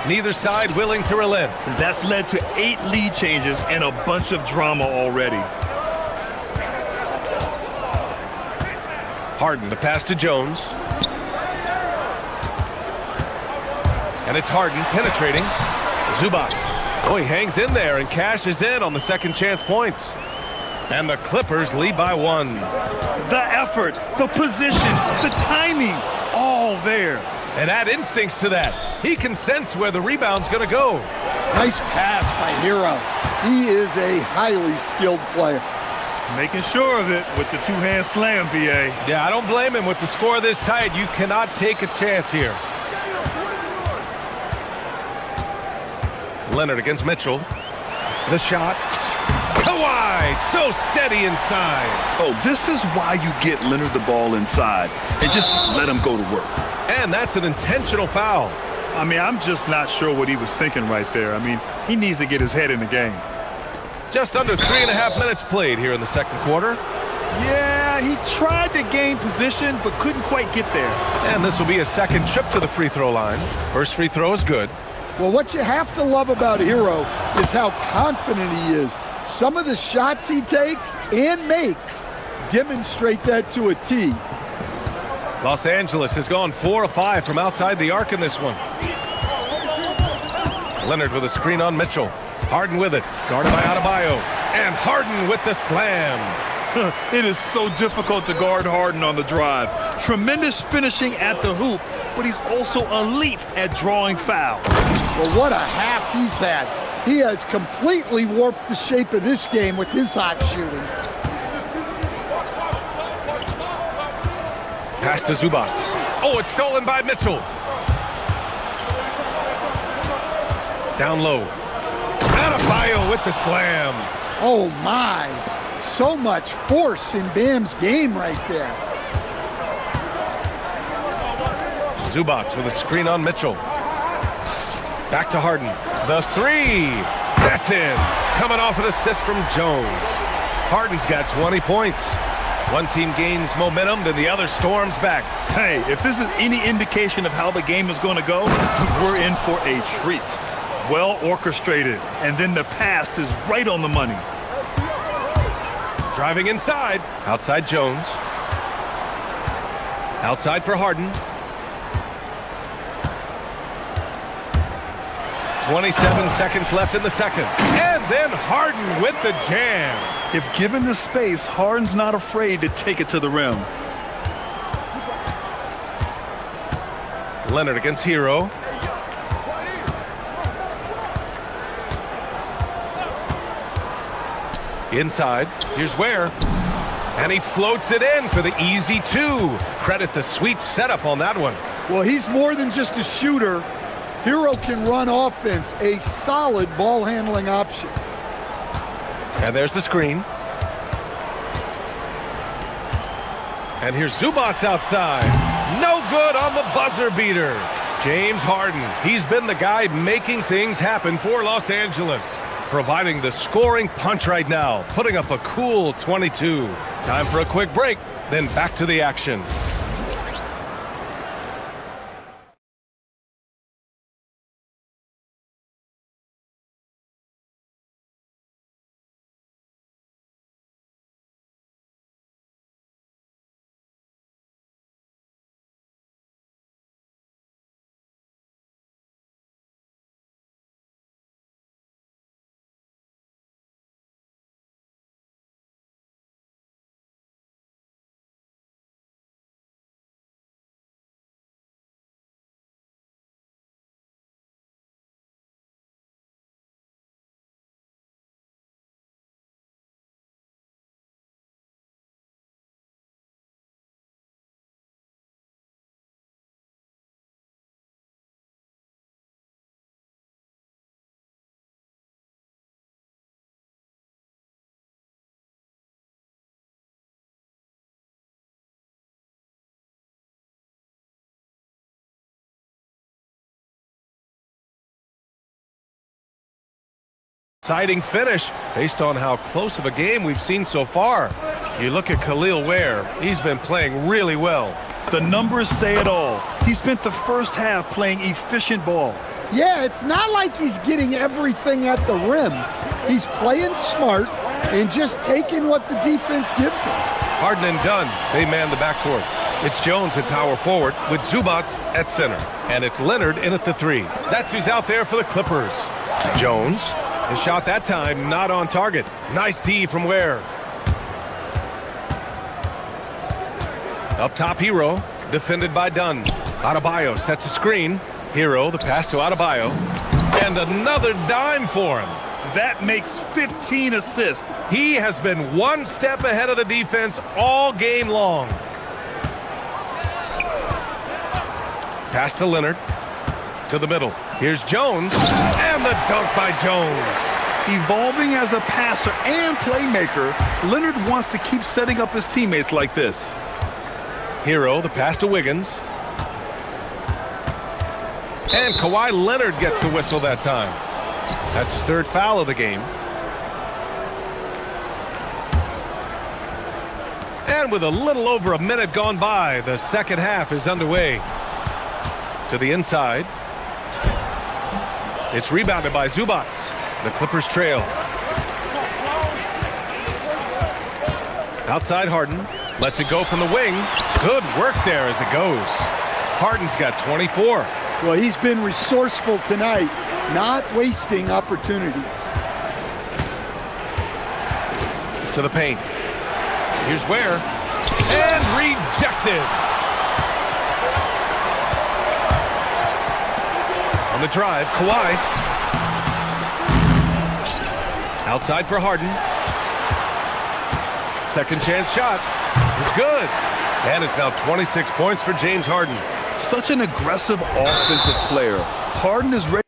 Neither side willing to relent. That's led to 8 lead changes and a bunch of drama already. Harden, the pass to Jones. And it's Harden penetrating. Zubac. Oh, he hangs in there and cashes in on the second chance points. And the Clippers lead by 1. The effort, the position, the timing, all there. And add instincts to that. He can sense where the rebound's going to go. Nice pass by Hero. He is a highly skilled player. Making sure of it with the two-hand slam, B.A. Yeah, I don't blame him. With the score this tight, you cannot take a chance here. Leonard against Mitchell. The shot. Kawhi, so steady inside. Oh, this is why you get Leonard the ball inside and just let him go to work. And that's an intentional foul. I mean, I'm just not sure what he was thinking right there. I mean, he needs to get his head in the game. Just under 3.5 minutes played here in the second quarter. Yeah, he tried to gain position, but couldn't quite get there. And this will be a second trip to the free throw line. First free throw is good. Well, what you have to love about Hero is how confident he is. Some of the shots he takes and makes demonstrate that to a T. Los Angeles has gone 4 of 5 from outside the arc in this one. Leonard with a screen on Mitchell. Harden with it, guarded by Adebayo. And Harden with the slam. It is so difficult to guard Harden on the drive. Tremendous finishing at the hoop, but he's also elite at drawing fouls. Well, what a half he's had. He has completely warped the shape of this game with his hot shooting. Pass to Zubac. Oh, it's stolen by Mitchell. Down low. Adebayo with the slam. Oh, my. So much force in Bam's game right there. Zubac with a screen on Mitchell. Back to Harden. The three. That's in. Coming off an assist from Jones. Harden's got 20 points. One team gains momentum, then the other storms back. Hey, if this is any indication of how the game is going to go, we're in for a treat. Well orchestrated, and then the pass is right on the money. Driving inside. Outside Jones. Outside for Harden. 27 seconds left in the second. And then Harden with the jam. If given the space, Harden's not afraid to take it to the rim. Leonard against Hero. Inside. Here's Ware. And he floats it in for the easy 2. Credit the sweet setup on that one. Well, he's more than just a shooter. Hero can run offense, a solid ball handling option. And there's the screen. And here's Zubac outside. No good on the buzzer beater. James Harden. He's been the guy making things happen for Los Angeles. Providing the scoring punch right now. Putting up a cool 22. Time for a quick break. Then back to the action. Exciting finish based on how close of a game we've seen so far. You look at Khalil Ware, he's been playing really well. The numbers say it all. He spent the first half playing efficient ball. Yeah, it's not like he's getting everything at the rim. He's playing smart and just taking what the defense gives him. Harden and Dunn, they man the backcourt. It's Jones at power forward with Zubats at center. And it's Leonard in at the 3. That's who's out there for the Clippers. Jones, his shot that time not on target. Nice D from Ware. Up top, Hero, defended by Dunn. Adebayo sets a screen. Hero, the pass to Adebayo. And another dime for him. That makes 15 assists. He has been one step ahead of the defense all game long. Pass to Leonard. To the middle. Here's Jones. And the dunk by Jones. Evolving as a passer and playmaker, Leonard wants to keep setting up his teammates like this. Hero, the pass to Wiggins. And Kawhi Leonard gets the whistle that time. That's his 3rd foul of the game. And with a little over a minute gone by, the second half is underway. To the inside. It's rebounded by Zubats. The Clippers trail. Outside Harden. Lets it go from the wing. Good work there as it goes. Harden's got 24. Well, he's been resourceful tonight, not wasting opportunities. To the paint. Here's Ware. And rejected. On the drive, Kawhi. Outside for Harden. Second chance shot. It's good. And it's now 26 points for James Harden. Such an aggressive offensive player. Harden is ready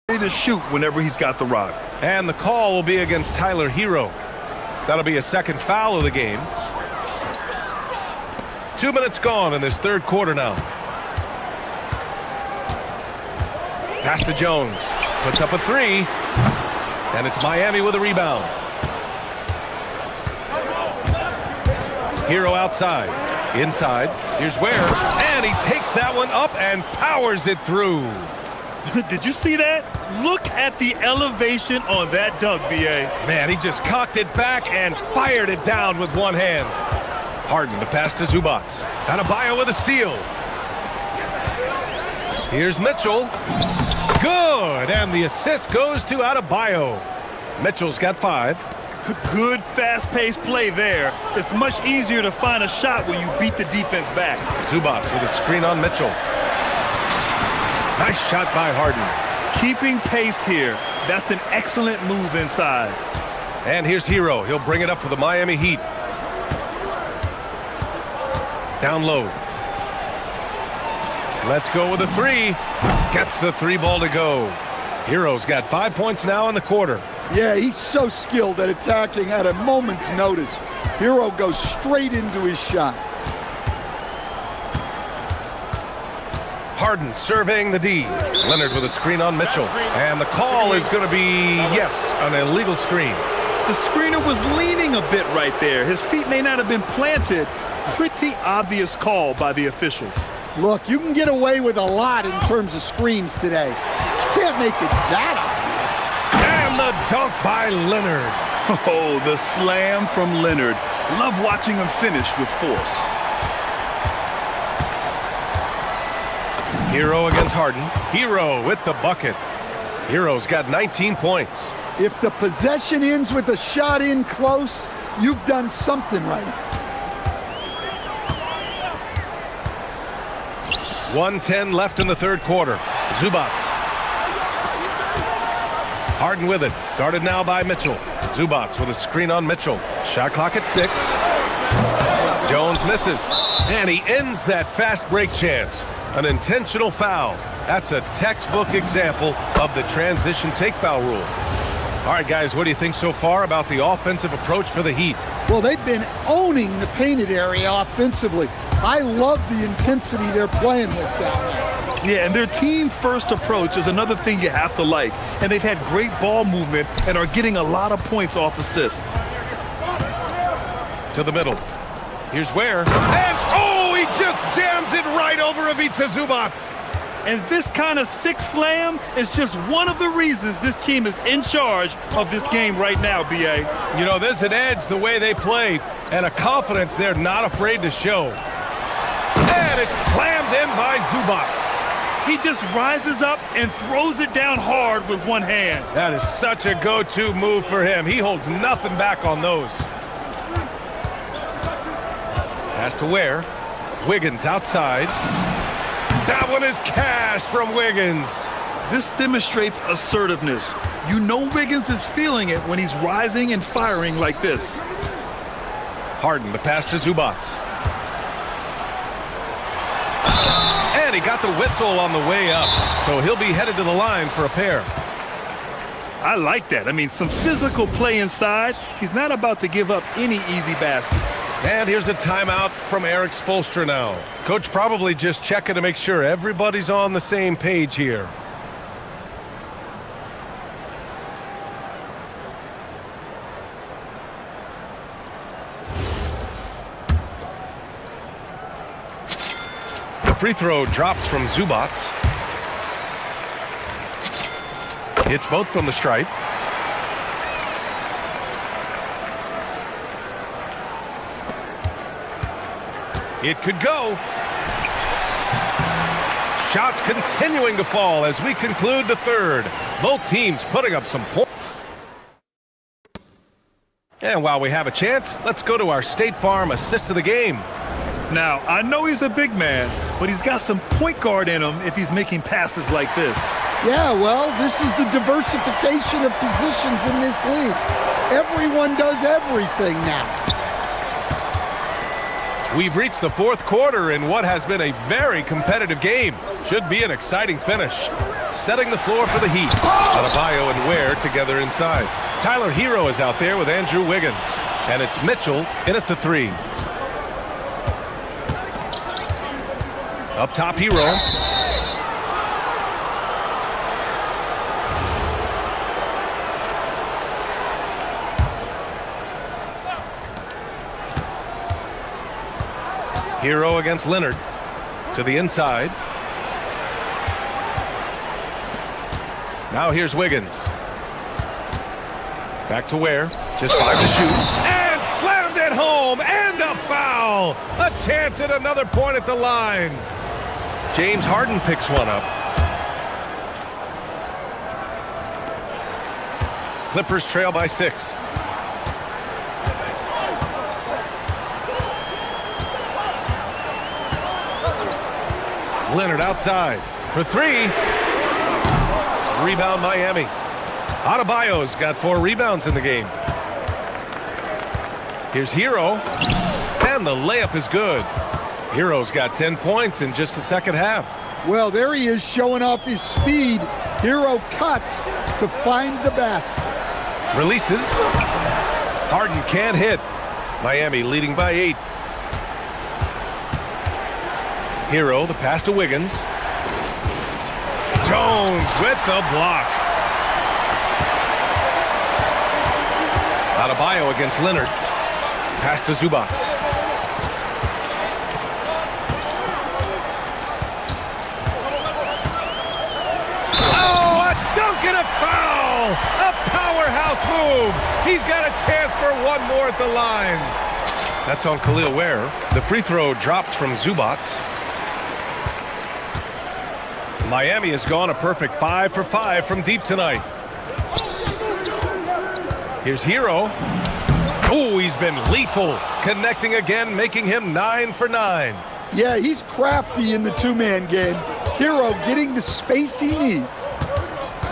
to shoot whenever he's got the rock. And the call will be against Tyler Hero. That'll be a second foul of the game. 2 minutes gone in this 3rd quarter now. Pass to Jones. Puts up a 3. And it's Miami with a rebound. Hero outside. Inside. Here's Ware. And he takes that one up and powers it through. Did you see that? Look at the elevation on that dunk, B.A. Man, he just cocked it back and fired it down with one hand. Harden, the pass to Zubats. Adebayo with a steal. Here's Mitchell. Good, and the assist goes to Adebayo. Mitchell's got 5. Good fast-paced play there. It's much easier to find a shot when you beat the defense back. Zubats with a screen on Mitchell. Nice shot by Harden. Keeping pace here. That's an excellent move inside. And here's Hero. He'll bring it up for the Miami Heat. Down low. Let's go with a 3. Gets the 3 ball to go. Hero's got 5 points now in the quarter. Yeah, he's so skilled at attacking at a moment's notice. Hero goes straight into his shot. Harden surveying the D. Leonard with a screen on Mitchell. And the call is going to be, yes, an illegal screen. The screener was leaning a bit right there. His feet may not have been planted. Pretty obvious call by the officials. Look, you can get away with a lot in terms of screens today. You can't make it that obvious. And the dunk by Leonard. Oh, the slam from Leonard. Love watching him finish with force. Hero against Harden. Hero with the bucket. Hero's got 19 points. If the possession ends with a shot in close, you've done something right. 1:10 left in the 3rd quarter. Zubats. Harden with it. Guarded now by Mitchell. Zubats with a screen on Mitchell. Shot clock at 6. Jones misses. And he ends that fast break chance. An intentional foul. That's a textbook example of the transition take foul rule. All right, guys, what do you think so far about the offensive approach for the Heat? Well, they've been owning the painted area offensively. I love the intensity they're playing with down there. Yeah, and their team-first approach is another thing you have to like. And they've had great ball movement and are getting a lot of points off assists. To the middle. Here's Ware. And, oh, he just jams it right over Ivica Zubats. And this kind of sick slam is just one of the reasons this team is in charge of this game right now, B.A. You know, there's an edge the way they play and a confidence they're not afraid to show. And it's slammed in by Zubats. He just rises up and throws it down hard with one hand. That is such a go-to move for him. He holds nothing back on those. Has to Ware. Wiggins outside. That one is cash from Wiggins. This demonstrates assertiveness. You know Wiggins is feeling it when he's rising and firing like this. Harden, the pass to Zubats. And he got the whistle on the way up, so he'll be headed to the line for a pair. I like that. I mean, some physical play inside. He's not about to give up any easy baskets. And here's a timeout from Eric Spoelstra now. Coach probably just checking to make sure everybody's on the same page here. The free throw drops from Zubats. It's both from the stripe. It could go. Shots continuing to fall as we conclude the third. Both teams putting up some points. And while we have a chance, let's go to our State Farm assist of the game. Now, I know he's a big man, but he's got some point guard in him if he's making passes like this. Yeah, well, this is the diversification of positions in this league. Everyone does everything now. We've reached the fourth quarter in what has been a very competitive game. Should be an exciting finish. Setting the floor for the Heat. Adebayo and Ware together inside. Tyler Hero is out there with Andrew Wiggins. And it's Mitchell in at the three. Up top, Hero. Hero against Leonard. To the inside. Now here's Wiggins. Back to Ware. Just 5 to shoot. And slammed it home. And a foul. A chance at another point at the line. James Harden picks one up. Clippers trail by 6. Leonard outside for 3. Rebound Miami. Adebayo's got 4 rebounds in the game. Here's Hero. And the layup is good. Hero's got 10 points in just the second half. Well, there he is showing off his speed. Hero cuts to find the basket. Releases. Harden can't hit. Miami leading by 8. Hero, the pass to Wiggins. Jones with the block. Adebayo against Leonard. Pass to Zubats. Oh, a dunk and a foul! A powerhouse move! He's got a chance for one more at the line. That's on Khalil Ware. The free throw drops from Zubats. Miami has gone a perfect 5 for 5 from deep tonight. Here's Hero. Oh, he's been lethal. Connecting again, making him 9 for 9. Yeah, he's crafty in the two-man game. Hero getting the space he needs.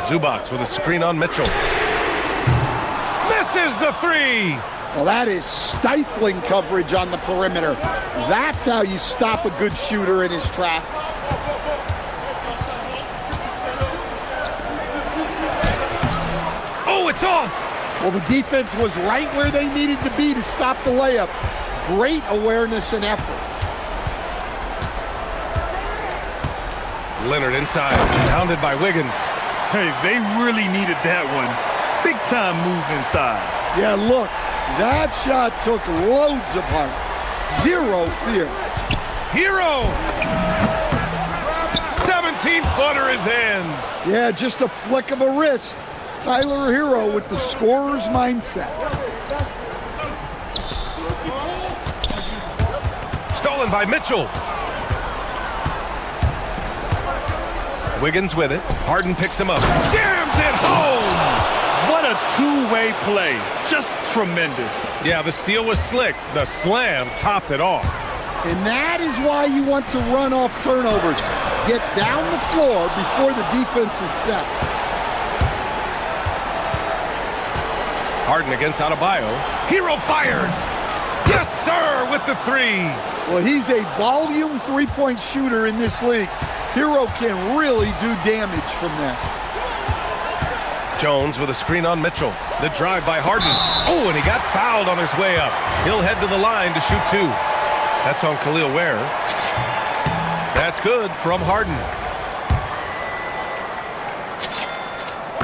Zubats with a screen on Mitchell. Misses the 3. Well, that is stifling coverage on the perimeter. That's how you stop a good shooter in his tracks. Oh, it's off. Well, the defense was right where they needed to be to stop the layup. Great awareness and effort. Leonard inside, pounded by Wiggins. Hey, they really needed that one. Big time move inside. Yeah, look, that shot took loads of heart. Zero fear. Hero! 14-footer is in. Yeah, just a flick of a wrist. Tyler Hero with the scorer's mindset. Stolen by Mitchell. Wiggins with it. Harden picks him up. Jams it home! What a two-way play. Just tremendous. Yeah, the steal was slick. The slam topped it off. And that is why you want to run off turnovers. Get down the floor before the defense is set. Harden against Adebayo. Hero fires! Yes, sir, with the three. Well, he's a volume three-point shooter in this league. Hero can really do damage from there. Jones with a screen on Mitchell. The drive by Harden. Oh, and he got fouled on his way up. He'll head to the line to shoot two. That's on Khalil Ware. That's good from Harden.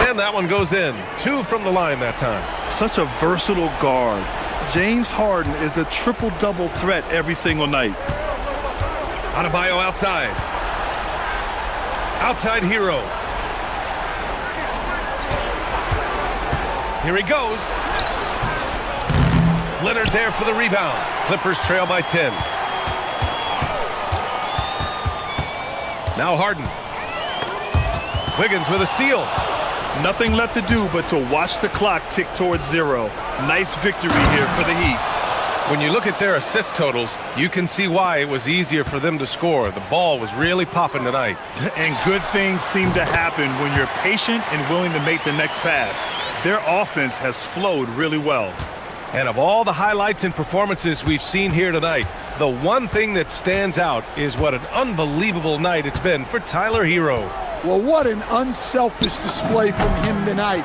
And that one goes in. Two from the line that time. Such a versatile guard. James Harden is a triple-double threat every single night. Adebayo outside. Outside Hero. Here he goes. Leonard there for the rebound. Clippers trail by 10. Now Harden. Wiggins with a steal. Nothing left to do but to watch the clock tick towards zero. Nice victory here for the Heat. When you look at their assist totals, you can see why it was easier for them to score. The ball was really popping tonight. And good things seem to happen when you're patient and willing to make the next pass. Their offense has flowed really well. And of all the highlights and performances we've seen here tonight, the one thing that stands out is what an unbelievable night it's been for Tyler Hero. Well, what an unselfish display from him tonight.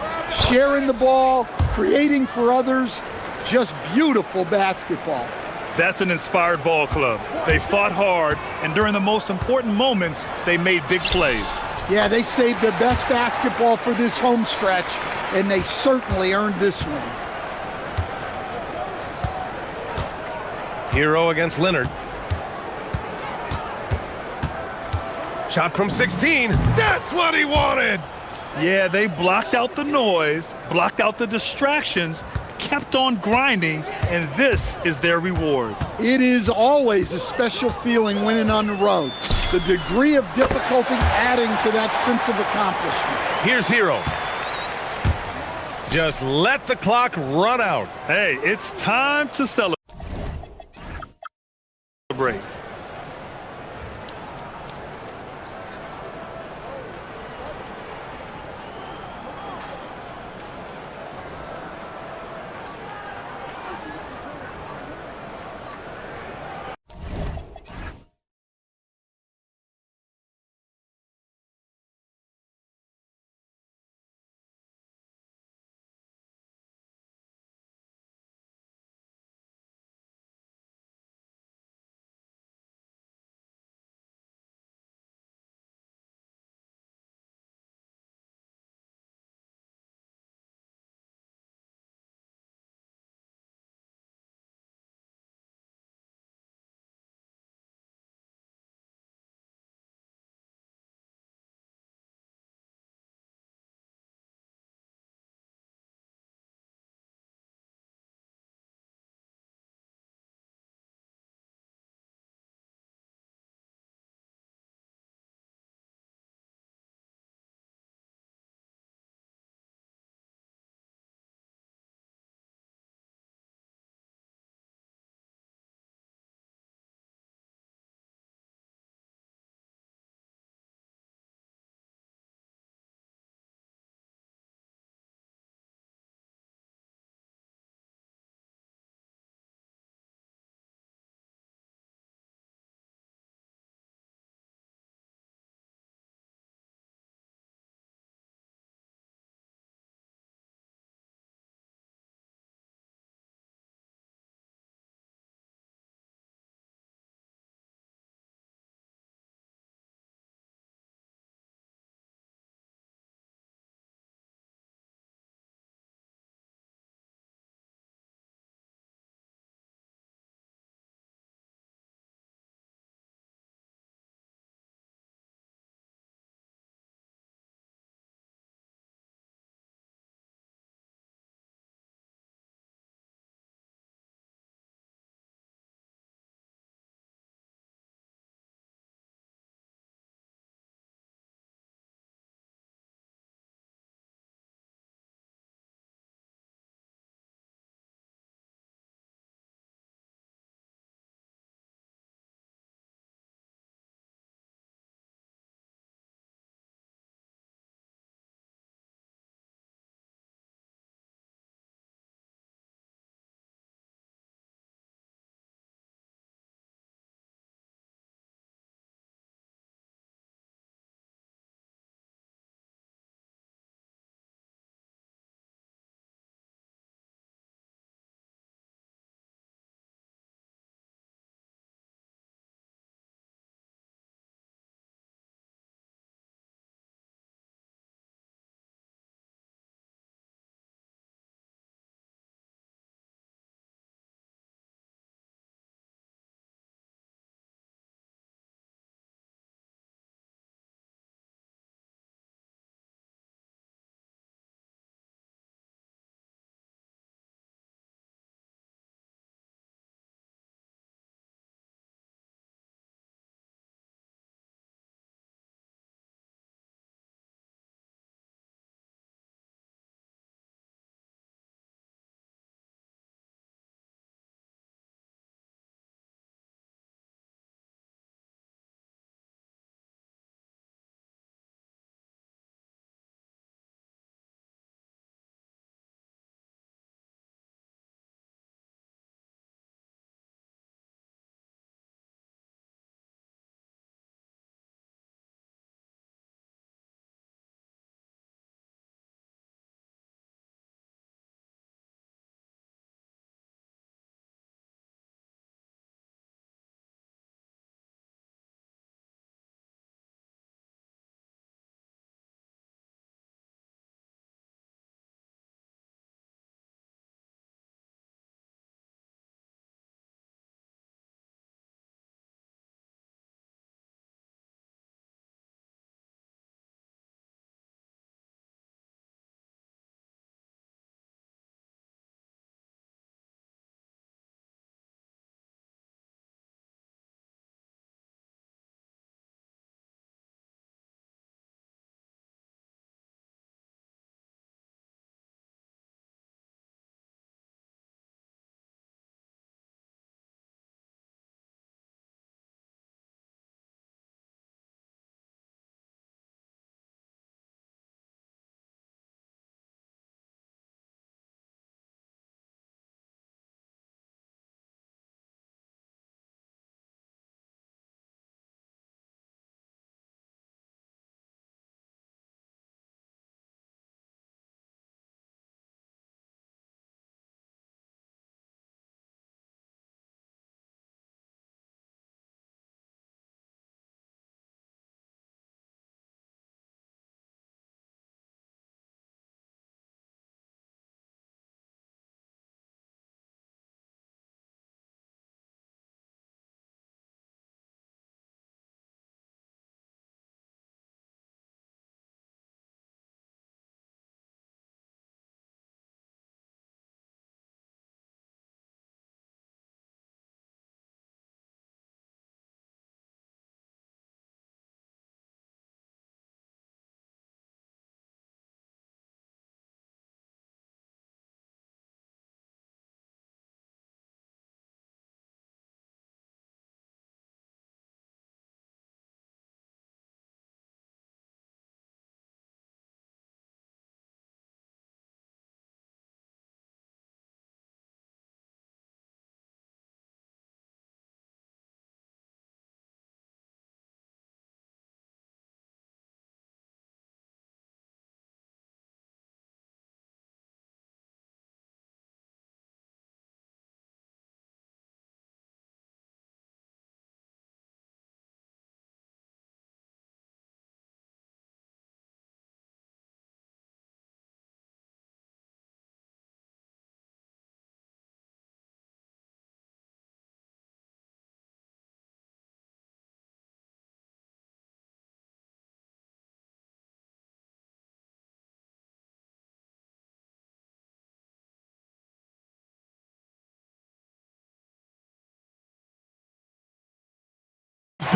Sharing the ball, creating for others, just beautiful basketball. That's an inspired ball club. They fought hard, and during the most important moments, they made big plays. Yeah, they saved their best basketball for this home stretch, and they certainly earned this one. Hero against Leonard. Shot from 16. That's what he wanted. Yeah, they blocked out the noise, blocked out the distractions, kept on grinding, and this is their reward. It is always a special feeling winning on the road. The degree of difficulty adding to that sense of accomplishment. Here's Hero. Just let the clock run out. Hey, it's time to celebrate.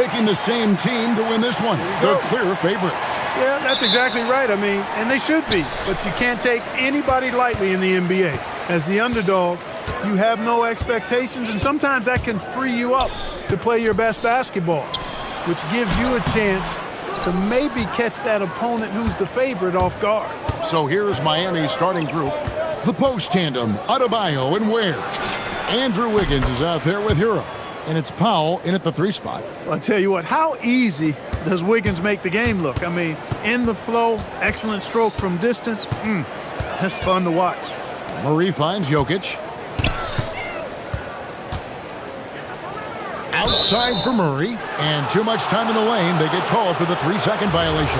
picking the same team to win this one. They're clear favorites. Yeah, that's exactly right. I mean, and they should be. But you can't take anybody lightly in the NBA. As the underdog, you have no expectations, and sometimes that can free you up to play your best basketball, which gives you a chance to maybe catch that opponent who's the favorite off guard. So here's Miami's starting group. The post tandem, Adebayo and Ware. Andrew Wiggins is out there with Hero. And it's Powell in at the 3 spot. Well, I'll tell you what, how easy does Wiggins make the game look? I mean, in the flow, excellent stroke from distance. That's fun to watch. Murray finds Jokic. Outside for Murray, and too much time in the lane. They get called for the 3-second violation.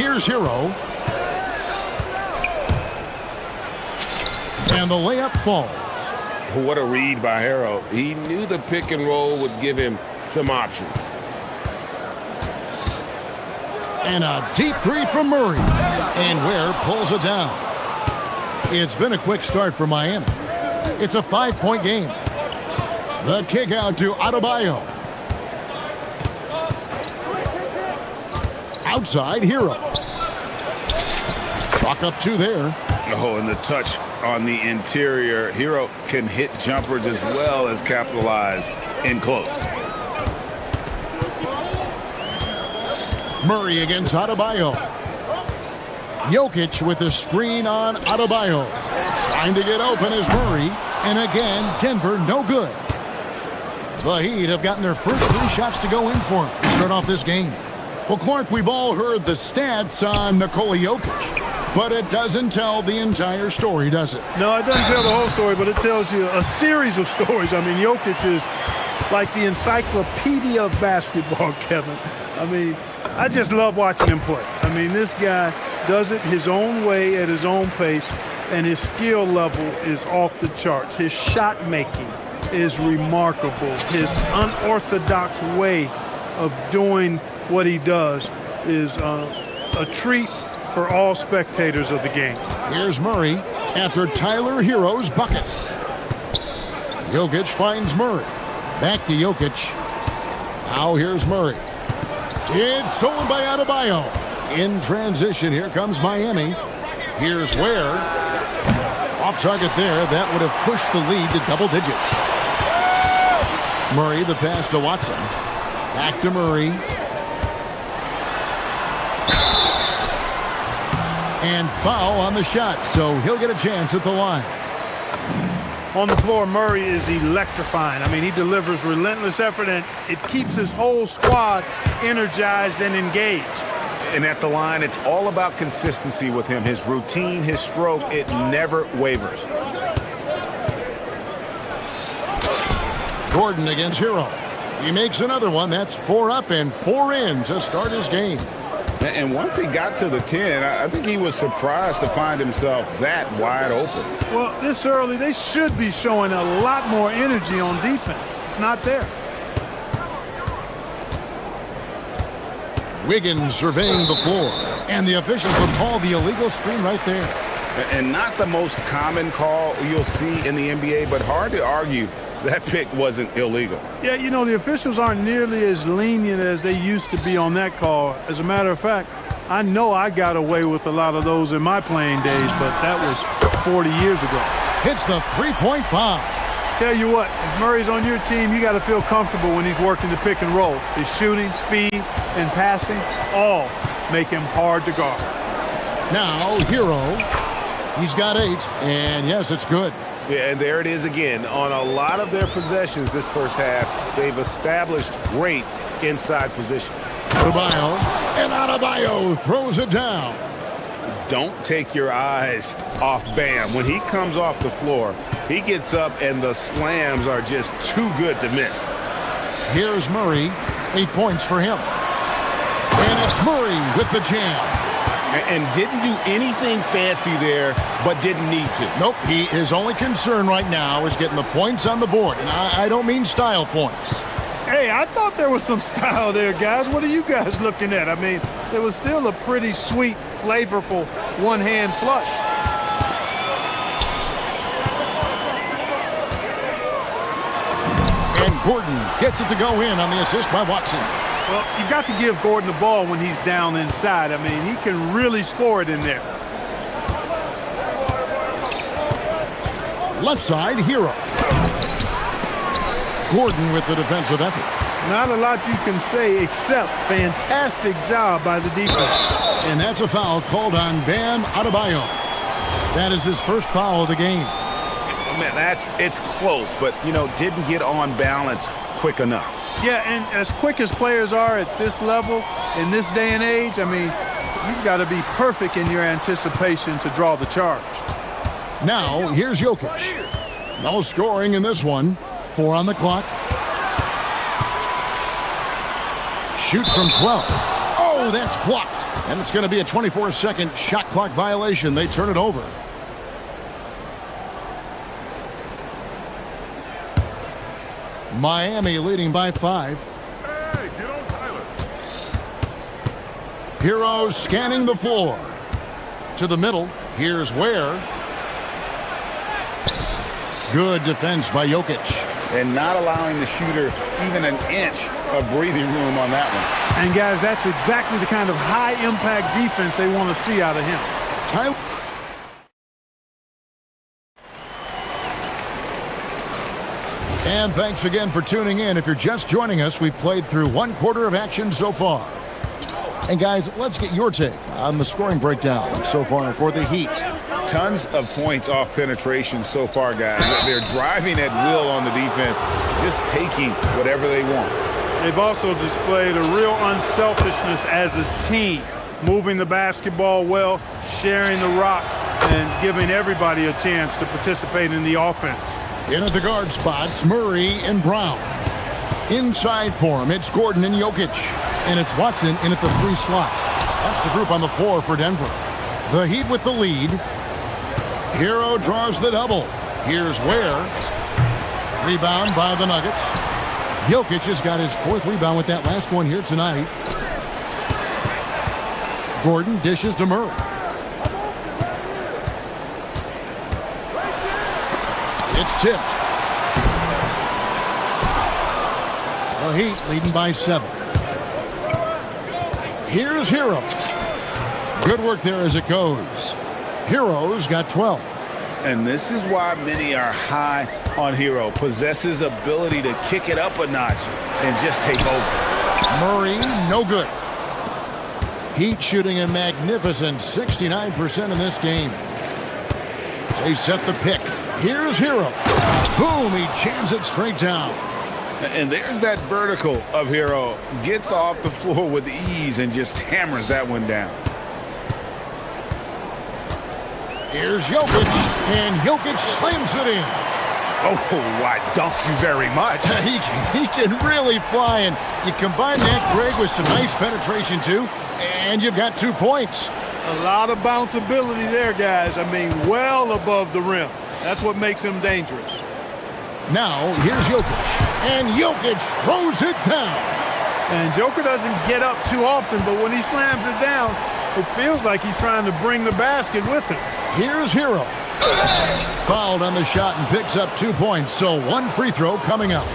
Here's Hero. And the layup falls. What a read by Hero. He knew the pick and roll would give him some options. And a deep 3 from Murray. And Ware pulls it down. It's been a quick start for Miami. It's a 5-point game. The kick out to Adebayo. Outside, Hero. Chalk up 2 there. Oh, and the touch on the interior. Hero can hit jumpers as well as capitalize in close. Murray against Adebayo. Jokic with a screen on Adebayo. Trying to get open is Murray. And again, Denver no good. The Heat have gotten their first 3 shots to go in for him to start off this game. Well, Clark, we've all heard the stats on Nikola Jokic. But it doesn't tell the entire story, does it? No, it doesn't tell the whole story, but it tells you a series of stories. I mean, Jokic is like the encyclopedia of basketball, Kevin. I mean, I just love watching him play. I mean, this guy does it his own way at his own pace, and his skill level is off the charts. His shot making is remarkable. His unorthodox way of doing what he does is a treat for all spectators of the game. Here's Murray after Tyler Hero's bucket. Jokic finds Murray. Back to Jokic. Now here's Murray. It's stolen by Adebayo. In transition, here comes Miami. Here's Ware. Off target there. That would have pushed the lead to double digits. Murray, the pass to Watson. Back to Murray. And foul on the shot, so he'll get a chance at the line. On the floor, Murray is electrifying. I mean, he delivers relentless effort, and it keeps his whole squad energized and engaged. And at the line, it's all about consistency with him. His routine, his stroke, it never wavers. Gordon against Hero. He makes another one. That's 4 up and 4 in to start his game. And once he got to the 10, I think he was surprised to find himself that wide open. Well, this early, they should be showing a lot more energy on defense. It's not there. Wiggins surveying the floor. And the officials will call the illegal screen right there. And not the most common call you'll see in the NBA, but hard to argue that pick wasn't illegal. Yeah, you know, the officials aren't nearly as lenient as they used to be on that call. As a matter of fact, I know I got away with a lot of those in my playing days, but that was 40 years ago. Hits the 3-point bomb. Tell you what, if Murray's on your team, you got to feel comfortable when he's working the pick and roll. His shooting, speed, and passing all make him hard to guard. Now, Hero. He's got 8, and yes, it's good. Yeah, and there it is again. On a lot of their possessions this first half, they've established great inside position. Adebayo, and Adebayo throws it down. Don't take your eyes off Bam. When he comes off the floor, he gets up and the slams are just too good to miss. Here's Murray, 8 points for him. And it's Murray with the jam. And didn't do anything fancy there, but didn't need to. Nope, his only concern right now is getting the points on the board. And I don't mean style points. Hey, I thought there was some style there, guys. What are you guys looking at? I mean, it was still a pretty sweet, flavorful one-hand flush. Gordon gets it to go in on the assist by Watson. Well, you've got to give Gordon the ball when he's down inside. I mean, he can really score it in there. Left side, Hero. Gordon with the defensive effort. Not a lot you can say except fantastic job by the defense. And that's a foul called on Bam Adebayo. That is his first foul of the game. Oh, man, it's close, but, didn't get on balance quick enough. Yeah, and as quick as players are at this level, in this day and age, I mean, you've got to be perfect in your anticipation to draw the charge. Now, here's Jokic. No scoring in this one. 4 on the clock. Shoots from 12. Oh, that's blocked. And it's going to be a 24-second shot clock violation. They turn it over. Miami leading by 5. Hey, get on Tyler. Hero scanning the floor. To the middle. Here's Ware. Good defense by Jokic. And not allowing the shooter even an inch of breathing room on that one. And, guys, that's exactly the kind of high-impact defense they want to see out of him. And thanks again for tuning in. If you're just joining us, we've played through 1/4 of action so far. And, guys, let's get your take on the scoring breakdown so far for the Heat. Tons of points off penetration so far, guys. They're driving at will on the defense, just taking whatever they want. They've also displayed a real unselfishness as a team, moving the basketball well, sharing the rock, and giving everybody a chance to participate in the offense. In at the guard spots, Murray and Brown. Inside for him, it's Gordon and Jokic. And it's Watson in at the 3 slot. That's the group on the floor for Denver. The Heat with the lead. Hero draws the double. Here's Ware. Rebound by the Nuggets. Jokic has got his 4th rebound with that last one here tonight. Gordon dishes to Murray. It's tipped. The Heat leading by 7. Here's Hero. Good work there as it goes. Hero's got 12. And this is why many are high on Hero. Possesses ability to kick it up a notch and just take over. Murray, no good. Heat shooting a magnificent 69% in this game. They set the pick. Here's Hero. Boom, he jams it straight down. And there's that vertical of Hero. Gets off the floor with ease and just hammers that one down. Here's Jokic, and Jokic slams it in. Oh, I dunk you very much. He can really fly, and you combine that, Greg, with some nice penetration, too, and you've got 2 points. A lot of bounceability there, guys. I mean, well above the rim. That's what makes him dangerous. Now, here's Jokic, and Jokic throws it down. And Joker doesn't get up too often, but when he slams it down, it feels like he's trying to bring the basket with him. Here's Hero. Fouled on the shot and picks up 2 points, so 1 free throw coming up.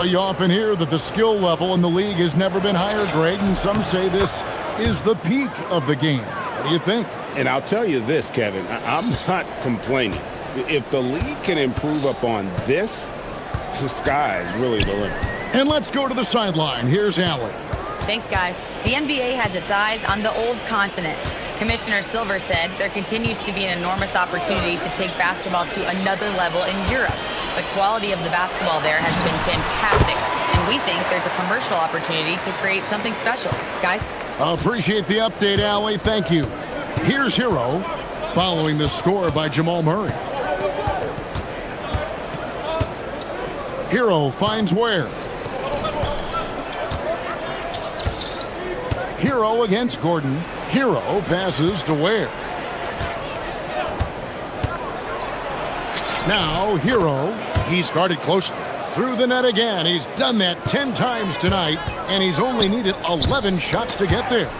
You often hear that the skill level in the league has never been higher, Greg, and some say this is the peak of the game. What do you think? And I'll tell you this, Kevin, I'm not complaining. If the league can improve upon this, the sky is really the limit. And let's go to the sideline. Here's Allie. Thanks, guys. The NBA has its eyes on the old continent. Commissioner Silver said there continues to be an enormous opportunity to take basketball to another level in Europe. The quality of the basketball there has been fantastic, and we think there's a commercial opportunity to create something special. Guys? I appreciate the update, Allie. Thank you. Here's Hero, following the score by Jamal Murray. Hero finds Ware. Hero against Gordon. Hero passes to Ware. Now Hero, he's guarded closely. Through the net again. He's done that 10 times tonight, and he's only needed 11 shots to get there.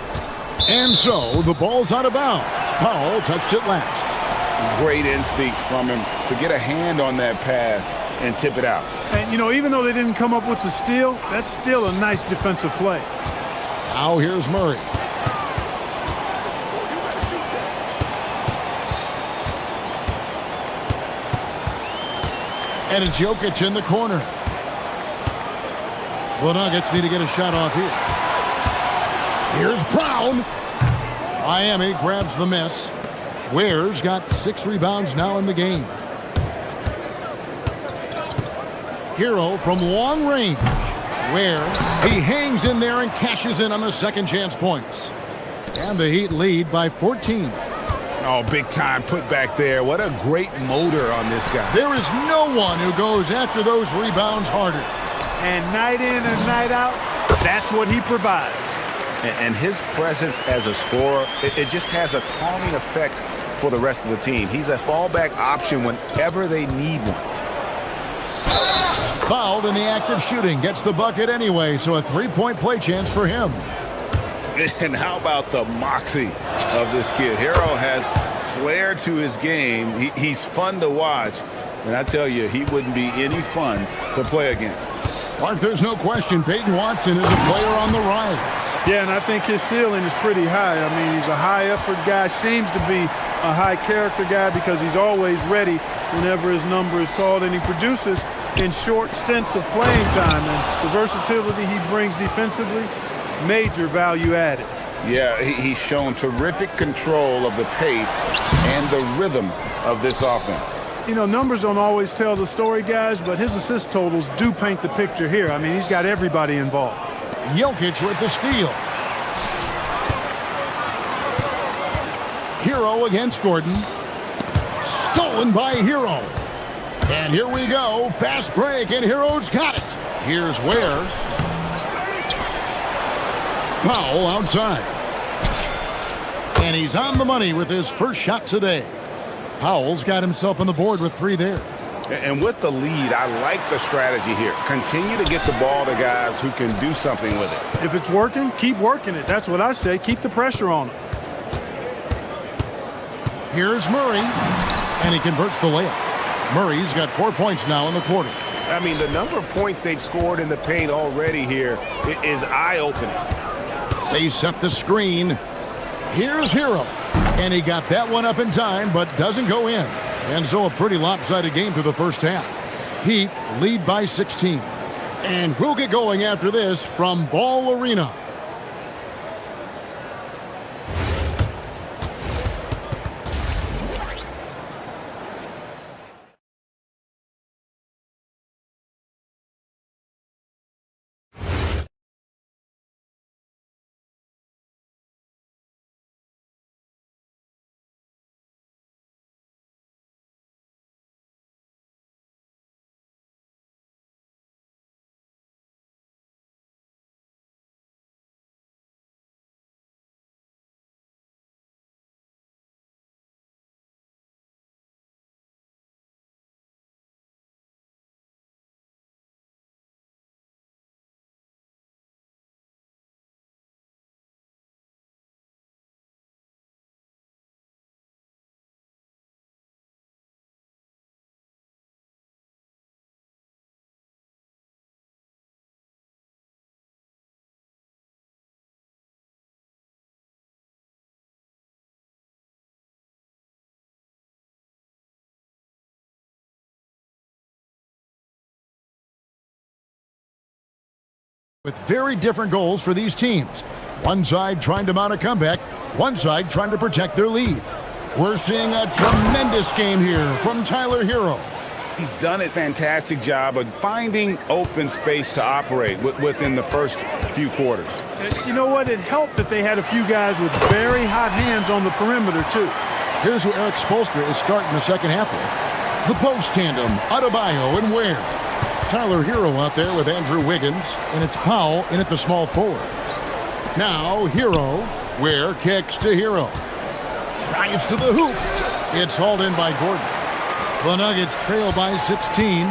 And so the ball's out of bounds. Powell touched it last. Great instincts from him to get a hand on that pass and tip it out. And, you know, even though they didn't come up with the steal, that's still a nice defensive play. Now here's Murray. And it's Jokic in the corner. The Nuggets need to get a shot off here. Here's Brown. Miami grabs the miss. Ware's got 6 rebounds now in the game. Hero from long range. Ware, he hangs in there and cashes in on the second chance points. And the Heat lead by 14. Oh, big time put back there. What a great motor on this guy. There is no one who goes after those rebounds harder. And night in and night out, that's what he provides. And his presence as a scorer, it just has a calming effect for the rest of the team. He's a fallback option whenever they need one. Fouled in the act of shooting. Gets the bucket anyway, so a 3-point play chance for him. And how about the moxie of this kid? Hero has flair to his game. He's fun to watch. And I tell you, he wouldn't be any fun to play against. Mark, there's no question Peyton Watson is a player on the rise. Yeah, and I think his ceiling is pretty high. I mean, he's a high-effort guy, seems to be a high-character guy because he's always ready whenever his number is called, and he produces in short stints of playing time. And the versatility he brings defensively, major value added. Yeah, he's shown terrific control of the pace and the rhythm of this offense. You know, numbers don't always tell the story, guys, but his assist totals do paint the picture here. I mean, he's got everybody involved. Jokic with the steal. Hero against Gordon. Stolen by Hero. And here we go. Fast break, and Hero's got it. Here's Ware. Powell outside. And he's on the money with his first shot today. Powell's got himself on the board with 3 there. And with the lead, I like the strategy here. Continue to get the ball to guys who can do something with it. If it's working, keep working it. That's what I say. Keep the pressure on him. Here's Murray, and he converts the layup. Murray's got 4 points now in the quarter. I mean, the number of points they've scored in the paint already here is eye-opening. They set the screen. Here's Hero, and he got that one up in time, but doesn't go in. And so a pretty lopsided game through the first half. Heat lead by 16. And we'll get going after this from Ball Arena. With very different goals for these teams. One side trying to mount a comeback, one side trying to protect their lead. We're seeing a tremendous game here from Tyler Hero. He's done a fantastic job of finding open space to operate within the first few quarters. You know what? It helped that they had a few guys with very hot hands on the perimeter, too. Here's who Eric Spoelstra is starting the second half with. The post tandem, Adebayo and Ware. Tyler Hero out there with Andrew Wiggins, and it's Powell in at the small forward. Now Hero, Ware kicks to Hero. Drives to the hoop. It's hauled in by Gordon. The Nuggets trail by 16.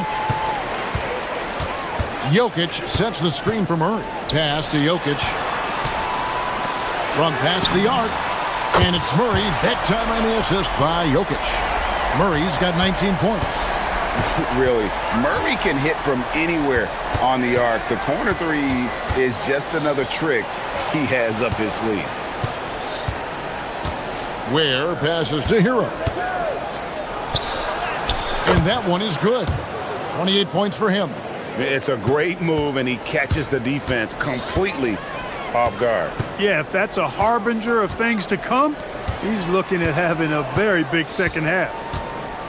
Jokic sets the screen for Murray. Pass to Jokic. From past the arc. And it's Murray, that time on the assist by Jokic. Murray's got 19 points. Really, Murray can hit from anywhere on the arc. The corner three is just another trick he has up his sleeve. Ware passes to Hero. And that one is good. 28 points for him. It's a great move, and he catches the defense completely off guard. Yeah, if that's a harbinger of things to come, he's looking at having a very big second half.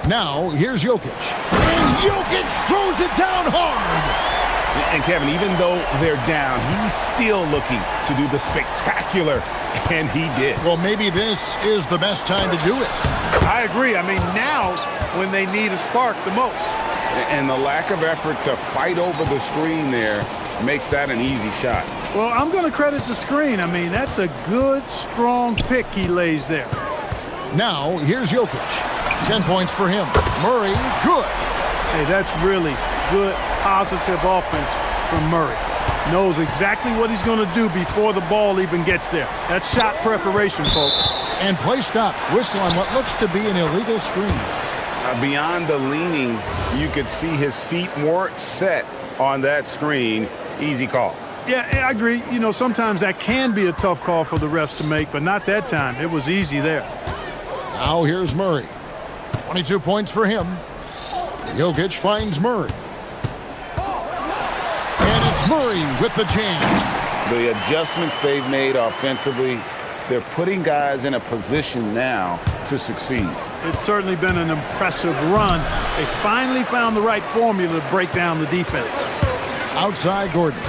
Now, here's Jokic. And Jokic throws it down hard. And Kevin, even though they're down, he's still looking to do the spectacular, and he did. Well, maybe this is the best time to do it. I agree. I mean, now's when they need a spark the most. And the lack of effort to fight over the screen there makes that an easy shot. Well, I'm going to credit the screen. I mean, that's a good, strong pick he lays there. Now, here's Jokic. 10 points for him. Murray, good. Hey, that's really good, positive offense from Murray. Knows exactly what he's going to do before the ball even gets there. That's shot preparation, folks. And play stops. Whistle on what looks to be an illegal screen. Beyond the leaning, you could see his feet more set on that screen. Easy call. Yeah, I agree. You know, sometimes that can be a tough call for the refs to make, but not that time. It was easy there. Now here's Murray. 22 points for him. Jokic finds Murray. And it's Murray with the jam. The adjustments they've made offensively, they're putting guys in a position now to succeed. It's certainly been an impressive run. They finally found the right formula to break down the defense. Outside Gordon.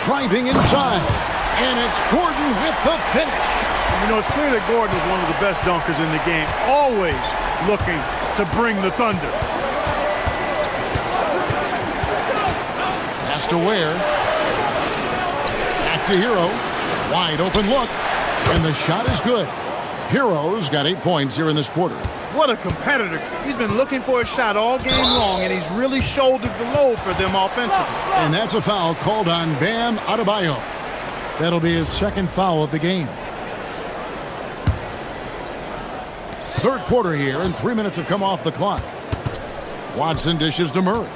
Driving inside. And it's Gordon with the finish. You know, it's clear that Gordon is one of the best dunkers in the game. Always looking to bring the thunder. Pass to Ware. Back to Hero. Wide open look. And the shot is good. Hero's got 8 points here in this quarter. What a competitor. He's been looking for a shot all game long, and he's really shouldered the load for them offensively. And that's a foul called on Bam Adebayo. That'll be his second foul of the game. Third quarter here, and 3 minutes have come off the clock. Watson dishes to Murray.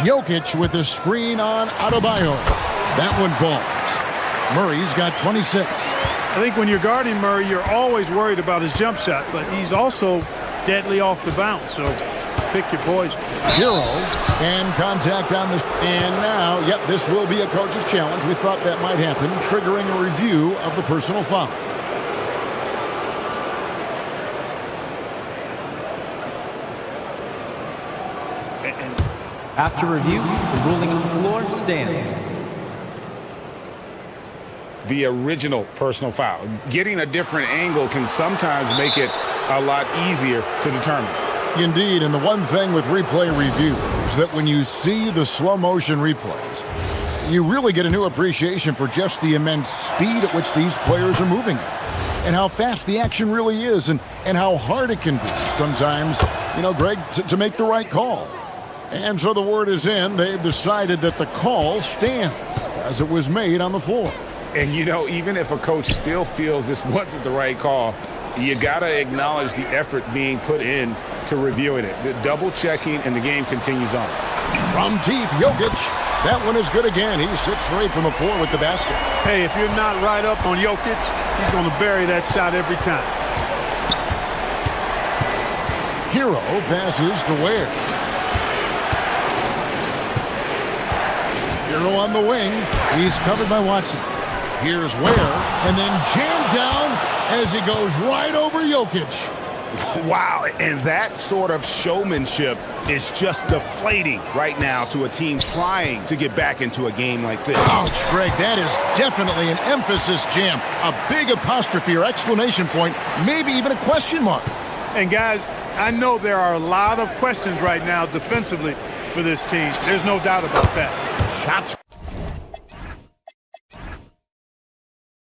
Jokic with the screen on Adebayo. That one falls. Murray's got 26. I think when you're guarding Murray, you're always worried about his jump shot, but he's also deadly off the bounce, so pick your poison. Hero and contact on this. And now, yep, this will be a coach's challenge. We thought that might happen, triggering a review of the personal foul. After review, the ruling on the floor stands. The original personal foul. Getting a different angle can sometimes make it a lot easier to determine. Indeed, and the one thing with replay review is that when you see the slow motion replays, you really get a new appreciation for just the immense speed at which these players are moving and how fast the action really is and how hard it can be sometimes, you know, Greg, to make the right call. And so the word is in. They've decided that the call stands as it was made on the floor. And, you know, even if a coach still feels this wasn't the right call, you got to acknowledge the effort being put in to reviewing it. The double checking, and the game continues on. From deep, Jokic. That one is good again. He's 6 for 8 from the floor with the basket. Hey, if you're not right up on Jokic, he's going to bury that shot every time. Hero passes to Ware. Hero on the wing. He's covered by Watson. Here's Ware, and then jammed down as he goes right over Jokic. Wow, and that sort of showmanship is just deflating right now to a team trying to get back into a game like this. Ouch, Greg, that is definitely an emphasis jam. A big apostrophe or exclamation point, maybe even a question mark. And guys, I know there are a lot of questions right now defensively for this team. There's no doubt about that. Shots.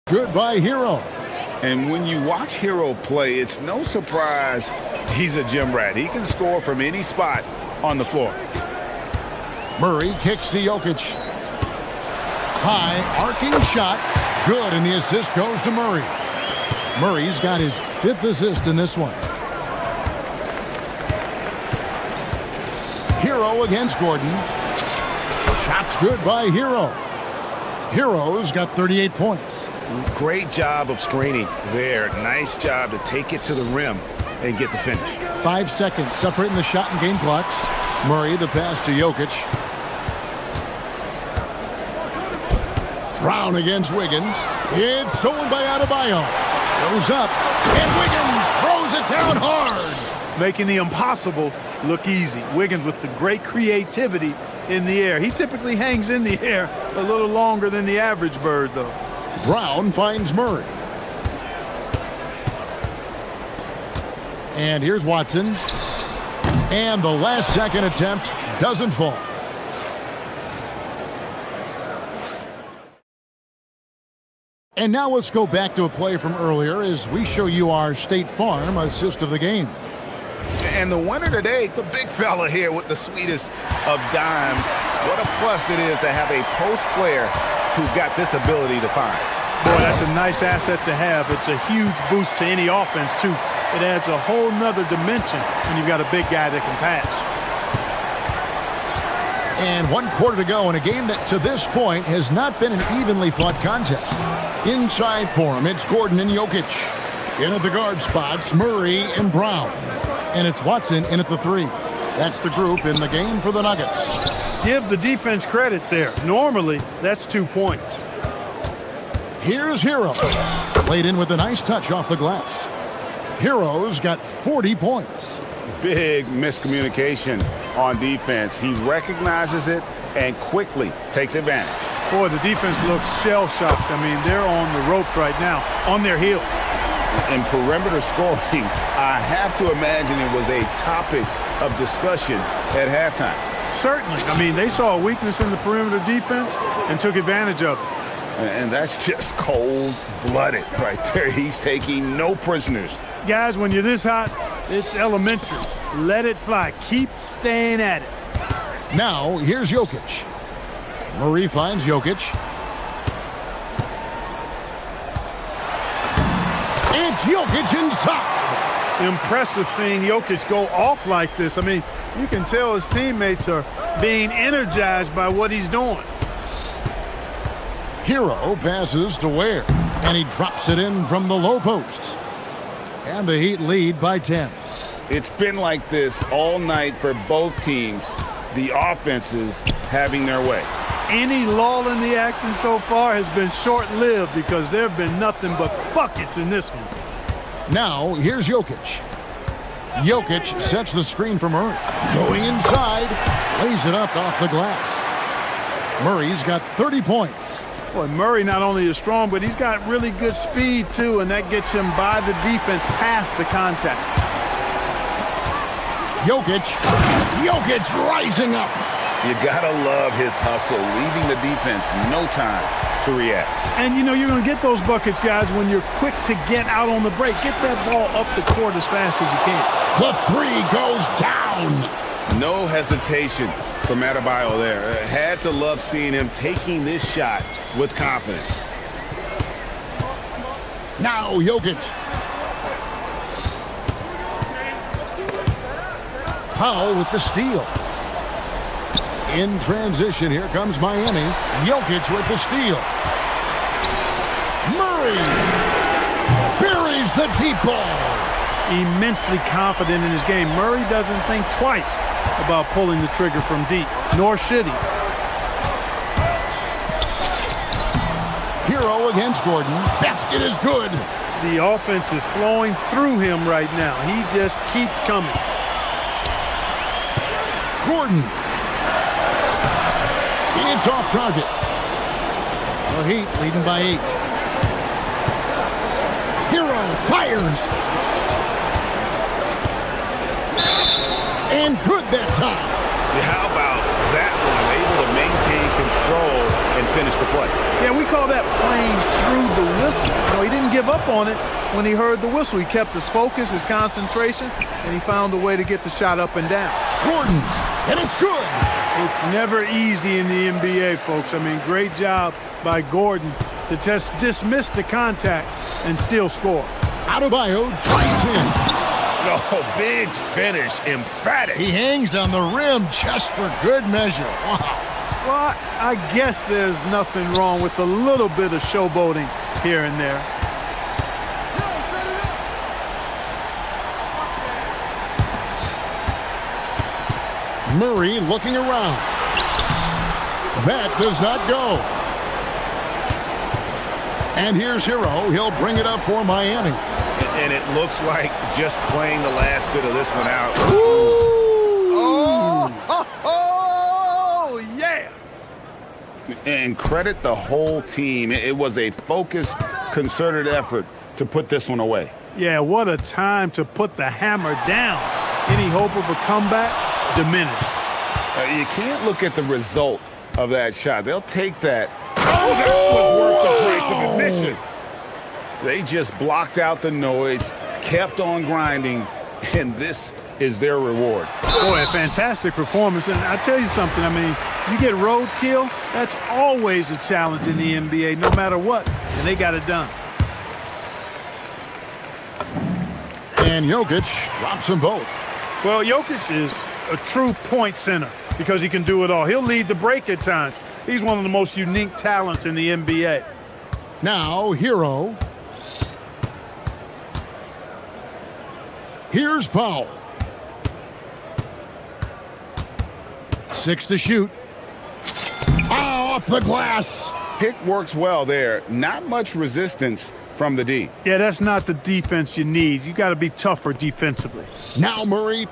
Good by Hero. And when you watch Hero play, it's no surprise he's a gym rat. He can score from any spot on the floor. Murray kicks to Jokic. High, arcing shot. Good, and the assist goes to Murray. Murray's got his 5th assist in this one. Hero against Gordon. Shot's good by Hero. Hero's got 38 points. Great job of screening there. Nice job to take it to the rim and get the finish. 5 seconds separating the shot and game clocks. Murray, the pass to Jokic. Brown against Wiggins. It's stolen by Adebayo. Goes up, and Wiggins throws it down hard. Making the impossible look easy. Wiggins with the great creativity in the air. He typically hangs in the air a little longer than the average bird, though. Brown finds Murray. And here's Watson. And the last second attempt doesn't fall. And now let's go back to a play from earlier as we show you our State Farm assist of the game. And the winner today, the big fella here with the sweetest of dimes. What a plus it is to have a post player who's got this ability to find. Boy, that's a nice asset to have. It's a huge boost to any offense, too. It adds a whole nother dimension when you've got a big guy that can pass. And 1 quarter to go in a game that to this point has not been an evenly fought contest. Inside for him, it's Gordon and Jokic. In at the guard spots, Murray and Brown. And it's Watson in at the 3. That's the group in the game for the Nuggets. Give the defense credit there. Normally, that's 2 points. Here's Hero. Played in with a nice touch off the glass. Hero's got 40 points. Big miscommunication on defense. He recognizes it and quickly takes advantage. Boy, the defense looks shell-shocked. I mean, they're on the ropes right now, on their heels. In perimeter scoring, I have to imagine it was a topic of discussion at halftime. Certainly. I mean, they saw a weakness in the perimeter defense and took advantage of it. And that's just cold-blooded right there. He's taking no prisoners. Guys, when you're this hot, it's elementary. Let it fly. Keep staying at it. Now, here's Jokic. Murray finds Jokic. It's Jokic inside. Impressive seeing Jokic go off like this. I mean, you can tell his teammates are being energized by what he's doing. Hero passes to Ware, and he drops it in from the low post. And the Heat lead by 10. It's been like this all night for both teams. The offenses having their way. Any lull in the action so far has been short-lived because there have been nothing but buckets in this one. Now, here's Jokic. Jokic sets the screen for Murray. Going inside, lays it up off the glass. Murray's got 30 points. Boy, Murray not only is strong, but he's got really good speed, too, and that gets him by the defense past the contact. Jokic rising up. You gotta love his hustle, leaving the defense no time to react. And, you know, you're going to get those buckets, guys, when you're quick to get out on the break. Get that ball up the court as fast as you can. The 3 goes down. No hesitation from Adebayo there. Had to love seeing him taking this shot with confidence. Now Jokic. Powell with the steal. In transition, here comes Miami. Jokic with the steal. Murray buries the deep ball. Immensely confident in his game. Murray doesn't think twice about pulling the trigger from deep, nor should he. Hero against Gordon. Basket is good. The offense is flowing through him right now. He just keeps coming. Gordon. It's off target. The Heat leading by 8. Hero fires. And good that time. How about that one? Able to maintain control and finish the play. Yeah, we call that playing through the whistle. You know, he didn't give up on it when he heard the whistle. He kept his focus, his concentration, and he found a way to get the shot up and down. Gordon, and it's good. It's never easy in the NBA, folks. I mean, great job by Gordon to just dismiss the contact and still score. Adebayo drives in. Oh, big finish, emphatic. He hangs on the rim just for good measure. Wow. Well, I guess there's nothing wrong with a little bit of showboating here and there. Murray looking around. That does not go. And here's Hero. He'll bring it up for Miami. And it looks like just playing the last bit of this one out. Oh, yeah! And credit the whole team. It was a focused, concerted effort to put this one away. Yeah, what a time to put the hammer down. Any hope of a comeback? Diminished. You can't look at the result of that shot. They'll take that. Oh, that was worth the price of admission. They just blocked out the noise, kept on grinding, and this is their reward. Boy, a fantastic performance. And I tell you something, I mean, you get roadkill, that's always a challenge in the NBA, no matter what, and they got it done. And Jokic drops them both. Well, Jokic is a true point center because he can do it all. He'll lead the break at times. He's one of the most unique talents in the NBA. Now, Hero. Here's Powell. 6 to shoot. Oh, off the glass. Pick works well there. Not much resistance from the D. Yeah, that's not the defense you need. You got to be tougher defensively. Now Murray